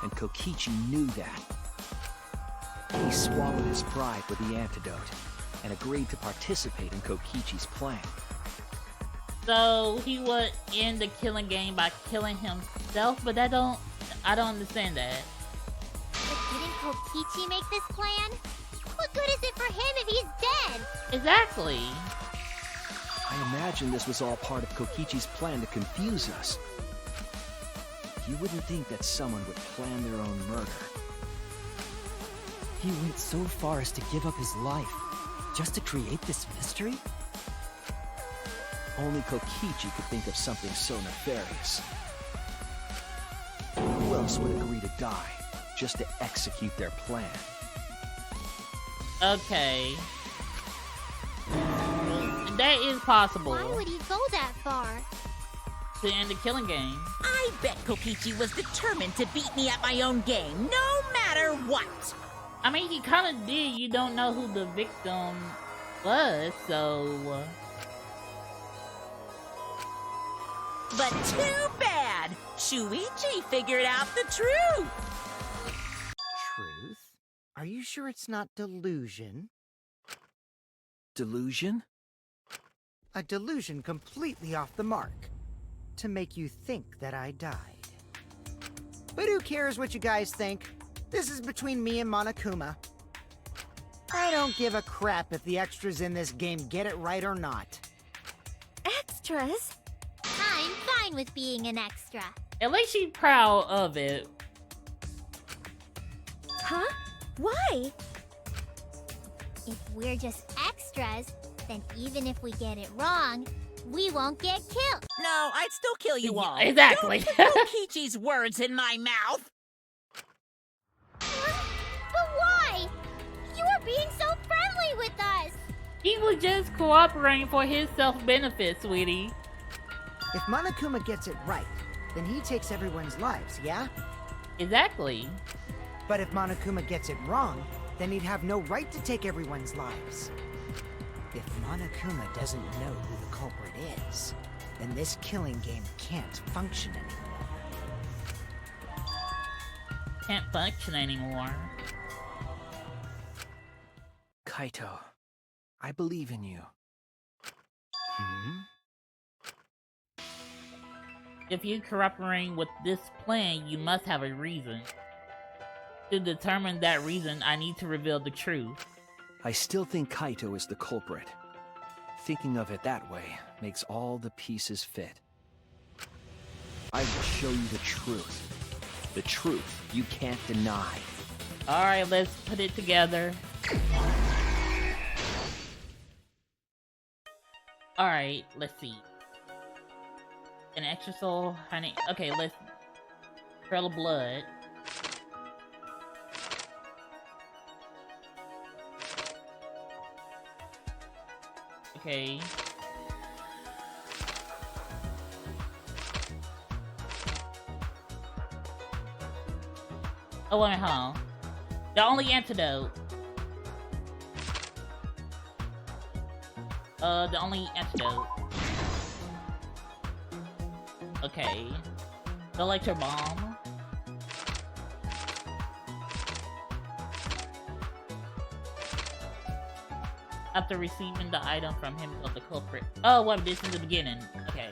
and Kokichi knew that. He swallowed his pride with the antidote and agreed to participate in Kokichi's plan. So he would end the killing game by killing himself, but I don't understand that. But didn't Kokichi make this plan? What good is it for him if he's dead? Exactly. I imagine this was all part of Kokichi's plan to confuse us. You wouldn't think that someone would plan their own murder. He went so far as to give up his life, just to create this mystery? Only Kokichi could think of something so nefarious. Who else would agree to die, just to execute their plan? Okay. That is possible. Why would he go that far? To end the killing game. I bet Kokichi was determined to beat me at my own game, no matter what. I mean, he kind of did. You don't know who the victim was, so... But too bad! Shuichi figured out the truth! Truth? Are you sure it's not delusion? Delusion? A delusion completely off the mark. To make you think that I died. But who cares what you guys think? This is between me and Monokuma. I don't give a crap if the extras in this game get it right or not. Extras? I'm fine with being an extra. At least she's proud of it. Huh? Why? If we're just extras, then even if we get it wrong, we won't get killed. No, I'd still kill you all. Exactly. Don't put Kokichi's words in my mouth! But why? You were being so friendly with us. He was just cooperating for his self-benefit, sweetie. If Monokuma gets it right, then he takes everyone's lives, yeah? Exactly. But if Monokuma gets it wrong, then he'd have no right to take everyone's lives. If Monokuma doesn't know who the culprit is, then this killing game can't function anymore. Can't function anymore. Kaito, I believe in you. If you're cooperating with this plan, you must have a reason. To determine that reason, I need to reveal the truth. I still think Kaito is the culprit. Thinking of it that way makes all the pieces fit. I will show you the truth. The truth you can't deny. Alright, let's put it together. Alright, let's see. An extra soul, honey. Okay, let's... Trail of blood. Okay. Oh, wait, hold on. The only antidote. The only antidote. Okay. The electro bomb. After receiving the item from him of the culprit. Oh, what? This is the beginning. Okay.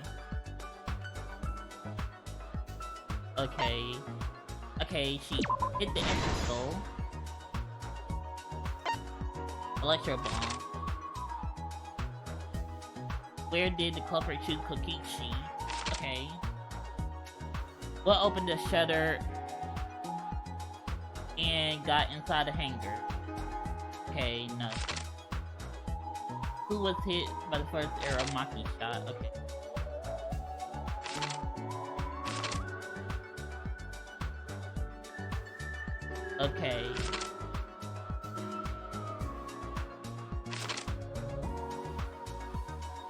Okay. Okay, she hit the extra soul. Electro bomb. Where did the culprit shoot Kokichi? Okay. What opened the shutter and got inside the hangar? Okay, no. Who was hit by the first Aramaki shot? Okay. Okay.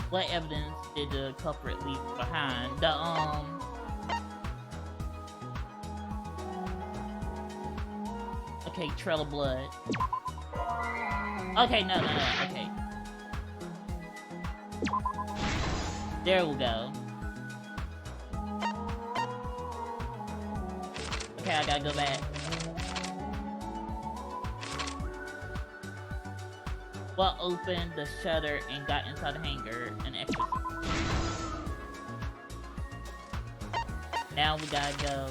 What evidence did the culprit leave behind? Okay, trail of blood. Okay, no, okay. There we go. Okay, I gotta go back. What opened the shutter and got inside the hangar and exit. Now we gotta go.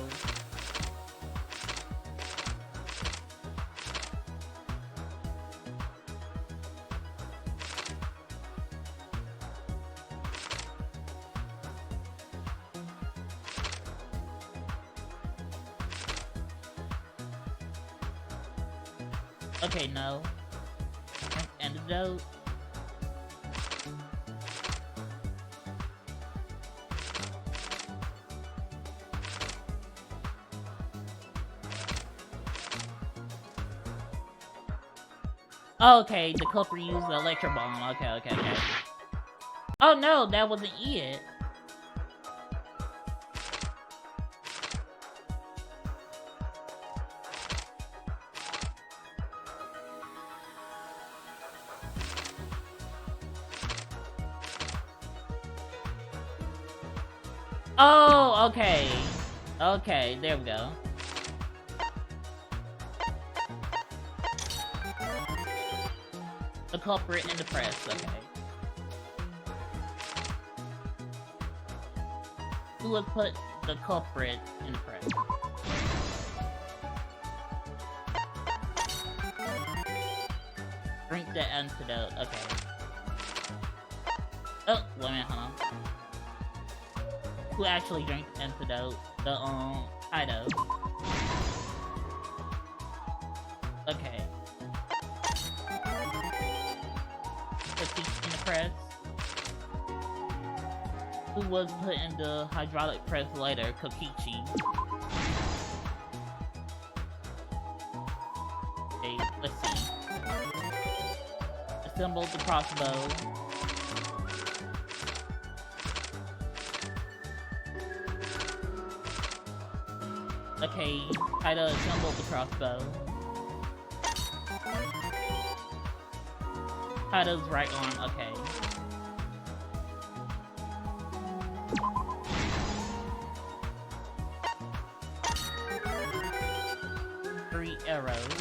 Okay, no. Antidote. Okay, the culprit used the electro bomb. Okay. Oh no, that wasn't it. Oh, okay. Okay, there we go. The culprit in the press, okay. Who would put the culprit in the press? Drink the antidote, okay. Oh, wait a minute, hold on. Who actually drank the antidote? The, Ido. Okay. In the press. Who was put in the hydraulic press later? Kokichi. Okay, let's see. Assembled the crossbow. Okay, Ido assembled the crossbow. Ido's right arm, okay. Three arrows.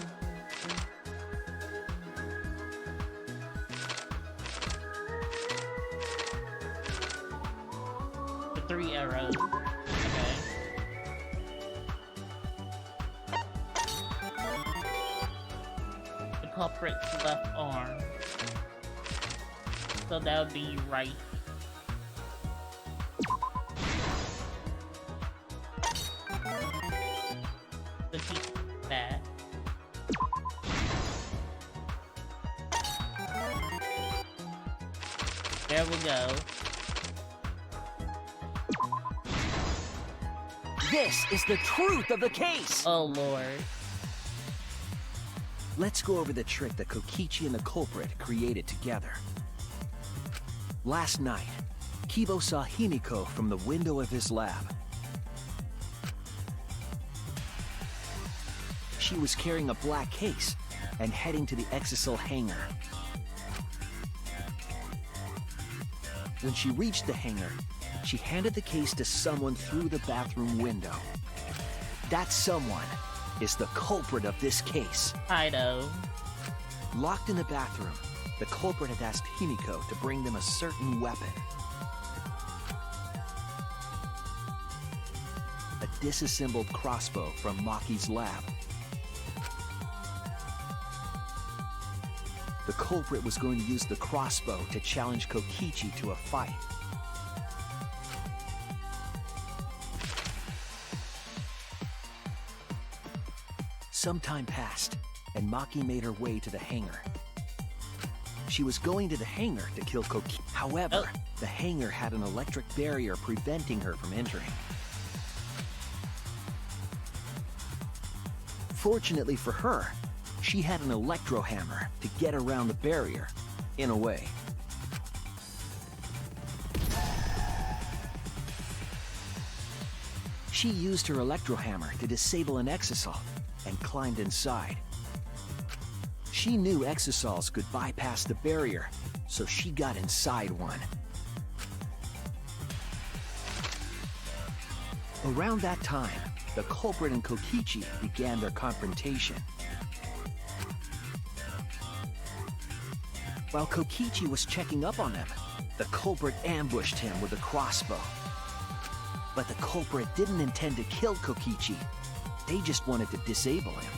The 3 arrows. Okay. The culprit's left arm. So that would be right. The teeth back. There we go. This is the truth of the case! Oh lord. Let's go over the trick that Kokichi and the culprit created together. Last night, Kibo saw Himiko from the window of his lab. She was carrying a black case and heading to the Exisal hangar. When she reached the hangar, she handed the case to someone through the bathroom window. That someone is the culprit of this case. Ido. Locked in the bathroom, the culprit had asked Himiko to bring them a certain weapon. A disassembled crossbow from Maki's lab. The culprit was going to use the crossbow to challenge Kokichi to a fight. Some time passed, and Maki made her way to the hangar. She was going to the hangar to kill Kokichi. However, the hangar had an electric barrier preventing her from entering. Fortunately for her, she had an electro hammer to get around the barrier, in a way. She used her electro hammer to disable an Exisal and climbed inside. She knew Exisals could bypass the barrier, so she got inside one. Around that time, the culprit and Kokichi began their confrontation. While Kokichi was checking up on them, the culprit ambushed him with a crossbow. But the culprit didn't intend to kill Kokichi. They just wanted to disable him.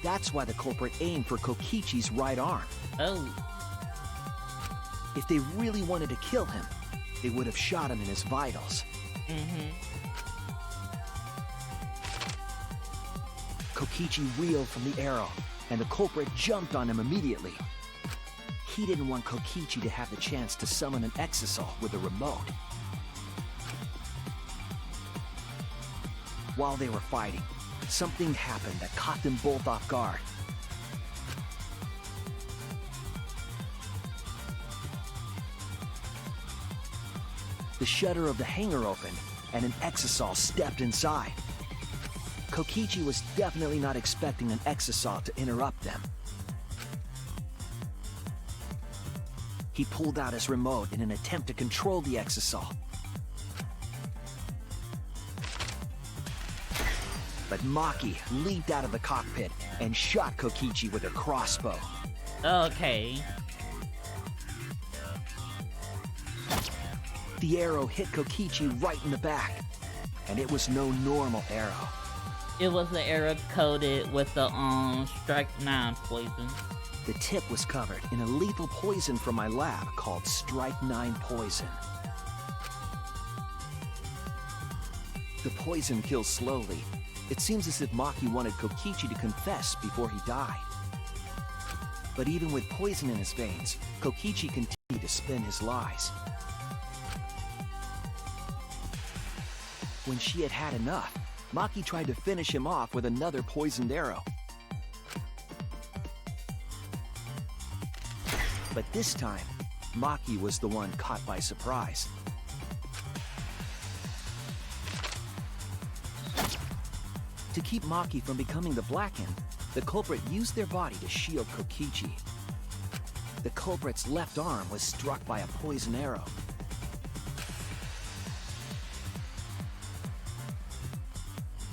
That's why the culprit aimed for Kokichi's right arm. Oh. If they really wanted to kill him, they would have shot him in his vitals. Kokichi wheeled from the arrow, and the culprit jumped on him immediately. He didn't want Kokichi to have the chance to summon an exisal with a remote. While they were fighting, something happened that caught them both off guard. The shutter of the hangar opened, and an exisal stepped inside. Kokichi was definitely not expecting an exisal to interrupt them. He pulled out his remote in an attempt to control the exisal. But Maki leaped out of the cockpit and shot Kokichi with her crossbow. Okay. The arrow hit Kokichi right in the back, and it was no normal arrow. It was the arrow coated with the strike 9 poison. The tip was covered in a lethal poison from my lab called Strike 9 poison. The poison kills slowly. It seems as if Maki wanted Kokichi to confess before he died. But even with poison in his veins, Kokichi continued to spin his lies. When she had had enough, Maki tried to finish him off with another poisoned arrow. But this time, Maki was the one caught by surprise. To keep Maki from becoming the Blackened, the culprit used their body to shield Kokichi. The culprit's left arm was struck by a poison arrow.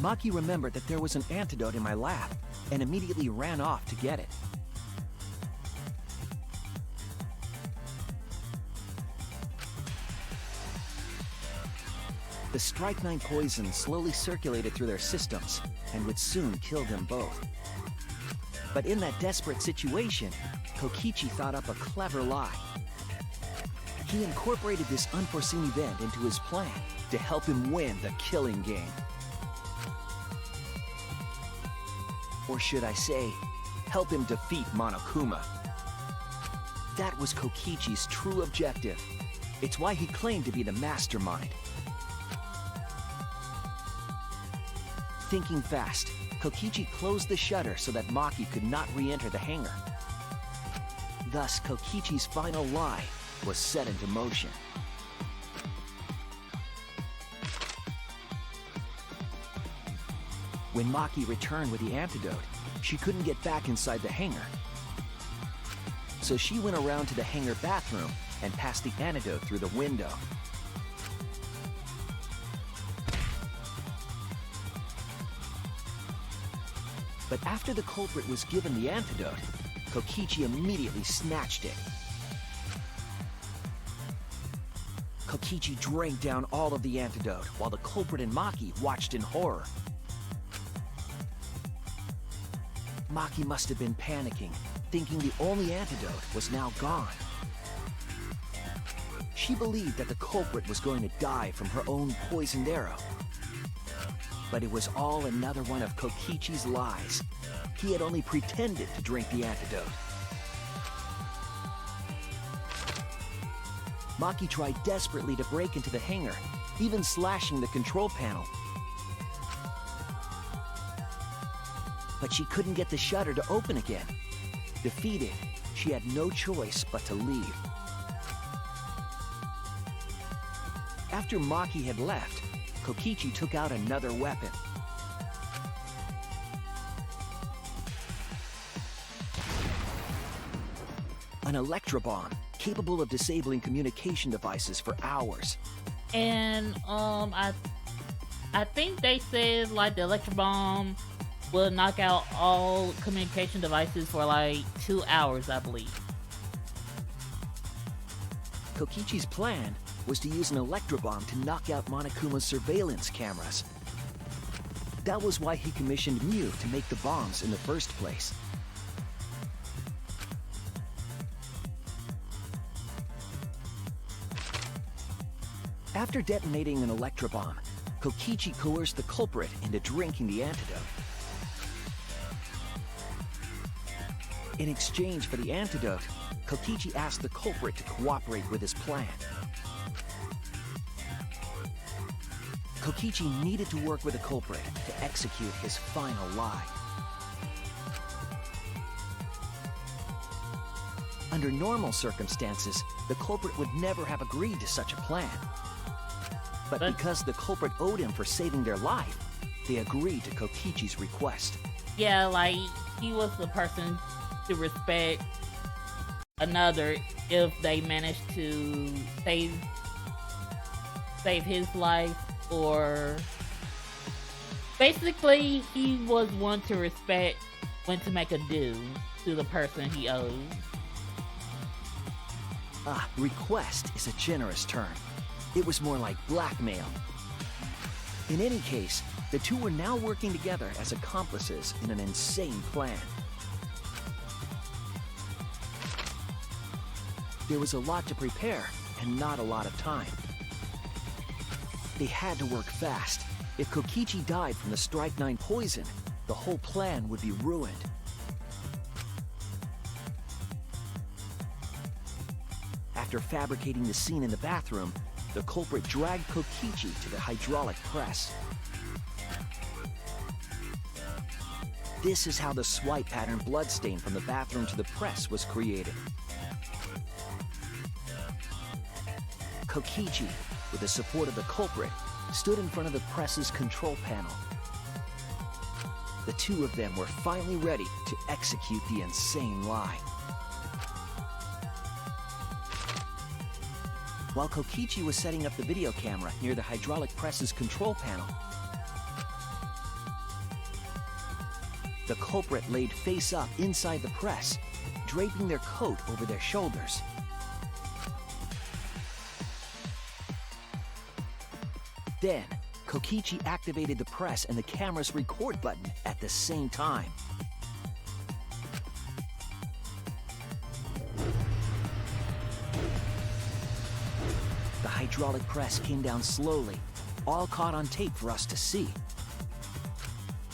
Maki remembered that there was an antidote in my lab and immediately ran off to get it. The Strike 9 poison slowly circulated through their systems and would soon kill them both. But in that desperate situation, Kokichi thought up a clever lie. He incorporated this unforeseen event into his plan to help him win the killing game. Or should I say, help him defeat Monokuma. That was Kokichi's true objective. It's why he claimed to be the mastermind. Thinking fast, Kokichi closed the shutter so that Maki could not re-enter the hangar. Thus, Kokichi's final lie was set into motion. When Maki returned with the antidote, she couldn't get back inside the hangar. So she went around to the hangar bathroom and passed the antidote through the window. But after the culprit was given the antidote, Kokichi immediately snatched it. Kokichi drank down all of the antidote while the culprit and Maki watched in horror. Maki must have been panicking, thinking the only antidote was now gone. She believed that the culprit was going to die from her own poisoned arrow. But it was all another one of Kokichi's lies. He had only pretended to drink the antidote. Maki tried desperately to break into the hangar, even slashing the control panel. But she couldn't get the shutter to open again. Defeated, she had no choice but to leave. After Maki had left, Kokichi took out another weapon. An electrobomb, capable of disabling communication devices for hours. And I think they said like the electro bomb will knock out all communication devices for like 2 hours, I believe. Kokichi's plan was to use an electrobomb to knock out Monokuma's surveillance cameras. That was why he commissioned Mew to make the bombs in the first place. After detonating an electrobomb, Kokichi coerced the culprit into drinking the antidote. In exchange for the antidote, Kokichi asked the culprit to cooperate with his plan. Kokichi needed to work with the culprit to execute his final lie. Under normal circumstances, the culprit would never have agreed to such a plan. But because the culprit owed him for saving their life, they agreed to Kokichi's request. Yeah, like, he was the person to respect another if they managed to save his life, or basically he was one to respect when to make a due to the person he owes. Request is a generous term. It was more like blackmail. In any case, the two were now working together as accomplices in an insane plan. There was a lot to prepare and not a lot of time. They had to work fast. If Kokichi died from the Strychnine poison, the whole plan would be ruined. After fabricating the scene in the bathroom, the culprit dragged Kokichi to the hydraulic press. This is how the swipe pattern bloodstain from the bathroom to the press was created. Kokichi, with the support of the culprit, stood in front of the press's control panel. The two of them were finally ready to execute the insane lie. While Kokichi was setting up the video camera near the hydraulic press's control panel, the culprit laid face up inside the press, draping their coat over their shoulders. Then, Kokichi activated the press and the camera's record button at the same time. The hydraulic press came down slowly, all caught on tape for us to see.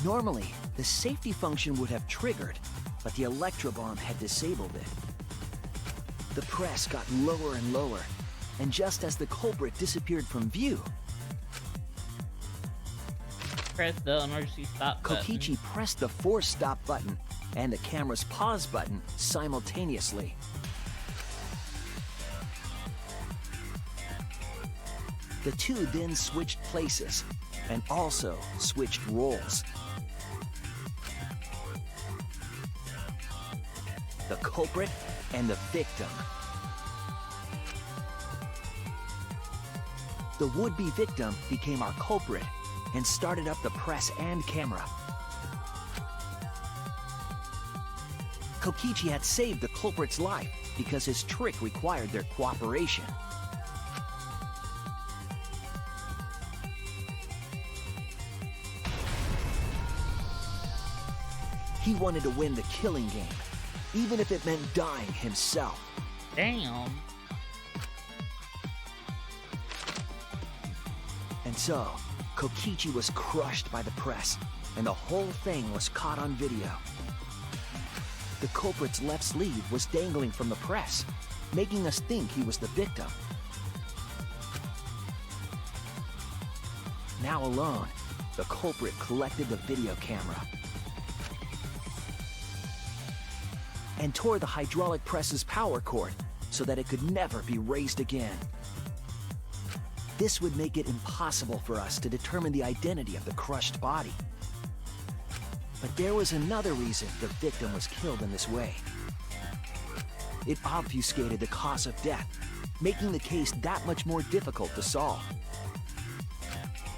Normally, the safety function would have triggered, but the electrobomb had disabled it. The press got lower and lower, and just as the culprit disappeared from view, Press the emergency stop button. Kokichi pressed the force stop button and the camera's pause button simultaneously. The two then switched places and also switched roles. The culprit and the victim. The would-be victim became our culprit and started up the press and camera. Kokichi had saved the culprit's life because his trick required their cooperation. He wanted to win the killing game, even if it meant dying himself. Damn. And so, Kokichi was crushed by the press, and the whole thing was caught on video. The culprit's left sleeve was dangling from the press, making us think he was the victim. Now alone, the culprit collected the video camera and tore the hydraulic press's power cord so that it could never be raised again. This would make it impossible for us to determine the identity of the crushed body. But there was another reason the victim was killed in this way. It obfuscated the cause of death, making the case that much more difficult to solve.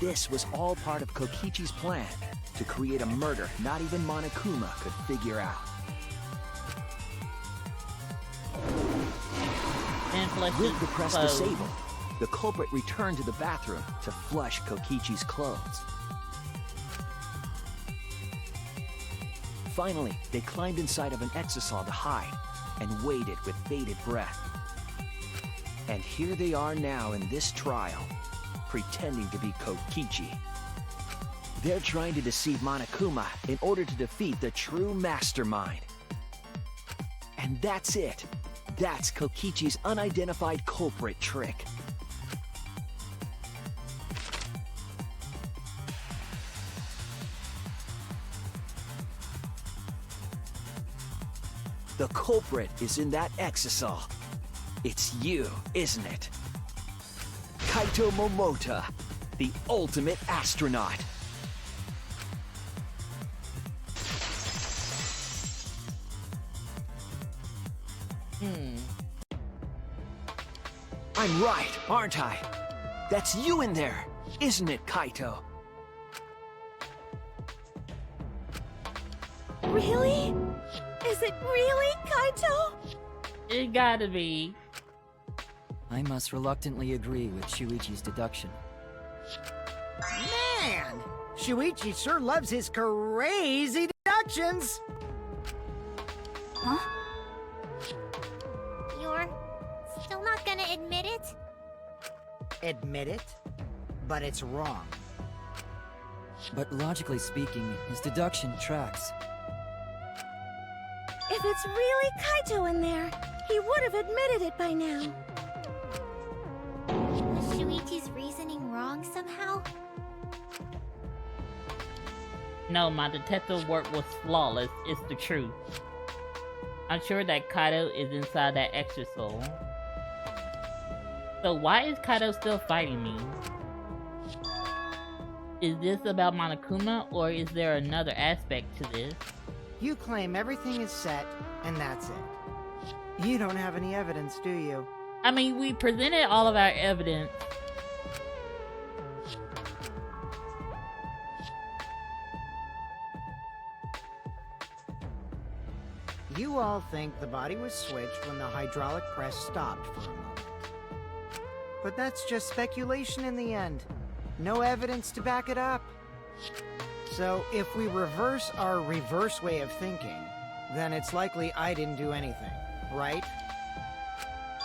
This was all part of Kokichi's plan to create a murder not even Monokuma could figure out. With the press disabled, the culprit returned to the bathroom to flush Kokichi's clothes. Finally, they climbed inside of an exisal to hide and waited with bated breath. And here they are now in this trial, pretending to be Kokichi. They're trying to deceive Monokuma in order to defeat the true mastermind. And that's it. That's Kokichi's unidentified culprit trick. The culprit is in that exisal. It's you, isn't it? Kaito Momota, the ultimate astronaut. I'm right, aren't I? That's you in there, isn't it, Kaito? Really? Is it really Kaito? It gotta be. I must reluctantly agree with Shuichi's deduction. Man! Shuichi sure loves his crazy deductions! Huh? You're still not gonna admit it? Admit it, but it's wrong. But logically speaking, his deduction tracks. If it's really Kaito in there, he would have admitted it by now. Was Shuichi's reasoning wrong somehow? No, my detective work was flawless. It's the truth. I'm sure that Kaito is inside that extra soul. So why is Kaito still fighting me? Is this about Monokuma, or is there another aspect to this? You claim everything is set, and that's it. You don't have any evidence, do you? I mean, we presented all of our evidence. You all think the body was switched when the hydraulic press stopped for a moment. But that's just speculation in the end. No evidence to back it up. So if we reverse our reverse way of thinking, then it's likely I didn't do anything, right?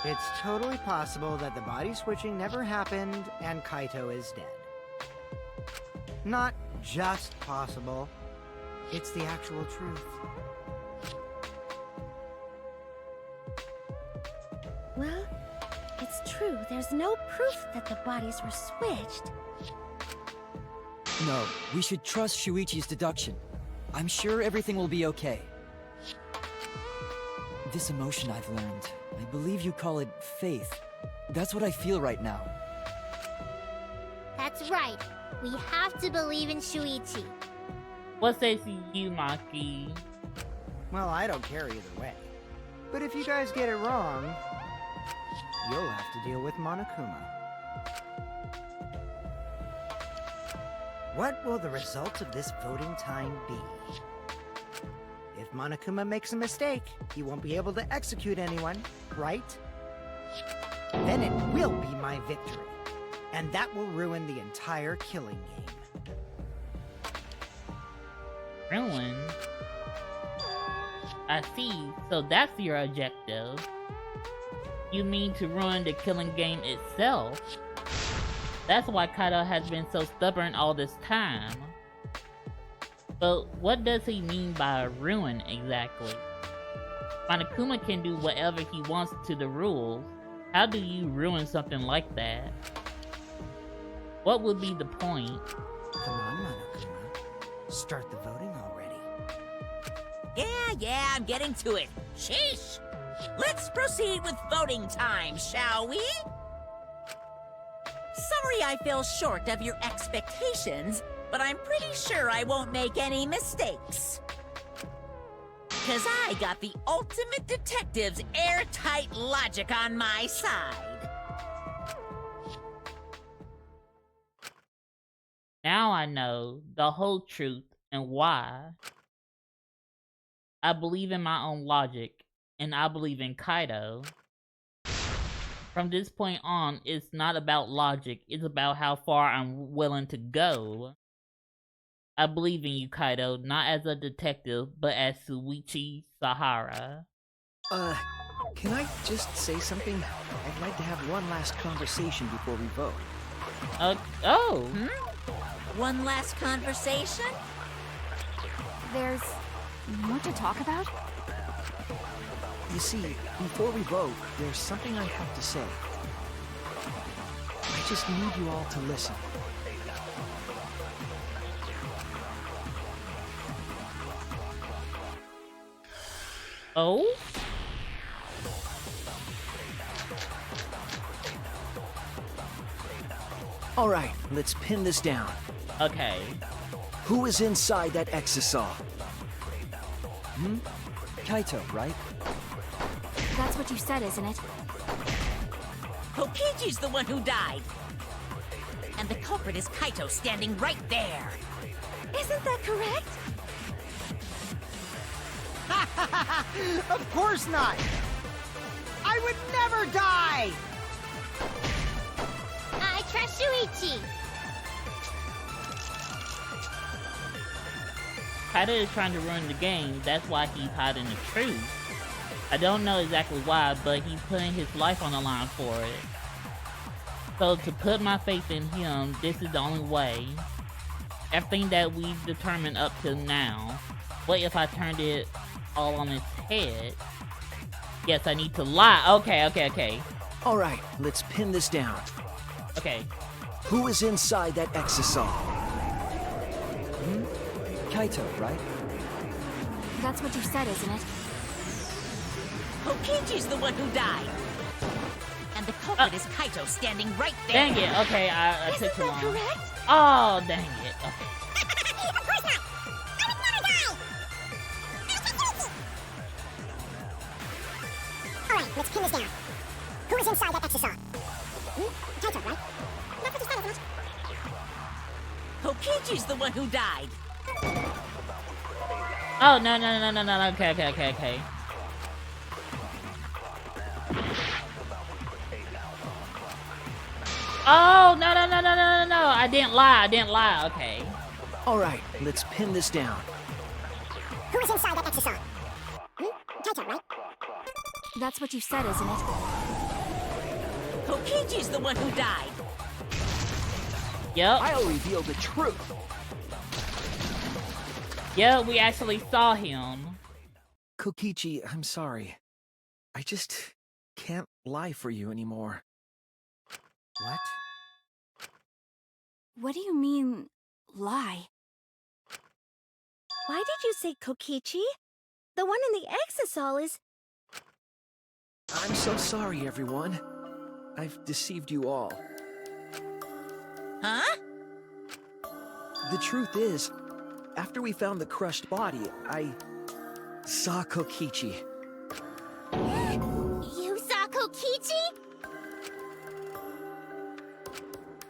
It's totally possible that the body switching never happened and Kaito is dead. Not just possible, it's the actual truth. Well, it's true. There's no proof that the bodies were switched. No, we should trust Shuichi's deduction. I'm sure everything will be okay. This emotion I've learned, I believe you call it faith. That's what I feel right now. That's right. We have to believe in Shuichi. What says you, Maki? Well, I don't care either way. But if you guys get it wrong, you'll have to deal with Monokuma. What will the results of this voting time be? If Monokuma makes a mistake, he won't be able to execute anyone, right? Then it will be my victory. And that will ruin the entire killing game. Ruin? I see, so that's your objective. You mean to ruin the killing game itself? That's why Kaito has been so stubborn all this time. But what does he mean by ruin exactly? Monokuma can do whatever he wants to the rules. How do you ruin something like that? What would be the point? Come on, Monokuma. Start the voting already. Yeah, I'm getting to it. Sheesh! Let's proceed with voting time, shall we? Sorry I fell short of your expectations, but I'm pretty sure I won't make any mistakes. 'Cause I got the ultimate detective's airtight logic on my side. Now I know the whole truth and why. I believe in my own logic, and I believe in Kaito. From this point on, it's not about logic, it's about how far I'm willing to go. I believe in you, Kaito, not as a detective, but as Shuichi Sahara. Can I just say something? I'd like to have one last conversation before we vote. Oh. One last conversation? There's more to talk about? You see, before we vote, there's something I have to say. I just need you all to listen. Oh? All right, let's pin this down. Okay. Who is inside that exisal? Kaito, right? That's what you said, isn't it? Kokichi's the one who died. And the culprit is Kaito standing right there. Isn't that correct? Of course not! I would never die! I trust Shuichi. Kaito is trying to ruin the game. That's why he's hiding the truth. I don't know exactly why, but he's putting his life on the line for it. So to put my faith in him, this is the only way. Everything that we've determined up till now. What if I turned it all on its head? Yes, I need to lie. Okay. All right, let's pin this down. Okay. Who is inside that exisal? Kaito, right? That's what you said, isn't it? Kokichi's the one who died. And the culprit is Kaito standing right there. Dang it. Okay, I Isn't took too that long. correct? Oh, dang it. Okay. Of course not! I would never die! Alright, let's pin this down. Who is inside that exisal? Kaito, right? That's what you said, isn't it? Kokichi's the one who died. Oh, no. Okay. Oh, no. I didn't lie. Okay. All right, let's pin this down. Who is inside that exisal? Kaito, right? That's what you said, isn't it? Kokichi's the one who died. Yep. I'll reveal the truth. Yeah, we actually saw him. Kokichi, I'm sorry. I just can't lie for you anymore. What? What do you mean, lie? Why did you say Kokichi? The one in the exisal is... I'm so sorry, everyone. I've deceived you all. Huh? The truth is, after we found the crushed body, I saw Kokichi. You saw Kokichi?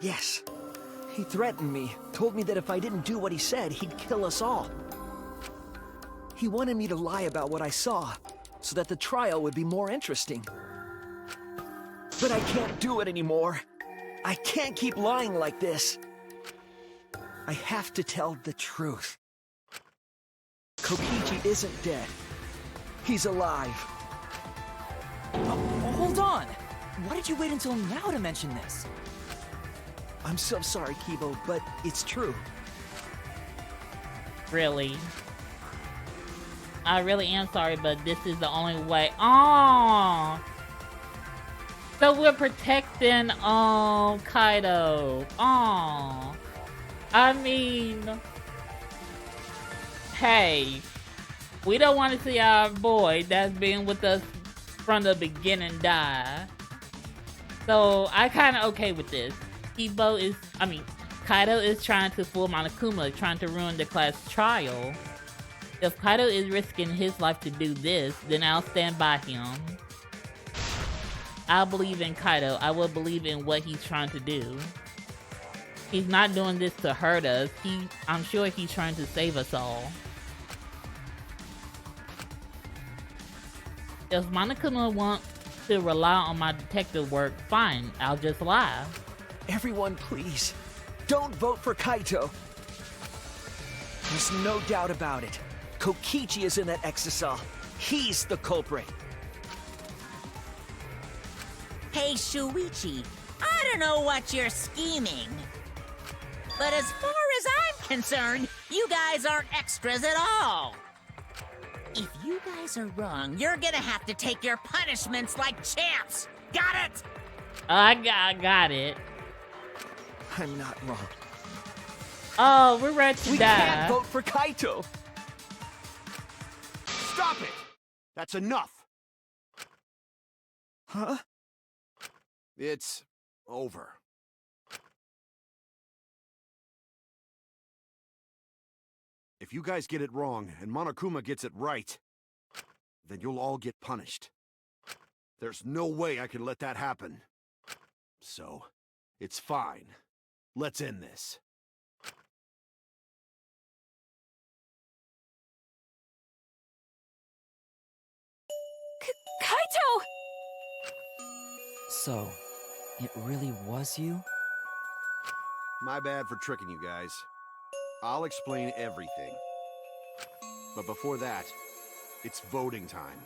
Yes. He threatened me, told me that if I didn't do what he said, he'd kill us all. He wanted me to lie about what I saw, so that the trial would be more interesting. But I can't do it anymore. I can't keep lying like this. I have to tell the truth. Kokichi isn't dead. He's alive. Oh, hold on! Why did you wait until now to mention this? I'm so sorry, Kibo, but it's true. Really. I really am sorry, but this is the only way. Oh, so we're protecting Kaido. Oh, I mean, hey, we don't want to see our boy that's been with us from the beginning die. So I kind of okay with this. Kaido is trying to fool Monokuma, trying to ruin the class trial. If Kaido is risking his life to do this, then I'll stand by him. I believe in Kaido. I will believe in what he's trying to do. He's not doing this to hurt us. I'm sure he's trying to save us all. If Monokuma wants to rely on my detective work, fine, I'll just lie. Everyone, please, don't vote for Kaito. There's no doubt about it. Kokichi is in that exisal. He's the culprit. Hey, Shuichi, I don't know what you're scheming. But as far as I'm concerned, you guys aren't extras at all. If you guys are wrong, you're gonna have to take your punishments like champs. Got it? I got it. I'm not wrong. Oh, we're ready to We die. can't vote for Kaito! Stop it! That's enough! Huh? It's over. If you guys get it wrong and Monokuma gets it right, then you'll all get punished. There's no way I can let that happen. So, it's fine. Let's end this. Kaito! So, it really was you? My bad for tricking you guys. I'll explain everything. But before that, it's voting time.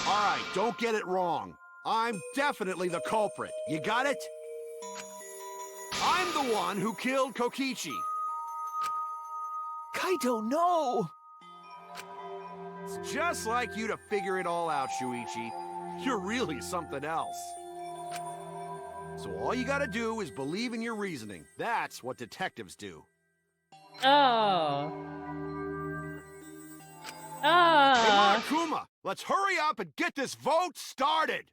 Alright, don't get it wrong. I'm definitely the culprit. You got it? I'm the one who killed Kokichi. Kaito, no! It's just like you to figure it all out, Shuichi. You're really something else. So all you gotta do is believe in your reasoning. That's what detectives do. Oh. Hey, Monokuma, let's hurry up and get this vote started!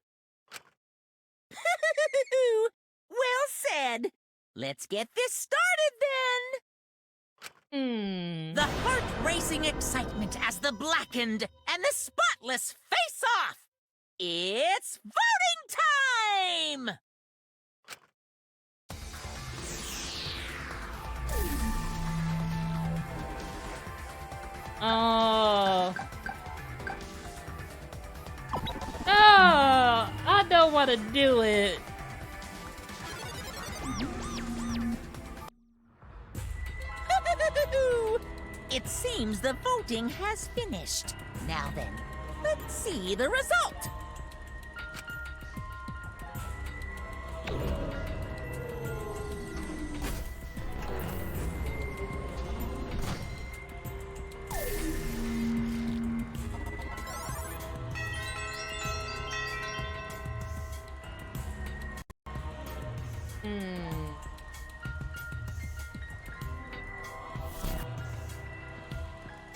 Well said. Let's get this started then. The heart-racing excitement as the blackened and the spotless face off. It's voting time! Oh. Oh, I don't want to do it. It seems the voting has finished. Now then, let's see the result.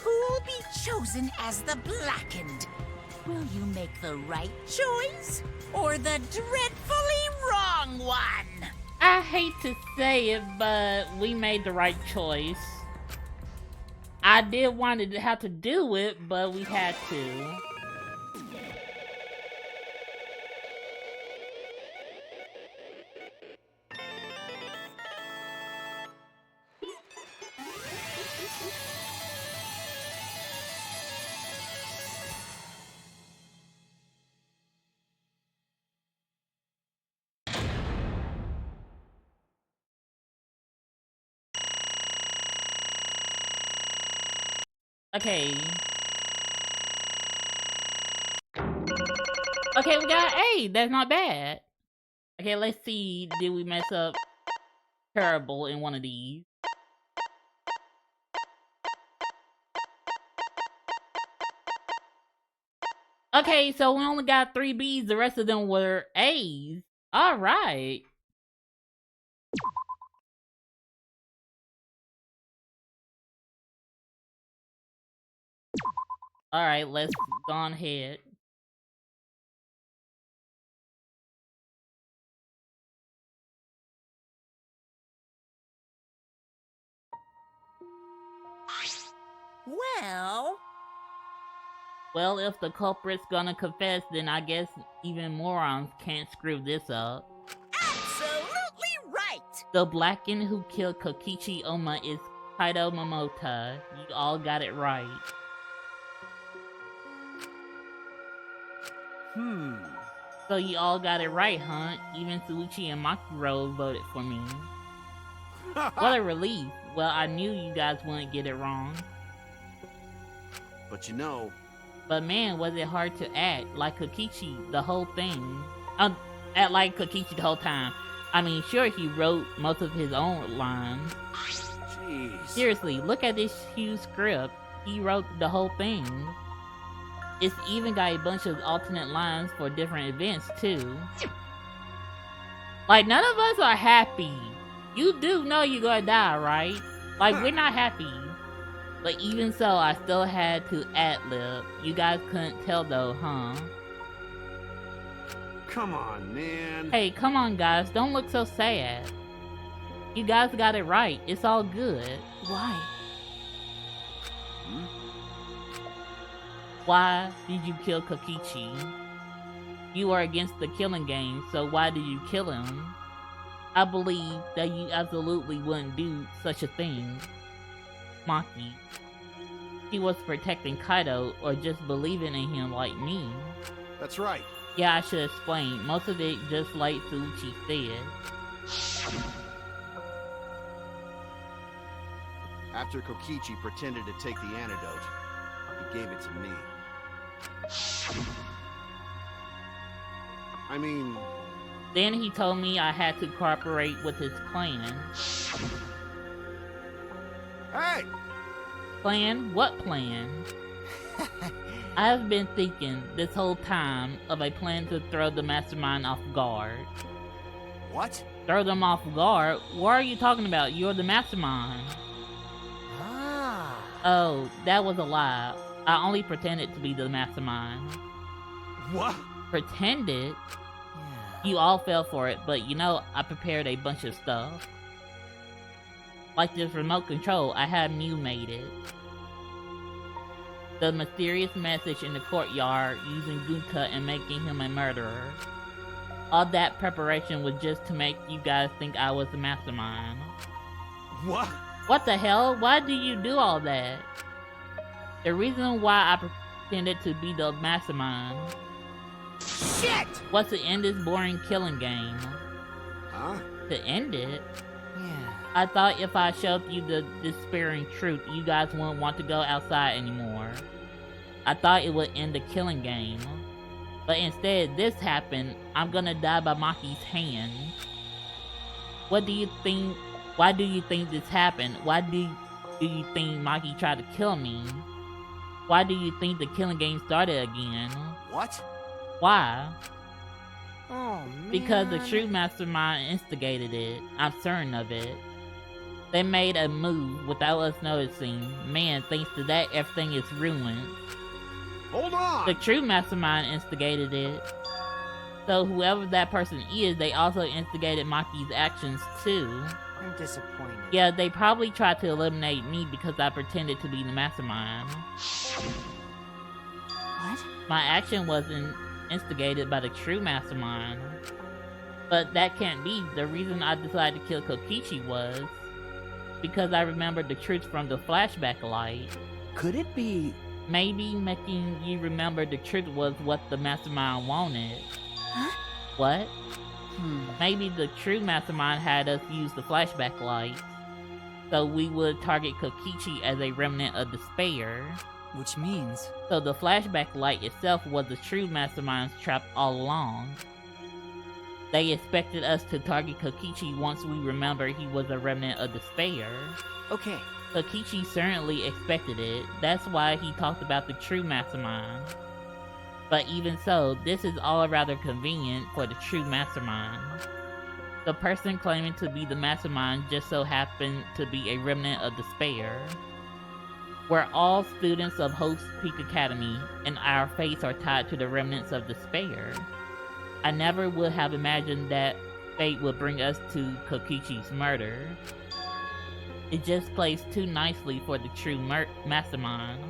Who'll be chosen as the blackened? Will you make the right choice or the dreadfully wrong one? I hate to say it, but we made the right choice. I did want to have to do it, but we had to. Okay. Okay, we got A. That's not bad. Okay, let's see. Did we mess up terrible in one of these? Okay, so we only got 3 B's. The rest of them were A's. All right. All right, let's go on ahead. Well, if the culprit's gonna confess, then I guess even morons can't screw this up. Absolutely right! The blackened who killed Kokichi Oma is Kaito Momota. You all got it right. So you all got it right, huh? Even Suichi and Makuro voted for me. What a relief. Well, I knew you guys wouldn't get it wrong. But you know... But man, was it hard to act like Kokichi, the whole thing. act like Kokichi the whole time. I mean, sure, he wrote most of his own lines. Jeez. Seriously, look at this huge script. He wrote the whole thing. It's even got a bunch of alternate lines for different events, too. Like, none of us are happy. You do know you're gonna die, right? Like, we're not happy. But even so, I still had to ad-lib. You guys couldn't tell though, huh? Come on, man. Hey, come on guys, don't look so sad. You guys got it right, it's all good. Why? Why did you kill Kokichi? You are against the killing game, so why did you kill him? I believe that you absolutely wouldn't do such a thing. Maki. He was protecting Kaido or just believing in him like me. That's right. Yeah, I should explain. Most of it just like Suichi said. After Kokichi pretended to take the antidote, he gave it to me. I mean... Then he told me I had to cooperate with his plan. Hey! Plan? What plan? I've been thinking this whole time of a plan to throw the mastermind off guard. What? Throw them off guard? What are you talking about? You're the mastermind. Ah. Oh, that was a lie. I only pretended to be the mastermind. What? Pretended? Yeah. You all fell for it, but you know, I prepared a bunch of stuff. Like this remote control, I had Mew made it. The mysterious message in the courtyard using Gunta and making him a murderer. All that preparation was just to make you guys think I was the mastermind. What? What the hell? Why do you do all that? The reason why I pretended to be the mastermind Shit! was to end this boring killing game. Huh? To end it? Yeah. I thought if I showed you the despairing truth, you guys wouldn't want to go outside anymore. I thought it would end the killing game. But instead, this happened. I'm gonna die by Maki's hand. What do you think? Why do you think this happened? Why do you think Maki tried to kill me? Why do you think the killing game started again? What? Why? Oh, man. Because the true mastermind instigated it. I'm certain of it. They made a move without us noticing. Man, thanks to that, everything is ruined. Hold on! The true mastermind instigated it. So whoever that person is, they also instigated Maki's actions too. I'm disappointed. Yeah, they probably tried to eliminate me because I pretended to be the mastermind. What? My action wasn't instigated by the true mastermind. But that can't be. The reason I decided to kill Kokichi was because I remembered the truth from the flashback light. Could it be... Maybe making you remember the truth was what the mastermind wanted. Huh? What? Maybe the true mastermind had us use the flashback light, so we would target Kokichi as a remnant of despair. Which means... So the flashback light itself was the true mastermind's trap all along. They expected us to target Kokichi once we remember he was a remnant of despair. Okay, Kokichi certainly expected it. That's why he talked about the true mastermind. But even so, this is all rather convenient for the true mastermind. The person claiming to be the mastermind just so happened to be a remnant of despair. We're all students of Host Peak Academy, and our fates are tied to the remnants of despair. I never would have imagined that fate would bring us to Kokichi's murder. It just plays too nicely for the true mastermind.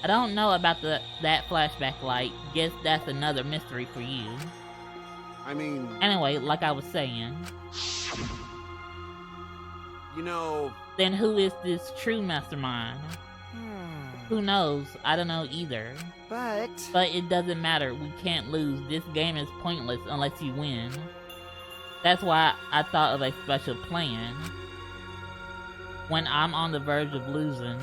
I don't know about that flashback light. Guess that's another mystery for you. I mean... Anyway, like I was saying. You know... Then who is this true mastermind? Who knows? I don't know either. But it doesn't matter. We can't lose. This game is pointless unless you win. That's why I thought of a special plan. When I'm on the verge of losing,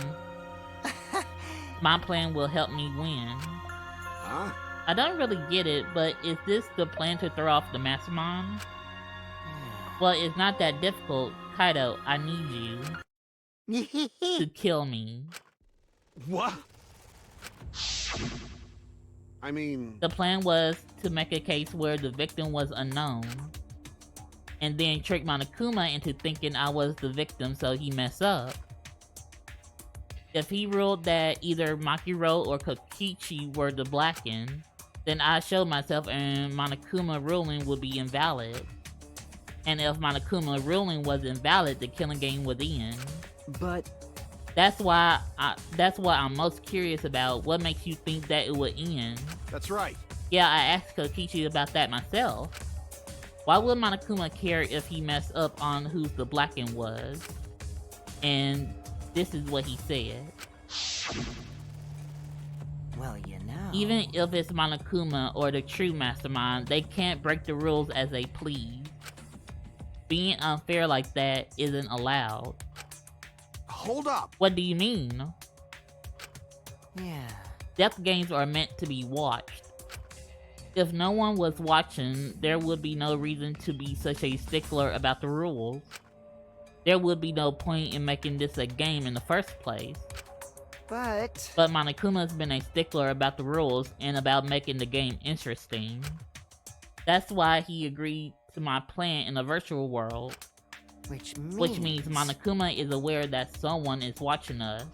my plan will help me win. Huh? I don't really get it, but is this the plan to throw off the mastermind? Well, it's not that difficult. Kaido, I need you to kill me. What? I mean... The plan was to make a case where the victim was unknown, and then trick Monokuma into thinking I was the victim so he messed up. If he ruled that either Makiro or Kokichi were the Blackened, then I showed myself and Monokuma ruling would be invalid. And if Monokuma ruling was invalid, the killing game would end. But That's what I'm most curious about. What makes you think that it would end? That's right. Yeah, I asked Kokichi about that myself. Why would Monokuma care if he messed up on who the Blackened was? And this is what he said. Well, you know. Even if it's Monokuma or the true mastermind, they can't break the rules as they please. Being unfair like that isn't allowed. Hold up. What do you mean? Yeah. Death games are meant to be watched. If no one was watching, there would be no reason to be such a stickler about the rules. There would be no point in making this a game in the first place. But Monokuma's been a stickler about the rules and about making the game interesting. That's why he agreed to my plan in the virtual world. which means Monokuma is aware that someone is watching us.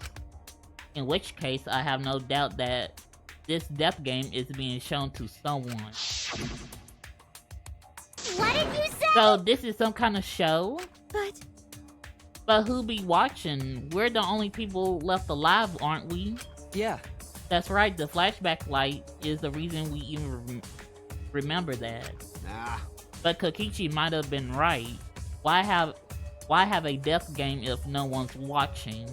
In which case, I have no doubt that this death game is being shown to someone. What did you say? So this is some kind of show? But who be watching? We're the only people left alive, aren't we? Yeah. That's right, the flashback light is the reason we even remember that. Nah. But Kokichi might have been right. Why have a death game if no one's watching?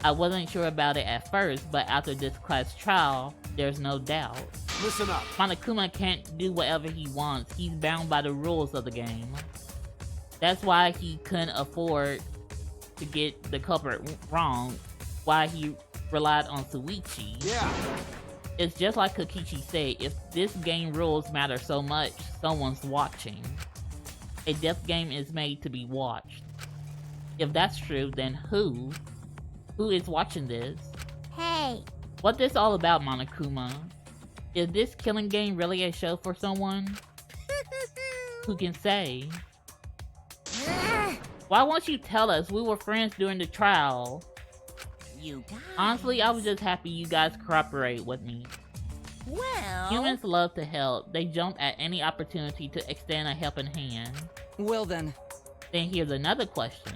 I wasn't sure about it at first, but after this class trial, there's no doubt. Listen up. Monokuma can't do whatever he wants. He's bound by the rules of the game. That's why he couldn't afford to get the culprit wrong, why he relied on Suichi. Yeah. It's just like Kokichi said, if this game rules matter so much, someone's watching. A death game is made to be watched. If that's true, then who? Who is watching this? Hey, What's this all about, Monokuma? Is this killing game really a show for someone? Who can say? Why won't you tell us? We were friends during the trial. You guys. Honestly, I was just happy you guys cooperate with me. Well. Humans love to help. They jump at any opportunity to extend a helping hand. Well then. Then here's another question.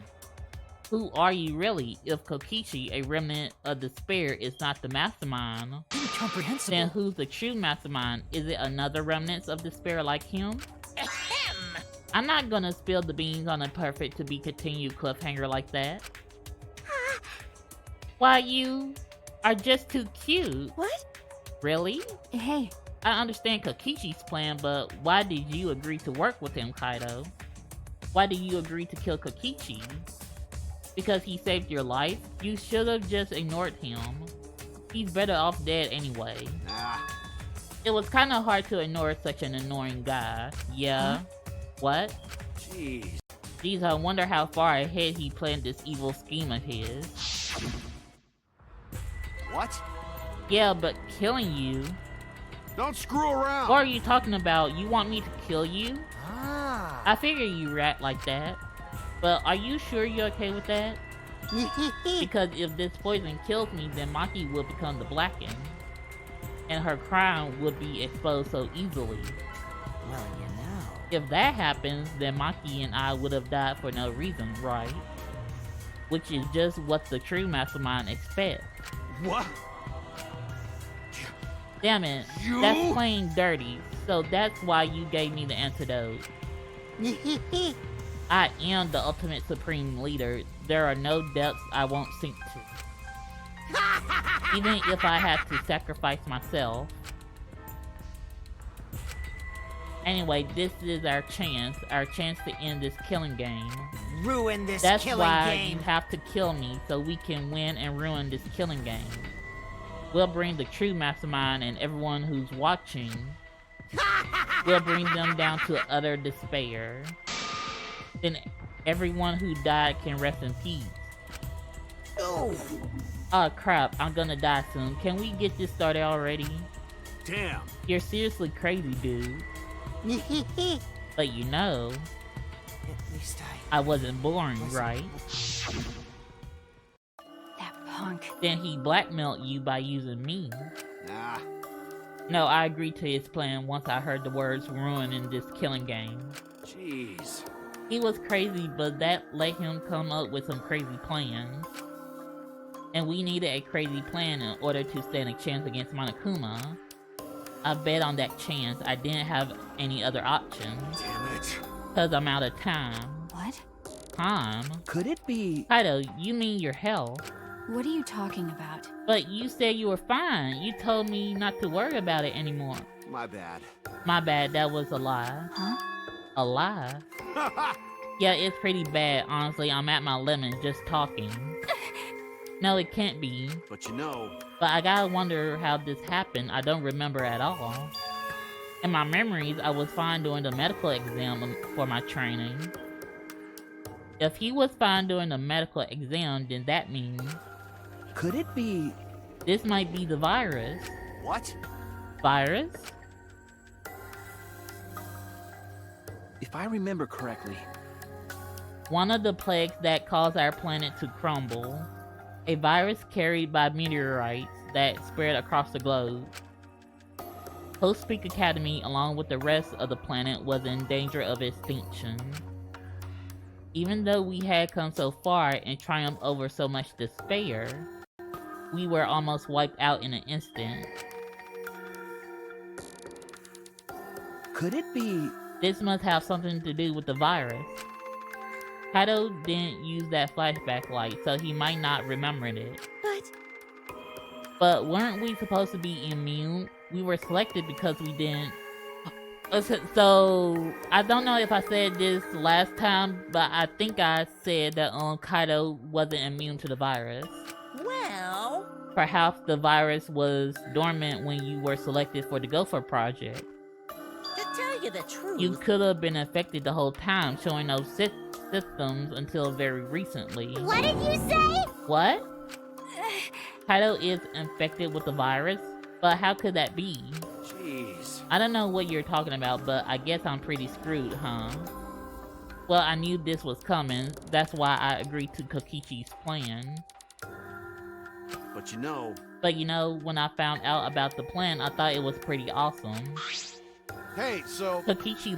Who are you really if Kokichi, a remnant of despair, is not the mastermind? Incomprehensible. Then who's the true mastermind? Is it another remnant of despair like him? Ahem. I'm not gonna spill the beans on a perfect to be continued cliffhanger like that. Why, you are just too cute. what? Really? Hey, I understand Kokichi's plan, but why did you agree to work with him, Kaido? Why did you agree to kill Kokichi? Because he saved your life? You should have just ignored him. He's better off dead anyway. Nah. It was kind of hard to ignore such an annoying guy. Yeah? Huh? What? Jeez. Geez, I wonder how far ahead he planned this evil scheme of his. What? Yeah, but killing you? Don't screw around. What are you talking about? You want me to kill you? Ah. I figure you rat like that. But are you sure you're okay with that? Because if this poison kills me, then Maki will become the Blackened. And her crime would be exposed so easily. Well, you know. If that happens, then Maki and I would have died for no reason, right? Which is just what the true mastermind expects. What? Damn it, You? that's playing dirty. So that's why you gave me the antidote. I am the ultimate supreme leader. There are no depths I won't sink to. Even if I have to sacrifice myself. Anyway, this is our chance to end this killing game. Ruin this That's killing why game. you have to kill me so we can win and ruin this killing game. We'll bring the true mastermind and everyone who's watching. We'll bring them down to utter despair. Then everyone who died can rest in peace. Oh, Oh crap, I'm gonna die soon. Can we get this started already? damn. You're seriously crazy, dude. But you know, At least I wasn't boring, right? That punk. Then he blackmailed you by using me. Nah. No, I agreed to his plan once I heard the words ruin in this killing game. Jeez. He was crazy, but that let him come up with some crazy plans. And we needed a crazy plan in order to stand a chance against Monokuma. I bet on that chance. I didn't have any other options. Damn it. Cause I'm out of time. What? Time? Could it be... Kaido, you mean your health? What are you talking about? But you said you were fine. You told me not to worry about it anymore. My bad. My bad, that was a lie. Huh? A lie? Yeah, it's pretty bad, honestly. I'm at my limit just talking. No, it can't be. But you know... But I gotta wonder how this happened. I don't remember at all. In my memories, I was fine during the medical exam for my training. If he was fine during the medical exam, then that means... Could it be... this might be the virus. What? Virus? If I remember correctly... One of the plagues that caused our planet to crumble. A virus carried by meteorites that spread across the globe. Post Peak Academy, along with the rest of the planet, was in danger of extinction. Even though we had come so far and triumphed over so much despair, we were almost wiped out in an instant. Could it be... This must have something to do with the virus. Kaido didn't use that flashback light, so he might not remember it. But weren't we supposed to be immune? We were selected because we didn't... So, I don't know if I said this last time, but I think I said that Kaido wasn't immune to the virus. Well, Perhaps the virus was dormant when you were selected for the Gopher project. to tell you the truth, You could have been infected the whole time, showing no symptoms until very recently. What did you say? What? Kaido is infected with the virus? But how could that be? Jeez. I don't know what you're talking about, but I guess I'm pretty screwed, huh? Well, I knew this was coming. That's why I agreed to Kokichi's plan. But you know... But you know, when I found out about the plan, I thought it was pretty awesome. Hey, so... Kokichi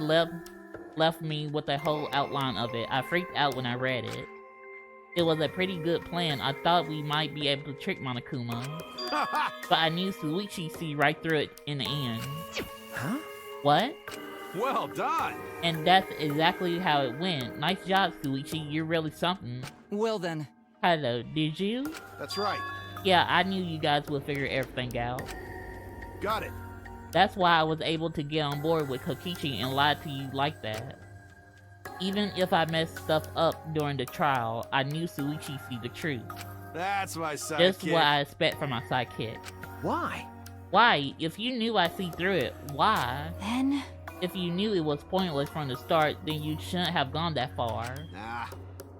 left me with a whole outline of it. I freaked out when I read it. It was a pretty good plan. I thought we might be able to trick Monokuma. But I knew Suichi see right through it in the end. Huh? What? Well done! And that's exactly how it went. Nice job, Suichi. You're really something. Well then, Kaido, did you? That's right. Yeah, I knew you guys would figure everything out. Got it. That's why I was able to get on board with Kokichi and lie to you like that. Even if I messed stuff up during the trial, I knew Suichi see the truth. That's my sidekick. Just what I expect from my sidekick. Why? Why? If you knew I see through it, why? Then... If you knew it was pointless from the start, then you shouldn't have gone that far. Nah.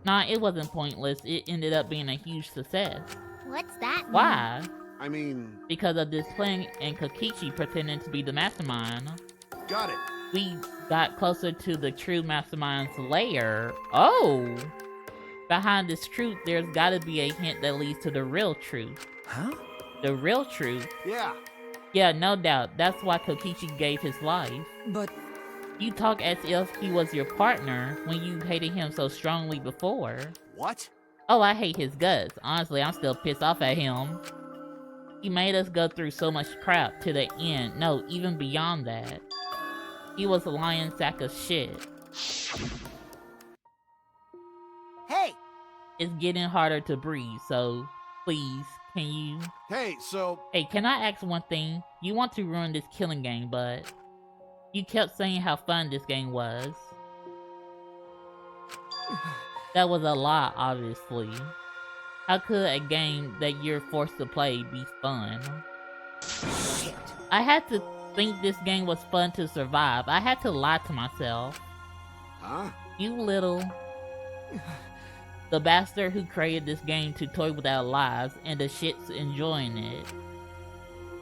Nah, it wasn't pointless. It ended up being a huge success. What's that? Why? I mean... Because of this plan and Kokichi pretending to be the mastermind. Got it. We got closer to the true mastermind's lair. Oh! Behind this truth, there's gotta be a hint that leads to the real truth. Huh? The real truth? Yeah. Yeah, no doubt. That's why Kokichi gave his life. but You talk as if he was your partner when you hated him so strongly before. What? Oh, I hate his guts. Honestly, I'm still pissed off at him. He made us go through so much crap to the end. No, even beyond that. He was a lying sack of shit. Hey! It's getting harder to breathe, so please, can you... Hey, so... Hey, can I ask one thing? You want to ruin this killing game, but... You kept saying how fun this game was. That was a lie, obviously. How could a game that you're forced to play be fun? Shit. I had to think this game was fun to survive. I had to lie to myself. Huh? You little... The bastard who created this game to toy with our lives, and the shit's enjoying it.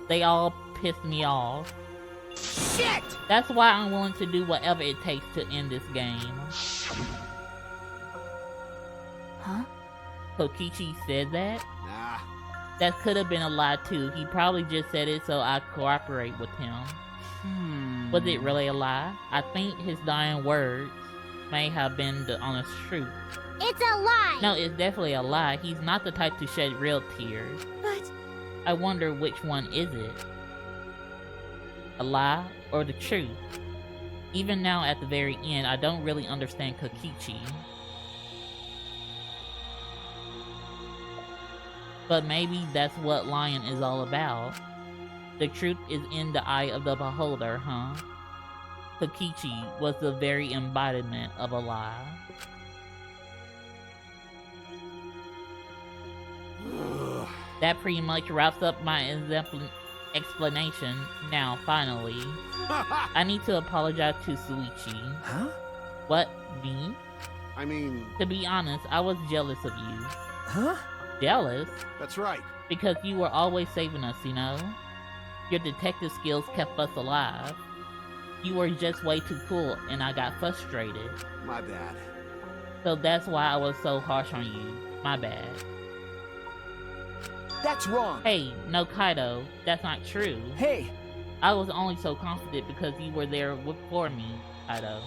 They all pissed me off. Shit! That's why I'm willing to do whatever it takes to end this game. Huh? Kokichi said that? Nah. That could have been a lie too. He probably just said it so I cooperate with him. Was it really a lie? I think his dying words may have been the honest truth. It's a lie! No, it's definitely a lie. He's not the type to shed real tears. But I wonder which one is it? A lie or the truth? Even now at the very end, I don't really understand Kokichi. But maybe that's what lying is all about. The truth is in the eye of the beholder, huh? Kokichi was the very embodiment of a lie. That pretty much wraps up my explanation. Now, finally, I need to apologize to Suichi. Huh? What, me? I mean... To be honest, I was jealous of you. Huh? Jealous? That's right. Because you were always saving us, you know? Your detective skills kept us alive. You were just way too cool, and I got frustrated. My bad. So that's why I was so harsh on you. My bad. That's wrong. Hey, no Kaido, that's not true. Hey! I was only so confident because you were there for me, Kaido.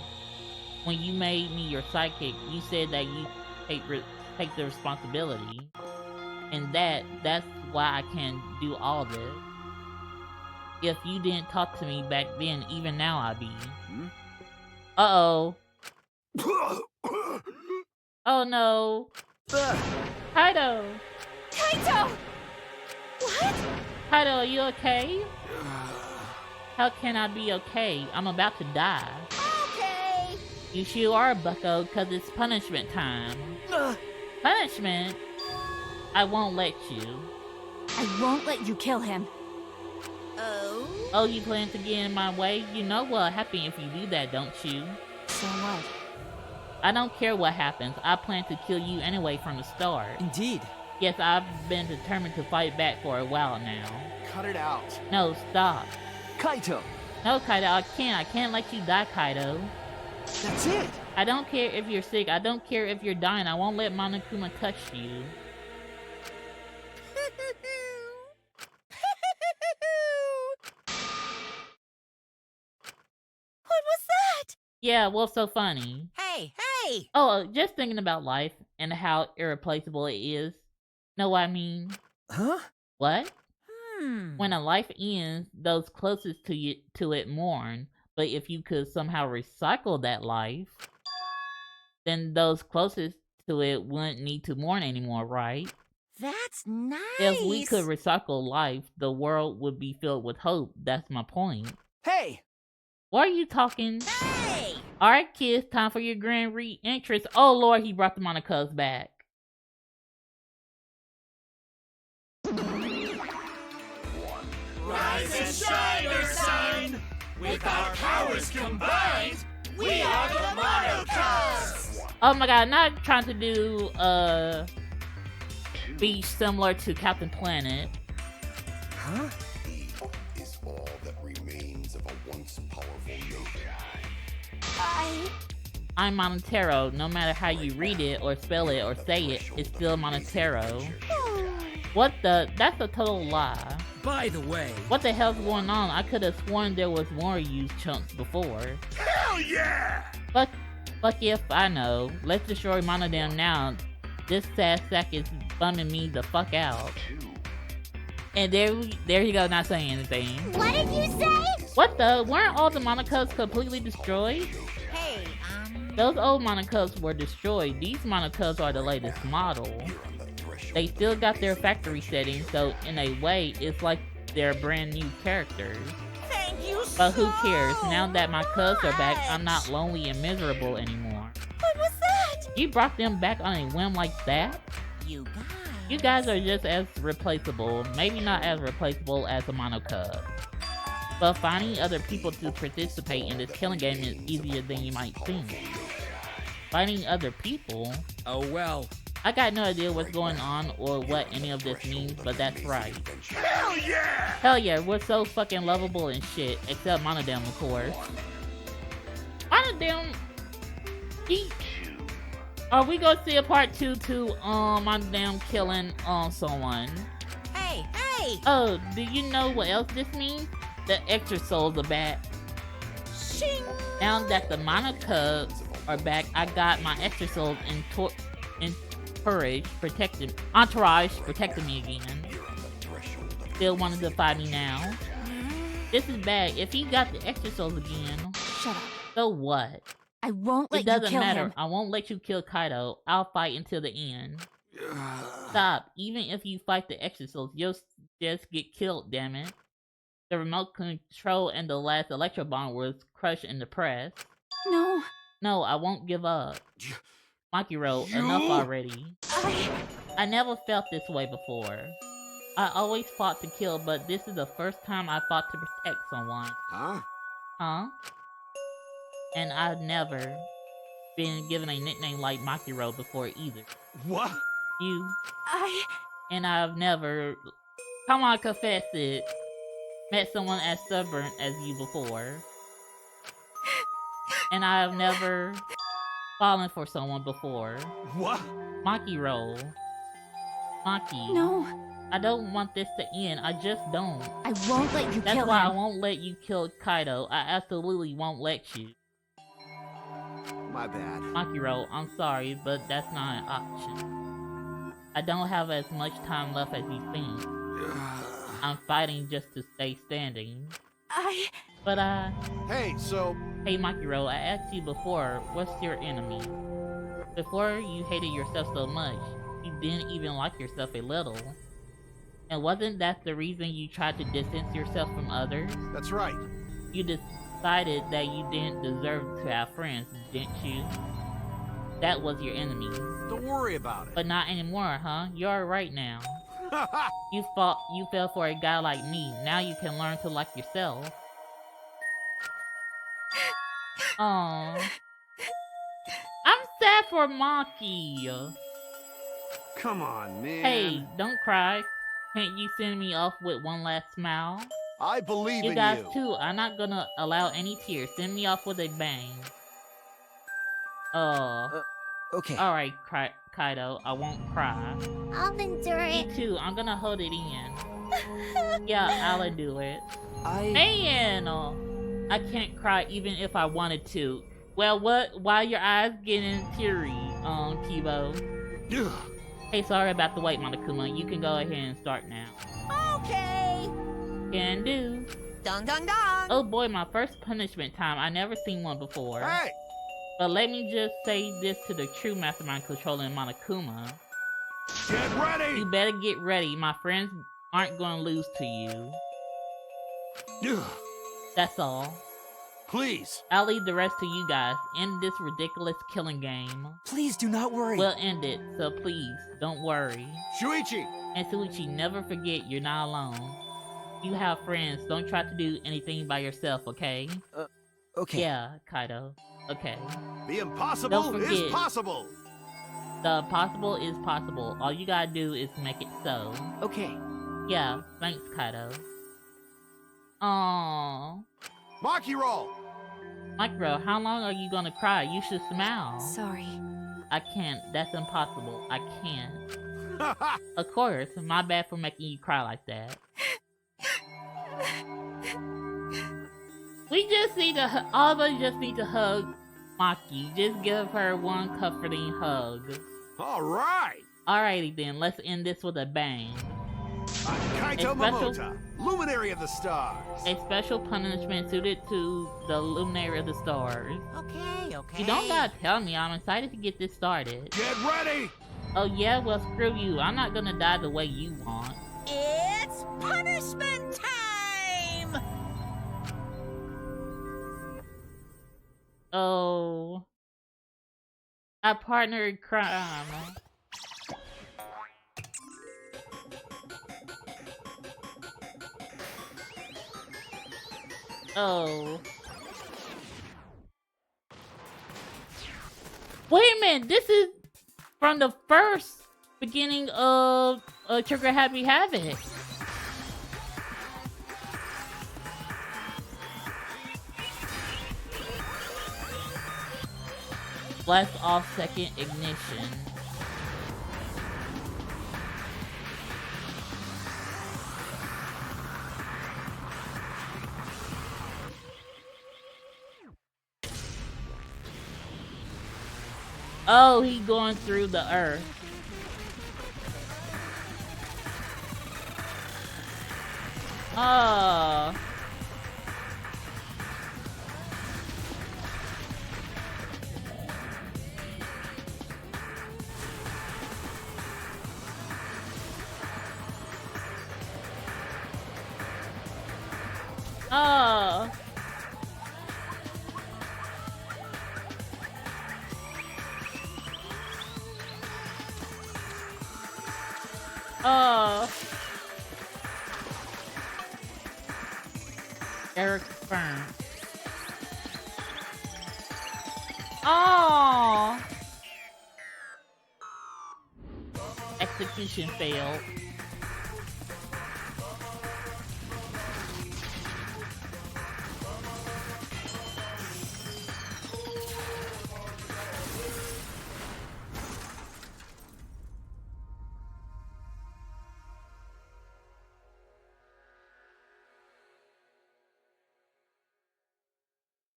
When you made me your sidekick, you said that you take the responsibility. And that's why I can do all this. If you didn't talk to me back then, even now I'd be. Uh-oh. Oh no. Kaido! Kaito! What? Kaido, are you okay? How can I be okay? I'm about to die. Okay. You sure are, bucko, cause it's punishment time. Punishment? I won't let you. I won't let you kill him. Oh? Oh, you plan to get in my way? You know what'll happen if you do that, don't you? So what? I don't care what happens. I plan to kill you anyway from the start. Indeed. Yes, I've been determined to fight back for a while now. Cut it out. No, stop. Kaito! No, Kaido, I can't let you die, Kaido. That's it! I don't care if you're sick, I don't care if you're dying, I won't let Monokuma touch you. What was that? Yeah, what's so funny? Hey! Oh, just thinking about life and how irreplaceable it is. Know what I mean? Huh? What? When a life ends, those closest to it mourn. But if you could somehow recycle that life, then those closest to it wouldn't need to mourn anymore, right? That's nice. If we could recycle life, the world would be filled with hope. That's my point. Hey! Why are you talking? Hey! Alright, kids, time for your grand re-entrance. Oh lord, he brought the Monocos back. Rise and shine, Earthsign! With our powers combined, we are the Monocos! Oh my god, not trying to do, be similar to Captain Planet. Huh? Is all that remains of a once powerful nation. I'm Monotero. No matter how you read it, or spell it, or say it, it's still Monotero. What the? That's a total lie. By the way, What the hell's going on? I could have sworn there was more used chunks before. hell yeah! Fuck if I know. Let's destroy Monodam now. This sad sack is bumming me the fuck out. And there you go, not saying anything. What did you say? What the? Weren't all the Monocos completely destroyed? Hey, Those old Monocos were destroyed. These Monocos are the latest model. They still got their factory settings, so in a way, it's like they're brand new characters. thank you But who cares? Now that my cubs are back, I'm not lonely and miserable anymore. What was that? You brought them back on a whim like that? You guys. You guys are just as replaceable, maybe not as replaceable as a mono cub. But finding other people to participate in this killing game is easier than you might think. Finding other people? Oh well. I got no idea what's going on or what any of this means, but that's right. Hell yeah! Hell yeah, we're so fucking lovable and shit, except Monodam, of course. Monodam, are we gonna see a part 2 to Monodam killing someone? Hey, hey! Oh, do you know what else this means? The extra souls are back. Shing! Now that the mono cubs are back, I got my extra souls entourage protecting me again. Still wanted to fight me now. This is bad. If he got the extra souls again, Shut up. so what? I won't let It you doesn't kill matter. him. I won't let you kill Kaido. I'll fight until the end. Stop. Even if you fight the extra souls, you'll just get killed, damn it. The remote control and the last electro bond was crushed in the press. No. No, I won't give up. Makiro, enough already. I never felt this way before. I always fought to kill, but this is the first time I fought to protect someone. Huh? Huh? And I've never been given a nickname like Makiro before either. What? You. And I've never... Come on, confess it. Met someone as stubborn as you before. And I have never fallen for someone before. What? Makiro. Maki. No. I don't want this to end. I just don't. I won't let you That's kill why him. I won't let you kill Kaido. I absolutely won't let you. My bad. Makiro, I'm sorry, but that's not an option. I don't have as much time left as you think. I'm fighting just to stay standing. But Hey, so... Hey Makiro, I asked you before, what's your enemy? Before you hated yourself so much, you didn't even like yourself a little. And wasn't that the reason you tried to distance yourself from others? That's right. You decided that you didn't deserve to have friends, didn't you? That was your enemy. Don't worry about it. But not anymore, huh? You're alright now. You fell for a guy like me. Now you can learn to like yourself. Aww. I'm sad for Maki. Come on, man. Hey, don't cry. Can't you send me off with one last smile? I believe in you. You guys too. I'm not gonna allow any tears. Send me off with a bang. Okay. Alright, Kaido. I won't cry. I'll endure Me it. too. I'm gonna hold it in. Yeah, I'll do it. Man! I can't cry even if I wanted to. Well, what? Why your eyes getting teary, Kibo? Hey, sorry about the wait, Monokuma. You can go ahead and start now. Okay. Can do. Dun dun dun. Oh boy, my first punishment time. I never seen one before. Hey! But let me just say this to the true mastermind controlling Monokuma. Get ready! You better get ready. My friends aren't gonna lose to you. That's all. Please. I'll leave the rest to you guys. End this ridiculous killing game. Please do not worry. We'll end it, so please, don't worry. Shuichi! And Shuichi, never forget you're not alone. You have friends. Don't try to do anything by yourself, okay? Okay. Yeah, Kaido. Okay. The impossible Don't is forget. possible! The possible is possible. All you gotta do is make it so. Okay. Yeah, thanks, Kaido. Aww. Maki roll! Micro, how long are you gonna cry? You should smile. Sorry. I can't. That's impossible. I can't. Of course. My bad for making you cry like that. We just need to... All of us just need to hug Maki. Just give her one comforting hug. Alright! Alrighty then. Let's end this with a bang. I'm Kaito A special- Momota, Luminary of the Stars. A special punishment suited to the Luminary of the Stars. Okay. You don't gotta tell me. I'm excited to get this started. Get ready! Oh yeah? Well, screw you. I'm not gonna die the way you want. It's punishment time. Oh. I partnered crime. Oh. Wait a minute, this is from the first beginning of Trigger Happy Havoc. Blast off second ignition. Oh, he going through the earth. Oh. Oh. Oh. Eric Fern. Oh. Execution failed.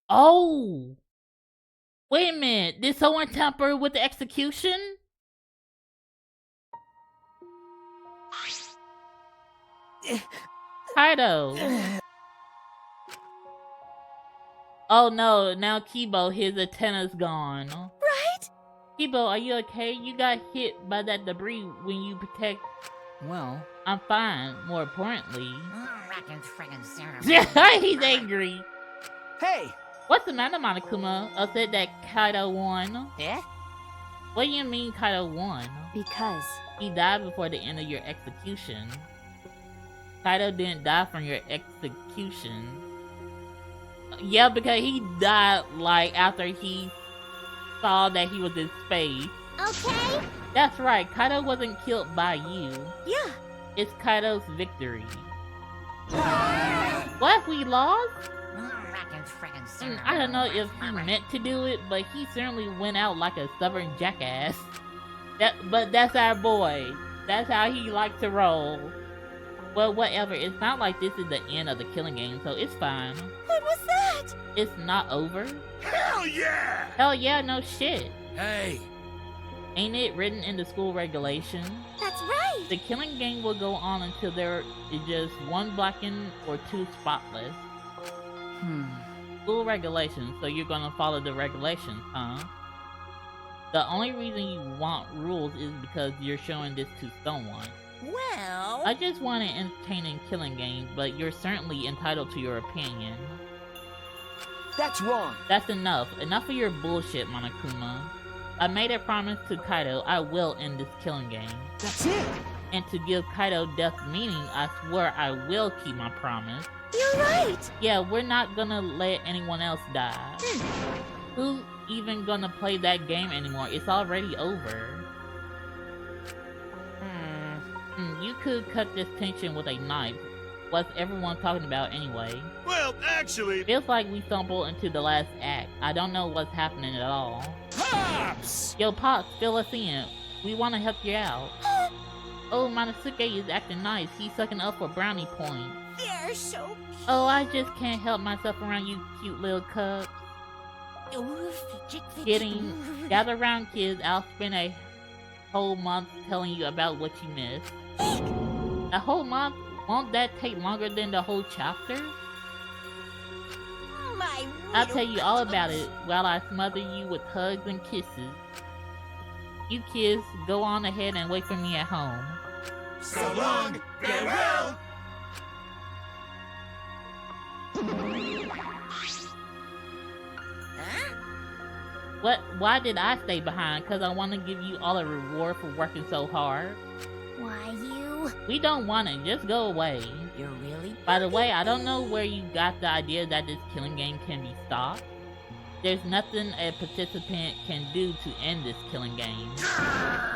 Oh! Wait a minute, did someone tamper with the execution? Kaido. Oh no, now Kibo, his antenna's gone. Right? Kibo, are you okay? You got hit by that debris when you protect... Well... I'm fine, more importantly. He's He's angry. Hey! What's the matter, Monokuma? Upset that Kaido won? Yeah? What do you mean Kaido won? Because He died before the end of your execution. Kaido didn't die from your execution. Yeah, because he died, like, after he saw that he was in space. Okay? That's right, Kaido wasn't killed by you. Yeah. It's Kaido's victory. What? We lost? I don't know if he meant to do it, but he certainly went out like a stubborn jackass. But that's our boy. That's how he likes to roll. Well, whatever. It's not like this is the end of the killing game, so it's fine. What was that? It's not over. Hell yeah! Hell yeah, no shit. Hey! Ain't it written in the school regulation? That's right. The killing game will go on until there is just one blackened or two spotless. School regulations, so you're gonna follow the regulations, huh? The only reason you want rules is because you're showing this to someone. Well... I just want an entertaining killing game, but you're certainly entitled to your opinion. That's wrong! That's enough. Enough of your bullshit, Monokuma. I made a promise to Kaido I will end this killing game. That's it! And to give Kaido death meaning, I swear I will keep my promise. You're right. Yeah, we're not gonna let anyone else die. Who's even gonna play that game anymore? It's already over. You could cut this tension with a knife. What's everyone talking about anyway? Well, actually... Feels like we stumbled into the last act. I don't know what's happening at all. Pops! Yo, Pops, fill us in. We want to help you out. Oh, Monosuke is acting nice. He's sucking up for brownie points. They're so cute. Oh, I just can't help myself around you cute little cubs. Ooh, fidget, fidget. Kidding. Gather round, kids. I'll spend a whole month telling you about what you missed. A whole month? Won't that take longer than the whole chapter? I'll tell you all about it while I smother you with hugs and kisses. You kids, go on ahead and wait for me at home. So long, farewell! What? Why did I stay behind? Because I want to give you all a reward for working so hard. Why you? We don't want it. Just go away. You're really. By the way, I don't know where you got the idea that this killing game can be stopped. There's nothing a participant can do to end this killing game.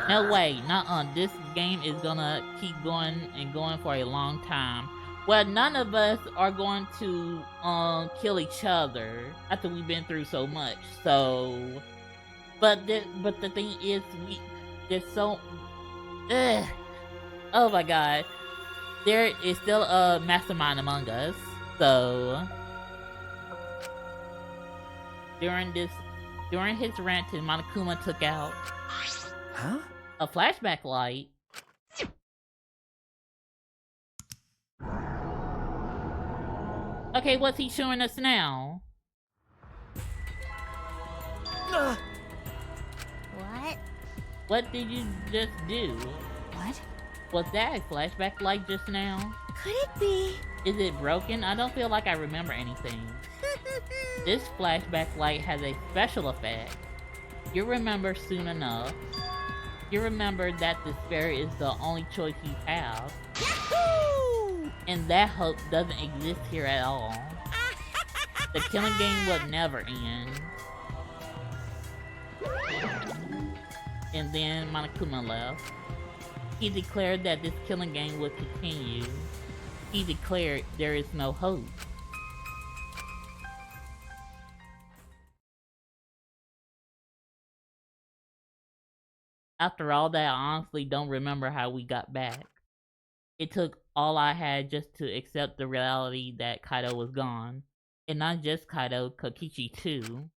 No way, nuh-uh. This game is gonna keep going and going for a long time. Well, none of us are going to kill each other after we've been through so much. So, but the thing is, there's so. Ugh. Oh my god, there is still a mastermind among us. So. During his rant, Monokuma took out a flashback light. Okay, what's he showing us now? What? What did you just do? What? Was that a flashback light just now? Could it be? Is it broken? I don't feel like I remember anything. This flashback light has a special effect. You'll remember soon enough. You remember that despair is the only choice you have. Yahoo! And that hope doesn't exist here at all. The killing game would never end. And then Monokuma left. He declared that this killing game would continue. He declared there is no hope. After all that, I honestly don't remember how we got back. It took all I had just to accept the reality that Kaido was gone. And not just Kaido, Kokichi too.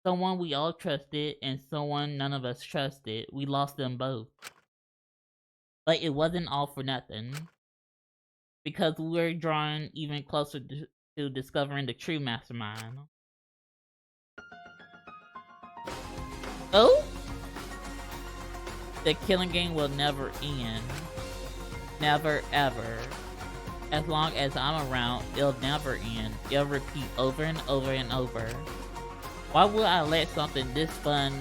Someone we all trusted and someone none of us trusted. We lost them both. But it wasn't all for nothing. Because we're drawn even closer to discovering the true mastermind. Oh? The killing game will never end. Never ever. As long as I'm around, it'll never end. It'll repeat over and over and over. Why would I let something this fun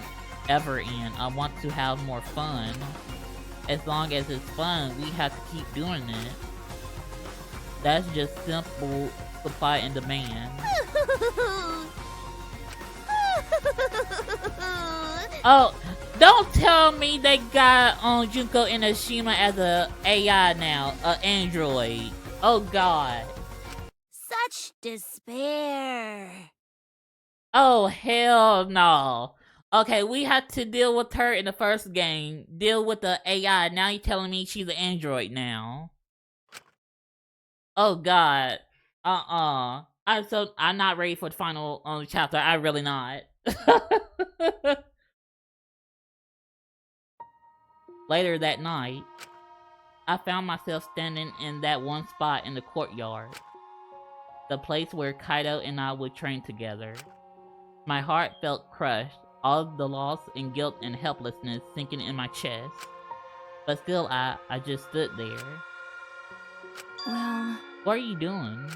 ever end? I want to have more fun. As long as it's fun, we have to keep doing it. That's just simple supply and demand. Oh, don't tell me they got Junko Inoshima as a AI now, a android. Oh god. Such despair. Oh hell no. Okay, we had to deal with her in the first game. Deal with the AI. Now you're telling me she's an android now. Oh god. I'm not ready for the final chapter. I'm really not. Later that night, I found myself standing in that one spot in the courtyard. The place where Kaido and I would train together. My heart felt crushed, all the loss and guilt and helplessness sinking in my chest. But still, I just stood there. Well... What are you doing?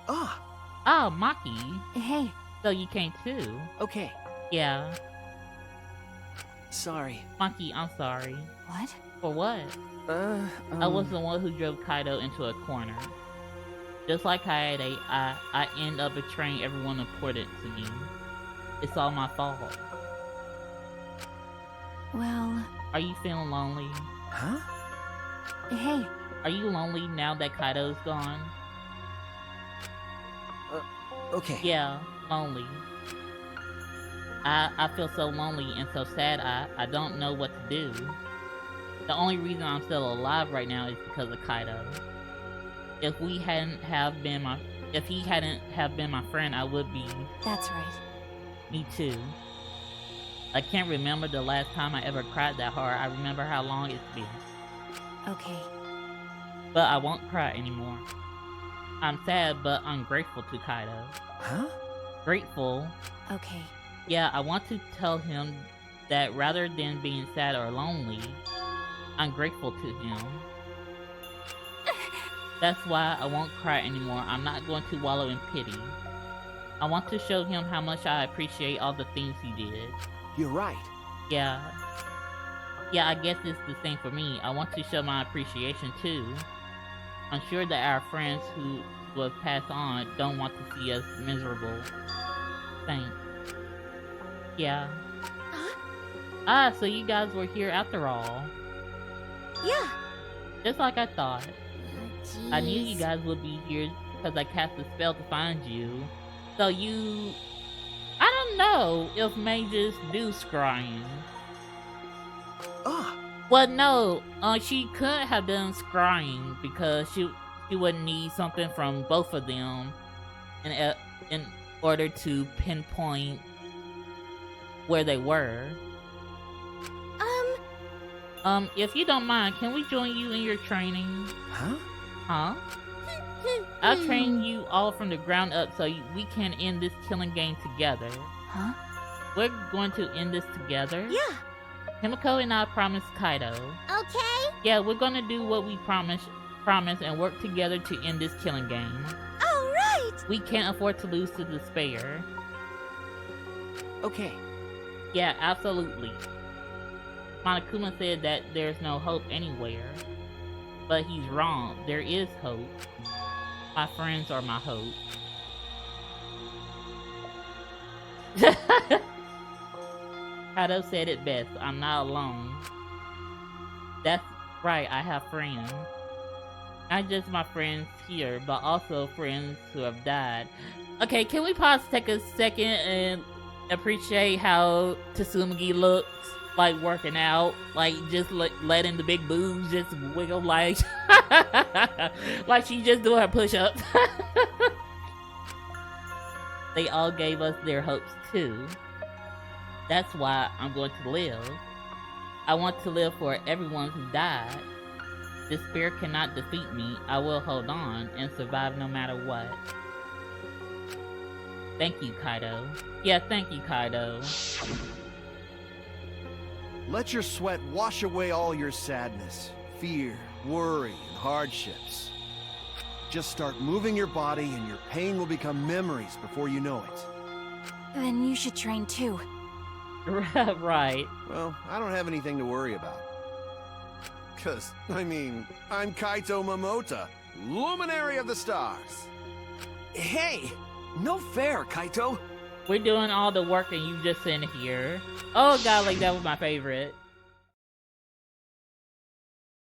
Oh, Maki. Hey. So you came too? Okay. Yeah. Sorry. Maki, I'm sorry. What? For what? I was the one who drove Kaido into a corner. Just like Kaede, I end up betraying everyone important to me. It's all my fault. Well... Are you feeling lonely? Huh? Hey. Are you lonely now that Kaido's gone? Okay. Yeah, lonely. I feel so lonely and so sad I don't know what to do. The only reason I'm still alive right now is because of Kaido. If he hadn't have been my friend, I would be. That's right. Me too. I can't remember the last time I ever cried that hard. I remember how long it's been. Okay. But I won't cry anymore. I'm sad, but I'm grateful to Kaido. Huh? Grateful. Okay. Yeah, I want to tell him that rather than being sad or lonely, I'm grateful to him. That's why I won't cry anymore. I'm not going to wallow in pity. I want to show him how much I appreciate all the things he did. You're right. Yeah. Yeah, I guess it's the same for me. I want to show my appreciation too. I'm sure that our friends who will pass on don't want to see us miserable. Thanks. Yeah. Huh? Ah, so you guys were here after all. Yeah. Just like I thought. Oh, I knew jeez. you guys would be here because I cast a spell to find you. So you... I don't know if mages do scrying. Ah, Well, no, she could have done scrying because she would need something from both of them in order to pinpoint where they were. If you don't mind, can we join you in your training? huh? Huh? I'll train you all from the ground up so we can end this killing game together. Huh? We're going to end this together. Yeah. Himiko and I promised Kaido. Okay. Yeah, we're gonna do what we promised and work together to end this killing game. All right. We can't afford to lose to despair. Okay. Yeah, absolutely. Monokuma said that there's no hope anywhere. But he's wrong. There is hope. My friends are my hope. Kaido said it best. I'm not alone. That's right, I have friends. Not just my friends here, but also friends who have died. Okay, can we pause, take a second, and appreciate how Tsumugi looks? Like working out, like just letting the big boobs just wiggle like like she just doing her push-ups. They all gave us their hopes too. That's why I'm going to live. I want to live for everyone who died. Despair cannot defeat me. I will hold on and survive no matter what. Thank you, Kaido. Yeah, thank you, Kaido. Let your sweat wash away all your sadness, fear, worry, and hardships. Just start moving your body and your pain will become memories before you know it. Then you should train too. Right. Well, I don't have anything to worry about. Cause, I mean, I'm Kaito Momota, Luminary of the Stars. Hey! No fair, Kaito! We're doing all the work and you just sitting here. Oh golly, that was my favorite.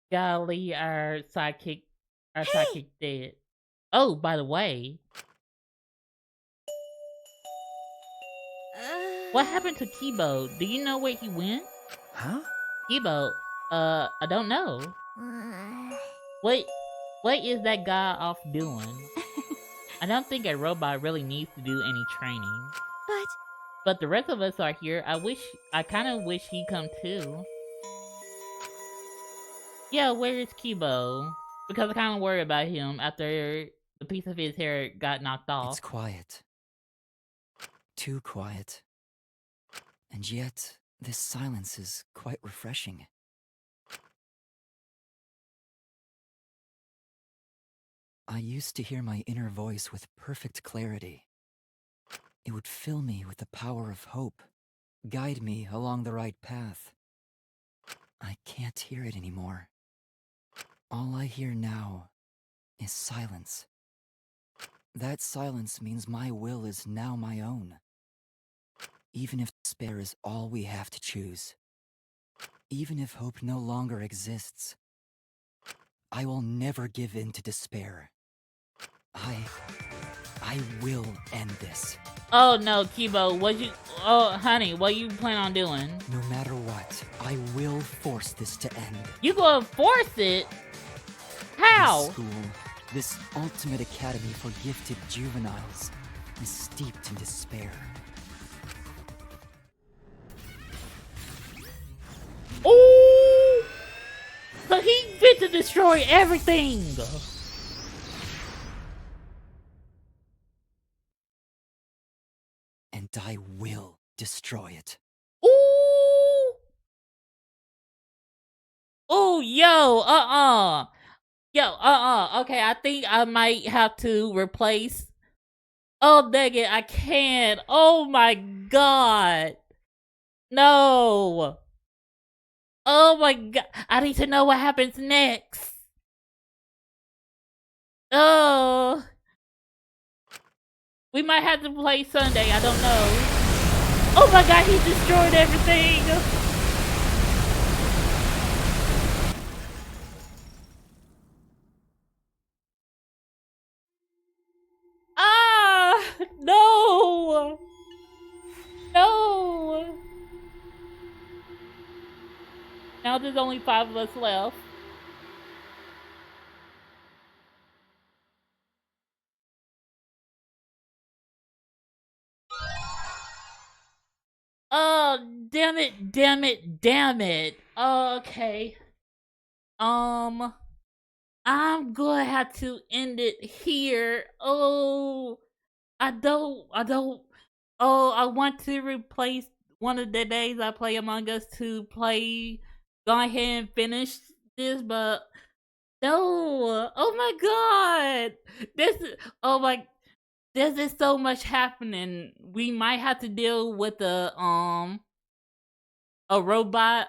Golly, our sidekick dead. Oh, by the way. What happened to Kibo? Do you know where he went? Huh? Kibo, I don't know. What is that guy off doing? I don't think a robot really needs to do any training. But the rest of us are here. I kind of wish he'd come too. Yeah, where is Kibo? Because I kind of worry about him after the piece of his hair got knocked off. It's quiet. Too quiet. And yet, this silence is quite refreshing. I used to hear my inner voice with perfect clarity. It would fill me with the power of hope, guide me along the right path. I can't hear it anymore. All I hear now is silence. That silence means my will is now my own. Even if despair is all we have to choose. Even if hope no longer exists. I will never give in to despair. I will end this. Oh no, Kibo, honey, what you plan on doing? No matter what, I will force this to end. You gonna force it? How? This school, this ultimate academy for gifted juveniles, is steeped in despair. Ooh! So he fit to destroy everything! And I will destroy it. Ooh! Ooh, yo, okay, I think I might have to replace... Oh, dang it, I can't. Oh my god. No. Oh my god. I need to know what happens next. Oh. We might have to play Sunday. I don't know. Oh my god, he destroyed everything. Ah! No! No! Now there's only 5 of us left. Oh, damn it, damn it, damn it. Oh, okay. I'm gonna have to end it here. Oh, I don't. Oh, I want to replace one of the days I play Among Us to play. Go ahead and finish this, but no. Oh my god. This is, oh my, there's just so much happening. We might have to deal with a robot,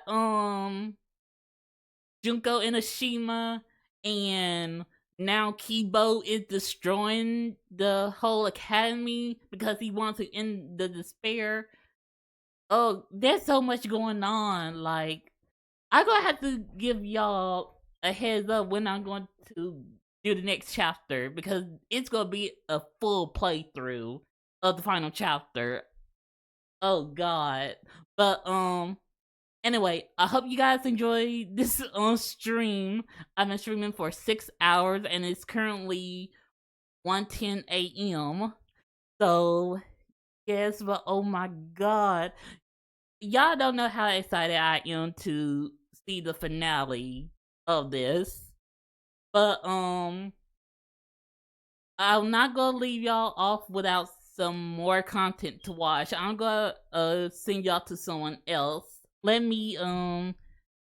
Junko Inoshima, and now Kibo is destroying the whole academy because he wants to end the despair. Oh, there's so much going on. Like, I'm gonna have to give y'all a heads up when I'm going to do the next chapter because it's gonna be a full playthrough of the final chapter. Oh god. But anyway, I hope you guys enjoy this stream. I've been streaming for 6 hours and it's currently 1:10 a.m. So yes, but oh my god. Y'all don't know how excited I am to see the finale of this. But I'm not gonna leave y'all off without some more content to watch. I'm gonna send y'all to someone else. Let me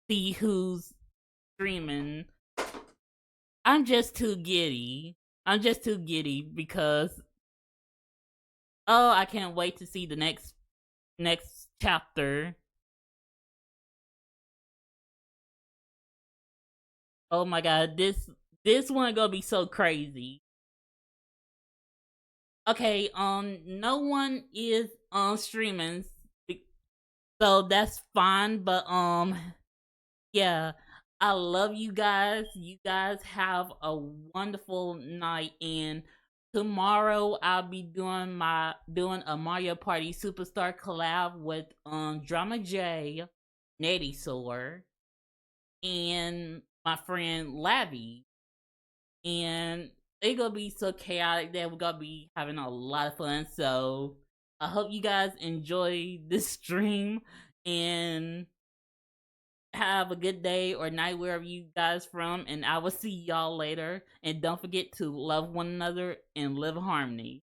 see who's streaming. I'm just too giddy. I'm just too giddy because oh, I can't wait to see the next chapter. Oh my god, this one gonna be so crazy. Okay, no one is on streaming, so that's fine. But yeah, I love you guys. You guys have a wonderful night, and tomorrow I'll be doing a Mario Party Superstar collab with Drama J, Natty Soar, and my friend Labby. And it's gonna be so chaotic that we're gonna be having a lot of fun. So I hope you guys enjoy this stream and have a good day or night wherever you guys from. And I will see y'all later. And don't forget to love one another and live in harmony.